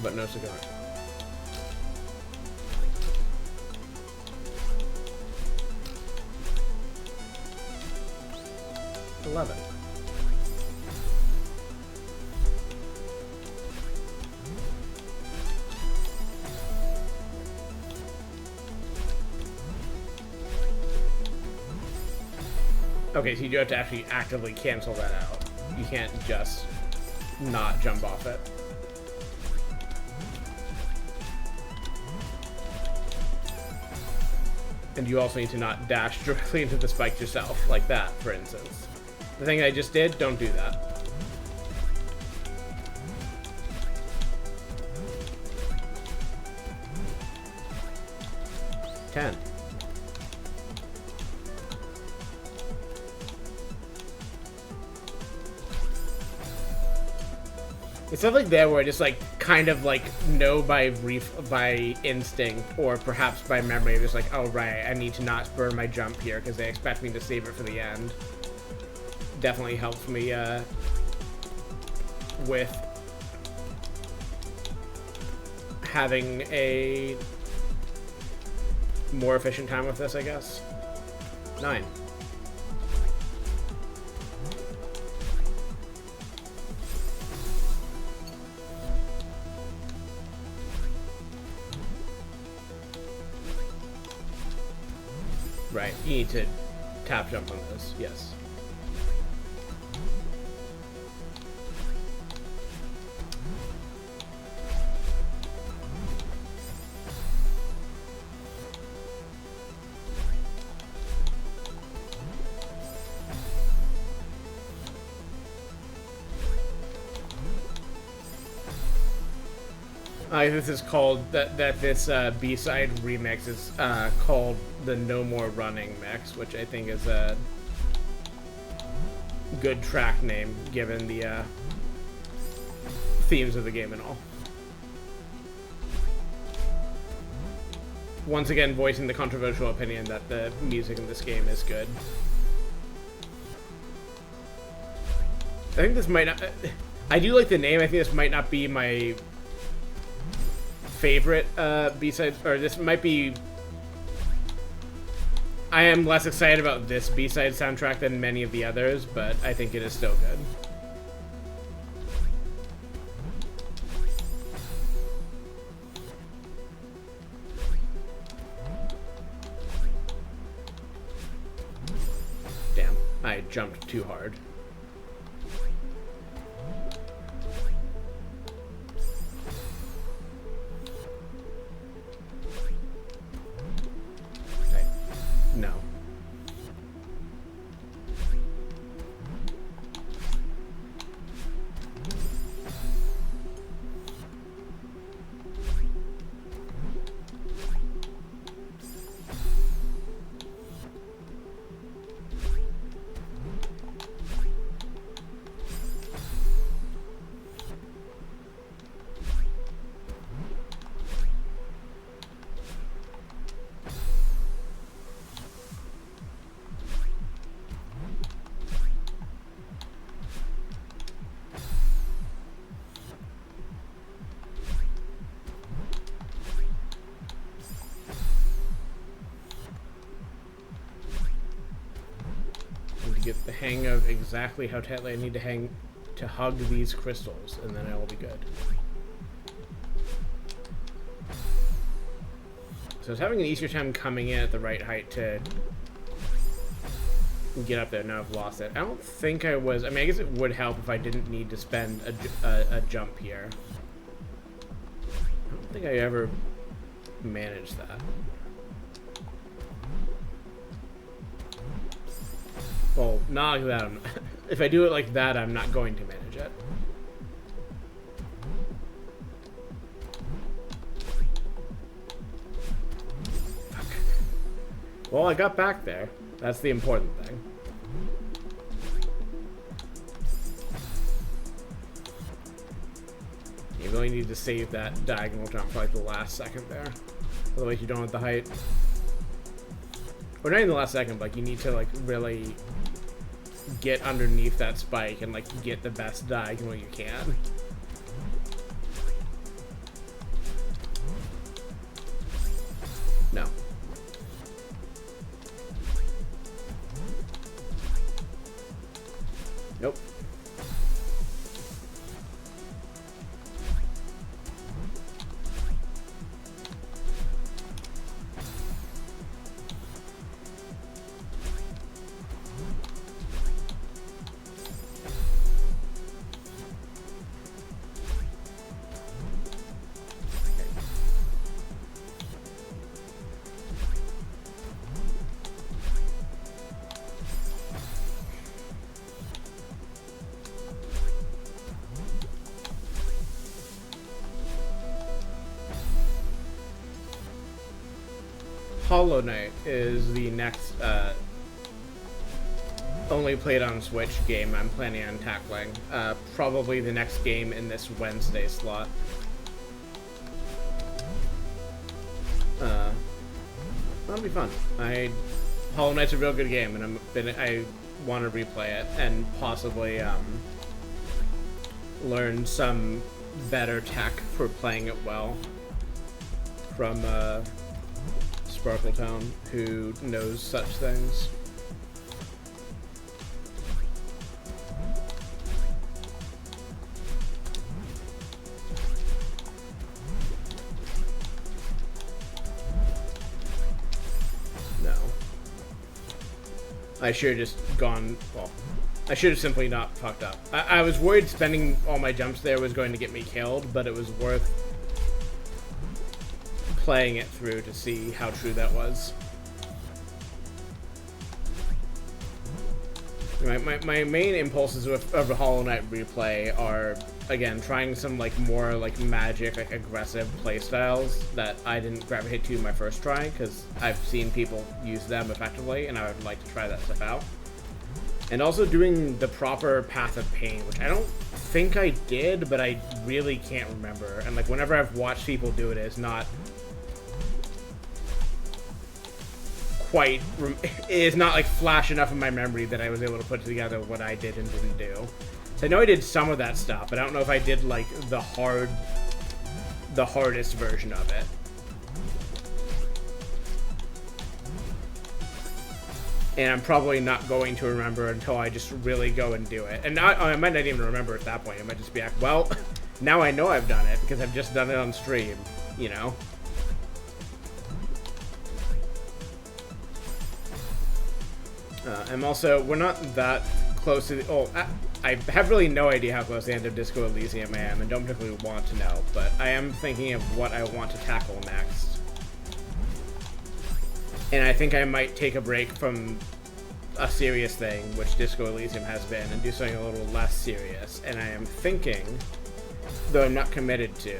But no cigar. 11. Okay, so you do have to actually actively cancel that out. You can't just not jump off it. And you also need to not dash directly into the spike yourself, like that, for instance. The thing I just did, don't do that. Ten. It's stuff like that where I just like kind of like know by instinct or perhaps by memory, just like, oh right, I need to not burn my jump here because they expect me to save it for the end. Definitely helps me with having a more efficient time with this, I guess. 9. Right, you need to tap jump on those, yes. This is called this B-side remix is called the No More Running mix, which I think is a good track name given the themes of the game and all. Once again, voicing the controversial opinion that the music in this game is good. I think this might not. I do like the name. I think this might not be my favorite B-side, or this might be. I am less excited about this B-side soundtrack than many of the others, but I think it is still good. Damn, I jumped too hard. No. Get the hang of exactly how tightly I need to hug these crystals, and then I will be good. So I was having an easier time coming in at the right height to get up there. Now I've lost it. I don't think I was. I mean, I guess it would help if I didn't need to spend a jump here. I don't think I ever managed that. Well, not like that. If I do it like that, I'm not going to manage it. Fuck. Well, I got back there. That's the important thing. You really need to save that diagonal jump for like the last second there. Otherwise you don't have the height. Or not in the last second, but like you need to like really get underneath that spike and like get the best diagonal you can. No. Nope. Hollow Knight is the next only played on Switch game I'm planning on tackling. Probably the next game in this Wednesday slot. That'll be fun. Hollow Knight's a real good game, and I want to replay it and possibly learn some better tech for playing it well from Sparkletown who knows such things. No. I should have just gone, well, I should have simply not fucked up. I was worried spending all my jumps there was going to get me killed, but it was worth playing it through to see how true that was. My main impulses of the Hollow Knight replay are, again, trying some like more like magic, like aggressive playstyles that I didn't gravitate to my first try, because I've seen people use them effectively, and I would like to try that stuff out. And also doing the proper Path of Pain, which I don't think I did, but I really can't remember. And like whenever I've watched people do it, it's not quite, it is not like flash enough in my memory that I was able to put together what I did and didn't do. So I know I did some of that stuff, but I don't know if I did like the hardest version of it. And I'm probably not going to remember until I just really go and do it. And I might not even remember at that point. It might just be like, well, now I know I've done it because I've just done it on stream, you know? I'm also, we're not that close to the, I have really no idea how close to the end of Disco Elysium I am, and don't particularly want to know, but I am thinking of what I want to tackle next. And I think I might take a break from a serious thing, which Disco Elysium has been, and do something a little less serious. And I am thinking, though I'm not committed to,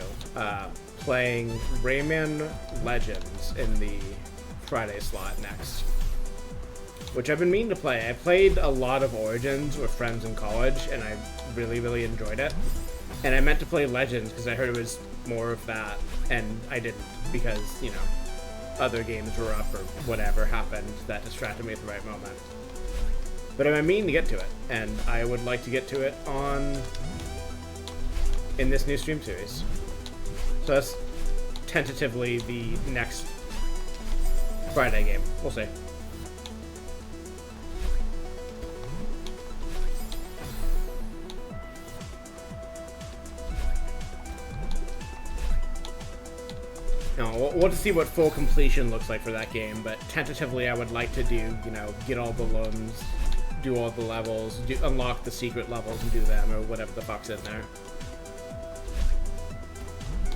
playing Rayman Legends in the Friday slot next. Which I've been meaning to play. I played a lot of Origins with friends in college, and I really, really enjoyed it. And I meant to play Legends because I heard it was more of that, and I didn't because, you know, other games were up or whatever happened that distracted me at the right moment. But I'm meaning to get to it, and I would like to get to it in this new stream series. So that's tentatively the next Friday game. We'll see. No, we'll have to see what full completion looks like for that game, but tentatively I would like to do, you know, get all the loans, do all the levels, unlock the secret levels and do them, or whatever the fuck's in there.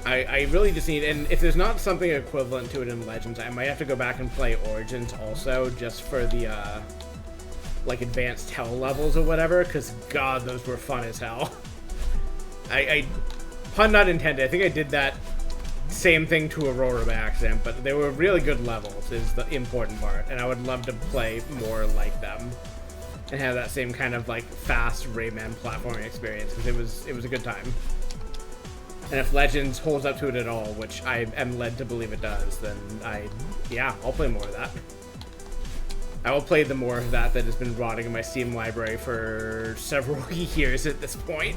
I really just need, and if there's not something equivalent to it in Legends, I might have to go back and play Origins also, just for the, like, advanced hell levels or whatever, because, God, those were fun as hell. Pun not intended, I think I did that same thing to Aurora by accident, but they were really good levels is the important part, and I would love to play more like them and have that same kind of like fast Rayman platforming experience, because it was a good time. And if Legends holds up to it at all, which I am led to believe it does, then I'll play more of that. I will play the more of that has been rotting in my Steam library for several years at this point.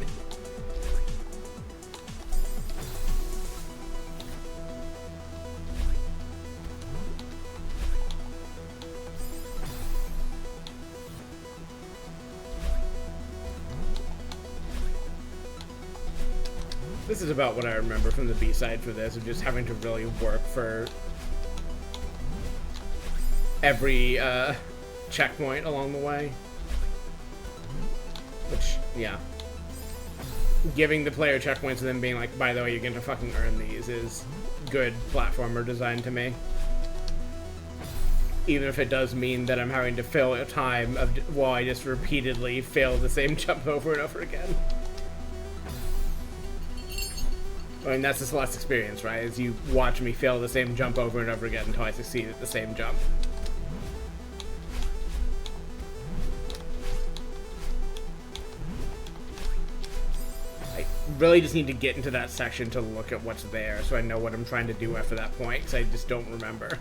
This is about what I remember from the B-side for this, of just having to really work for every checkpoint along the way. Which, yeah. Giving the player checkpoints and then being like, by the way, you're going to fucking earn these, is good platformer design to me. Even if it does mean that I'm having to fill a time while I just repeatedly fail the same jump over and over again. I mean, that's the Celeste experience, right? As you watch me fail the same jump over and over again until I succeed at the same jump. I really just need to get into that section to look at what's there so I know what I'm trying to do after that point, because I just don't remember.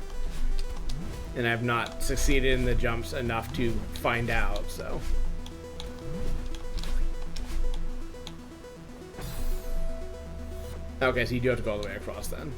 And I've not succeeded in the jumps enough to find out, so... Okay, so you do have to go all the way across then.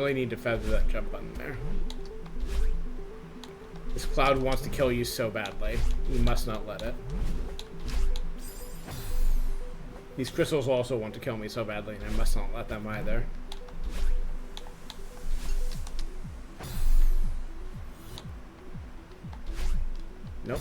really need to feather that jump button there. This cloud wants to kill you so badly. You must not let it. These crystals also want to kill me so badly, and I must not let them either. Nope.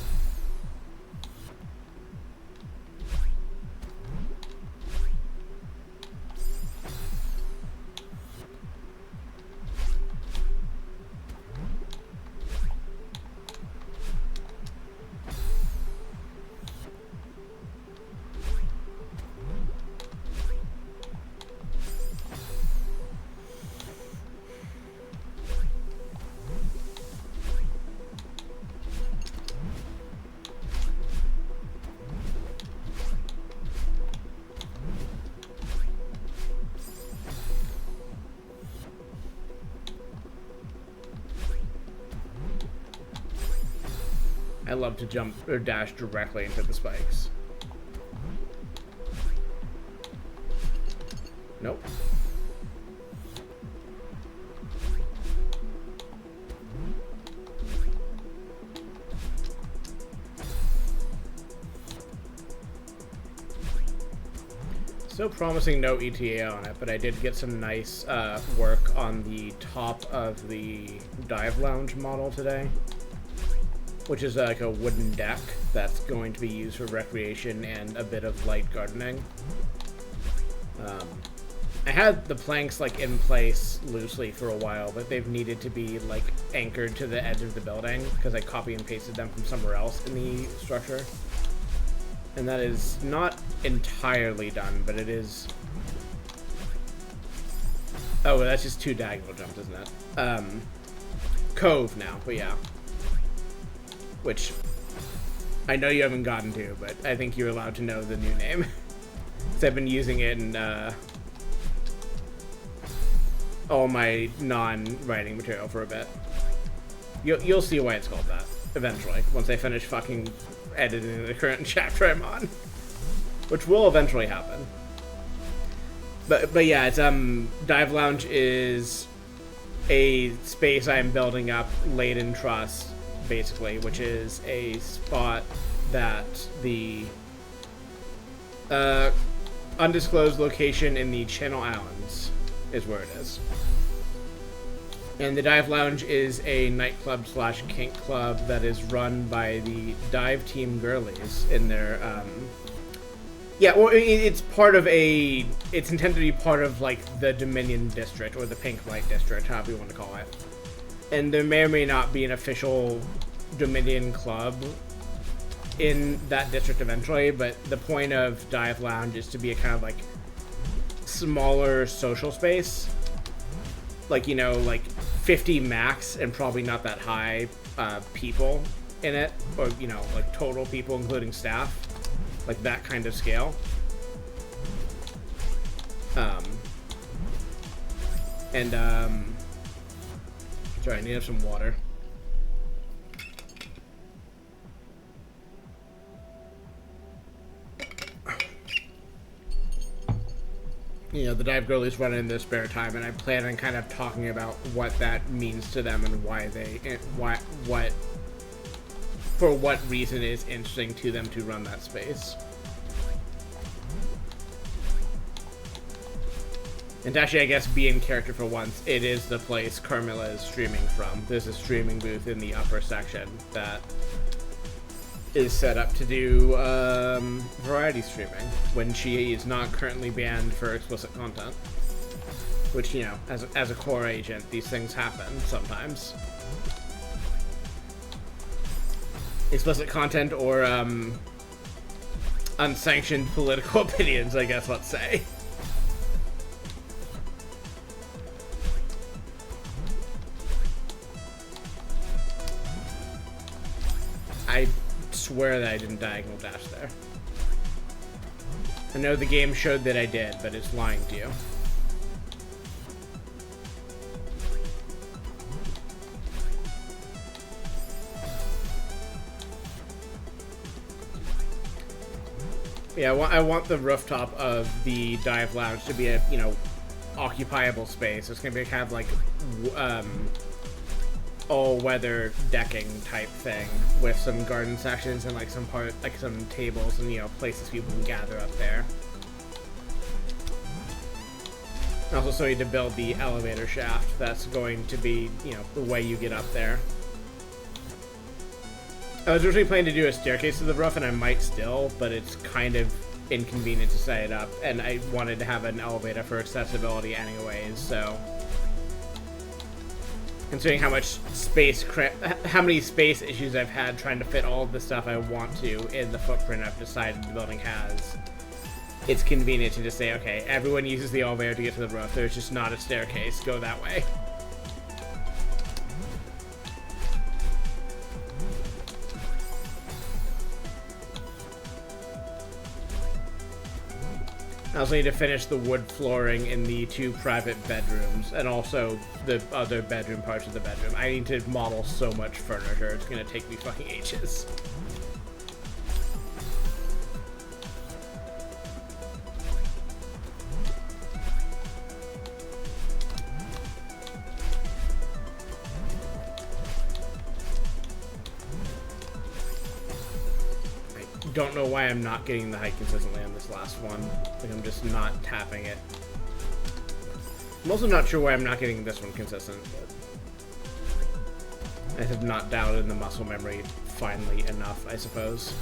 I love to jump or dash directly into the spikes. Nope. Still promising no ETA on it, but I did get some nice work on the top of the dive lounge model today, which is like a wooden deck that's going to be used for recreation and a bit of light gardening. I had the planks like in place loosely for a while, but they've needed to be like anchored to the edge of the building because I copy and pasted them from somewhere else in the structure. And that is not entirely done, but it is... Oh, that's just 2 diagonal jumps, isn't it? Cove now, but yeah. Which I know you haven't gotten to, but I think you're allowed to know the new name. Because I've been using it in all my non-writing material for a bit. You'll see why it's called that eventually, once I finish fucking editing the current chapter I'm on, which will eventually happen. But yeah, it's Dive Lounge is a space I'm building up late in trust, basically, which is a spot that the undisclosed location in the Channel Islands is where it is. And the Dive Lounge is a nightclub slash kink club that is run by the dive team girlies in their, yeah, well, it's part of a, it's intended to be part of, like, the Dominion District, or the Pink Light District, however you want to call it. And there may or may not be an official Dominion club in that district eventually, but the point of Dive Lounge is to be a kind of, like, smaller social space. Like, you know, like 50 max and probably not that high people in it, or, you know, like total people including staff, like that kind of scale. Sorry, I need to have some water. You know, the dive girlies run in their spare time, and I plan on kind of talking about what that means to them and why they, for what reason it is interesting to them to run that space. And actually, I guess, be in character for once, it is the place Carmilla is streaming from. There's a streaming booth in the upper section that is set up to do variety streaming when she is not currently banned for explicit content. Which, you know, as a core agent, these things happen sometimes. Explicit content or unsanctioned political opinions, I guess, let's say. I swear that I didn't diagonal dash there. I know the game showed that I did, but it's lying to you. Yeah, I want the rooftop of the dive lounge to be a, you know, occupiable space. It's gonna be kind of like all-weather decking type thing with some garden sections and like some tables and, you know, places people can gather up there. I also still need to build the elevator shaft. That's going to be, you know, the way you get up there. I was originally planning to do a staircase to the roof, and I might still, but it's kind of inconvenient to set it up, and I wanted to have an elevator for accessibility anyways, so... Considering how much how many space issues I've had trying to fit all of the stuff I want to in the footprint I've decided the building has, it's convenient to just say, okay, everyone uses the elevator to get to the roof, there's just not a staircase, go that way. I also need to finish the wood flooring in the 2 private bedrooms, and also the other bedroom parts of the bedroom. I need to model so much furniture, it's gonna take me fucking ages. Don't know why I'm not getting the height consistently on this last one. Like, I'm just not tapping it. I'm also not sure why I'm not getting this one consistent, but I have not dialed in the muscle memory finally enough, I suppose.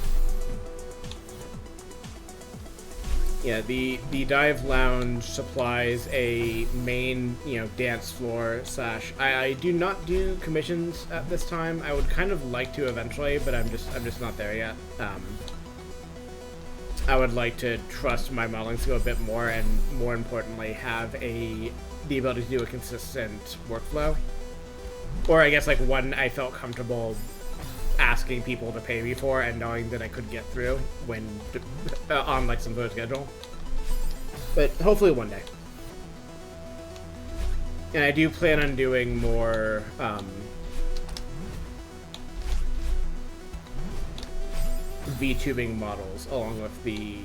Yeah, the dive lounge supplies a main, you know, dance floor slash... I do not do commissions at this time. I would kind of like to eventually, but I'm just not there yet. I would like to trust my modeling skill a bit more, and more importantly, have the ability to do a consistent workflow. Or I guess like one I felt comfortable asking people to pay me for and knowing that I could get through when on like some sort of schedule. But hopefully one day. And I do plan on doing more V-tubing models along with the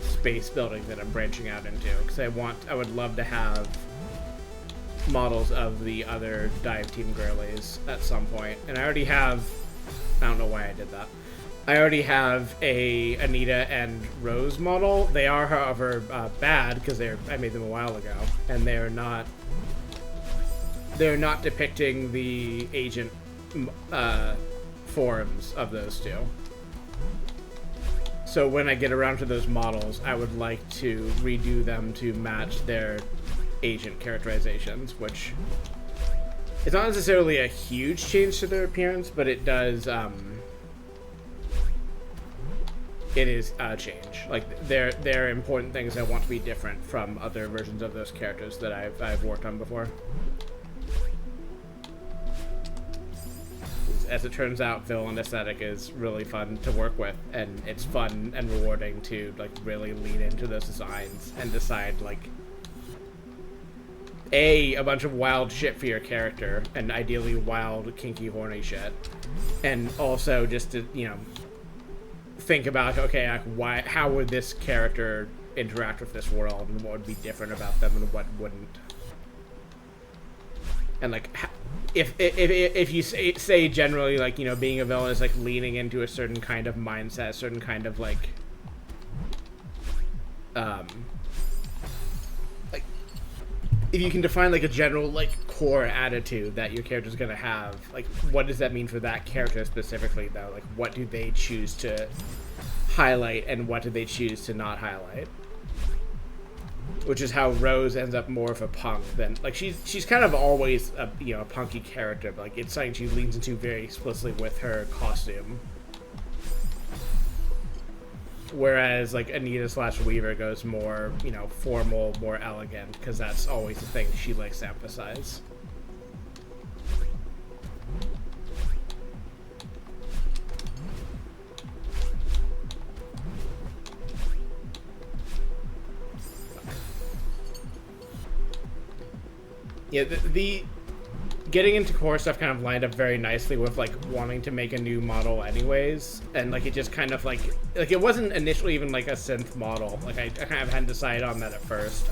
space building that I'm branching out into, because I would love to have models of the other dive team girlies at some point. And I already have, I don't know why I did that. I already have a Anita and Rose model. They are, however, bad because I made them a while ago, and they're not depicting the agent forms of those two. So when I get around to those models, I would like to redo them to match their agent characterizations, which is not necessarily a huge change to their appearance, but it does, it is a change. Like, they're important things I want to be different from other versions of those characters that I've worked on before. As it turns out, villain aesthetic is really fun to work with, and it's fun and rewarding to like really lean into those designs and decide like a bunch of wild shit for your character, and ideally wild, kinky, horny shit, and also just to, you know, think about, okay, like how would this character interact with this world, and what would be different about them and what wouldn't, and like if you say generally, like, you know, being a villain is like leaning into a certain kind of mindset, a certain kind of like if you can define like a general like core attitude that your character's gonna have, like what does that mean for that character specifically though? Like what do they choose to highlight and what do they choose to not highlight? Which is how Rose ends up more of a punk than, like, she's kind of always a, you know, a punky character, but like it's something she leans into very explicitly with her costume. Whereas like Anita / Weaver goes more, you know, formal, more elegant, because that's always the thing she likes to emphasize. Yeah, the getting into core stuff kind of lined up very nicely with like wanting to make a new model anyways, and like it just kind of like it wasn't initially even like a synth model. Like I kind of hadn't decided on that at first.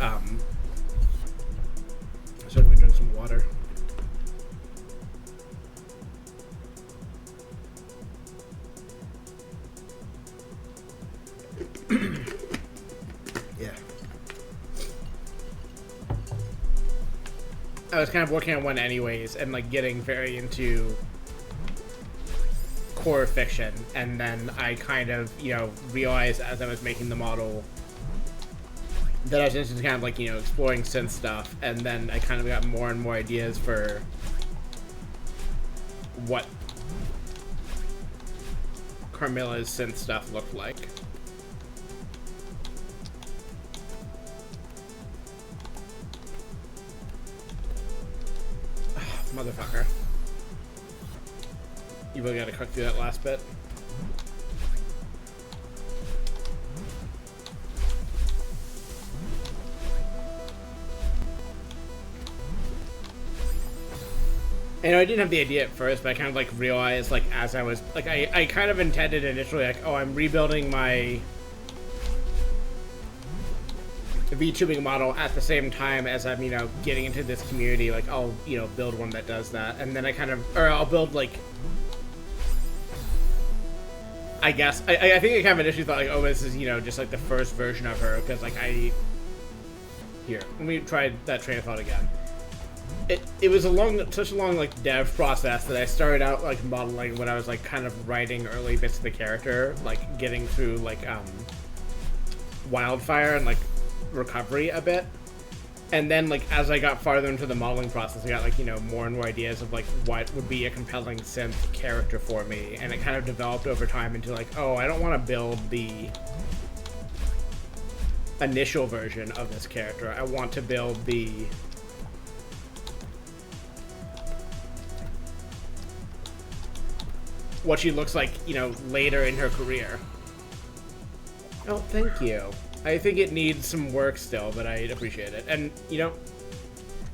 I was kind of working on one anyways, and like getting very into core fiction, and then I kind of, you know, realized as I was making the model that I was just kind of like, you know, exploring synth stuff, and then I kind of got more and more ideas for what Carmilla's synth stuff looked like. Motherfucker. You really gotta cook through that last bit. You know, I didn't have the idea at first, but I kind of like realized, like, as I was, like, I kind of intended initially, like, oh, I'm rebuilding my VTubing model at the same time as I'm, you know, getting into this community. Like, I'll, you know, build one that does that, and then I kind of, or I'll build, like, I guess, I think I kind of initially thought, like, oh, this is, you know, just, like, the first version of her, because, like, here, let me try that train of thought again. It was such a long, like, dev process that I started out, like, modeling when I was, like, kind of writing early bits of the character, like, getting through, like, Wildfire and, like, Recovery a bit. And then, like, as I got farther into the modeling process, I got, like, you know, more and more ideas of, like, what would be a compelling synth character for me. And it kind of developed over time into, like, oh, I don't want to build the initial version of this character. I want to build the what she looks like, you know, later in her career. Oh, thank you. I think it needs some work still, but I appreciate it. And, you know,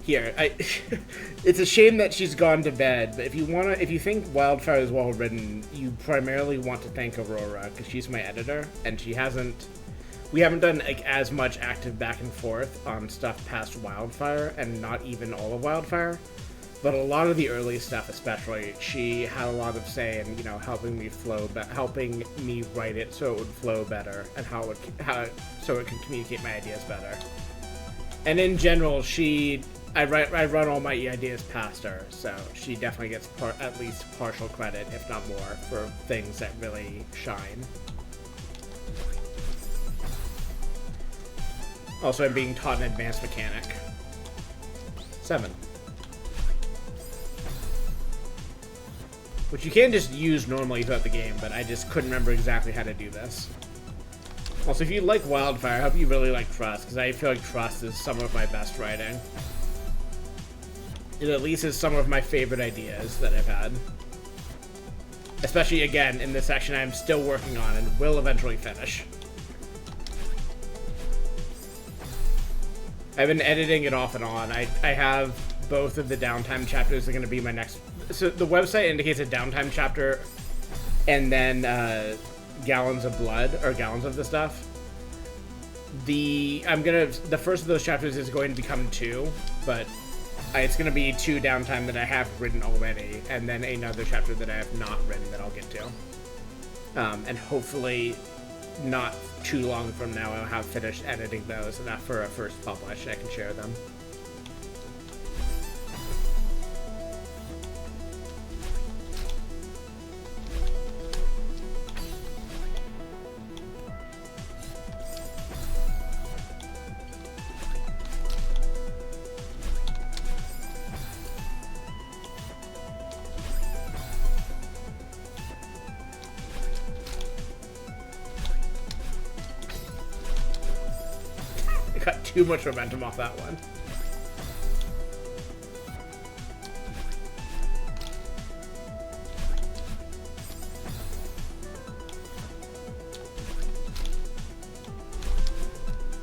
here, it's a shame that she's gone to bed, but if you think Wildfire is well written, you primarily want to thank Aurora, because she's my editor, and we haven't done, like, as much active back and forth on stuff past Wildfire, and not even all of Wildfire. But a lot of the early stuff, especially, she had a lot of say in, you know, helping me write it so it would flow better, and so it can communicate my ideas better. And in general, I run all my ideas past her, so she definitely gets at least partial credit, if not more, for things that really shine. Also, I'm being taught an advanced mechanic. 7. Which you can just use normally throughout the game, but I just couldn't remember exactly how to do this. Also, if you like Wildfire, I hope you really like Trust, because I feel like Trust is some of my best writing. It at least is some of my favorite ideas that I've had. Especially, again, in this section I'm still working on and will eventually finish. I've been editing it off and on. I have both of the downtime chapters are going to be my next... So the website indicates a downtime chapter and then gallons of blood, or gallons of the stuff. The first of those chapters is going to become 2, but it's going to be 2 downtime that I have written already, and then another chapter that I have not written that I'll get to. And hopefully not too long from now I'll have finished editing those, and after a first publish I can share them. Got too much momentum off that one.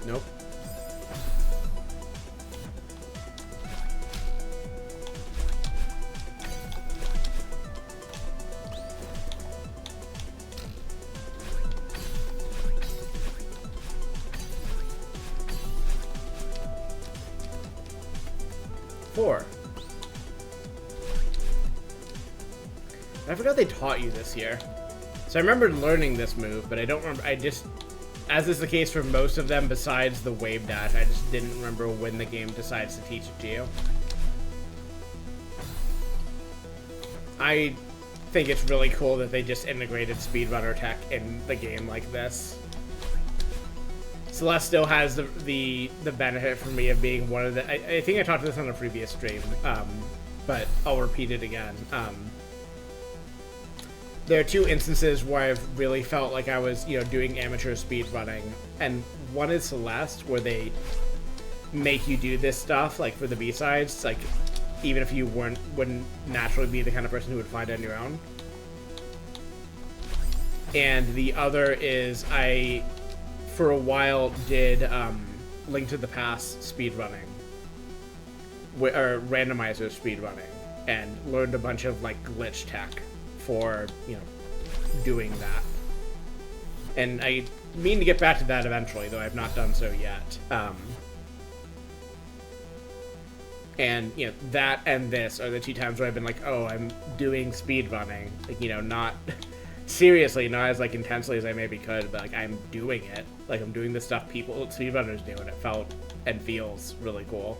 Nope. I forgot they taught you this here. So I remember learning this move, but I don't remember. As is the case for most of them besides the wave dash, I just didn't remember when the game decides to teach it to you. I think it's really cool that they just integrated speedrunner tech in the game like this. Celeste still has the benefit for me of being one of the... I think I talked to this on a previous stream, but I'll repeat it again. There are two instances where I've really felt like I was, doing amateur speedrunning, and one is Celeste, where they make you do this stuff, like, for the B-sides, like, even if you wouldn't naturally be the kind of person who would find it on your own. And the other is I, for a while, did Link to the Past speedrunning, or randomizer speedrunning, and learned a bunch of, like, glitch tech for, doing that. And I mean to get back to that eventually, though I've not done so yet. And, that and this are the two times where I've been like, oh, I'm doing speedrunning. Like, not... seriously, not as, like, intensely as I maybe could, but, like, I'm doing it. Like, I'm doing the stuff speedrunners do, and it felt and feels really cool.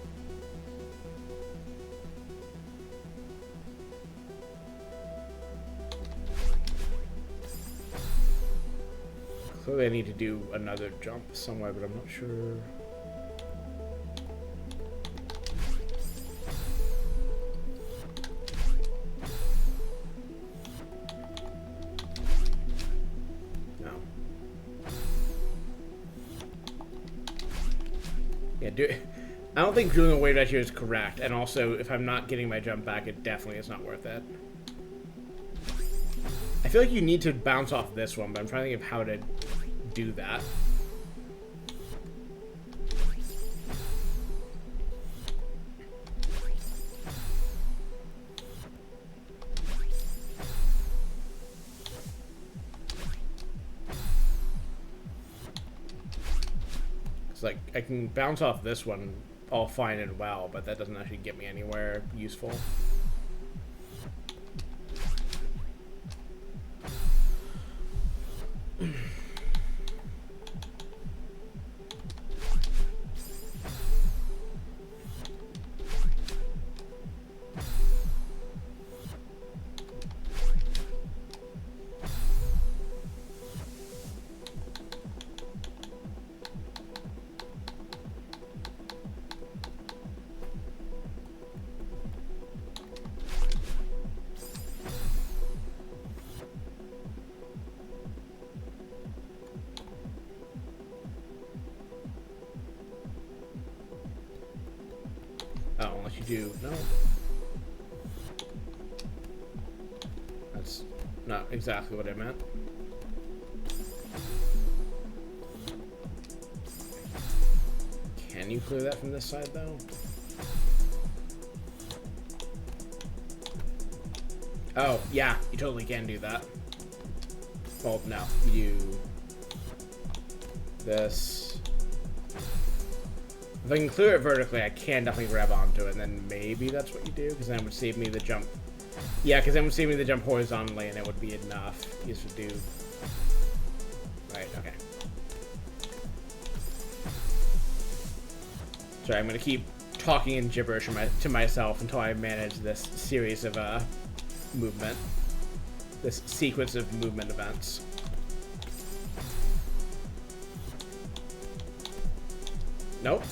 Clearly I need to do another jump somewhere, but I'm not sure. No. Yeah, I don't think doing a wave dash here is correct, and also, if I'm not getting my jump back, it definitely is not worth it. I feel like you need to bounce off this one, but I'm trying to think of how to do that. It's like, I can bounce off this one all fine and well, but that doesn't actually get me anywhere useful. No. That's not exactly what I meant. Can you clear that from this side, though? Oh, yeah, you totally can do that. Well, no, you... This... If I can clear it vertically, I can definitely grab onto it, and then maybe that's what you do, because then it would save me the jump. Yeah, because then it would save me the jump horizontally, and it would be enough. You should do... Right, okay. Sorry, I'm going to keep talking in gibberish to myself until I manage this series of movement. This sequence of movement events. Nope.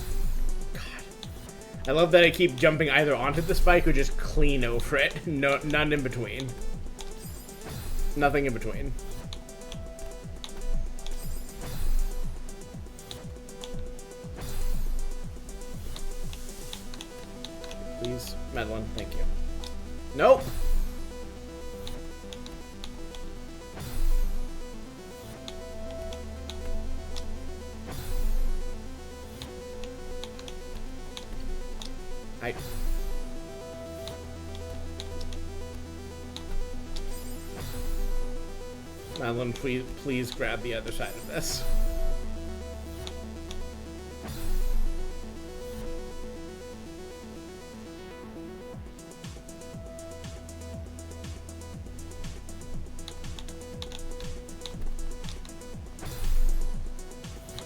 I love that I keep jumping either onto the spike or just clean over it. No, none in between. Nothing in between. Please, Madeline, thank you. Nope. Hi. Madeline, please grab the other side of this.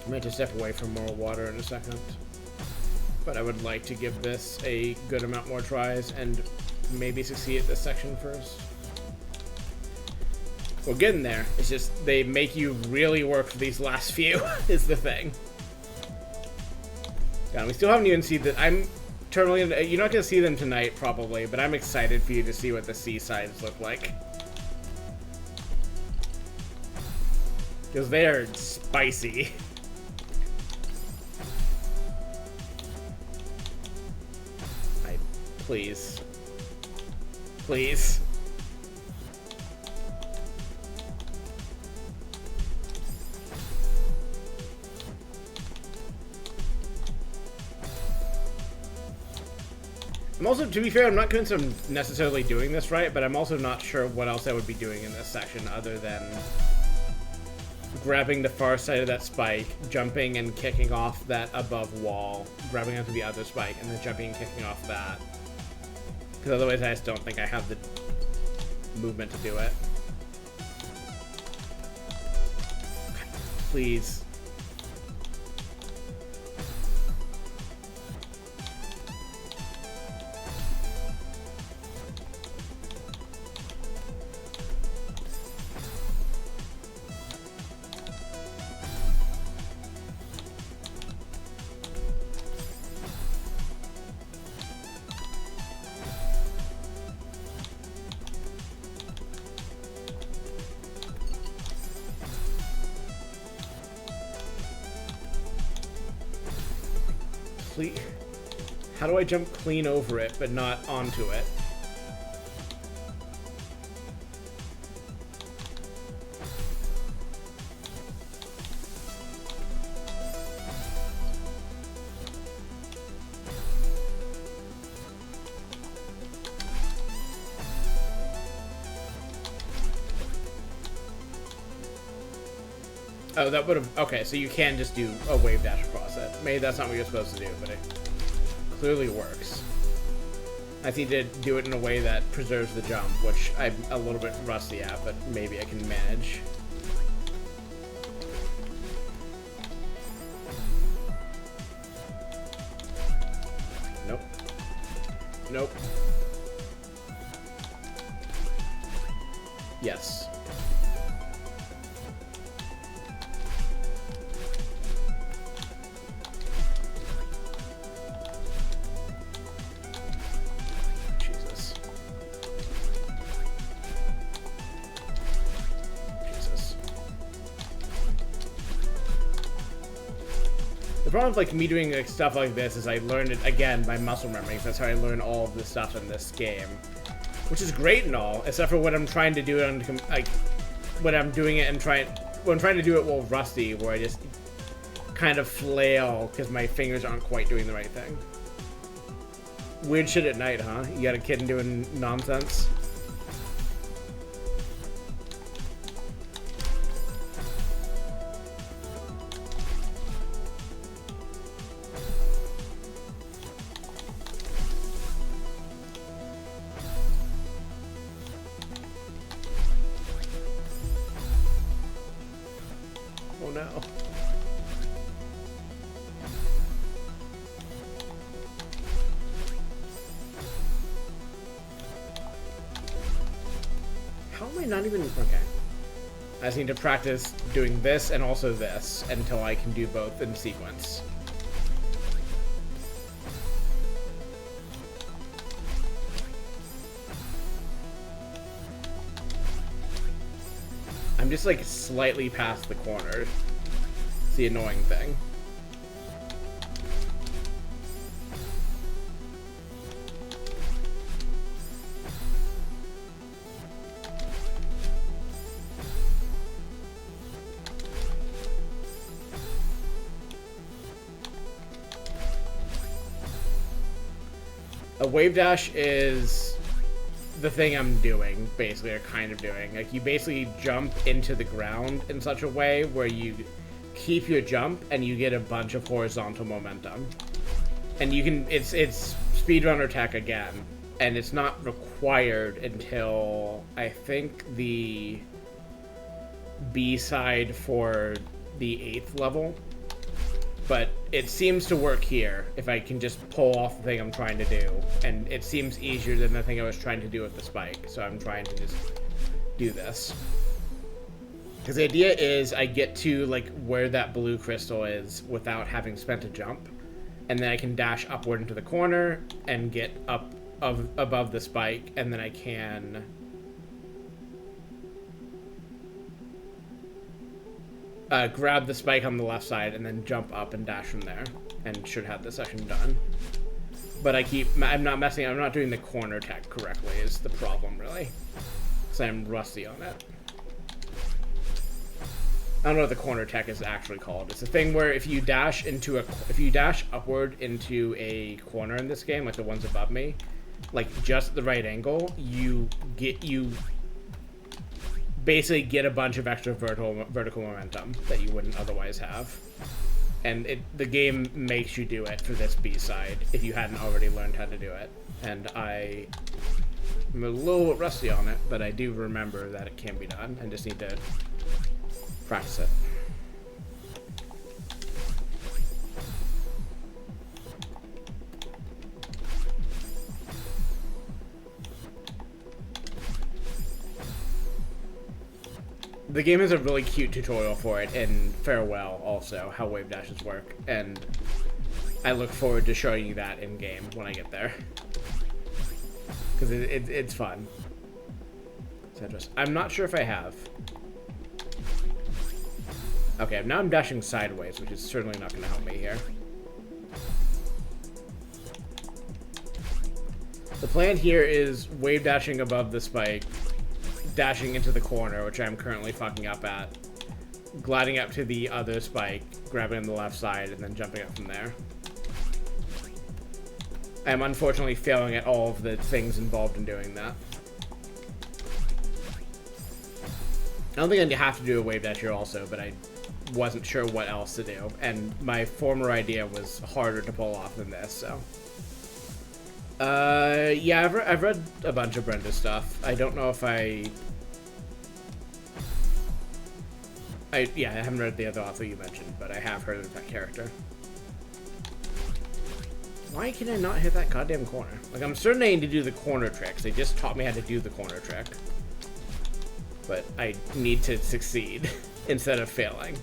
I might just step away from more water in a second. But I would like to give this a good amount more tries, and maybe succeed at this section first. We're getting there. It's just they make you really work for these last few is the thing. God, we still haven't even seen that. I'm terminally. You're not gonna see them tonight probably, but I'm excited for you to see what the seasides look like. Because they are spicy. Please. Please. I'm also, to be fair, I'm not convinced I'm necessarily doing this right, but I'm also not sure what else I would be doing in this section other than grabbing the far side of that spike, jumping and kicking off that above wall, grabbing onto the other spike, and then jumping and kicking off that. Because otherwise I just don't think I have the movement to do it. Please. How do I jump clean over it, but not onto it? Oh, that would have... Okay, so you can just do a wave dash across it. Maybe that's not what you're supposed to do, but it clearly works. I need to do it in a way that preserves the jump, which I'm a little bit rusty at, but maybe I can manage. Nope. Nope. Yes. The problem with like me doing like stuff like this is I learned it again by muscle memory. That's how I learn all of this stuff in this game, which is great and all, except for when I'm trying to do it on like when I'm doing it and when I'm trying to do it while rusty, where I just kind of flail because my fingers aren't quite doing the right thing. Weird shit at night, huh? You got a kid doing nonsense. Oh no. How am I not even... Okay. I just need to practice doing this and also this until I can do both in sequence. I'm just like slightly past the corner. It's the annoying thing. A wave dash is the thing I'm doing, basically, or kind of doing. Like, you basically jump into the ground in such a way where you keep your jump and you get a bunch of horizontal momentum. And you can, it's speedrunner tech again, and it's not required until, I think, the B-side for the 8th level. But it seems to work here if I can just pull off the thing I'm trying to do. And it seems easier than the thing I was trying to do with the spike. So I'm trying to just do this. Because the idea is I get to like where that blue crystal is without having spent a jump. And then I can dash upward into the corner and get up above the spike. And then I can... grab the spike on the left side and then jump up and dash from there, and should have this section done. But I'm not doing the corner tech correctly is the problem, really, because I'm rusty on it. I don't know what the corner tech is actually called. It's a thing where if you dash upward into a corner in this game, like the ones above me, like just at the right angle, you basically get a bunch of extra vertical momentum that you wouldn't otherwise have. And the game makes you do it for this B-side if you hadn't already learned how to do it. And I'm a little rusty on it, but I do remember that it can be done. I just need to practice it. The game has a really cute tutorial for it in Farewell also, how wave dashes work, and I look forward to showing you that in game when I get there. Because it's fun. I'm not sure if I have. Okay, now I'm dashing sideways, which is certainly not going to help me here. The plan here is wave dashing above the spike, dashing into the corner, which I'm currently fucking up at, gliding up to the other spike, grabbing on the left side, and then jumping up from there. I am unfortunately failing at all of the things involved in doing that. I don't think I have to do a wave dash here also, but I wasn't sure what else to do, and my former idea was harder to pull off than this, so... yeah, I've read a bunch of Brenda's stuff. I don't know if I haven't read the other author you mentioned, but I have heard of that character. Why can I not hit that goddamn corner? Like, I'm certain I need to do the corner tricks. They just taught me how to do the corner trick. But I need to succeed instead of failing.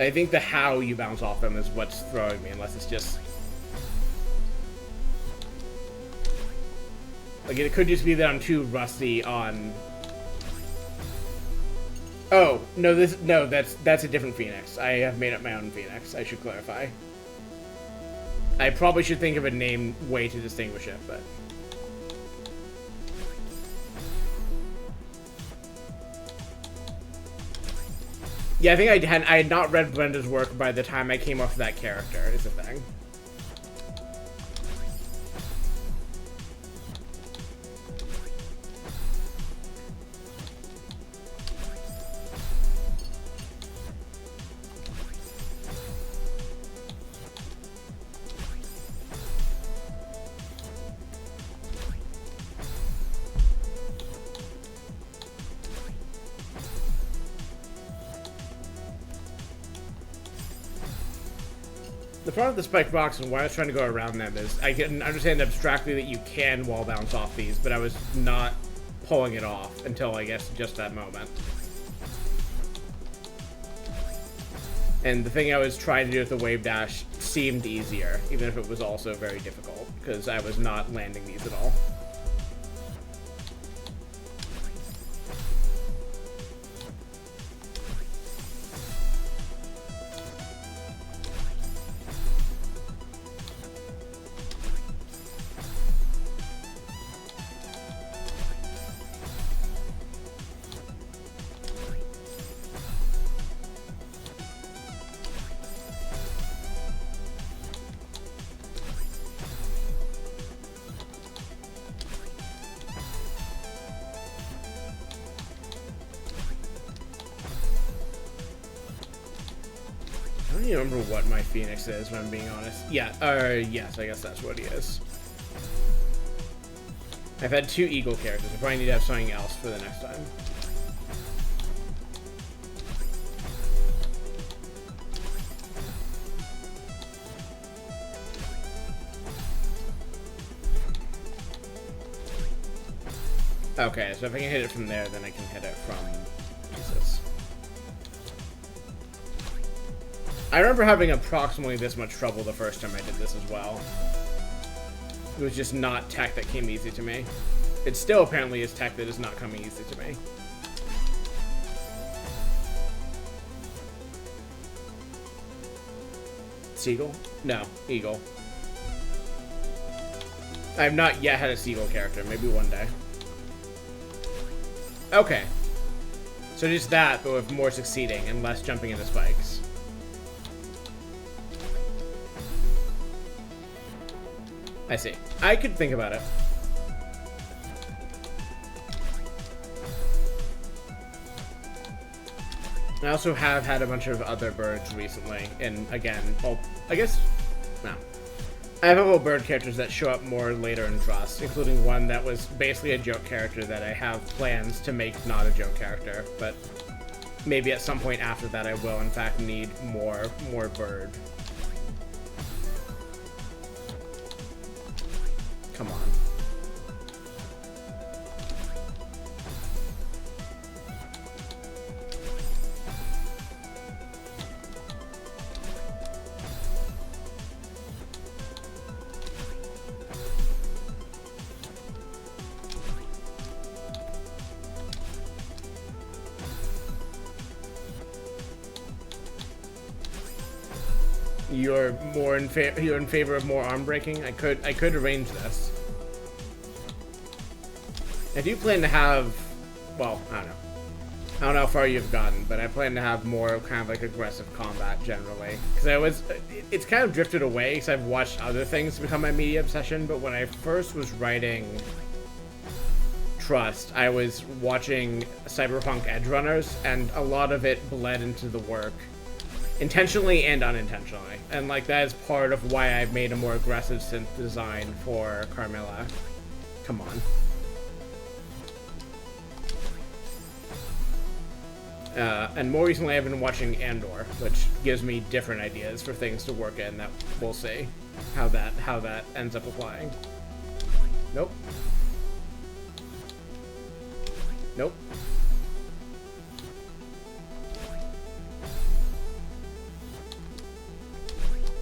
I think the how you bounce off them is what's throwing me, unless it's just... Like, it could just be that I'm too rusty on... Oh, no, that's a different Phoenix. I have made up my own Phoenix, I should clarify. I probably should think of a name way to distinguish it, but... Yeah, I think I had not read Blender's work by the time I came off of that character, is the thing. The problem with the spike rocks and why I was trying to go around them is I can understand abstractly that you can wall bounce off these, but I was not pulling it off until, I guess, just that moment. And the thing I was trying to do with the wave dash seemed easier, even if it was also very difficult, because I was not landing these at all. don't even remember what my Phoenix is, if I'm being honest. Yeah, yes, I guess that's what he is. I've had 2 Eagle characters. I probably need to have something else for the next time. Okay, so if I can hit it from there, then I can hit it from... Jesus. I remember having approximately this much trouble the first time I did this as well. It was just not tech that came easy to me. It still apparently is tech that is not coming easy to me. Seagull? No, Eagle. I have not yet had a Seagull character. Maybe one day. Okay. So just that, but with more succeeding and less jumping into spikes. I see. I could think about it. I also have had a bunch of other birds recently, and again, well, I guess, no. I have a couple bird characters that show up more later in Trust, including one that was basically a joke character that I have plans to make not a joke character, but maybe at some point after that I will, in fact, need more bird. Come on. You're in favor of more arm breaking? I could arrange this. I do plan to have, well, I don't know how far you've gotten, but I plan to have more kind of like aggressive combat generally. Because it's kind of drifted away because I've watched other things become my media obsession, but when I first was writing Trust, I was watching Cyberpunk Edgerunners, and a lot of it bled into the work. Intentionally and unintentionally. And like that is part of why I've made a more aggressive synth design for Carmilla. Come on. And more recently I've been watching Andor, which gives me different ideas for things to work in that we'll see how that ends up applying. Nope. Nope.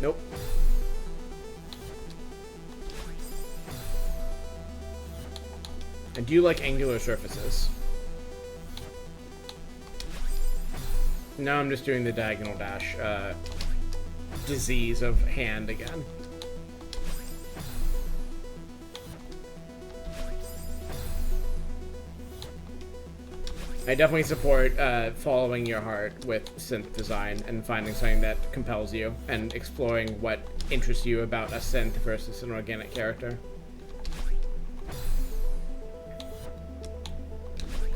Nope. And do you like angular surfaces? Now I'm just doing the diagonal dash disease of hand again. I definitely support following your heart with synth design and finding something that compels you and exploring what interests you about a synth versus an organic character.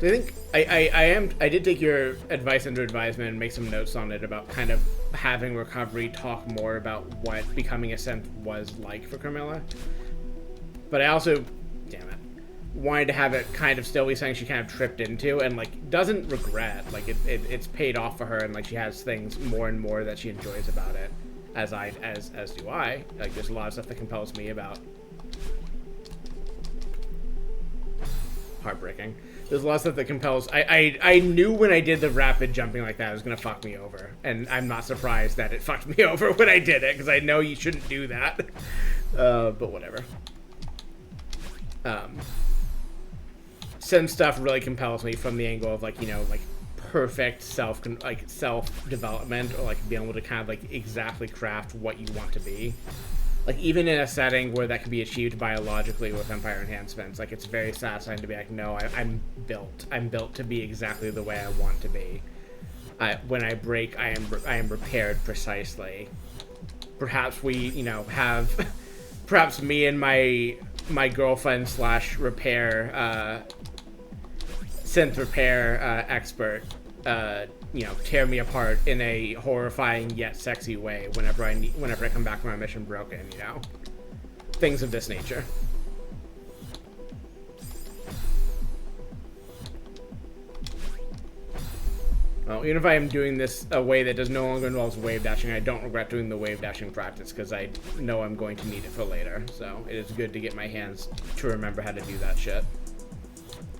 I think I did take your advice under advisement and make some notes on it about kind of having Recovery talk more about what becoming a synth was like for Carmilla. But I also, damn it, wanted to have it kind of still be something she kind of tripped into and like doesn't regret. Like it's paid off for her, and like she has things more and more that she enjoys about it, as do I. Like there's a lot of stuff that compels me about. Heartbreaking. There's a lot of stuff that compels. I knew when I did the rapid jumping like that it was gonna fuck me over, and I'm not surprised that it fucked me over when I did it because I know you shouldn't do that. But whatever. Some stuff really compels me from the angle of like, you know, like perfect self development, or like being able to kind of like exactly craft what you want to be. Like even in a setting where that can be achieved biologically with Empire enhancements, like it's very satisfying to be like, no, I'm built to be exactly the way I want to be. When I break, I am repaired precisely. Perhaps we, you know, have, perhaps me and my girlfriend / repair synth repair expert tear me apart in a horrifying yet sexy way whenever I come back from my mission broken, things of this nature. Well, even if I am doing this a way that no longer involves wave dashing, I don't regret doing the wave dashing practice because I know I'm going to need it for later. So it is good to get my hands to remember how to do that shit.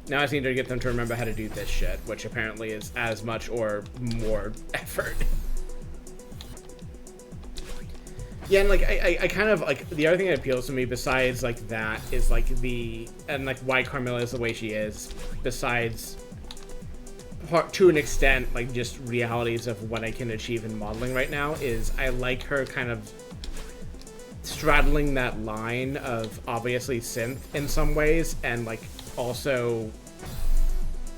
Now I just need to get them to remember how to do this shit, which apparently is as much or more effort. Yeah, and like I kind of like the other thing that appeals to me besides like that is like why Carmilla is the way she is, besides to an extent like just realities of what I can achieve in modeling right now, is I like her kind of straddling that line of obviously synth in some ways and like also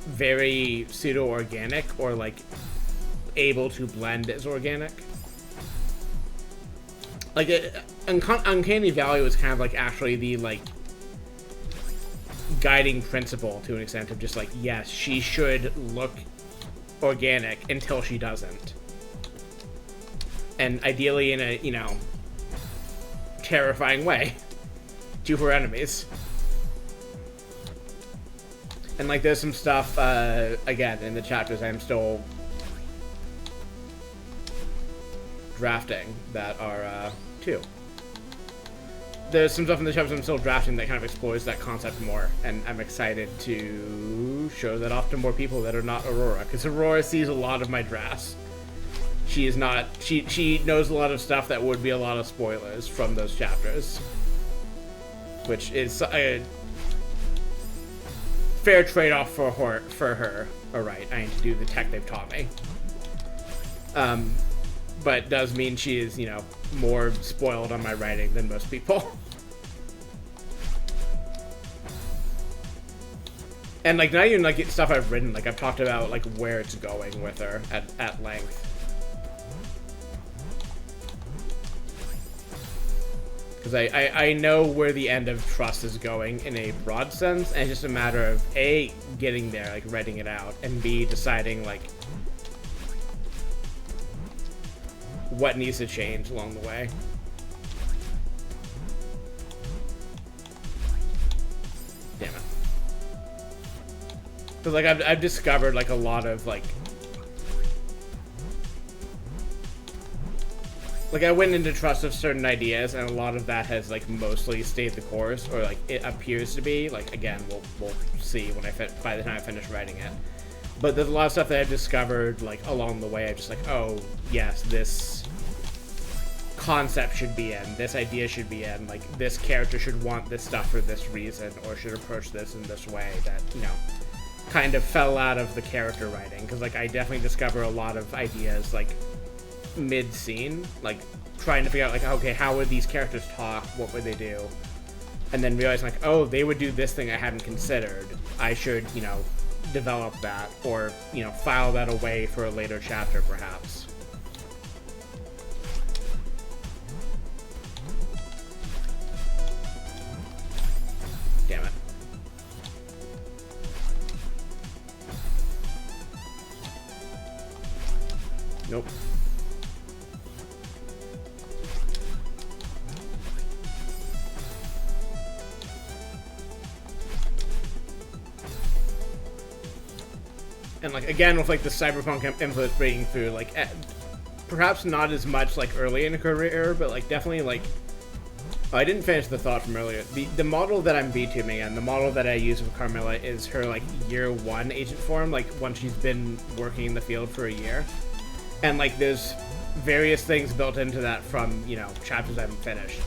very pseudo-organic or like able to blend as organic. Like Uncanny Valley was kind of like actually the like guiding principle to an extent of just like, yes, she should look organic until she doesn't, and ideally in a terrifying way to her enemies. And like there's some stuff again in the chapters I'm still drafting that are too. There's some stuff in the chapters I'm still drafting that kind of explores that concept more, and I'm excited to show that off to more people that are not Aurora, because Aurora sees a lot of my drafts. She is not. She knows a lot of stuff that would be a lot of spoilers from those chapters, which is a fair trade-off for her. All right, I need to do the tech they've taught me. But does mean she is, more spoiled on my writing than most people. And like not even like stuff I've written, like I've talked about like where it's going with her at length. Because I know where the end of trust is going in a broad sense, and it's just a matter of A, getting there, like writing it out, and B, deciding like what needs to change along the way. Damn it. Because like I've discovered like a lot of like I went into trust of certain ideas, and a lot of that has like mostly stayed the course, or like it appears to be. Like again, we'll see when by the time I finish writing it. But there's a lot of stuff that I've discovered like along the way. I'm just like, oh yes, this concept should be in, this idea should be in, like this character should want this stuff for this reason, or should approach this in this way, that kind of fell out of the character writing. Because like I definitely discover a lot of ideas like mid-scene, like trying to figure out like, okay, how would these characters talk, what would they do, and then realizing like, oh, they would do this thing I hadn't considered, I should develop that, or file that away for a later chapter perhaps. Damn it. Nope. And like again with like the cyberpunk influence breaking through, like perhaps not as much like early in a career, but like definitely like I didn't finish the thought from earlier. The model that I'm VTubing and the model that I use with Carmilla is her like year 1 agent form, like once she's been working in the field for a year. And like there's various things built into that from, chapters I haven't finished.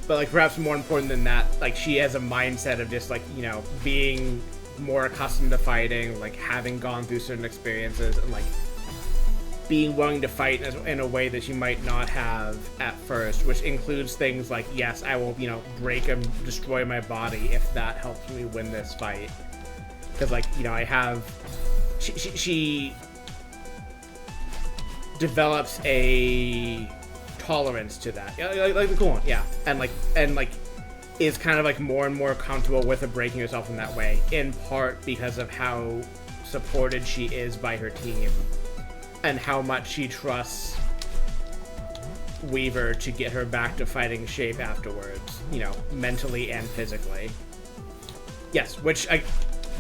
But like perhaps more important than that, like she has a mindset of just like, being more accustomed to fighting, like having gone through certain experiences, and like being willing to fight in a way that she might not have at first, which includes things like, yes, I will, break and destroy my body if that helps me win this fight. Because like, I have, she develops a tolerance to that, like the cool one, yeah, and like is kind of like more and more comfortable with breaking herself in that way, in part because of how supported she is by her team and how much she trusts Weaver to get her back to fighting shape afterwards, you know, mentally and physically. Yes,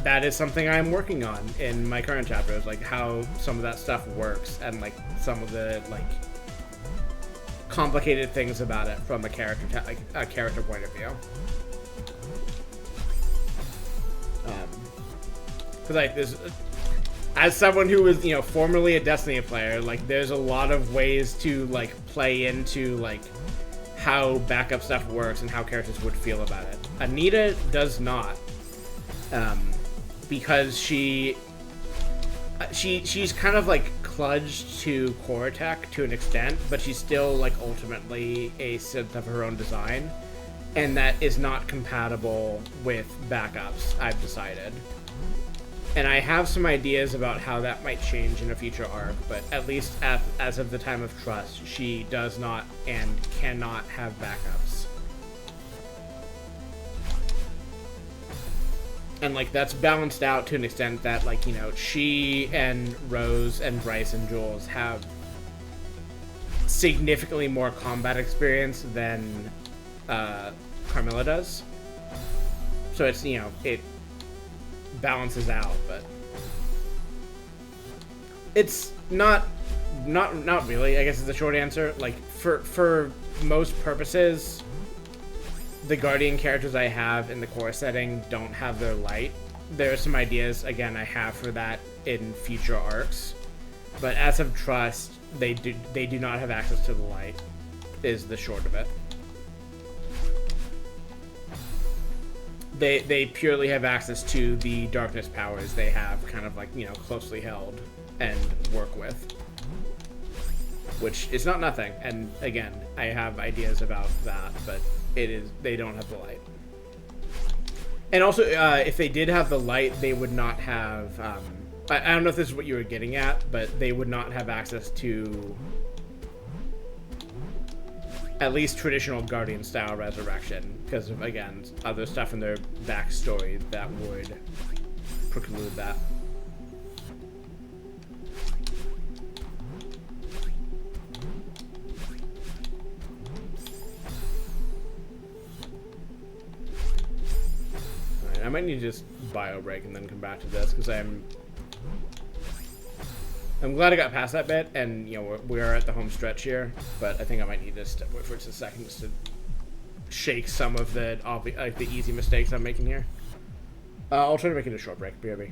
that is something I'm working on in my current chapters, like how some of that stuff works and like some of the like complicated things about it from a character point of view. Because like this, as someone who was, you know, formerly a Destiny player, like there's a lot of ways to like play into like how backup stuff works and how characters would feel about it. Anita does not, because she's kind of like kludged to core tech to an extent, but she's still like ultimately a synth of her own design, and that is not compatible with backups, I've decided. And I have some ideas about how that might change in a future arc, but at least as of the time of Trust, she does not and cannot have backups. And like that's balanced out to an extent that, like, you know, she and Rose and Bryce and Jules have significantly more combat experience than Carmilla does. So it's, you know, it balances out, but it's not really, I guess is the short answer. Like for most purposes, the Guardian characters I have in the core setting don't have their light. There are some ideas, again, I have for that in future arcs, but as of Trust, they do not have access to the light, is the short of it. They purely have access to the darkness powers they have kind of like, you know, closely held and work with, which is not nothing. And again, I have ideas about that, but they don't have the light. And also, if they did have the light, they would not have, I don't know if this is what you were getting at, but they would not have access to at least traditional Guardian style resurrection, because of, again, other stuff in their backstory that would preclude that. Alright, I might need to just bio break and then come back to this, because I'm glad I got past that bit, and, you know, we are at the home stretch here, but I think I might need to step away for just a second just to shake some of the easy mistakes I'm making here. I'll try to make it a short break, BRB.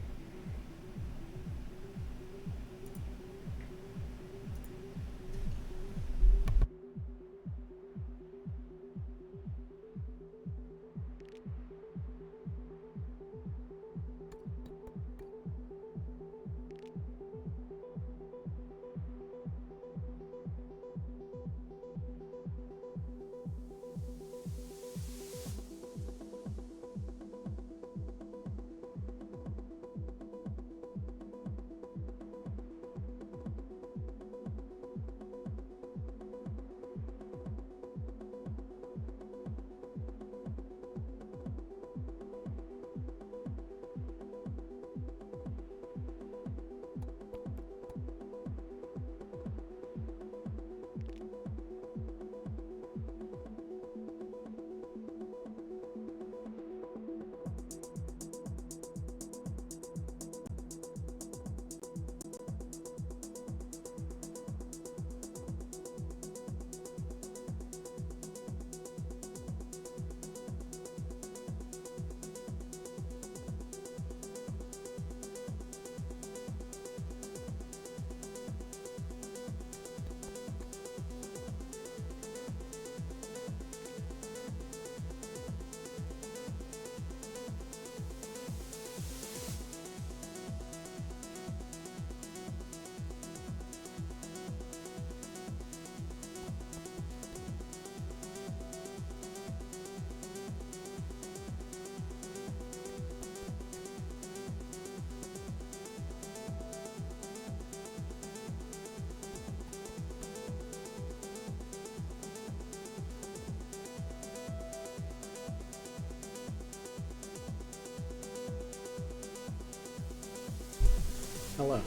Hello.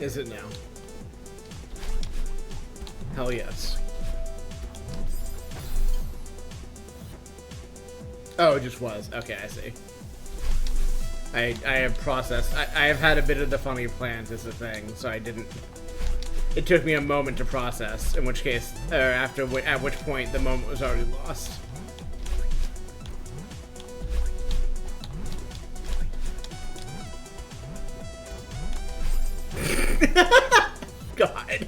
Is it now? Hell yes. Oh, it just was. Okay, I see. I have processed. I have had a bit of the funny plans as a thing, so I didn't. It took me a moment to process. In which case, or at which point the moment was already lost. God.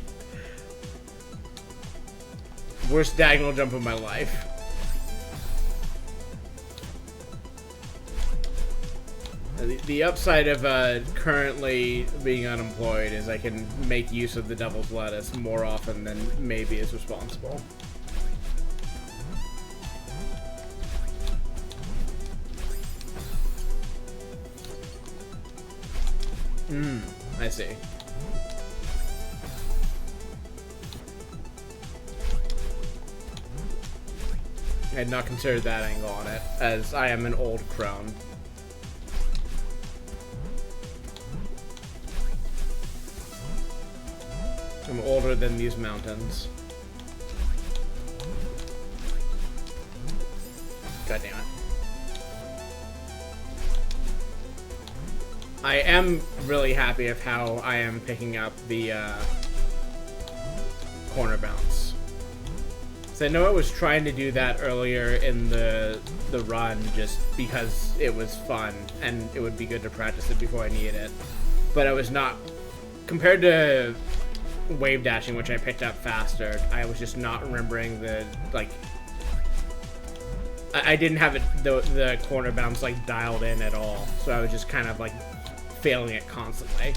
Worst diagonal jump of my life. The upside of currently being unemployed is I can make use of the devil's lettuce more often than maybe is responsible. I see. I had not considered that angle on it, as I am an old crone. I'm older than these mountains. God damn it. I am really happy of how I am picking up the corner bounce. So I know I was trying to do that earlier in the run just because it was fun and it would be good to practice it before I needed it. But I was not, compared to wave dashing, which I picked up faster, I was just not remembering the, like, I didn't have it, the corner bounce like dialed in at all. So I was just kind of like failing it constantly.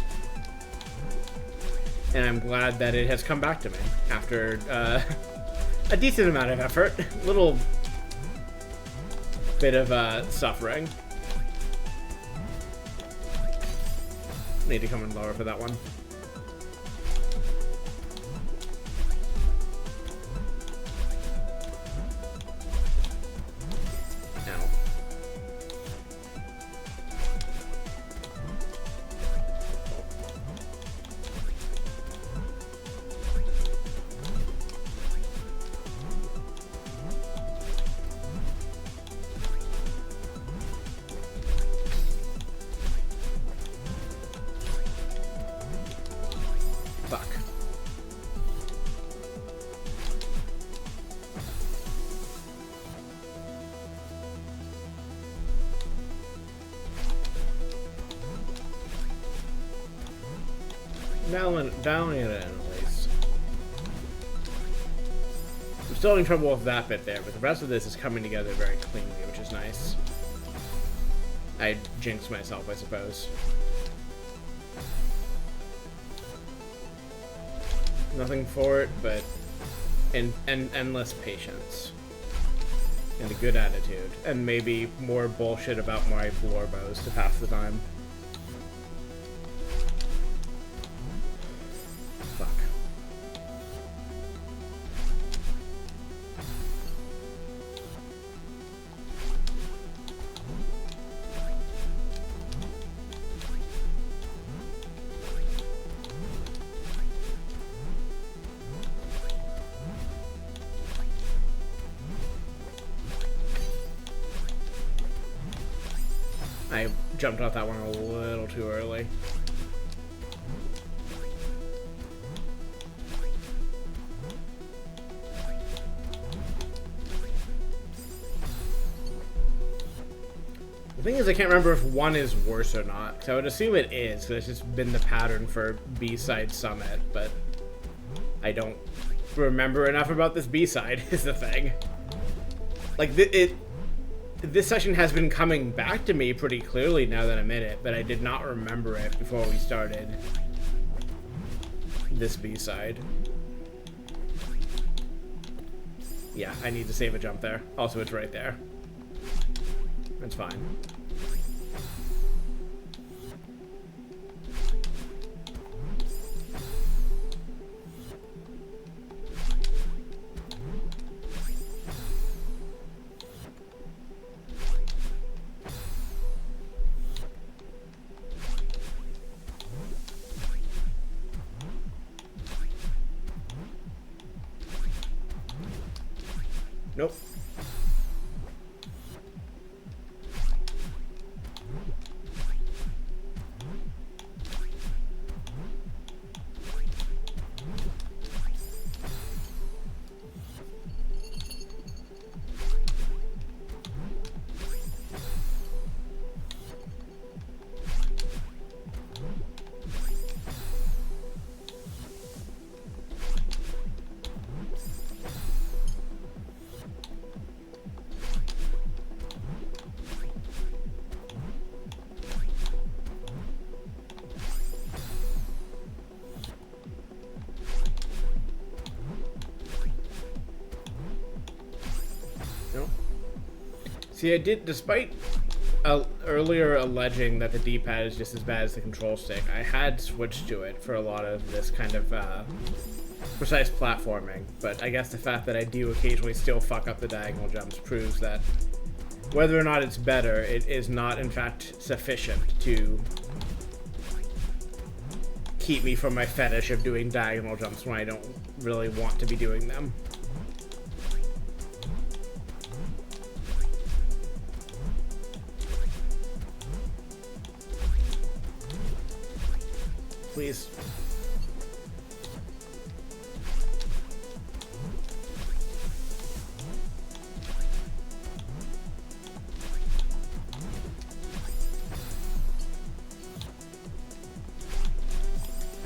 And I'm glad that it has come back to me after a decent amount of effort. Little bit of suffering. Need to come in lower for that one. Dialing it in, at least. I'm still having trouble with that bit there, but the rest of this is coming together very cleanly, which is nice. I jinxed myself, I suppose. Nothing for it, but endless patience. And a good attitude. And maybe more bullshit about my floor bows to pass the time. jumped off that one a little too early. The thing is, I can't remember if one is worse or not. So I would assume it is, because it's just been the pattern for B-Side Summit, but I don't remember enough about this B-Side, is the thing. Like, this session has been coming back to me pretty clearly now that I'm in it, but I did not remember it before we started this B-Side. Yeah, I need to save a jump there. Also, it's right there. That's fine. Nope. See, I did, despite earlier alleging that the D-pad is just as bad as the control stick, I had switched to it for a lot of this kind of precise platforming, but I guess the fact that I do occasionally still fuck up the diagonal jumps proves that whether or not it's better, it is not in fact sufficient to keep me from my fetish of doing diagonal jumps when I don't really want to be doing them. Please.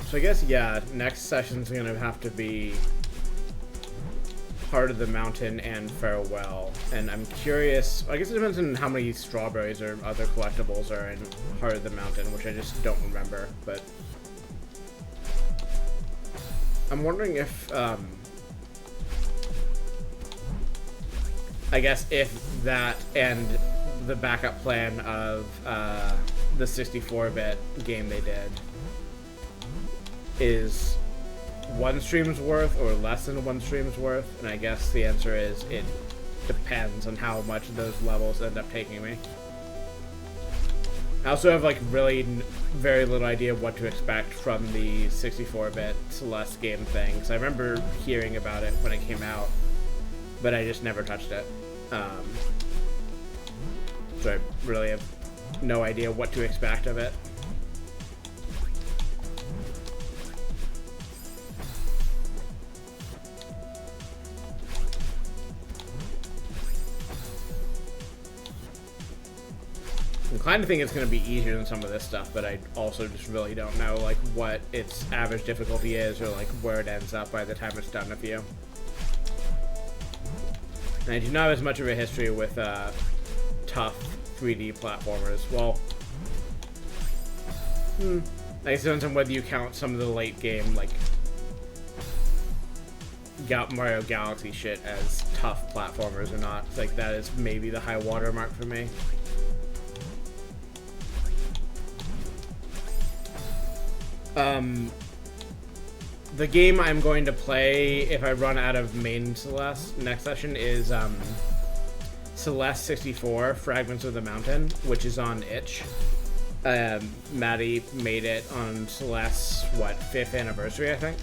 So I guess, yeah, next session's gonna have to be Heart of the Mountain and Farewell. And I'm curious, I guess it depends on how many strawberries or other collectibles are in Heart of the Mountain, which I just don't remember, but I'm wondering if, I guess if that and the backup plan of the 64-bit game they did is one stream's worth or less than one stream's worth, and I guess the answer is it depends on how much those levels end up taking me. I also have like really very little idea what to expect from the 64-bit Celeste game thing, because I remember hearing about it when it came out, but I just never touched it. So I really have no idea what to expect of it. I'm inclined to think it's going to be easier than some of this stuff, but I also just really don't know like what its average difficulty is or like where it ends up by the time it's done with you. And I do not have as much of a history with tough 3D platformers. Well, I guess it depends on whether you count some of the late game like Mario Galaxy shit as tough platformers or not. Like that is maybe the high watermark for me. The game I'm going to play if I run out of main Celeste next session is Celeste 64 Fragments of the Mountain, which is on itch. Maddie made it on Celeste's 5th anniversary, I think.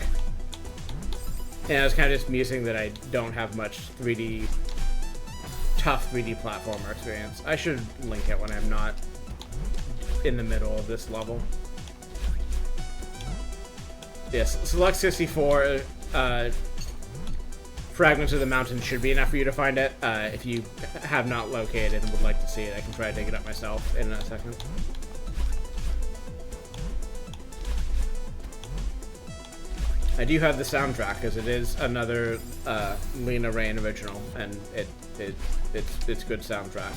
And I was kind of just musing that I don't have much tough 3D platformer experience. I should link it when I'm not in the middle of this level. Yes, select 64. Fragments of the mountain should be enough for you to find it. If you have not located and would like to see it, I can try to dig it up myself in a second. I do have the soundtrack, because it is another Lena Raine original, and it's good soundtrack.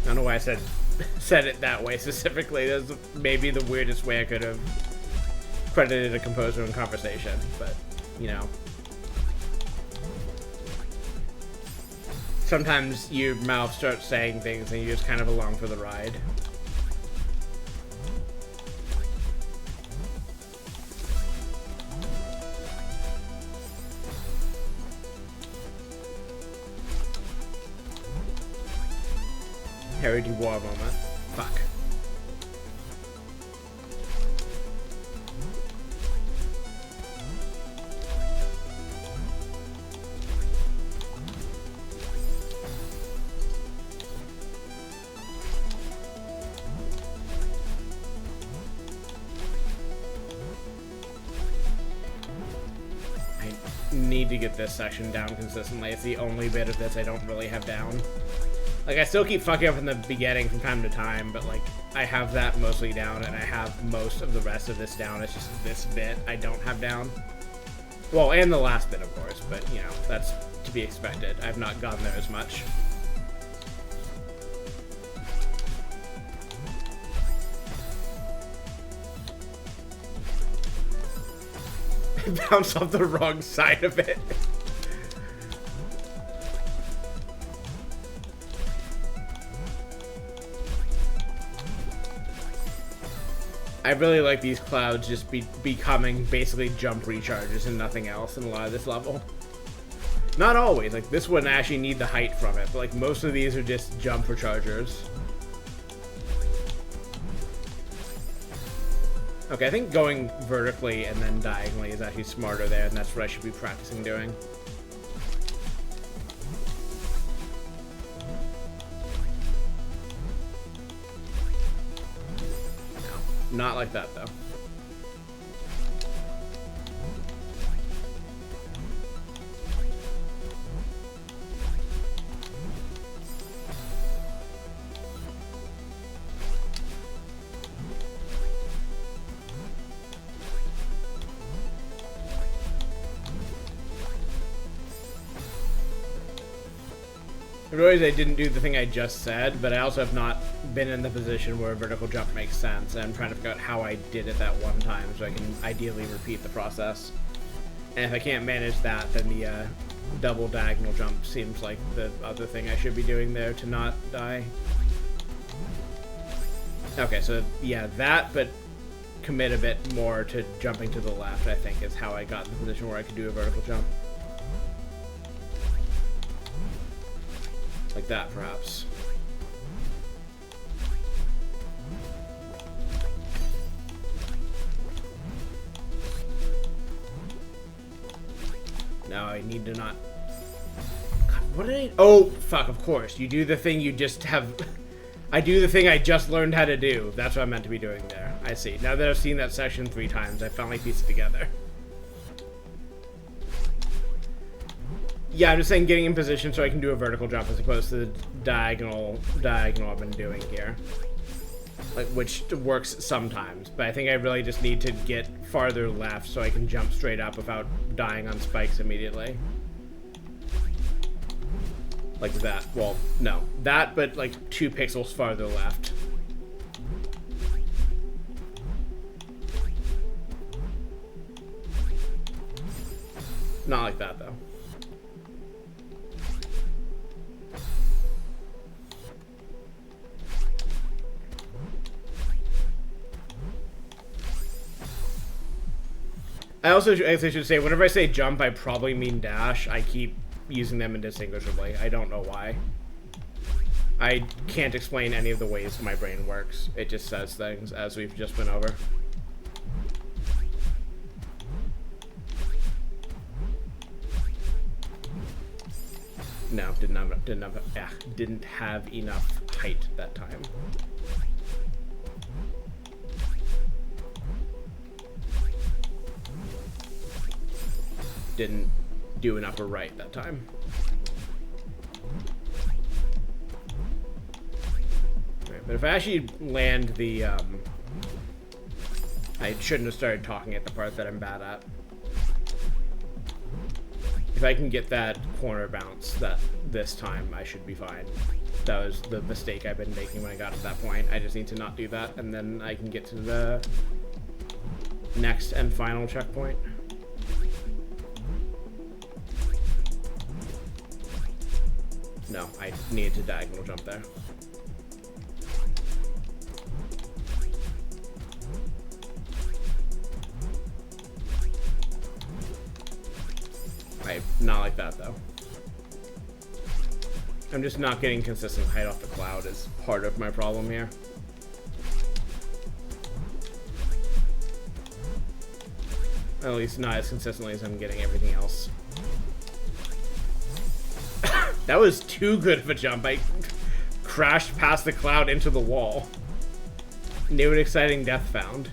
I don't know why I said it that way specifically. That's maybe the weirdest way I could have credited a composer in conversation, but you know, sometimes your mouth starts saying things and you're just kind of along for the ride. Harry Dubois moment. Fuck. I need to get this section down consistently. It's the only bit of this I don't really have down. Like, I still keep fucking up in the beginning from time to time, but, like, I have that mostly down, and I have most of the rest of this down. It's just this bit I don't have down. Well, and the last bit, of course, but, you know, that's to be expected. I've not gotten there as much. I bounced off the wrong side of it. I really like these clouds just becoming basically jump recharges and nothing else in a lot of this level. Not always, like this wouldn't actually need the height from it, but like most of these are just jump rechargers. Okay, I think going vertically and then diagonally is actually smarter there, and that's what I should be practicing doing. Not like that, though. I realize I didn't do the thing I just said, but I also have not been in the position where a vertical jump makes sense, and I'm trying to figure out how I did it that one time so I can ideally repeat the process. And if I can't manage that, then the double diagonal jump seems like the other thing I should be doing there to not die. Okay, so yeah, that, but commit a bit more to jumping to the left, I think, is how I got in the position where I could do a vertical jump. Like that, perhaps. Now I need to not... God, what did I... Oh, fuck, of course. You do the thing you just have... I do the thing I just learned how to do. That's what I meant to be doing there. I see. Now that I've seen that section 3 times, I finally pieced it together. Yeah, I'm just saying getting in position so I can do a vertical jump as opposed to the diagonal I've been doing here. Like, which works sometimes, but I think I really just need to get farther left so I can jump straight up without dying on spikes immediately. Like that. Well, no. That, but like 2 pixels farther left. Not like that, though. I also should say, whenever I say jump, I probably mean dash. I keep using them indistinguishably. I don't know why. I can't explain any of the ways my brain works. It just says things, as we've just been over. No, didn't have enough height that time. Didn't do an upper right that time. Right, but if I actually land the, I shouldn't have started talking at the part that I'm bad at. If I can get that corner bounce this time, I should be fine. That was the mistake I've been making when I got to that point. I just need to not do that, and then I can get to the next and final checkpoint. No, I needed to diagonal jump there. Not like that, though. I'm just not getting consistent height off the cloud is part of my problem here. At least not as consistently as I'm getting everything else. That was too good of a jump. I crashed past the cloud into the wall. New and exciting death found.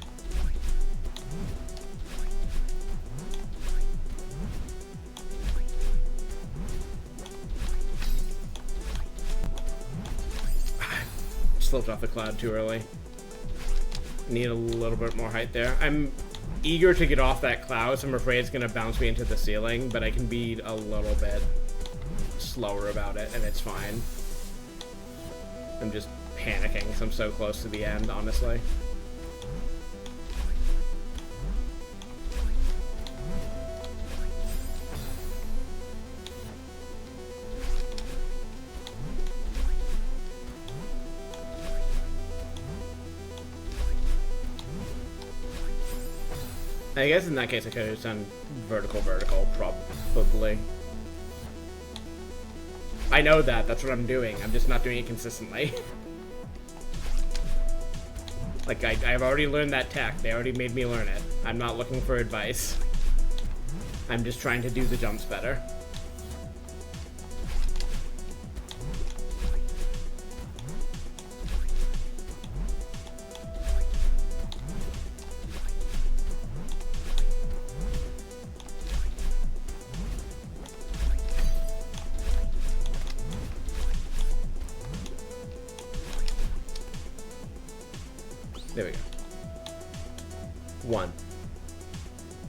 Slipped off the cloud too early. Need a little bit more height there. I'm eager to get off that cloud, so I'm afraid it's going to bounce me into the ceiling, but I can be a little bit slower about it, and it's fine. I'm just panicking because I'm so close to the end, honestly. I guess in that case I could have done vertical, probably. I know that, that's what I'm doing. I'm just not doing it consistently. Like, I've already learned that tech. They already made me learn it. I'm not looking for advice. I'm just trying to do the jumps better. There we go. One.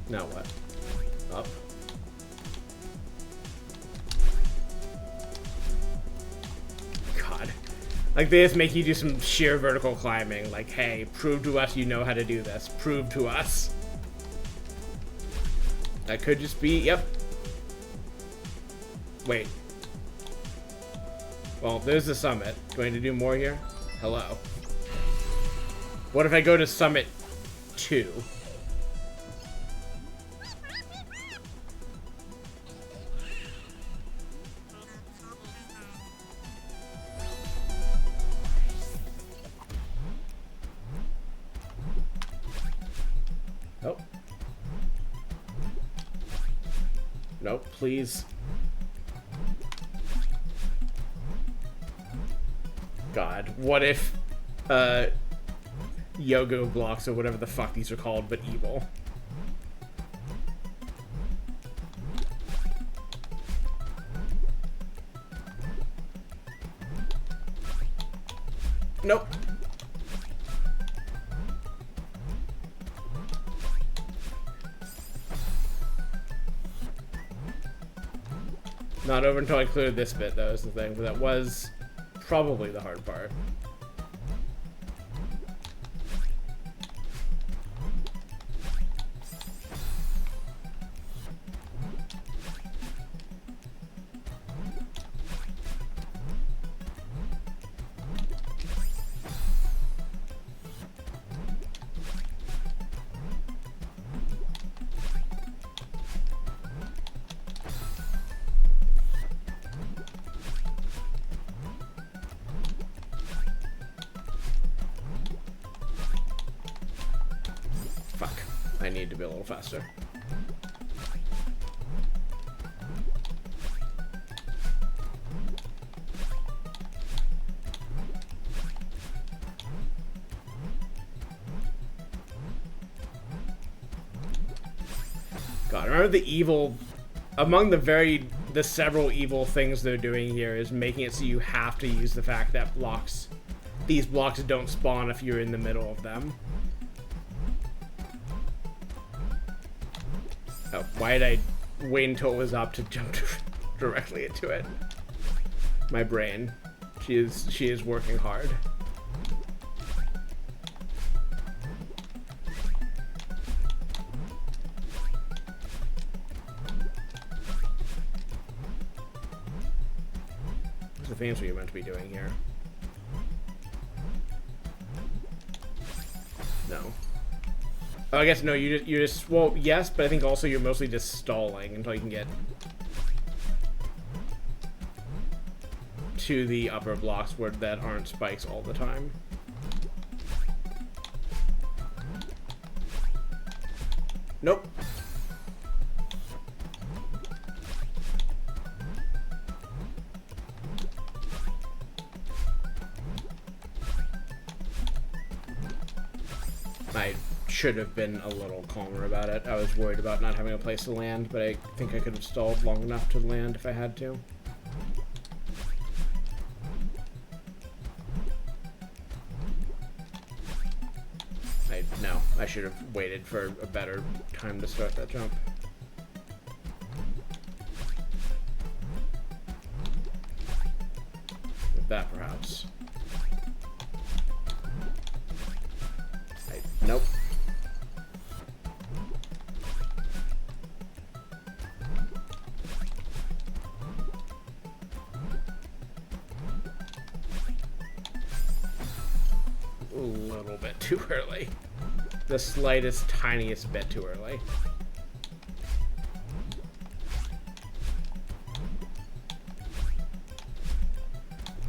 Now what? Up. God. Like, they just make you do some sheer vertical climbing. Like, hey, prove to us you know how to do this. Prove to us. That could just be, yep. Wait. Well, there's the summit. Going to do more here? Hello. What if I go to Summit 2? Oh. Nope, please. God, what if, Yoga blocks or whatever the fuck these are called, but evil. Nope. Not over until I cleared this bit, though, is the thing, but that was probably the hard part. I need to be a little faster. God, remember the evil... Among the several evil things they're doing here is making it so you have to use the fact that these blocks don't spawn if you're in the middle of them. Oh, why did I wait until it was up to jump directly into it? My brain. She is working hard. What's the things you're meant to be doing here? No. Oh, I guess no. You're just well, yes, but I think also you're mostly just stalling until you can get to the upper blocks that aren't spikes all the time. Nope. I should have been a little calmer about it. I was worried about not having a place to land, but I think I could have stalled long enough to land if I had to. No, I should have waited for a better time to start that jump. With that, perhaps. Nope. A little bit too early. The slightest, tiniest bit too early.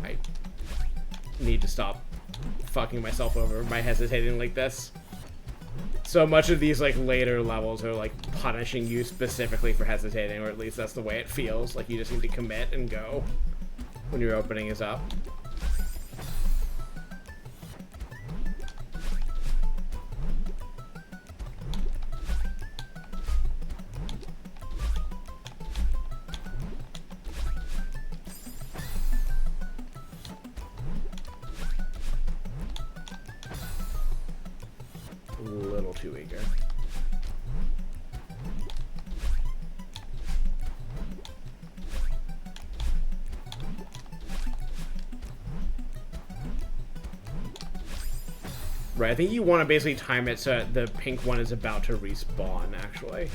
I need to stop fucking myself over by hesitating like this. So much of these like later levels are like punishing you specifically for hesitating, or at least that's the way it feels. Like you just need to commit and go when your opening is up. Too eager. Right, I think you want to basically time it so the pink one is about to respawn, actually.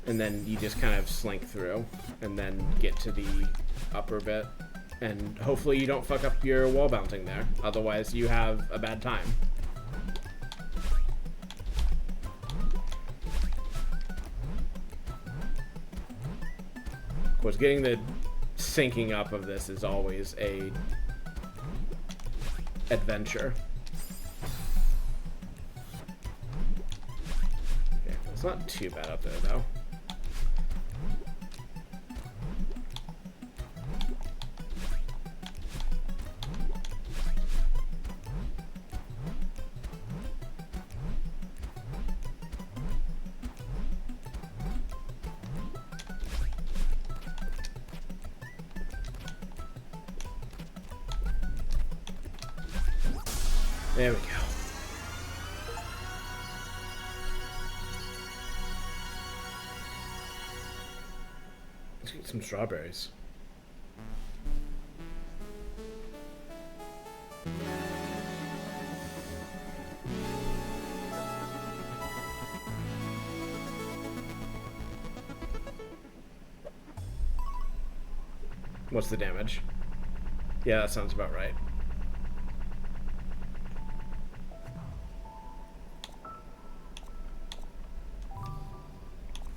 And then you just kind of slink through and then get to the upper bit. And hopefully you don't fuck up your wall bouncing there. Otherwise you have a bad time. Of course, getting the syncing up of this is always a adventure. Okay, it's not too bad up there, though. There we go. Let's get some strawberries. What's the damage? Yeah, that sounds about right.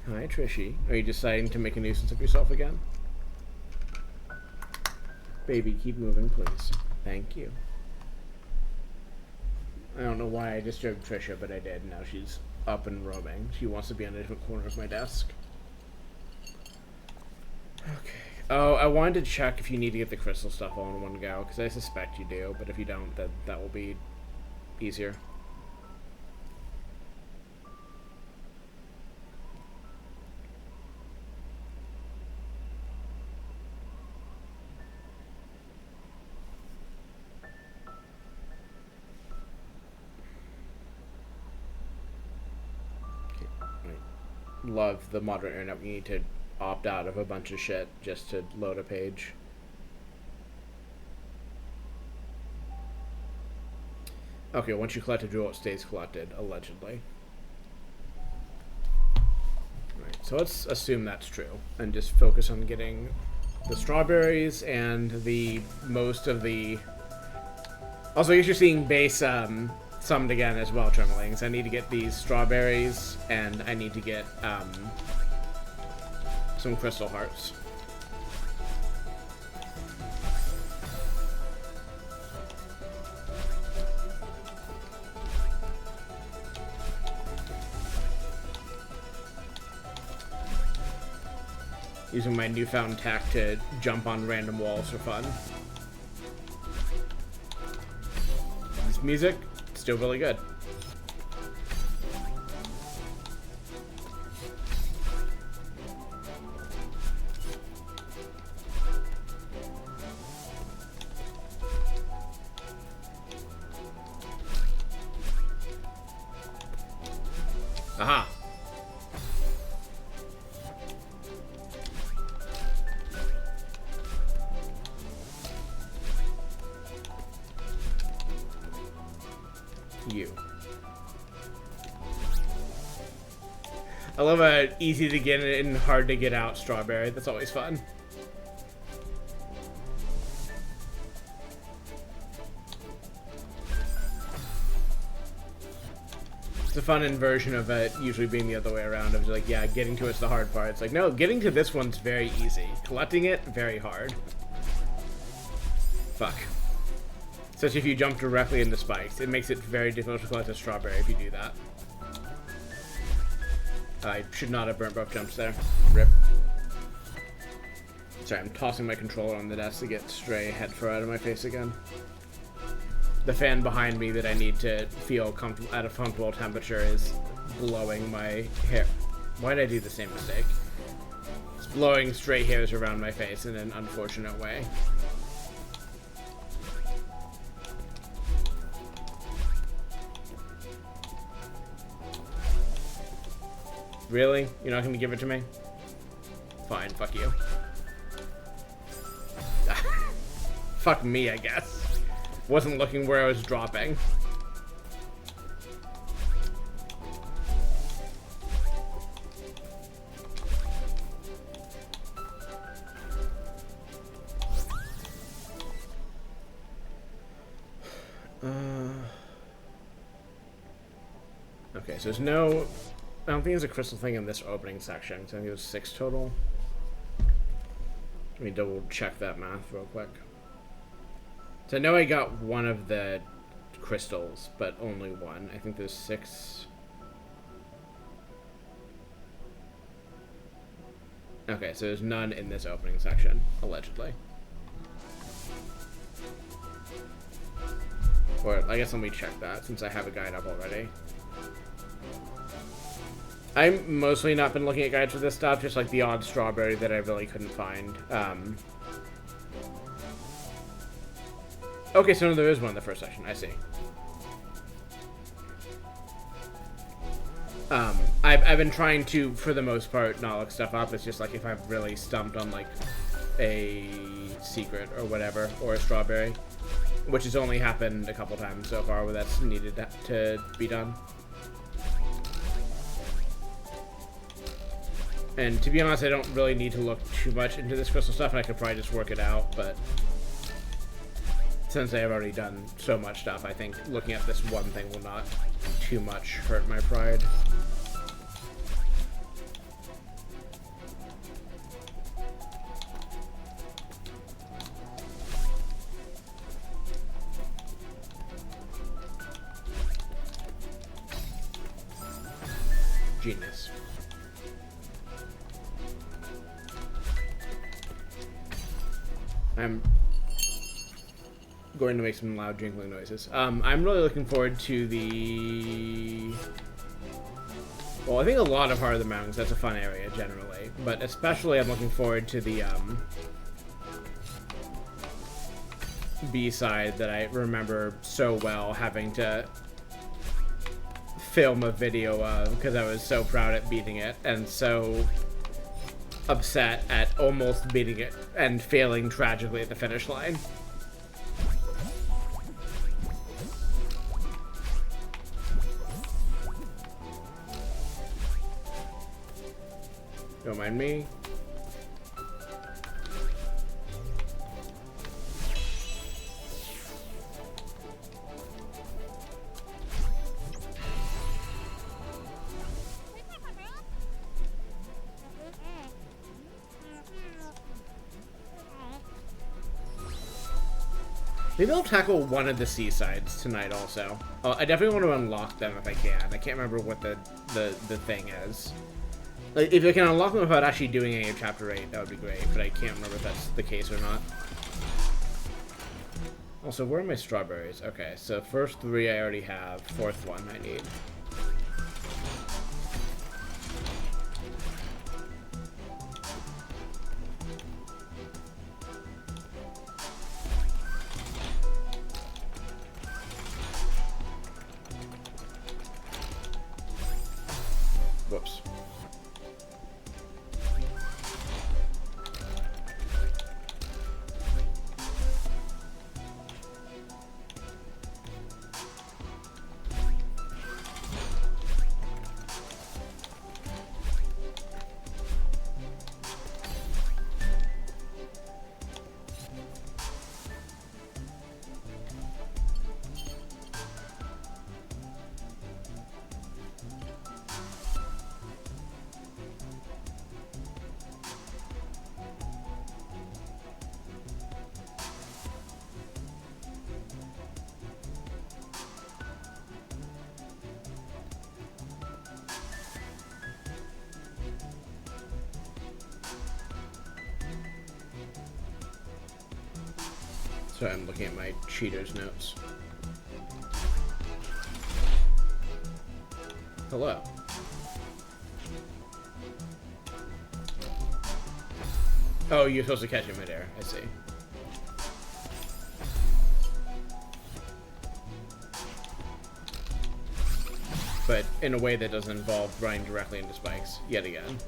Hi, Trishy. Are you deciding to make a nuisance of yourself again? Baby, keep moving, please. Thank you. I don't know why I disturbed Trisha, but I did. Now she's up and roaming. She wants to be on a different corner of my desk. Okay. Oh, I wanted to check if you need to get the crystal stuff all in one go, because I suspect you do, but if you don't, then that will be easier. love the modern internet. We need to opt out of a bunch of shit just to load a page. Okay, once you collect a jewel, it stays collected, allegedly. Right, so let's assume that's true and just focus on getting the strawberries and the most of the... Also, I guess you're seeing base summoned again as well, Tremblings. I need to get these strawberries, and I need to get some crystal hearts. Using my newfound tack to jump on random walls for fun. This music, still really good. Aha! You. I love a easy to get in and hard to get out strawberry. That's always fun. It's a fun inversion of it usually being the other way around. Of like, yeah, getting to it's the hard part. It's like, no, getting to this one's very easy. Collecting it, very hard. Fuck. Especially if you jump directly into spikes. It makes it very difficult to collect a strawberry if you do that. I should not have burnt both jumps there. Rip. Sorry, I'm tossing my controller on the desk to get stray head fur out of my face again. The fan behind me that I need to feel comfortable at a comfortable temperature is blowing my hair. Why did I do the same mistake? It's blowing stray hairs around my face in an unfortunate way. Really? You're not gonna give it to me? Fine, fuck you. Fuck me, I guess. Wasn't looking where I was dropping. Okay, so there's no... I don't think there's a crystal thing in this opening section, so I think it was 6 total. Let me double check that math real quick. So I know I got one of the crystals, but only one. I think there's 6. Okay, so there's none in this opening section, allegedly. Or, I guess let me check that, since I have a guide up already. I've mostly not been looking at guides for this stuff, just like the odd strawberry that I really couldn't find. Okay, so there is one in the first section, I see. I've been trying to, for the most part, not look stuff up. It's just like if I've really stumped on like a secret or whatever, or a strawberry, which has only happened a couple times so far where that's needed to be done. And to be honest, I don't really need to look too much into this crystal stuff, and I could probably just work it out, but since I have already done so much stuff, I think looking at this one thing will not too much hurt my pride. Genius. I'm going to make some loud jingling noises. I'm really looking forward to the... Well, I think a lot of Heart of the Mountains, that's a fun area generally. But especially I'm looking forward to the B-side that I remember so well, having to film a video of because I was so proud at beating it and so upset at almost beating it and failing tragically at the finish line. Don't mind me. Maybe I'll tackle one of the seasides tonight also. I definitely want to unlock them if I can. I can't remember what the thing is. Like, if I can unlock them without actually doing any of Chapter 8, that would be great, but I can't remember if that's the case or not. Also, where are my strawberries? Okay, so first 3 I already have, 4th one I need. Whoops. Sorry, I'm looking at my cheater's notes. Hello. Oh, you're supposed to catch him midair. I see. But in a way that doesn't involve running directly into spikes, yet again.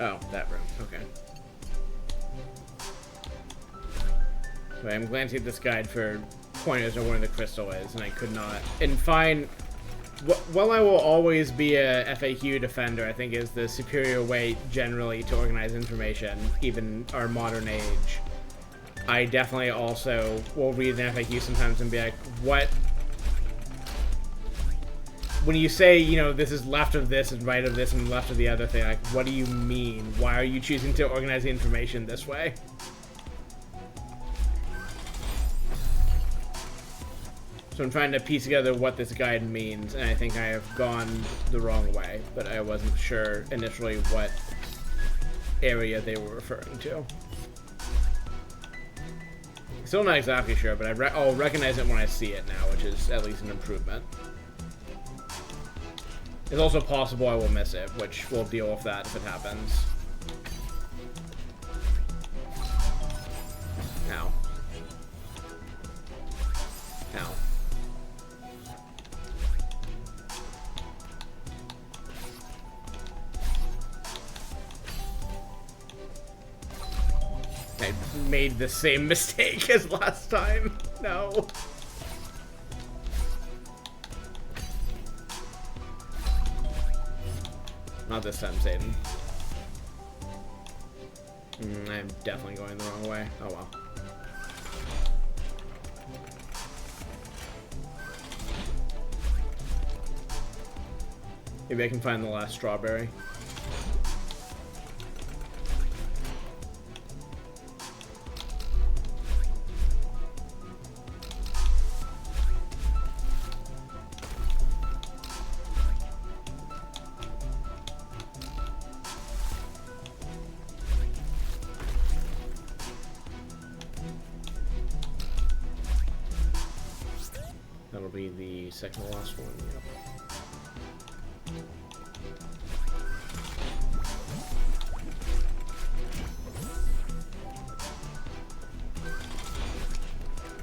Oh, that room. Okay. So I'm glancing at this guide for pointers on where the crystal is, and I could not. And fine. While I will always be a FAQ defender, I think is the superior way generally to organize information, even our modern age. I definitely also will read an FAQ sometimes and be like, what? When you say, you know, this is left of this and right of this and left of the other thing, like, what do you mean? Why are you choosing to organize the information this way? So I'm trying to piece together what this guide means, and I think I have gone the wrong way, but I wasn't sure initially what area they were referring to. Still not exactly sure, but I'll recognize it when I see it now, which is at least an improvement. It's also possible I will miss it, which we'll deal with that if it happens. Ow. Ow. I made the same mistake as last time. No. Not this time, Satan. I'm definitely going the wrong way. Oh well. Maybe I can find the last strawberry. That'll be the second to last one. Yep.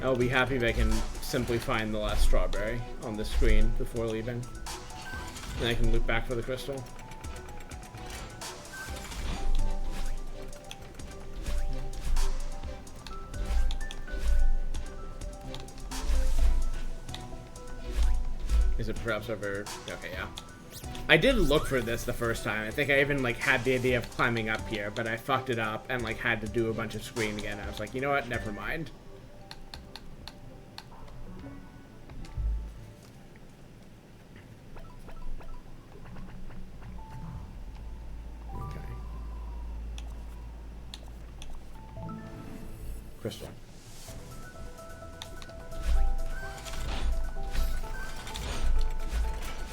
I'll be happy if I can simply find the last strawberry on the screen before leaving. And I can loop back for the crystal. Is it perhaps over? Okay, yeah. I did look for this the first time. I think I even like had the idea of climbing up here, but I fucked it up and like had to do a bunch of screen again. I was like, you know what? Never mind. Crystal.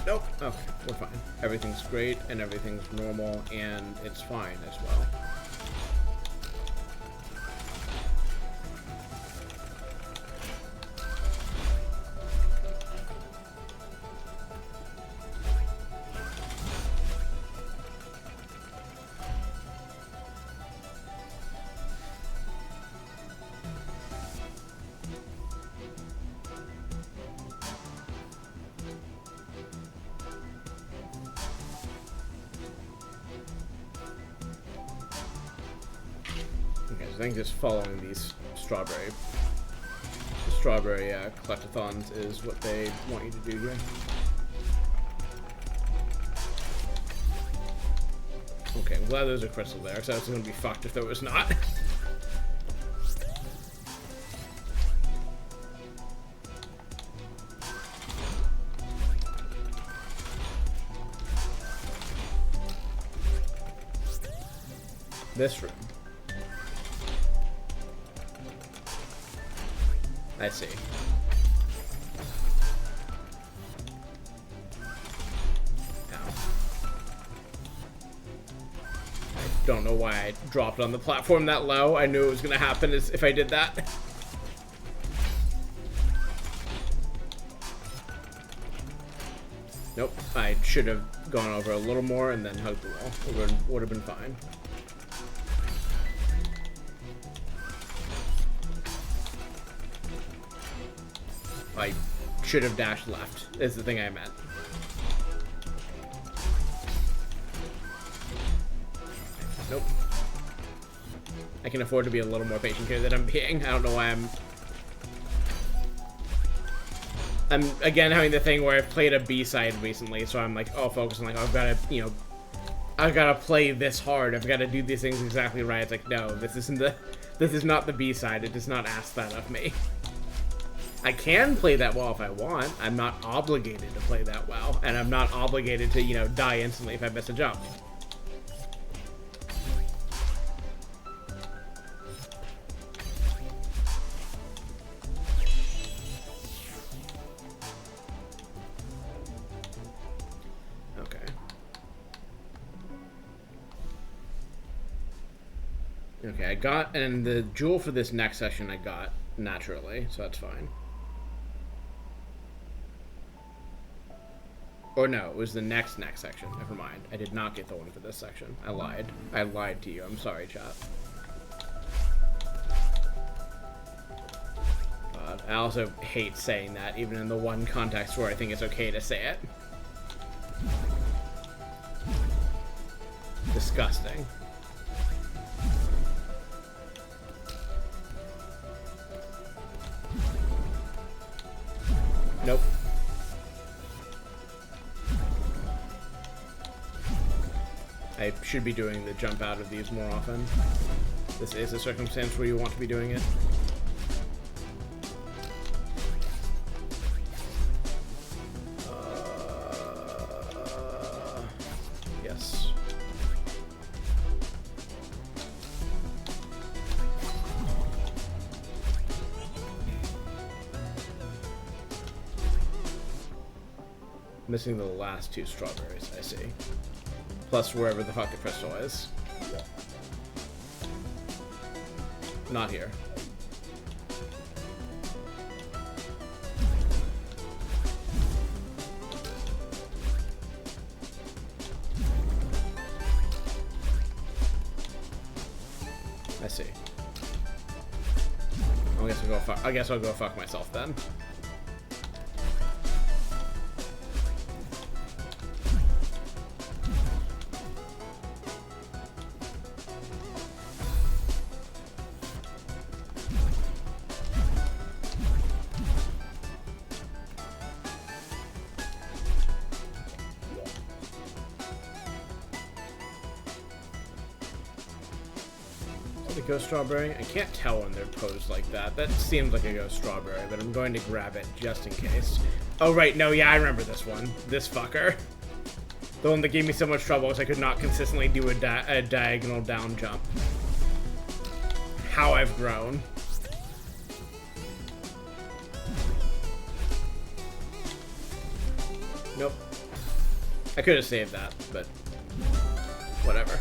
Nope. Okay, we're fine. Everything's great, and everything's normal, and it's fine as well. I think just following these strawberry collectathons is what they want you to do here. Okay, I'm glad there's a crystal there, because I was going to be fucked if there was not. This room. I see. Ow. I don't know why I dropped on the platform that low. I knew it was going to happen if I did that. Nope. I should have gone over a little more and then hugged the wall. It would have been fine. I should have dashed left, is the thing I meant. Nope. I can afford to be a little more patient here than I'm being. I don't know why I'm again having the thing where I've played a B-side recently, so I'm like, oh, focus on like, oh, I've got to, you know, I've got to play this hard. I've got to do these things exactly right. It's like, no, this is not the B-side. It does not ask that of me. I can play that well if I want. I'm not obligated to play that well, and I'm not obligated to, you know, die instantly if I miss a jump. Okay. Okay, I got, and the jewel for this next session I got naturally, so that's fine. Or no, it was the next section. Never mind. I did not get the one for this section. I lied. I lied to you. I'm sorry, chat. I also hate saying that, even in the one context where I think it's okay to say it. Disgusting. should be doing the jump out of these more often. This is a circumstance where you want to be doing it. Yes. Missing the last 2 strawberries, I see. Plus wherever the fuck the crystal is. Not here. I see. I guess I'll go fuck myself then. Ghost strawberry? I can't tell when they're posed like that. That seems like a ghost strawberry, but I'm going to grab it just in case. Oh, right. No, yeah, I remember this one. This fucker. The one that gave me so much trouble is I could not consistently do a diagonal down jump. How I've grown. Nope. I could have saved that, but whatever.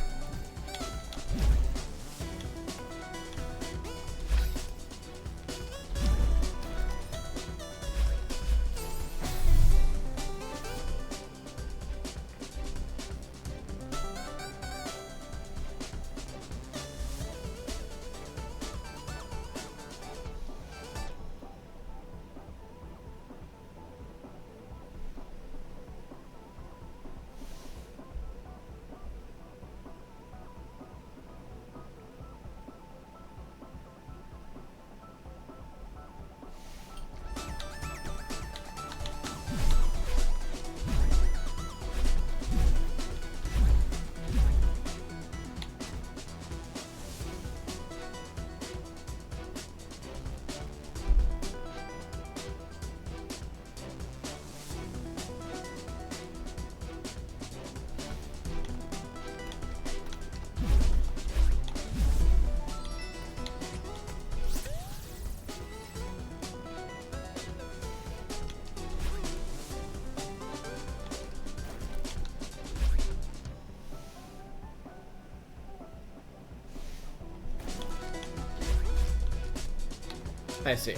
I see.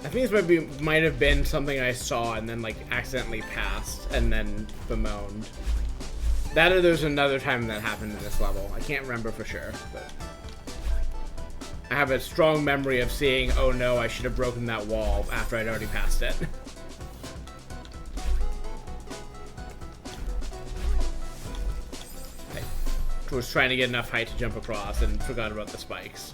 I think this might have been something I saw and then like accidentally passed and then bemoaned. That or there's another time that happened in this level. I can't remember for sure, but I have a strong memory of seeing, oh no, I should have broken that wall after I'd already passed it. Was trying to get enough height to jump across and forgot about the spikes.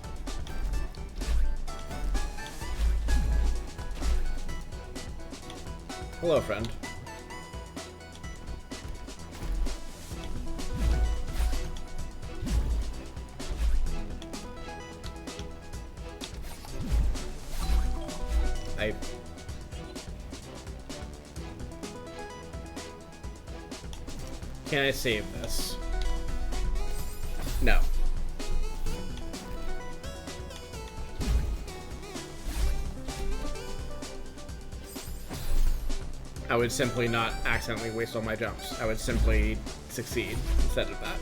Hello, friend. Can I save this? No. I would simply not accidentally waste all my jumps. I would simply succeed instead of that.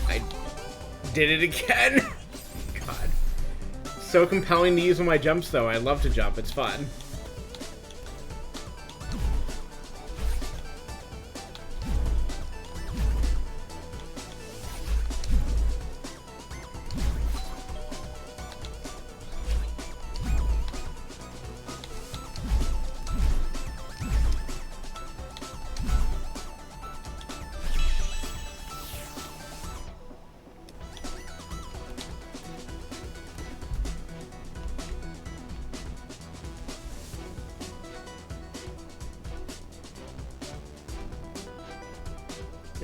I did it again! God. So compelling to use on my jumps, though. I love to jump. It's fun.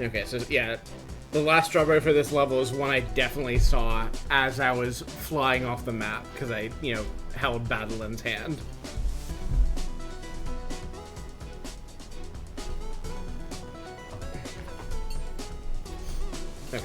Okay, so yeah, the last strawberry for this level is one I definitely saw as I was flying off the map, because I, you know, held Badelin's hand. Okay.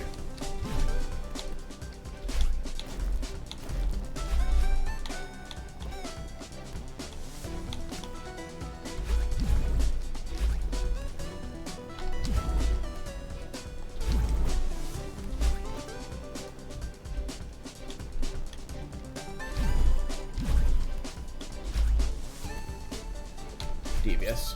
Devious.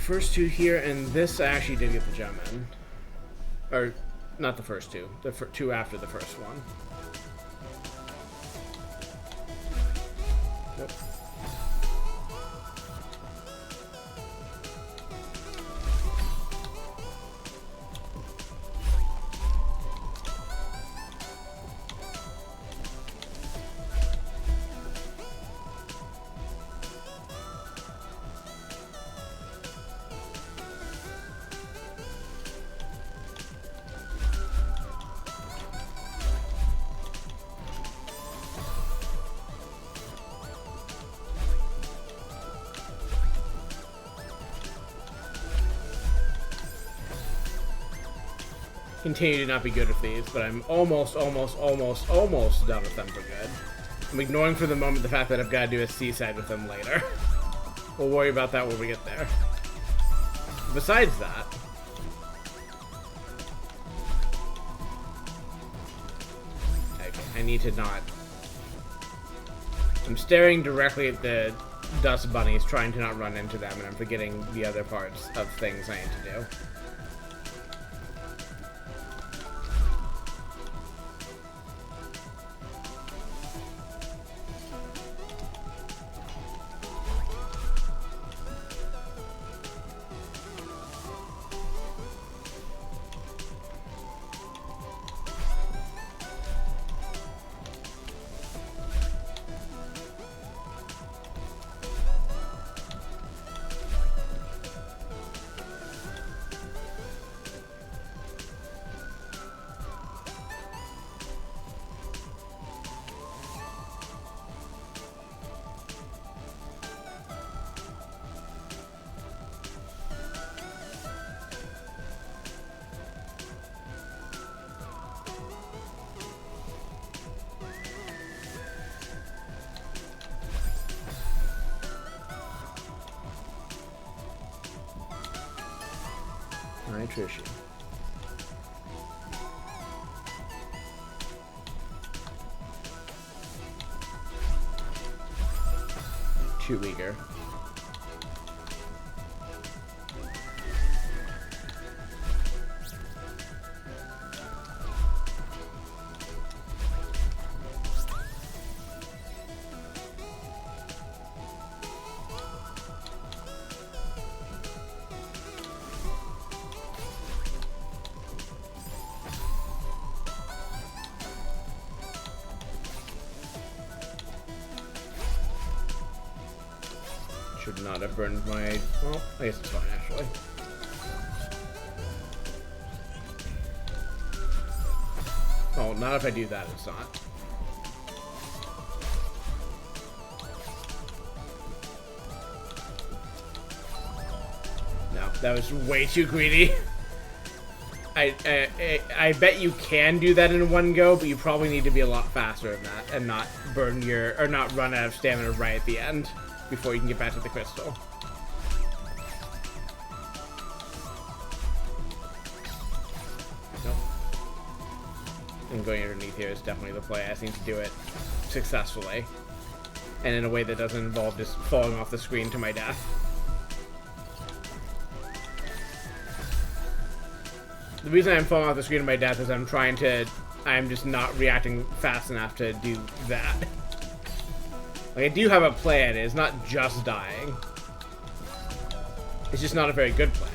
First two here, and this I actually did get the gem in. Or, not the first two. The two after the first one. Nope. Continue to not be good with these, but I'm almost done with them for good. I'm ignoring for the moment the fact that I've got to do a seaside with them later. We'll worry about that when we get there. Besides that... Okay, I need to not... I'm staring directly at the dust bunnies, trying to not run into them, and I'm forgetting the other parts of things I need to do. Nutrition. Too eager. Should not have burned my... Well, I guess it's fine, actually. Oh, not if I do that, it's not. No, that was way too greedy. I bet you can do that in one go, but you probably need to be a lot faster than that and not burn your... or not run out of stamina right at the end before you can get back to the crystal. Nope. And going underneath here is definitely the play. I just need to do it successfully. And in a way that doesn't involve just falling off the screen to my death. The reason I'm falling off the screen of my death is I'm just not reacting fast enough to do that. Like, I do have a plan. It's not just dying. It's just not a very good plan.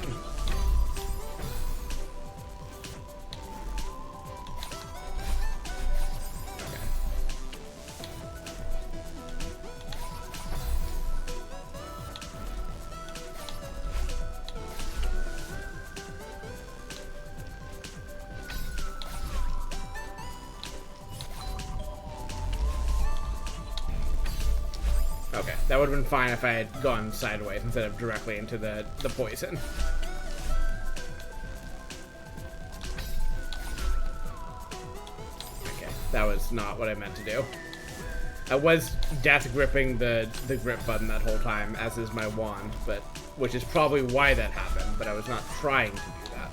Okay, that would have been fine if I had gone sideways instead of directly into the poison. Okay, that was not what I meant to do. I was death gripping the grip button that whole time, as is my wand, but which is probably why that happened, but I was not trying to do that.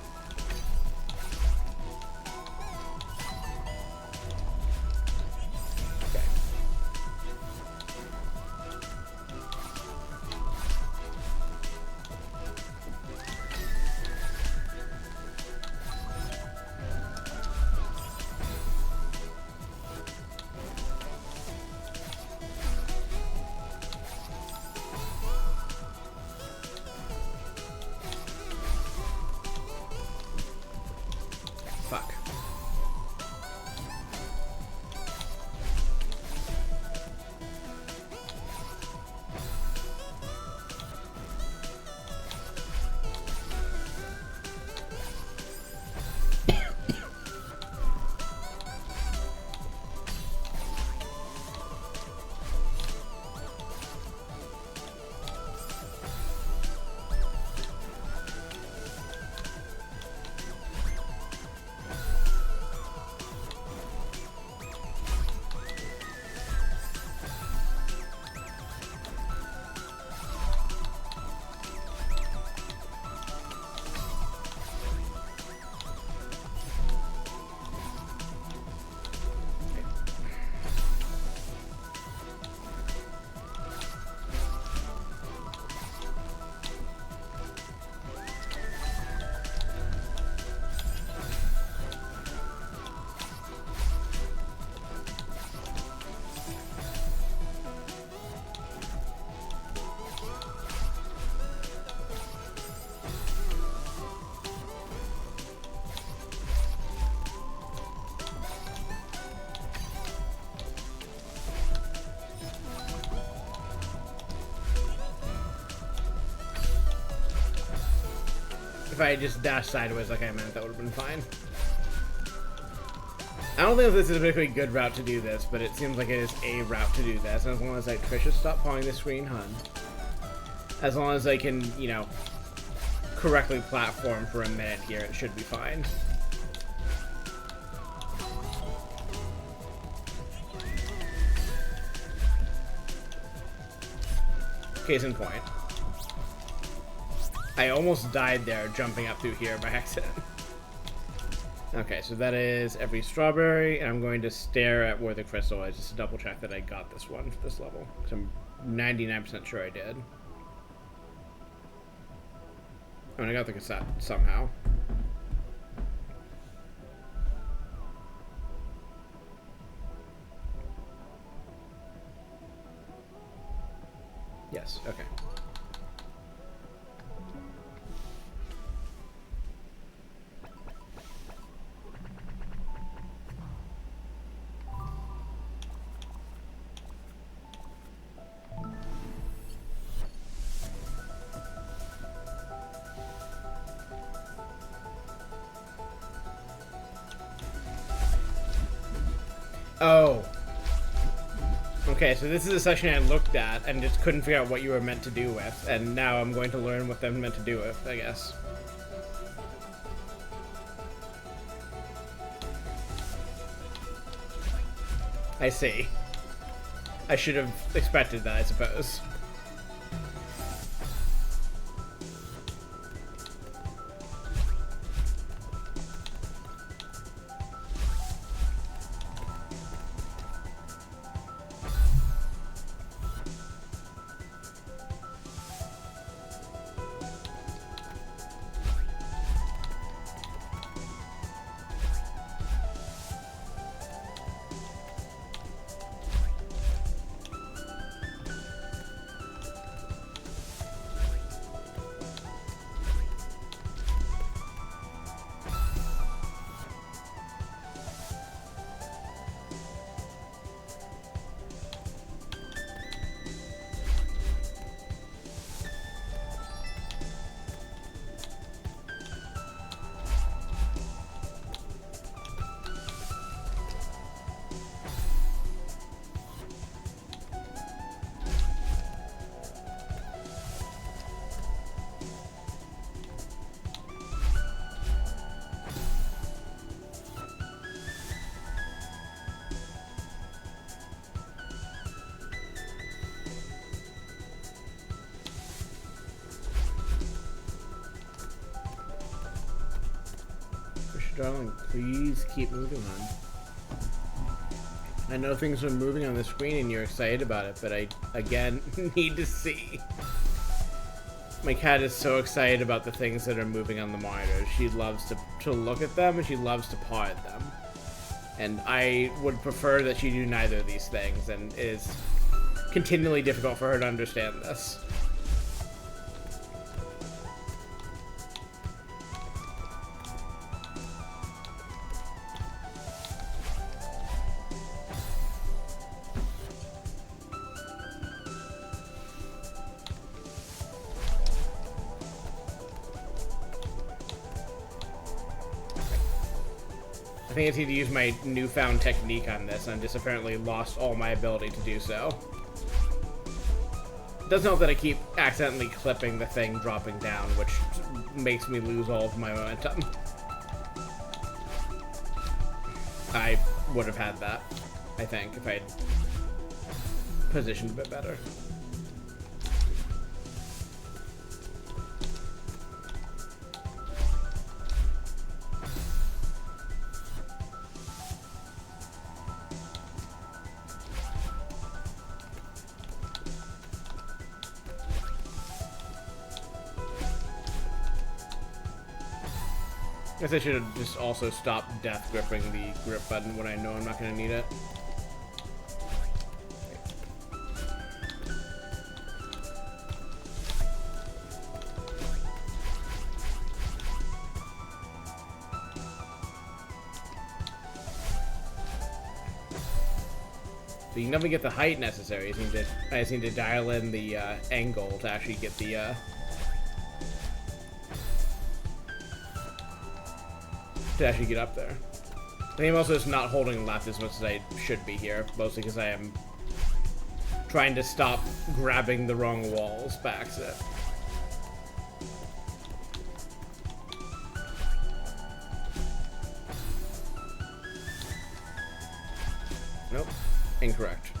Fuck. If I had just dashed sideways like I meant, that would have been fine. I don't think if this is a particularly good route to do this, but it seems like it is a route to do this. And as long as I try to stop pawing the screen, hun. As long as I can, you know, correctly platform for a minute here, it should be fine. Case in point. I almost died there jumping up through here by accident. Okay, so that is every strawberry, and I'm going to stare at where the crystal is just to double check that I got this one for this level, because I'm 99% sure I did. Oh, and I got the cassette somehow. Yes, okay. Oh. Okay, so this is a section I looked at and just couldn't figure out what you were meant to do with, and now I'm going to learn what I'm meant to do with, I guess. I see. I should have expected that, I suppose. Darling, please keep moving on. I know things are moving on the screen and you're excited about it, but I, again, need to see. My cat is so excited about the things that are moving on the monitor. She loves to look at them and she loves to paw at them. And I would prefer that she do neither of these things, and it is continually difficult for her to understand this. I think I need to use my newfound technique on this, and just apparently lost all my ability to do so. It doesn't help that I keep accidentally clipping the thing dropping down, which makes me lose all of my momentum. I would have had that, I think, if I'd positioned a bit better. I guess I should have just also stopped death gripping the grip button when I know I'm not going to need it. So you can definitely get the height necessary. I just need to dial in the angle to actually get the to actually get up there. I think I'm also just not holding left as much as I should be here, mostly because I am trying to stop grabbing the wrong walls by accident. Nope, incorrect.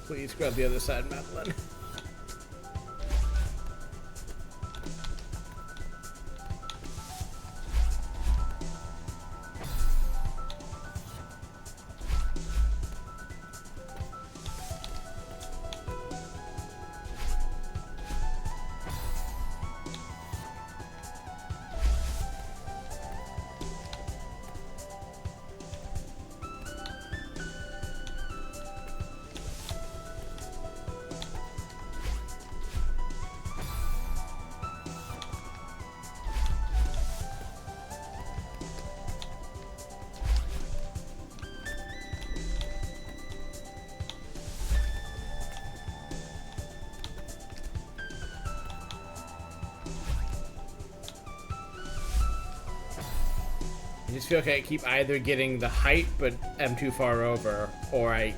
Please grab the other side, Madeline. I just feel like I keep either getting the height but am too far over, or I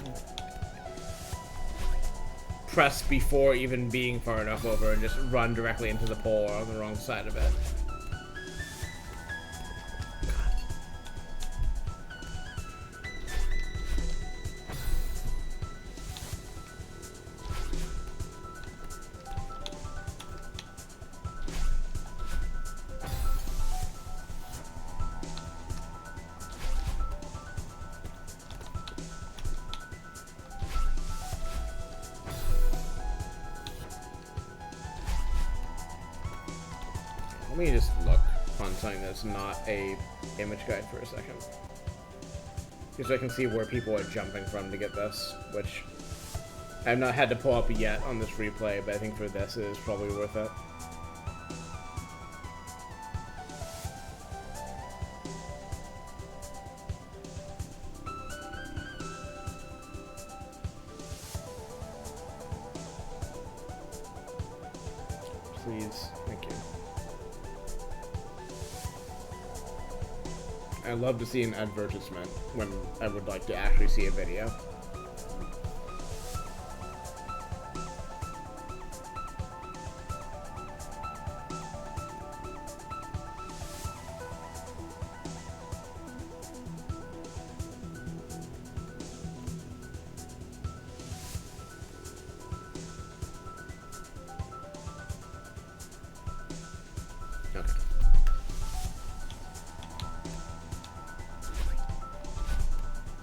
press before even being far enough over and just run directly into the pole on the wrong side of it. Let me just look on something that's not a image guide for a second. Just so I can see where people are jumping from to get this, which I've not had to pull up yet on this replay, but I think for this it is probably worth it. Please, thank you. I love to see an advertisement when I would like to actually see a video.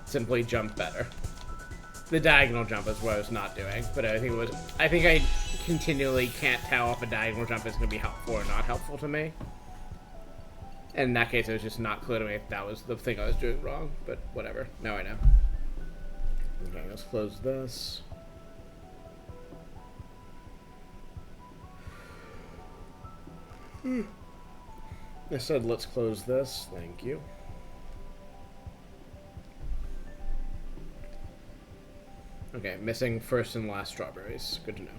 Simply jump better. The diagonal jump is what I was not doing, but I think I continually can't tell if a diagonal jump is going to be helpful or not helpful to me. And in that case, it was just not clear to me if that was the thing I was doing wrong, but whatever. Now I know. Okay, let's close this. I said let's close this. Thank you. Okay, missing first and last strawberries. Good to know.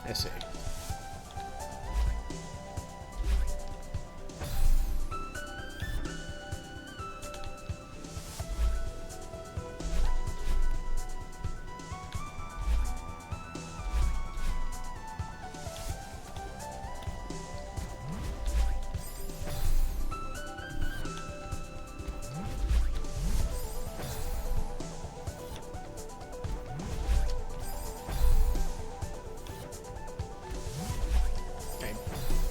I see.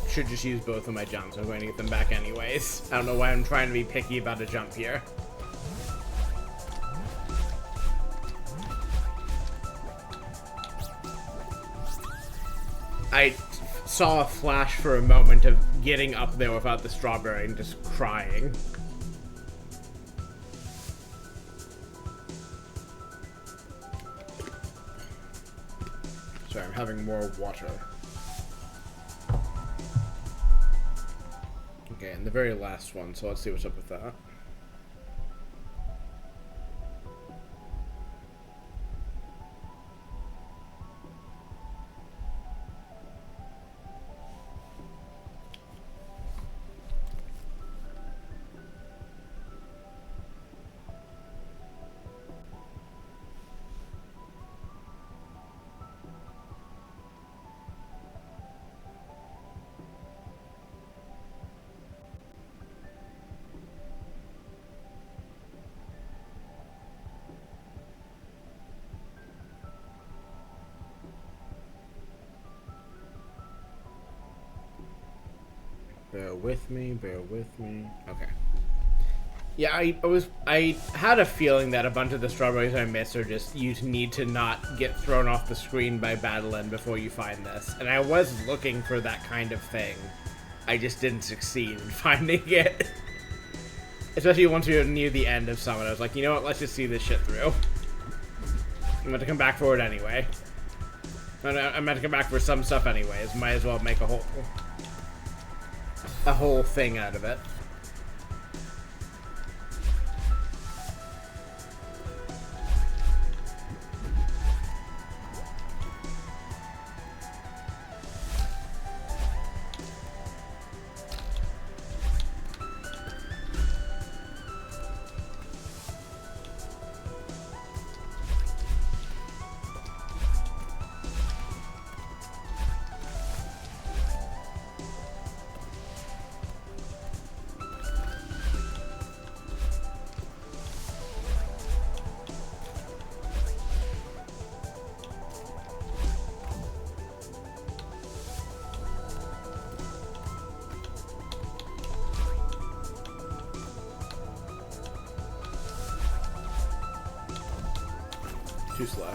Should just use both of my jumps. I'm going to get them back anyways. I don't know why I'm trying to be picky about a jump here. I saw a flash for a moment of getting up there without the strawberry and just crying. Sorry, I'm having more water. Okay, and the very last one, so let's see what's up with that. Bear with me, bear with me. Okay. Yeah, I had a feeling that a bunch of the strawberries I missed are just you need to not get thrown off the screen by Battleland before you find this. And I was looking for that kind of thing. I just didn't succeed in finding it. Especially once you're near the end of Summit, I was like, you know what, let's just see this shit through. I'm going to come back for it anyway. I'm going to come back for some stuff anyways. Might as well make a whole thing out of it. Too slow.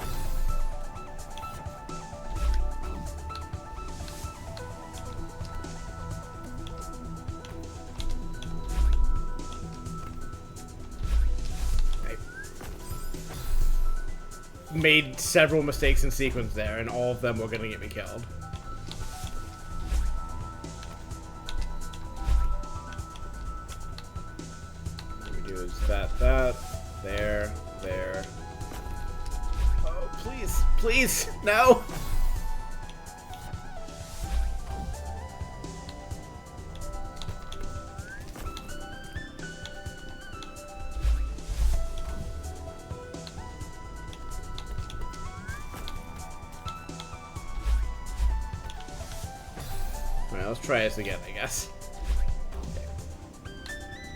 Made several mistakes in sequence there, and all of them were gonna get me killed. What we do is that, there. Oh, please, please, no! Alright, let's try this again, I guess.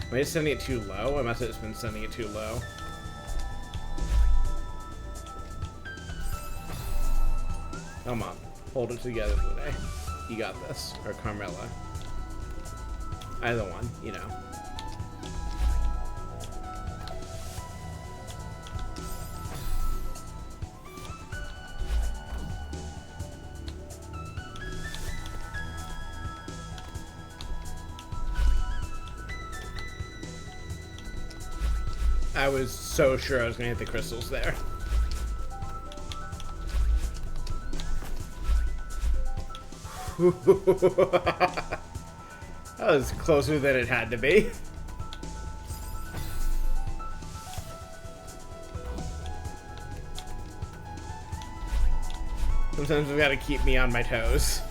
Am I just sending it too low? I must have just been sending it too low. Come on. Hold it together today. You got this. Or Carmella. Either one, you know. I was so sure I was gonna hit the crystals there. That was closer than it had to be. Sometimes we've got to keep me on my toes.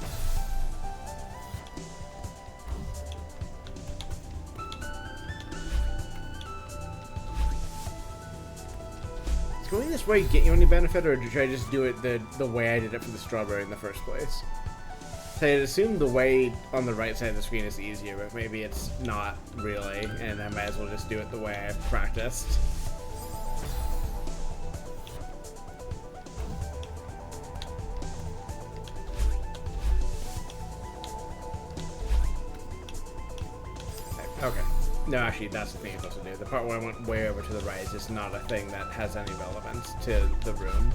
Is going this way get you any benefit, or should I just do it the way I did it for the strawberry in the first place? So I'd assume the way on the right side of the screen is easier, but maybe it's not really, and I might as well just do it the way I've practiced. Okay. No, actually, that's the thing you're supposed to do. The part where I went way over to the right is just not a thing that has any relevance to the room.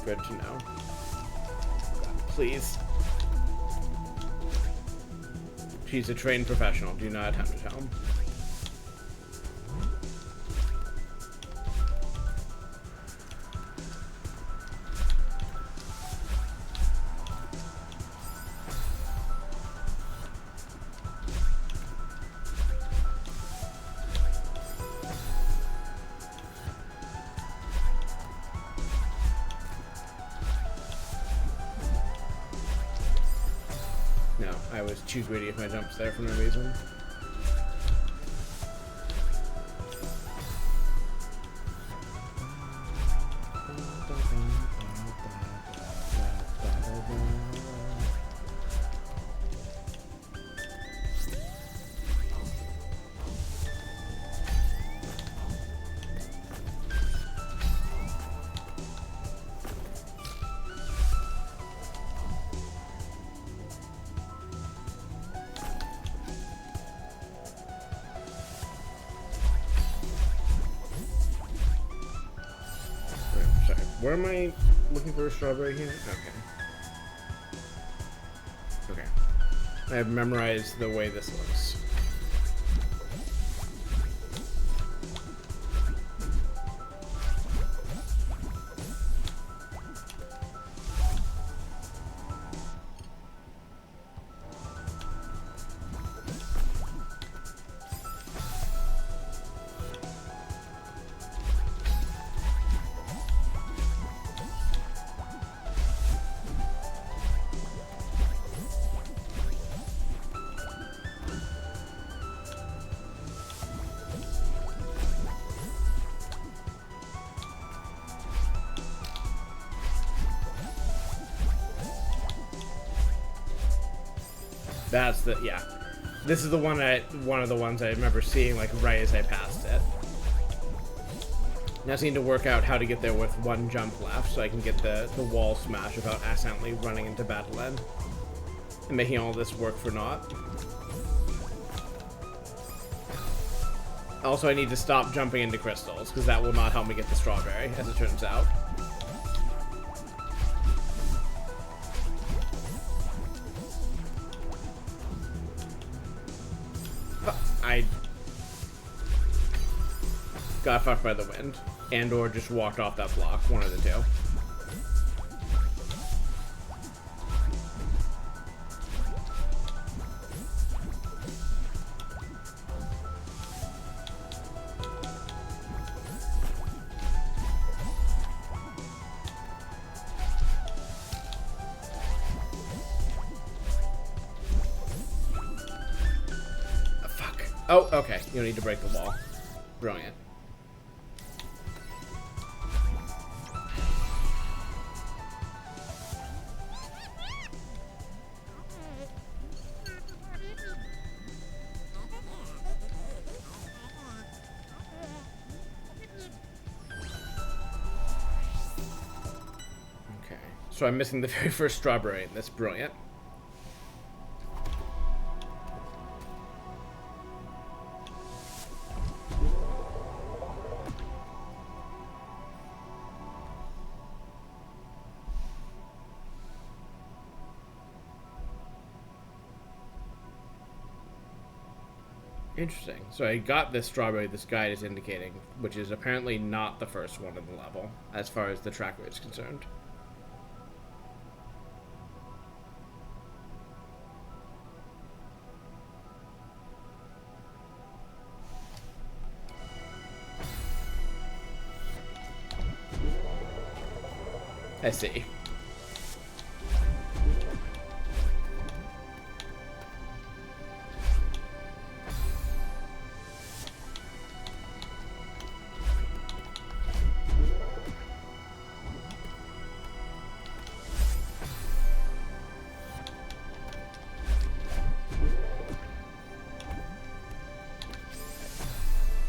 Good to know. Please. She's a trained professional. Do not attempt at home. No, I was too greedy with my jumps there for no reason. Where am I looking for a strawberry here? Okay. Okay. I have memorized the way this looks. That's the, yeah. This is the one one of the ones I remember seeing like right as I passed it. Now I just need to work out how to get there with one jump left so I can get the wall smash without accidentally running into battle end and making all this work for naught. Also, I need to stop jumping into crystals, because that will not help me get the strawberry, as it turns out. I got fucked by the wind, and or just walked off that block, one of the two. Oh, okay. You don't need to break the wall. Brilliant. Okay. So I'm missing the very first strawberry in this. Brilliant. Interesting. So I got this strawberry this guide is indicating, which is apparently not the first one in the level, as far as the tracker is concerned. I see.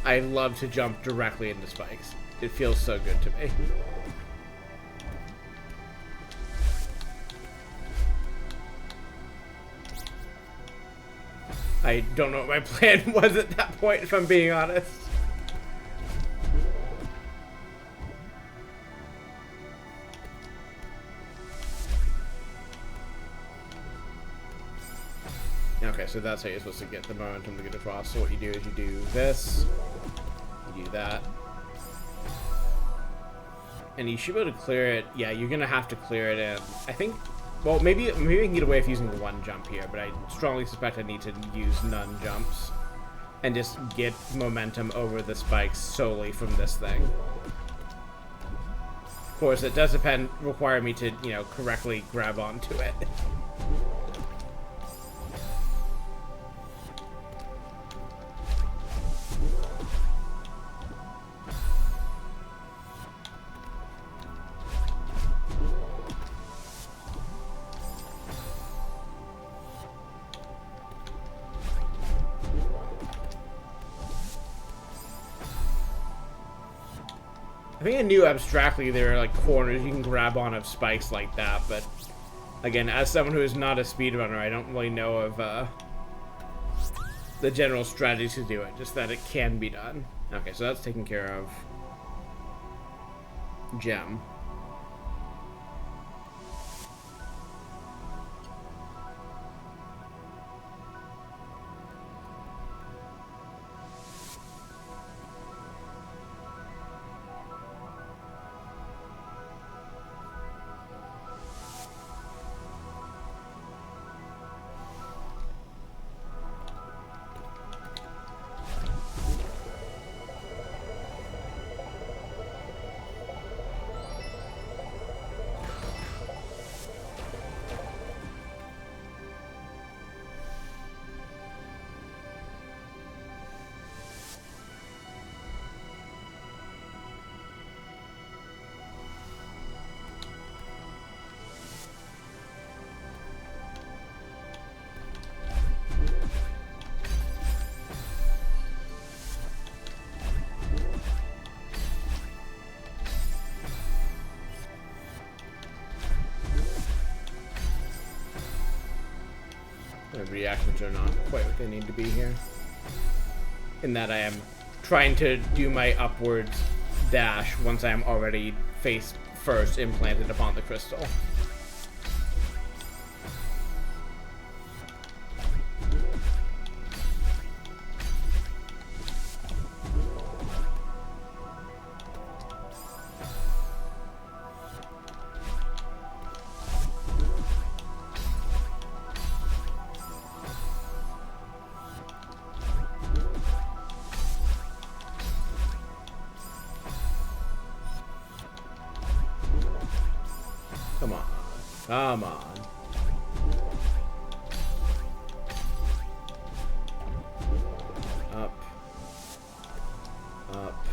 I love to jump directly into spikes. It feels so good to me. I don't know what my plan was at that point, if I'm being honest. Okay, so that's how you're supposed to get the momentum to get across. So what you do is you do this, you do that, and you should be able to clear it. Yeah, you're gonna have to clear it in. I think. Well, maybe we can get away with using one jump here, but I strongly suspect I need to use none jumps and just get momentum over the spikes solely from this thing. Of course, it does require me to, you know, correctly grab onto it. I think I knew abstractly there are like corners you can grab on of spikes like that, but again, as someone who is not a speedrunner, I don't really know of the general strategies to do it, just that it can be done. Okay, so that's taken care of. Gem. The reactions are not quite what they need to be here. In that I am trying to do my upwards dash once I'm already face first implanted upon the crystal. Come on. Come on. Up. Up.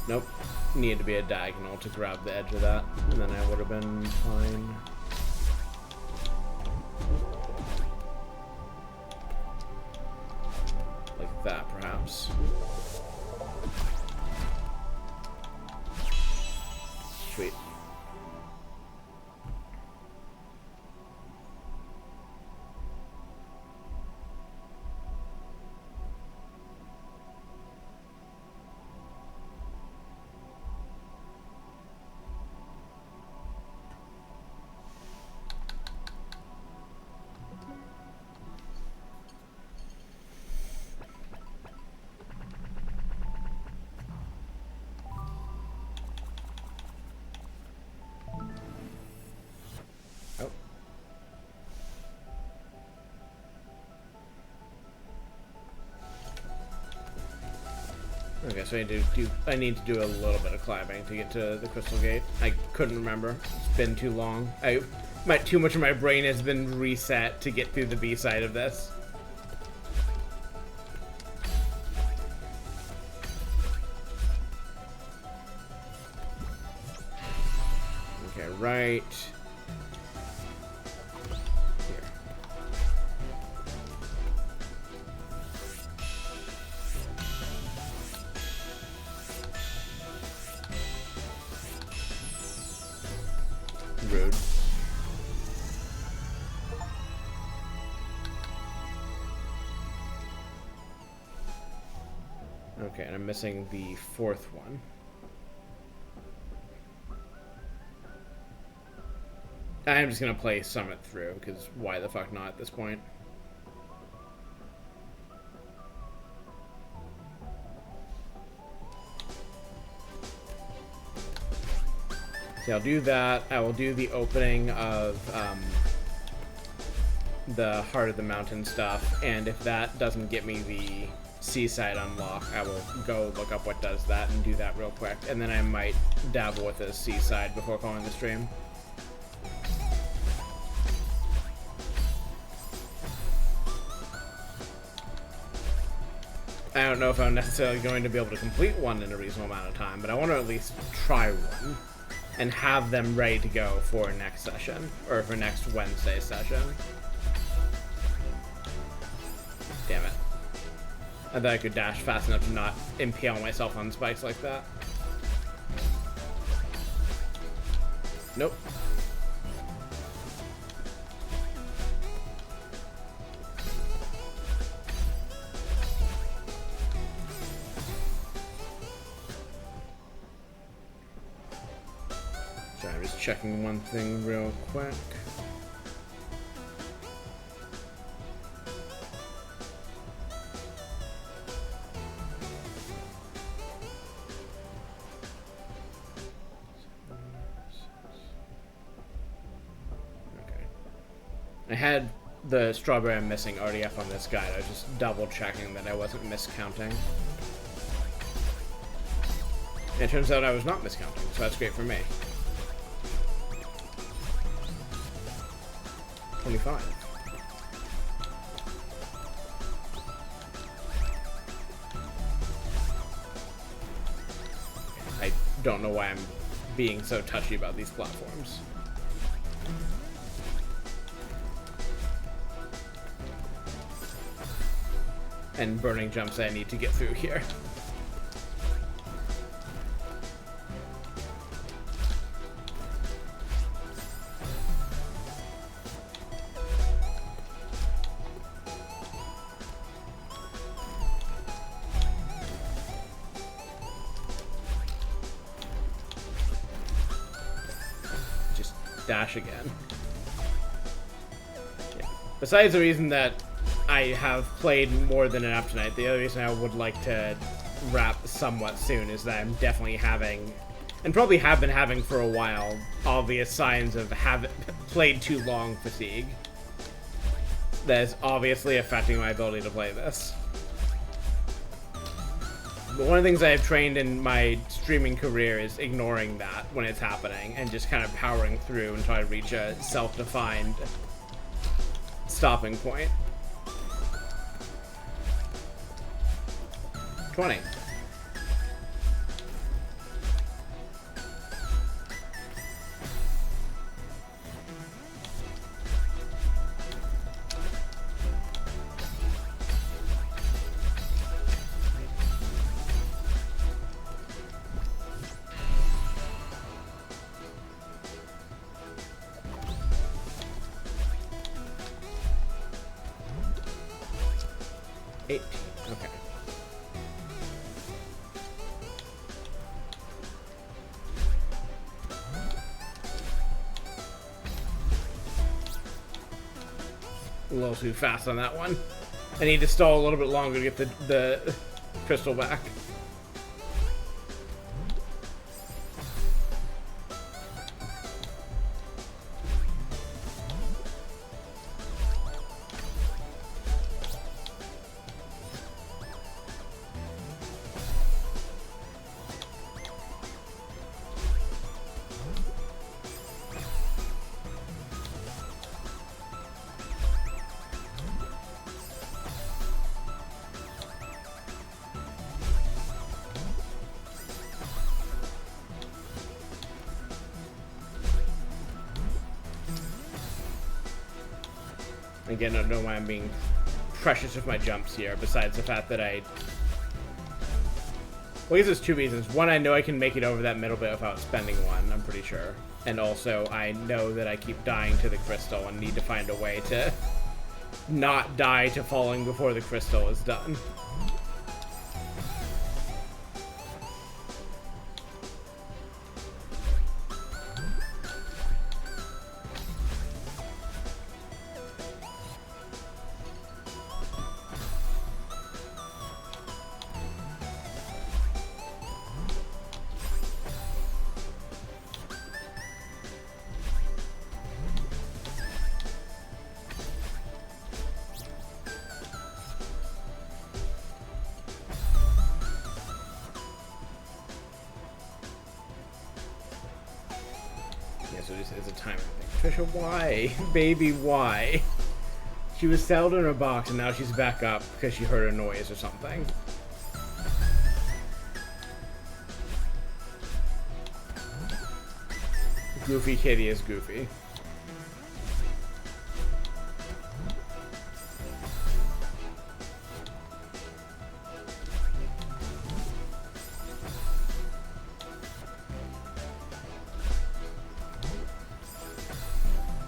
Nope. Needed to be a diagonal to grab the edge of that, and then I would have been fine. Like that, perhaps. Sweet. Okay, so I need to do a little bit of climbing to get to the crystal gate. I couldn't remember. It's been too long. Too much of my brain has been reset to get through the B side of this. Okay, right. Rude. Okay, and I'm missing the fourth one. I'm just gonna play Summit through, because why the fuck not at this point? So I'll do that. I will do the opening of the Heart of the Mountain stuff, and if that doesn't get me the Seaside unlock, I will go look up what does that and do that real quick, and then I might dabble with the Seaside before calling the stream. I don't know if I'm necessarily going to be able to complete one in a reasonable amount of time, but I want to at least try one and have them ready to go for next session, or for next Wednesday session. Damn it. I thought I could dash fast enough to not impale myself on spikes like that. Nope. Sorry, I'm just checking one thing real quick. I had the strawberry I'm missing already up on this guide. I was just double checking that I wasn't miscounting. And it turns out I was not miscounting, so that's great for me. 25. I don't know why I'm being so touchy about these platforms. And burning jumps I need to get through here. dash again. Yeah. Besides the reason that I have played more than enough tonight, the other reason I would like to wrap somewhat soon is that I'm definitely having, and probably have been having for a while, obvious signs of played too long fatigue. That is obviously affecting my ability to play this. But one of the things I have trained in my streaming career is ignoring that when it's happening and just kind of powering through and trying to reach a self-defined stopping point. 20. Okay. A little too fast on that one. I need to stall a little bit longer to get the crystal back. Again, I don't know why I'm being precious with my jumps here, besides the fact that well, I guess there's two reasons. One, I know I can make it over that middle bit without spending one, I'm pretty sure. And also, I know that I keep dying to the crystal and need to find a way to not die to falling before the crystal is done. It's a timer thing. Trisha, why? Baby, why? She was settled in her box and now she's back up because she heard a noise or something. Goofy kitty is goofy.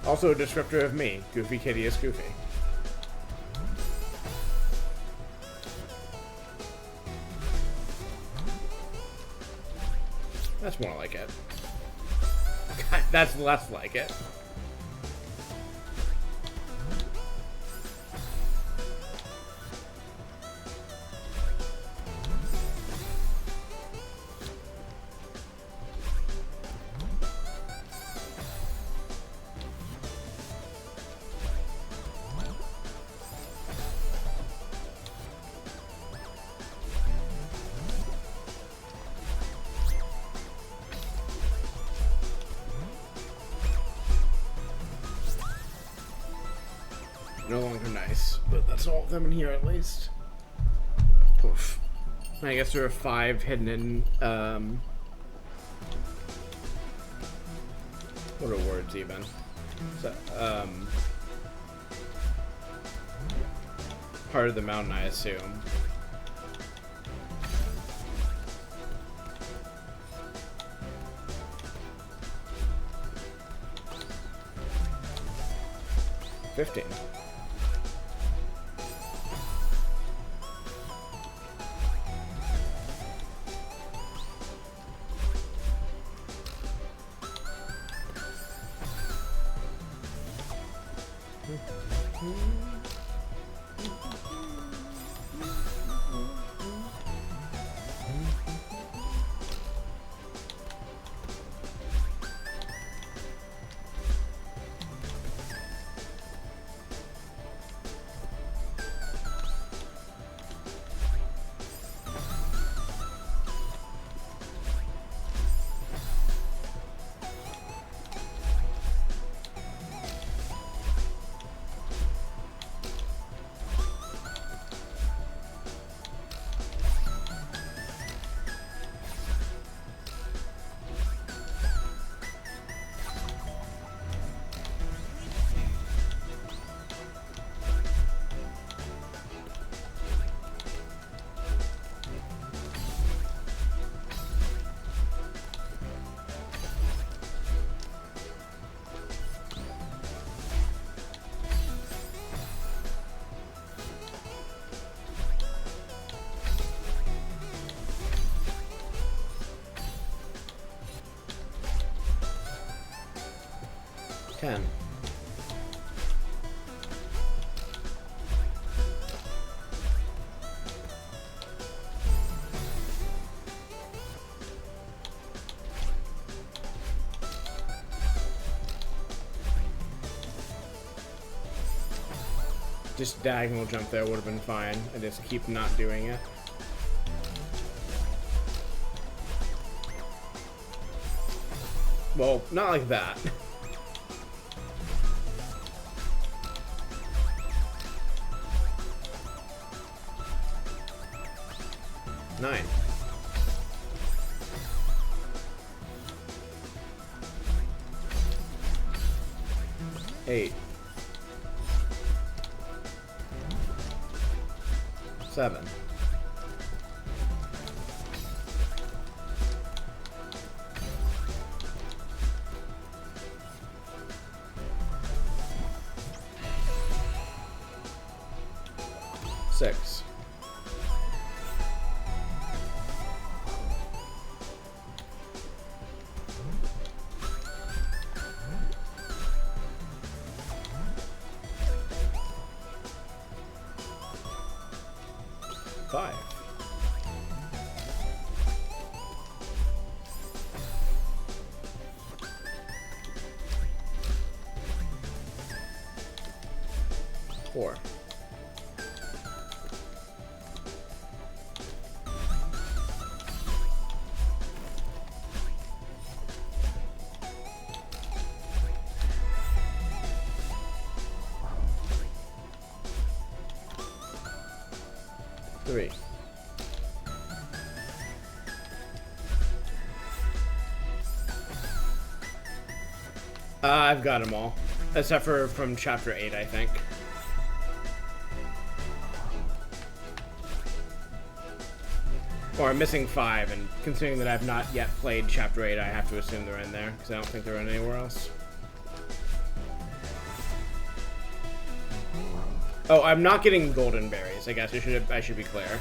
Also a descriptor of me. Goofy kitty is goofy. That's more like it. God, that's less like it. No longer nice, but that's all of them in here at least. Oof. I guess there are 5 hidden in, what are words even? So, part of the mountain, I assume. $15. 10. Just diagonal jump there would have been fine. I just keep not doing it. Well, not like that. Nine. Eight. 7. 6. 5. 4. 3. I've got them all. Except for from chapter 8, I think. Or I'm missing 5, and considering that I've not yet played chapter 8, I have to assume they're in there, because I don't think they're in anywhere else. Oh, I'm not getting golden berries. I guess I should be clear.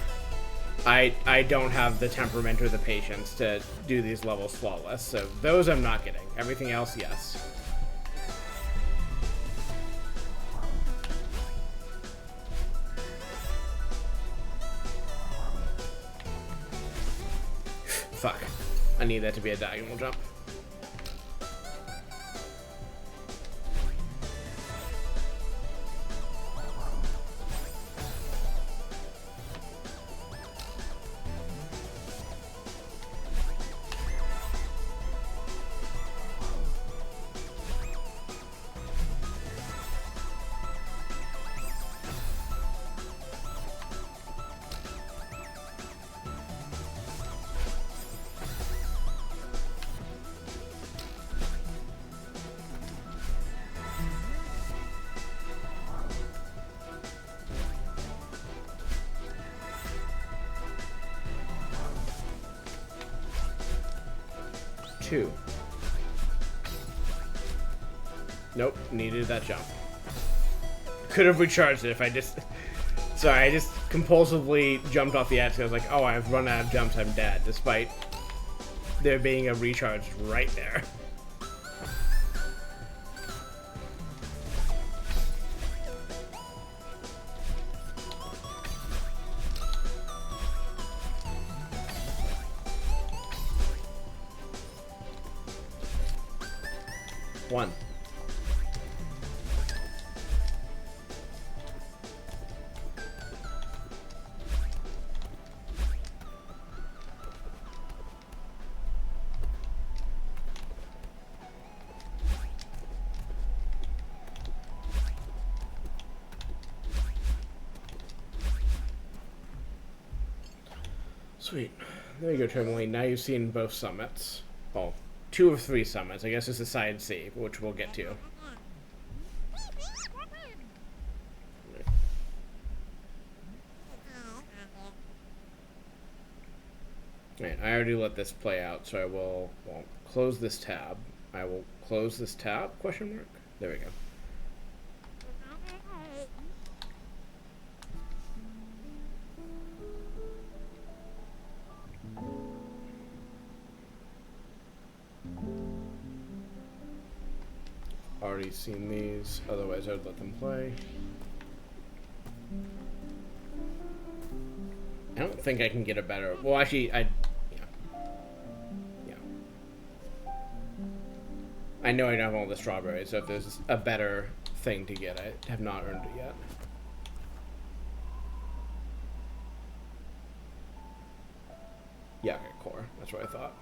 I don't have the temperament or the patience to do these levels flawless, so those I'm not getting. Everything else, yes. Fuck. I need that to be a diagonal jump. Two. Nope, needed that jump. Could have recharged it if I just... Sorry, I just compulsively jumped off the edge. I was like, oh, I've run out of jumps, I'm dead, despite there being a recharge right there. One. Sweet. There you go, Tourmaline. Now you've seen both summits. Well, 2 of 3 summits. I guess it's the side C, which we'll get to. Alright, I already let this play out, so I will close this tab. I will close this tab, question mark? There we go. Already seen these, otherwise I would let them play. I don't think I can get a better... Well, actually, yeah. I know I don't have all the strawberries, so if there's a better thing to get, I have not earned it yet. Yeah, okay, core. That's what I thought.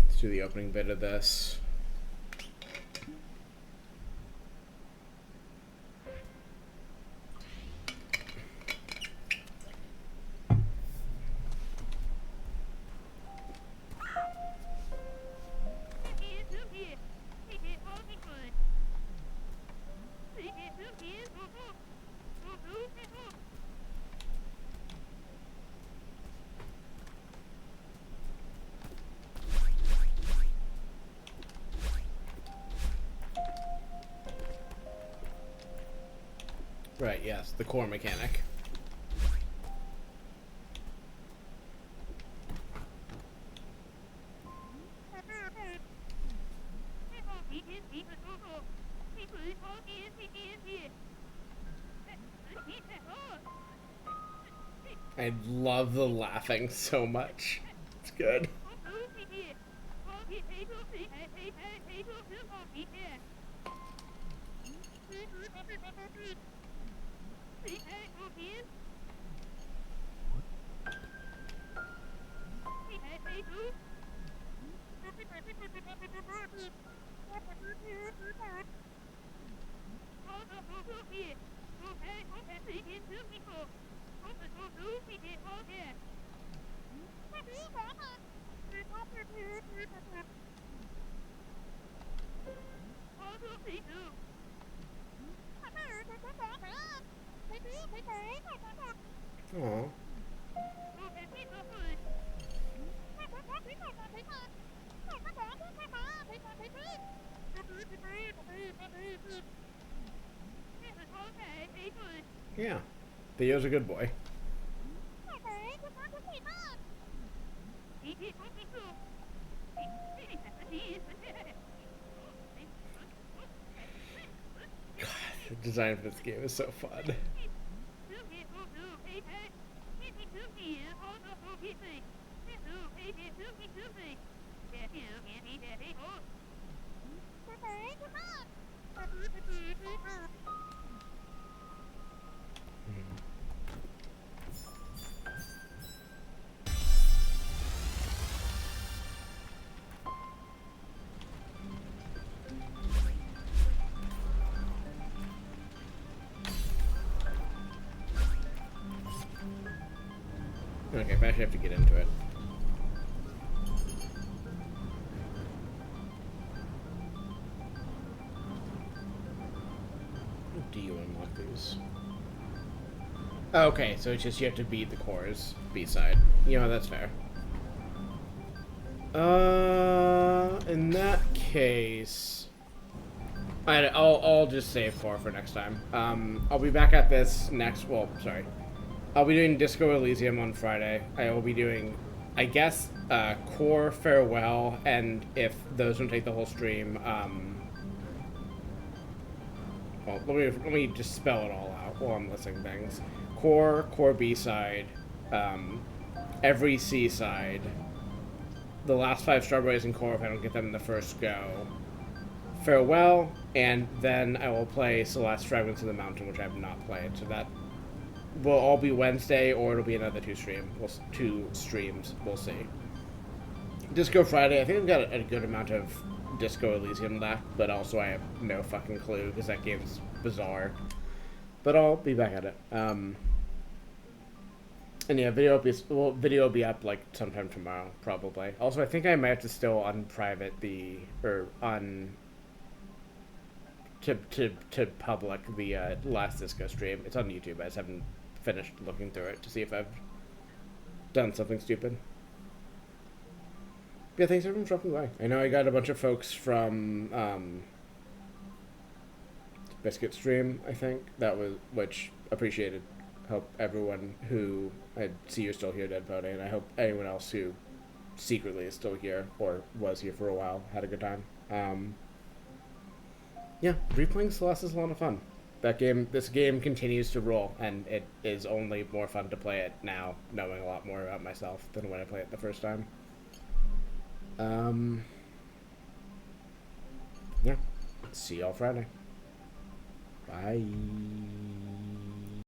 Let's do the opening bit of this. Right, yes, the core mechanic. I love the laughing so much. It's good. Aww. Yeah, Theo's a good boy. God, the design for this game is so fun. Okay, I actually have to get into it. How do you unlock these? Okay, so it's just you have to beat the cores B-side. You know, that's fair. In that case... I'll just save core for next time. I'll be back at this next. Well, sorry. I'll be doing Disco Elysium on Friday. I will be doing, I guess, core farewell, and if those don't take the whole stream, well, let me just spell it all out while I'm listing things. Core B side, every C side, the last 5 strawberries and core if I don't get them in the first go. Farewell, and then I will play Celeste Fragments of the Mountain, which I have not played. So that will all be Wednesday, or it'll be another 2 streams. We'll see. Disco Friday, I think I've got a good amount of Disco Elysium left, but also I have no fucking clue because that game's bizarre. But I'll be back at it. And yeah, video will be up like sometime tomorrow, probably. Also, I think I might have to still unprivate to public the last Disco stream. It's on YouTube. I just haven't finished looking through it to see if I've done something stupid. Yeah, thanks everyone for dropping by. I know I got a bunch of folks from Biscuit stream, I think. Which appreciated. Hope everyone who, I see you're still here, Dead Pony, and I hope anyone else who secretly is still here or was here for a while had a good time. Yeah, replaying Celeste is a lot of fun. This game continues to roll, and it is only more fun to play it now, knowing a lot more about myself than when I played it the first time. Yeah, see y'all Friday. Bye.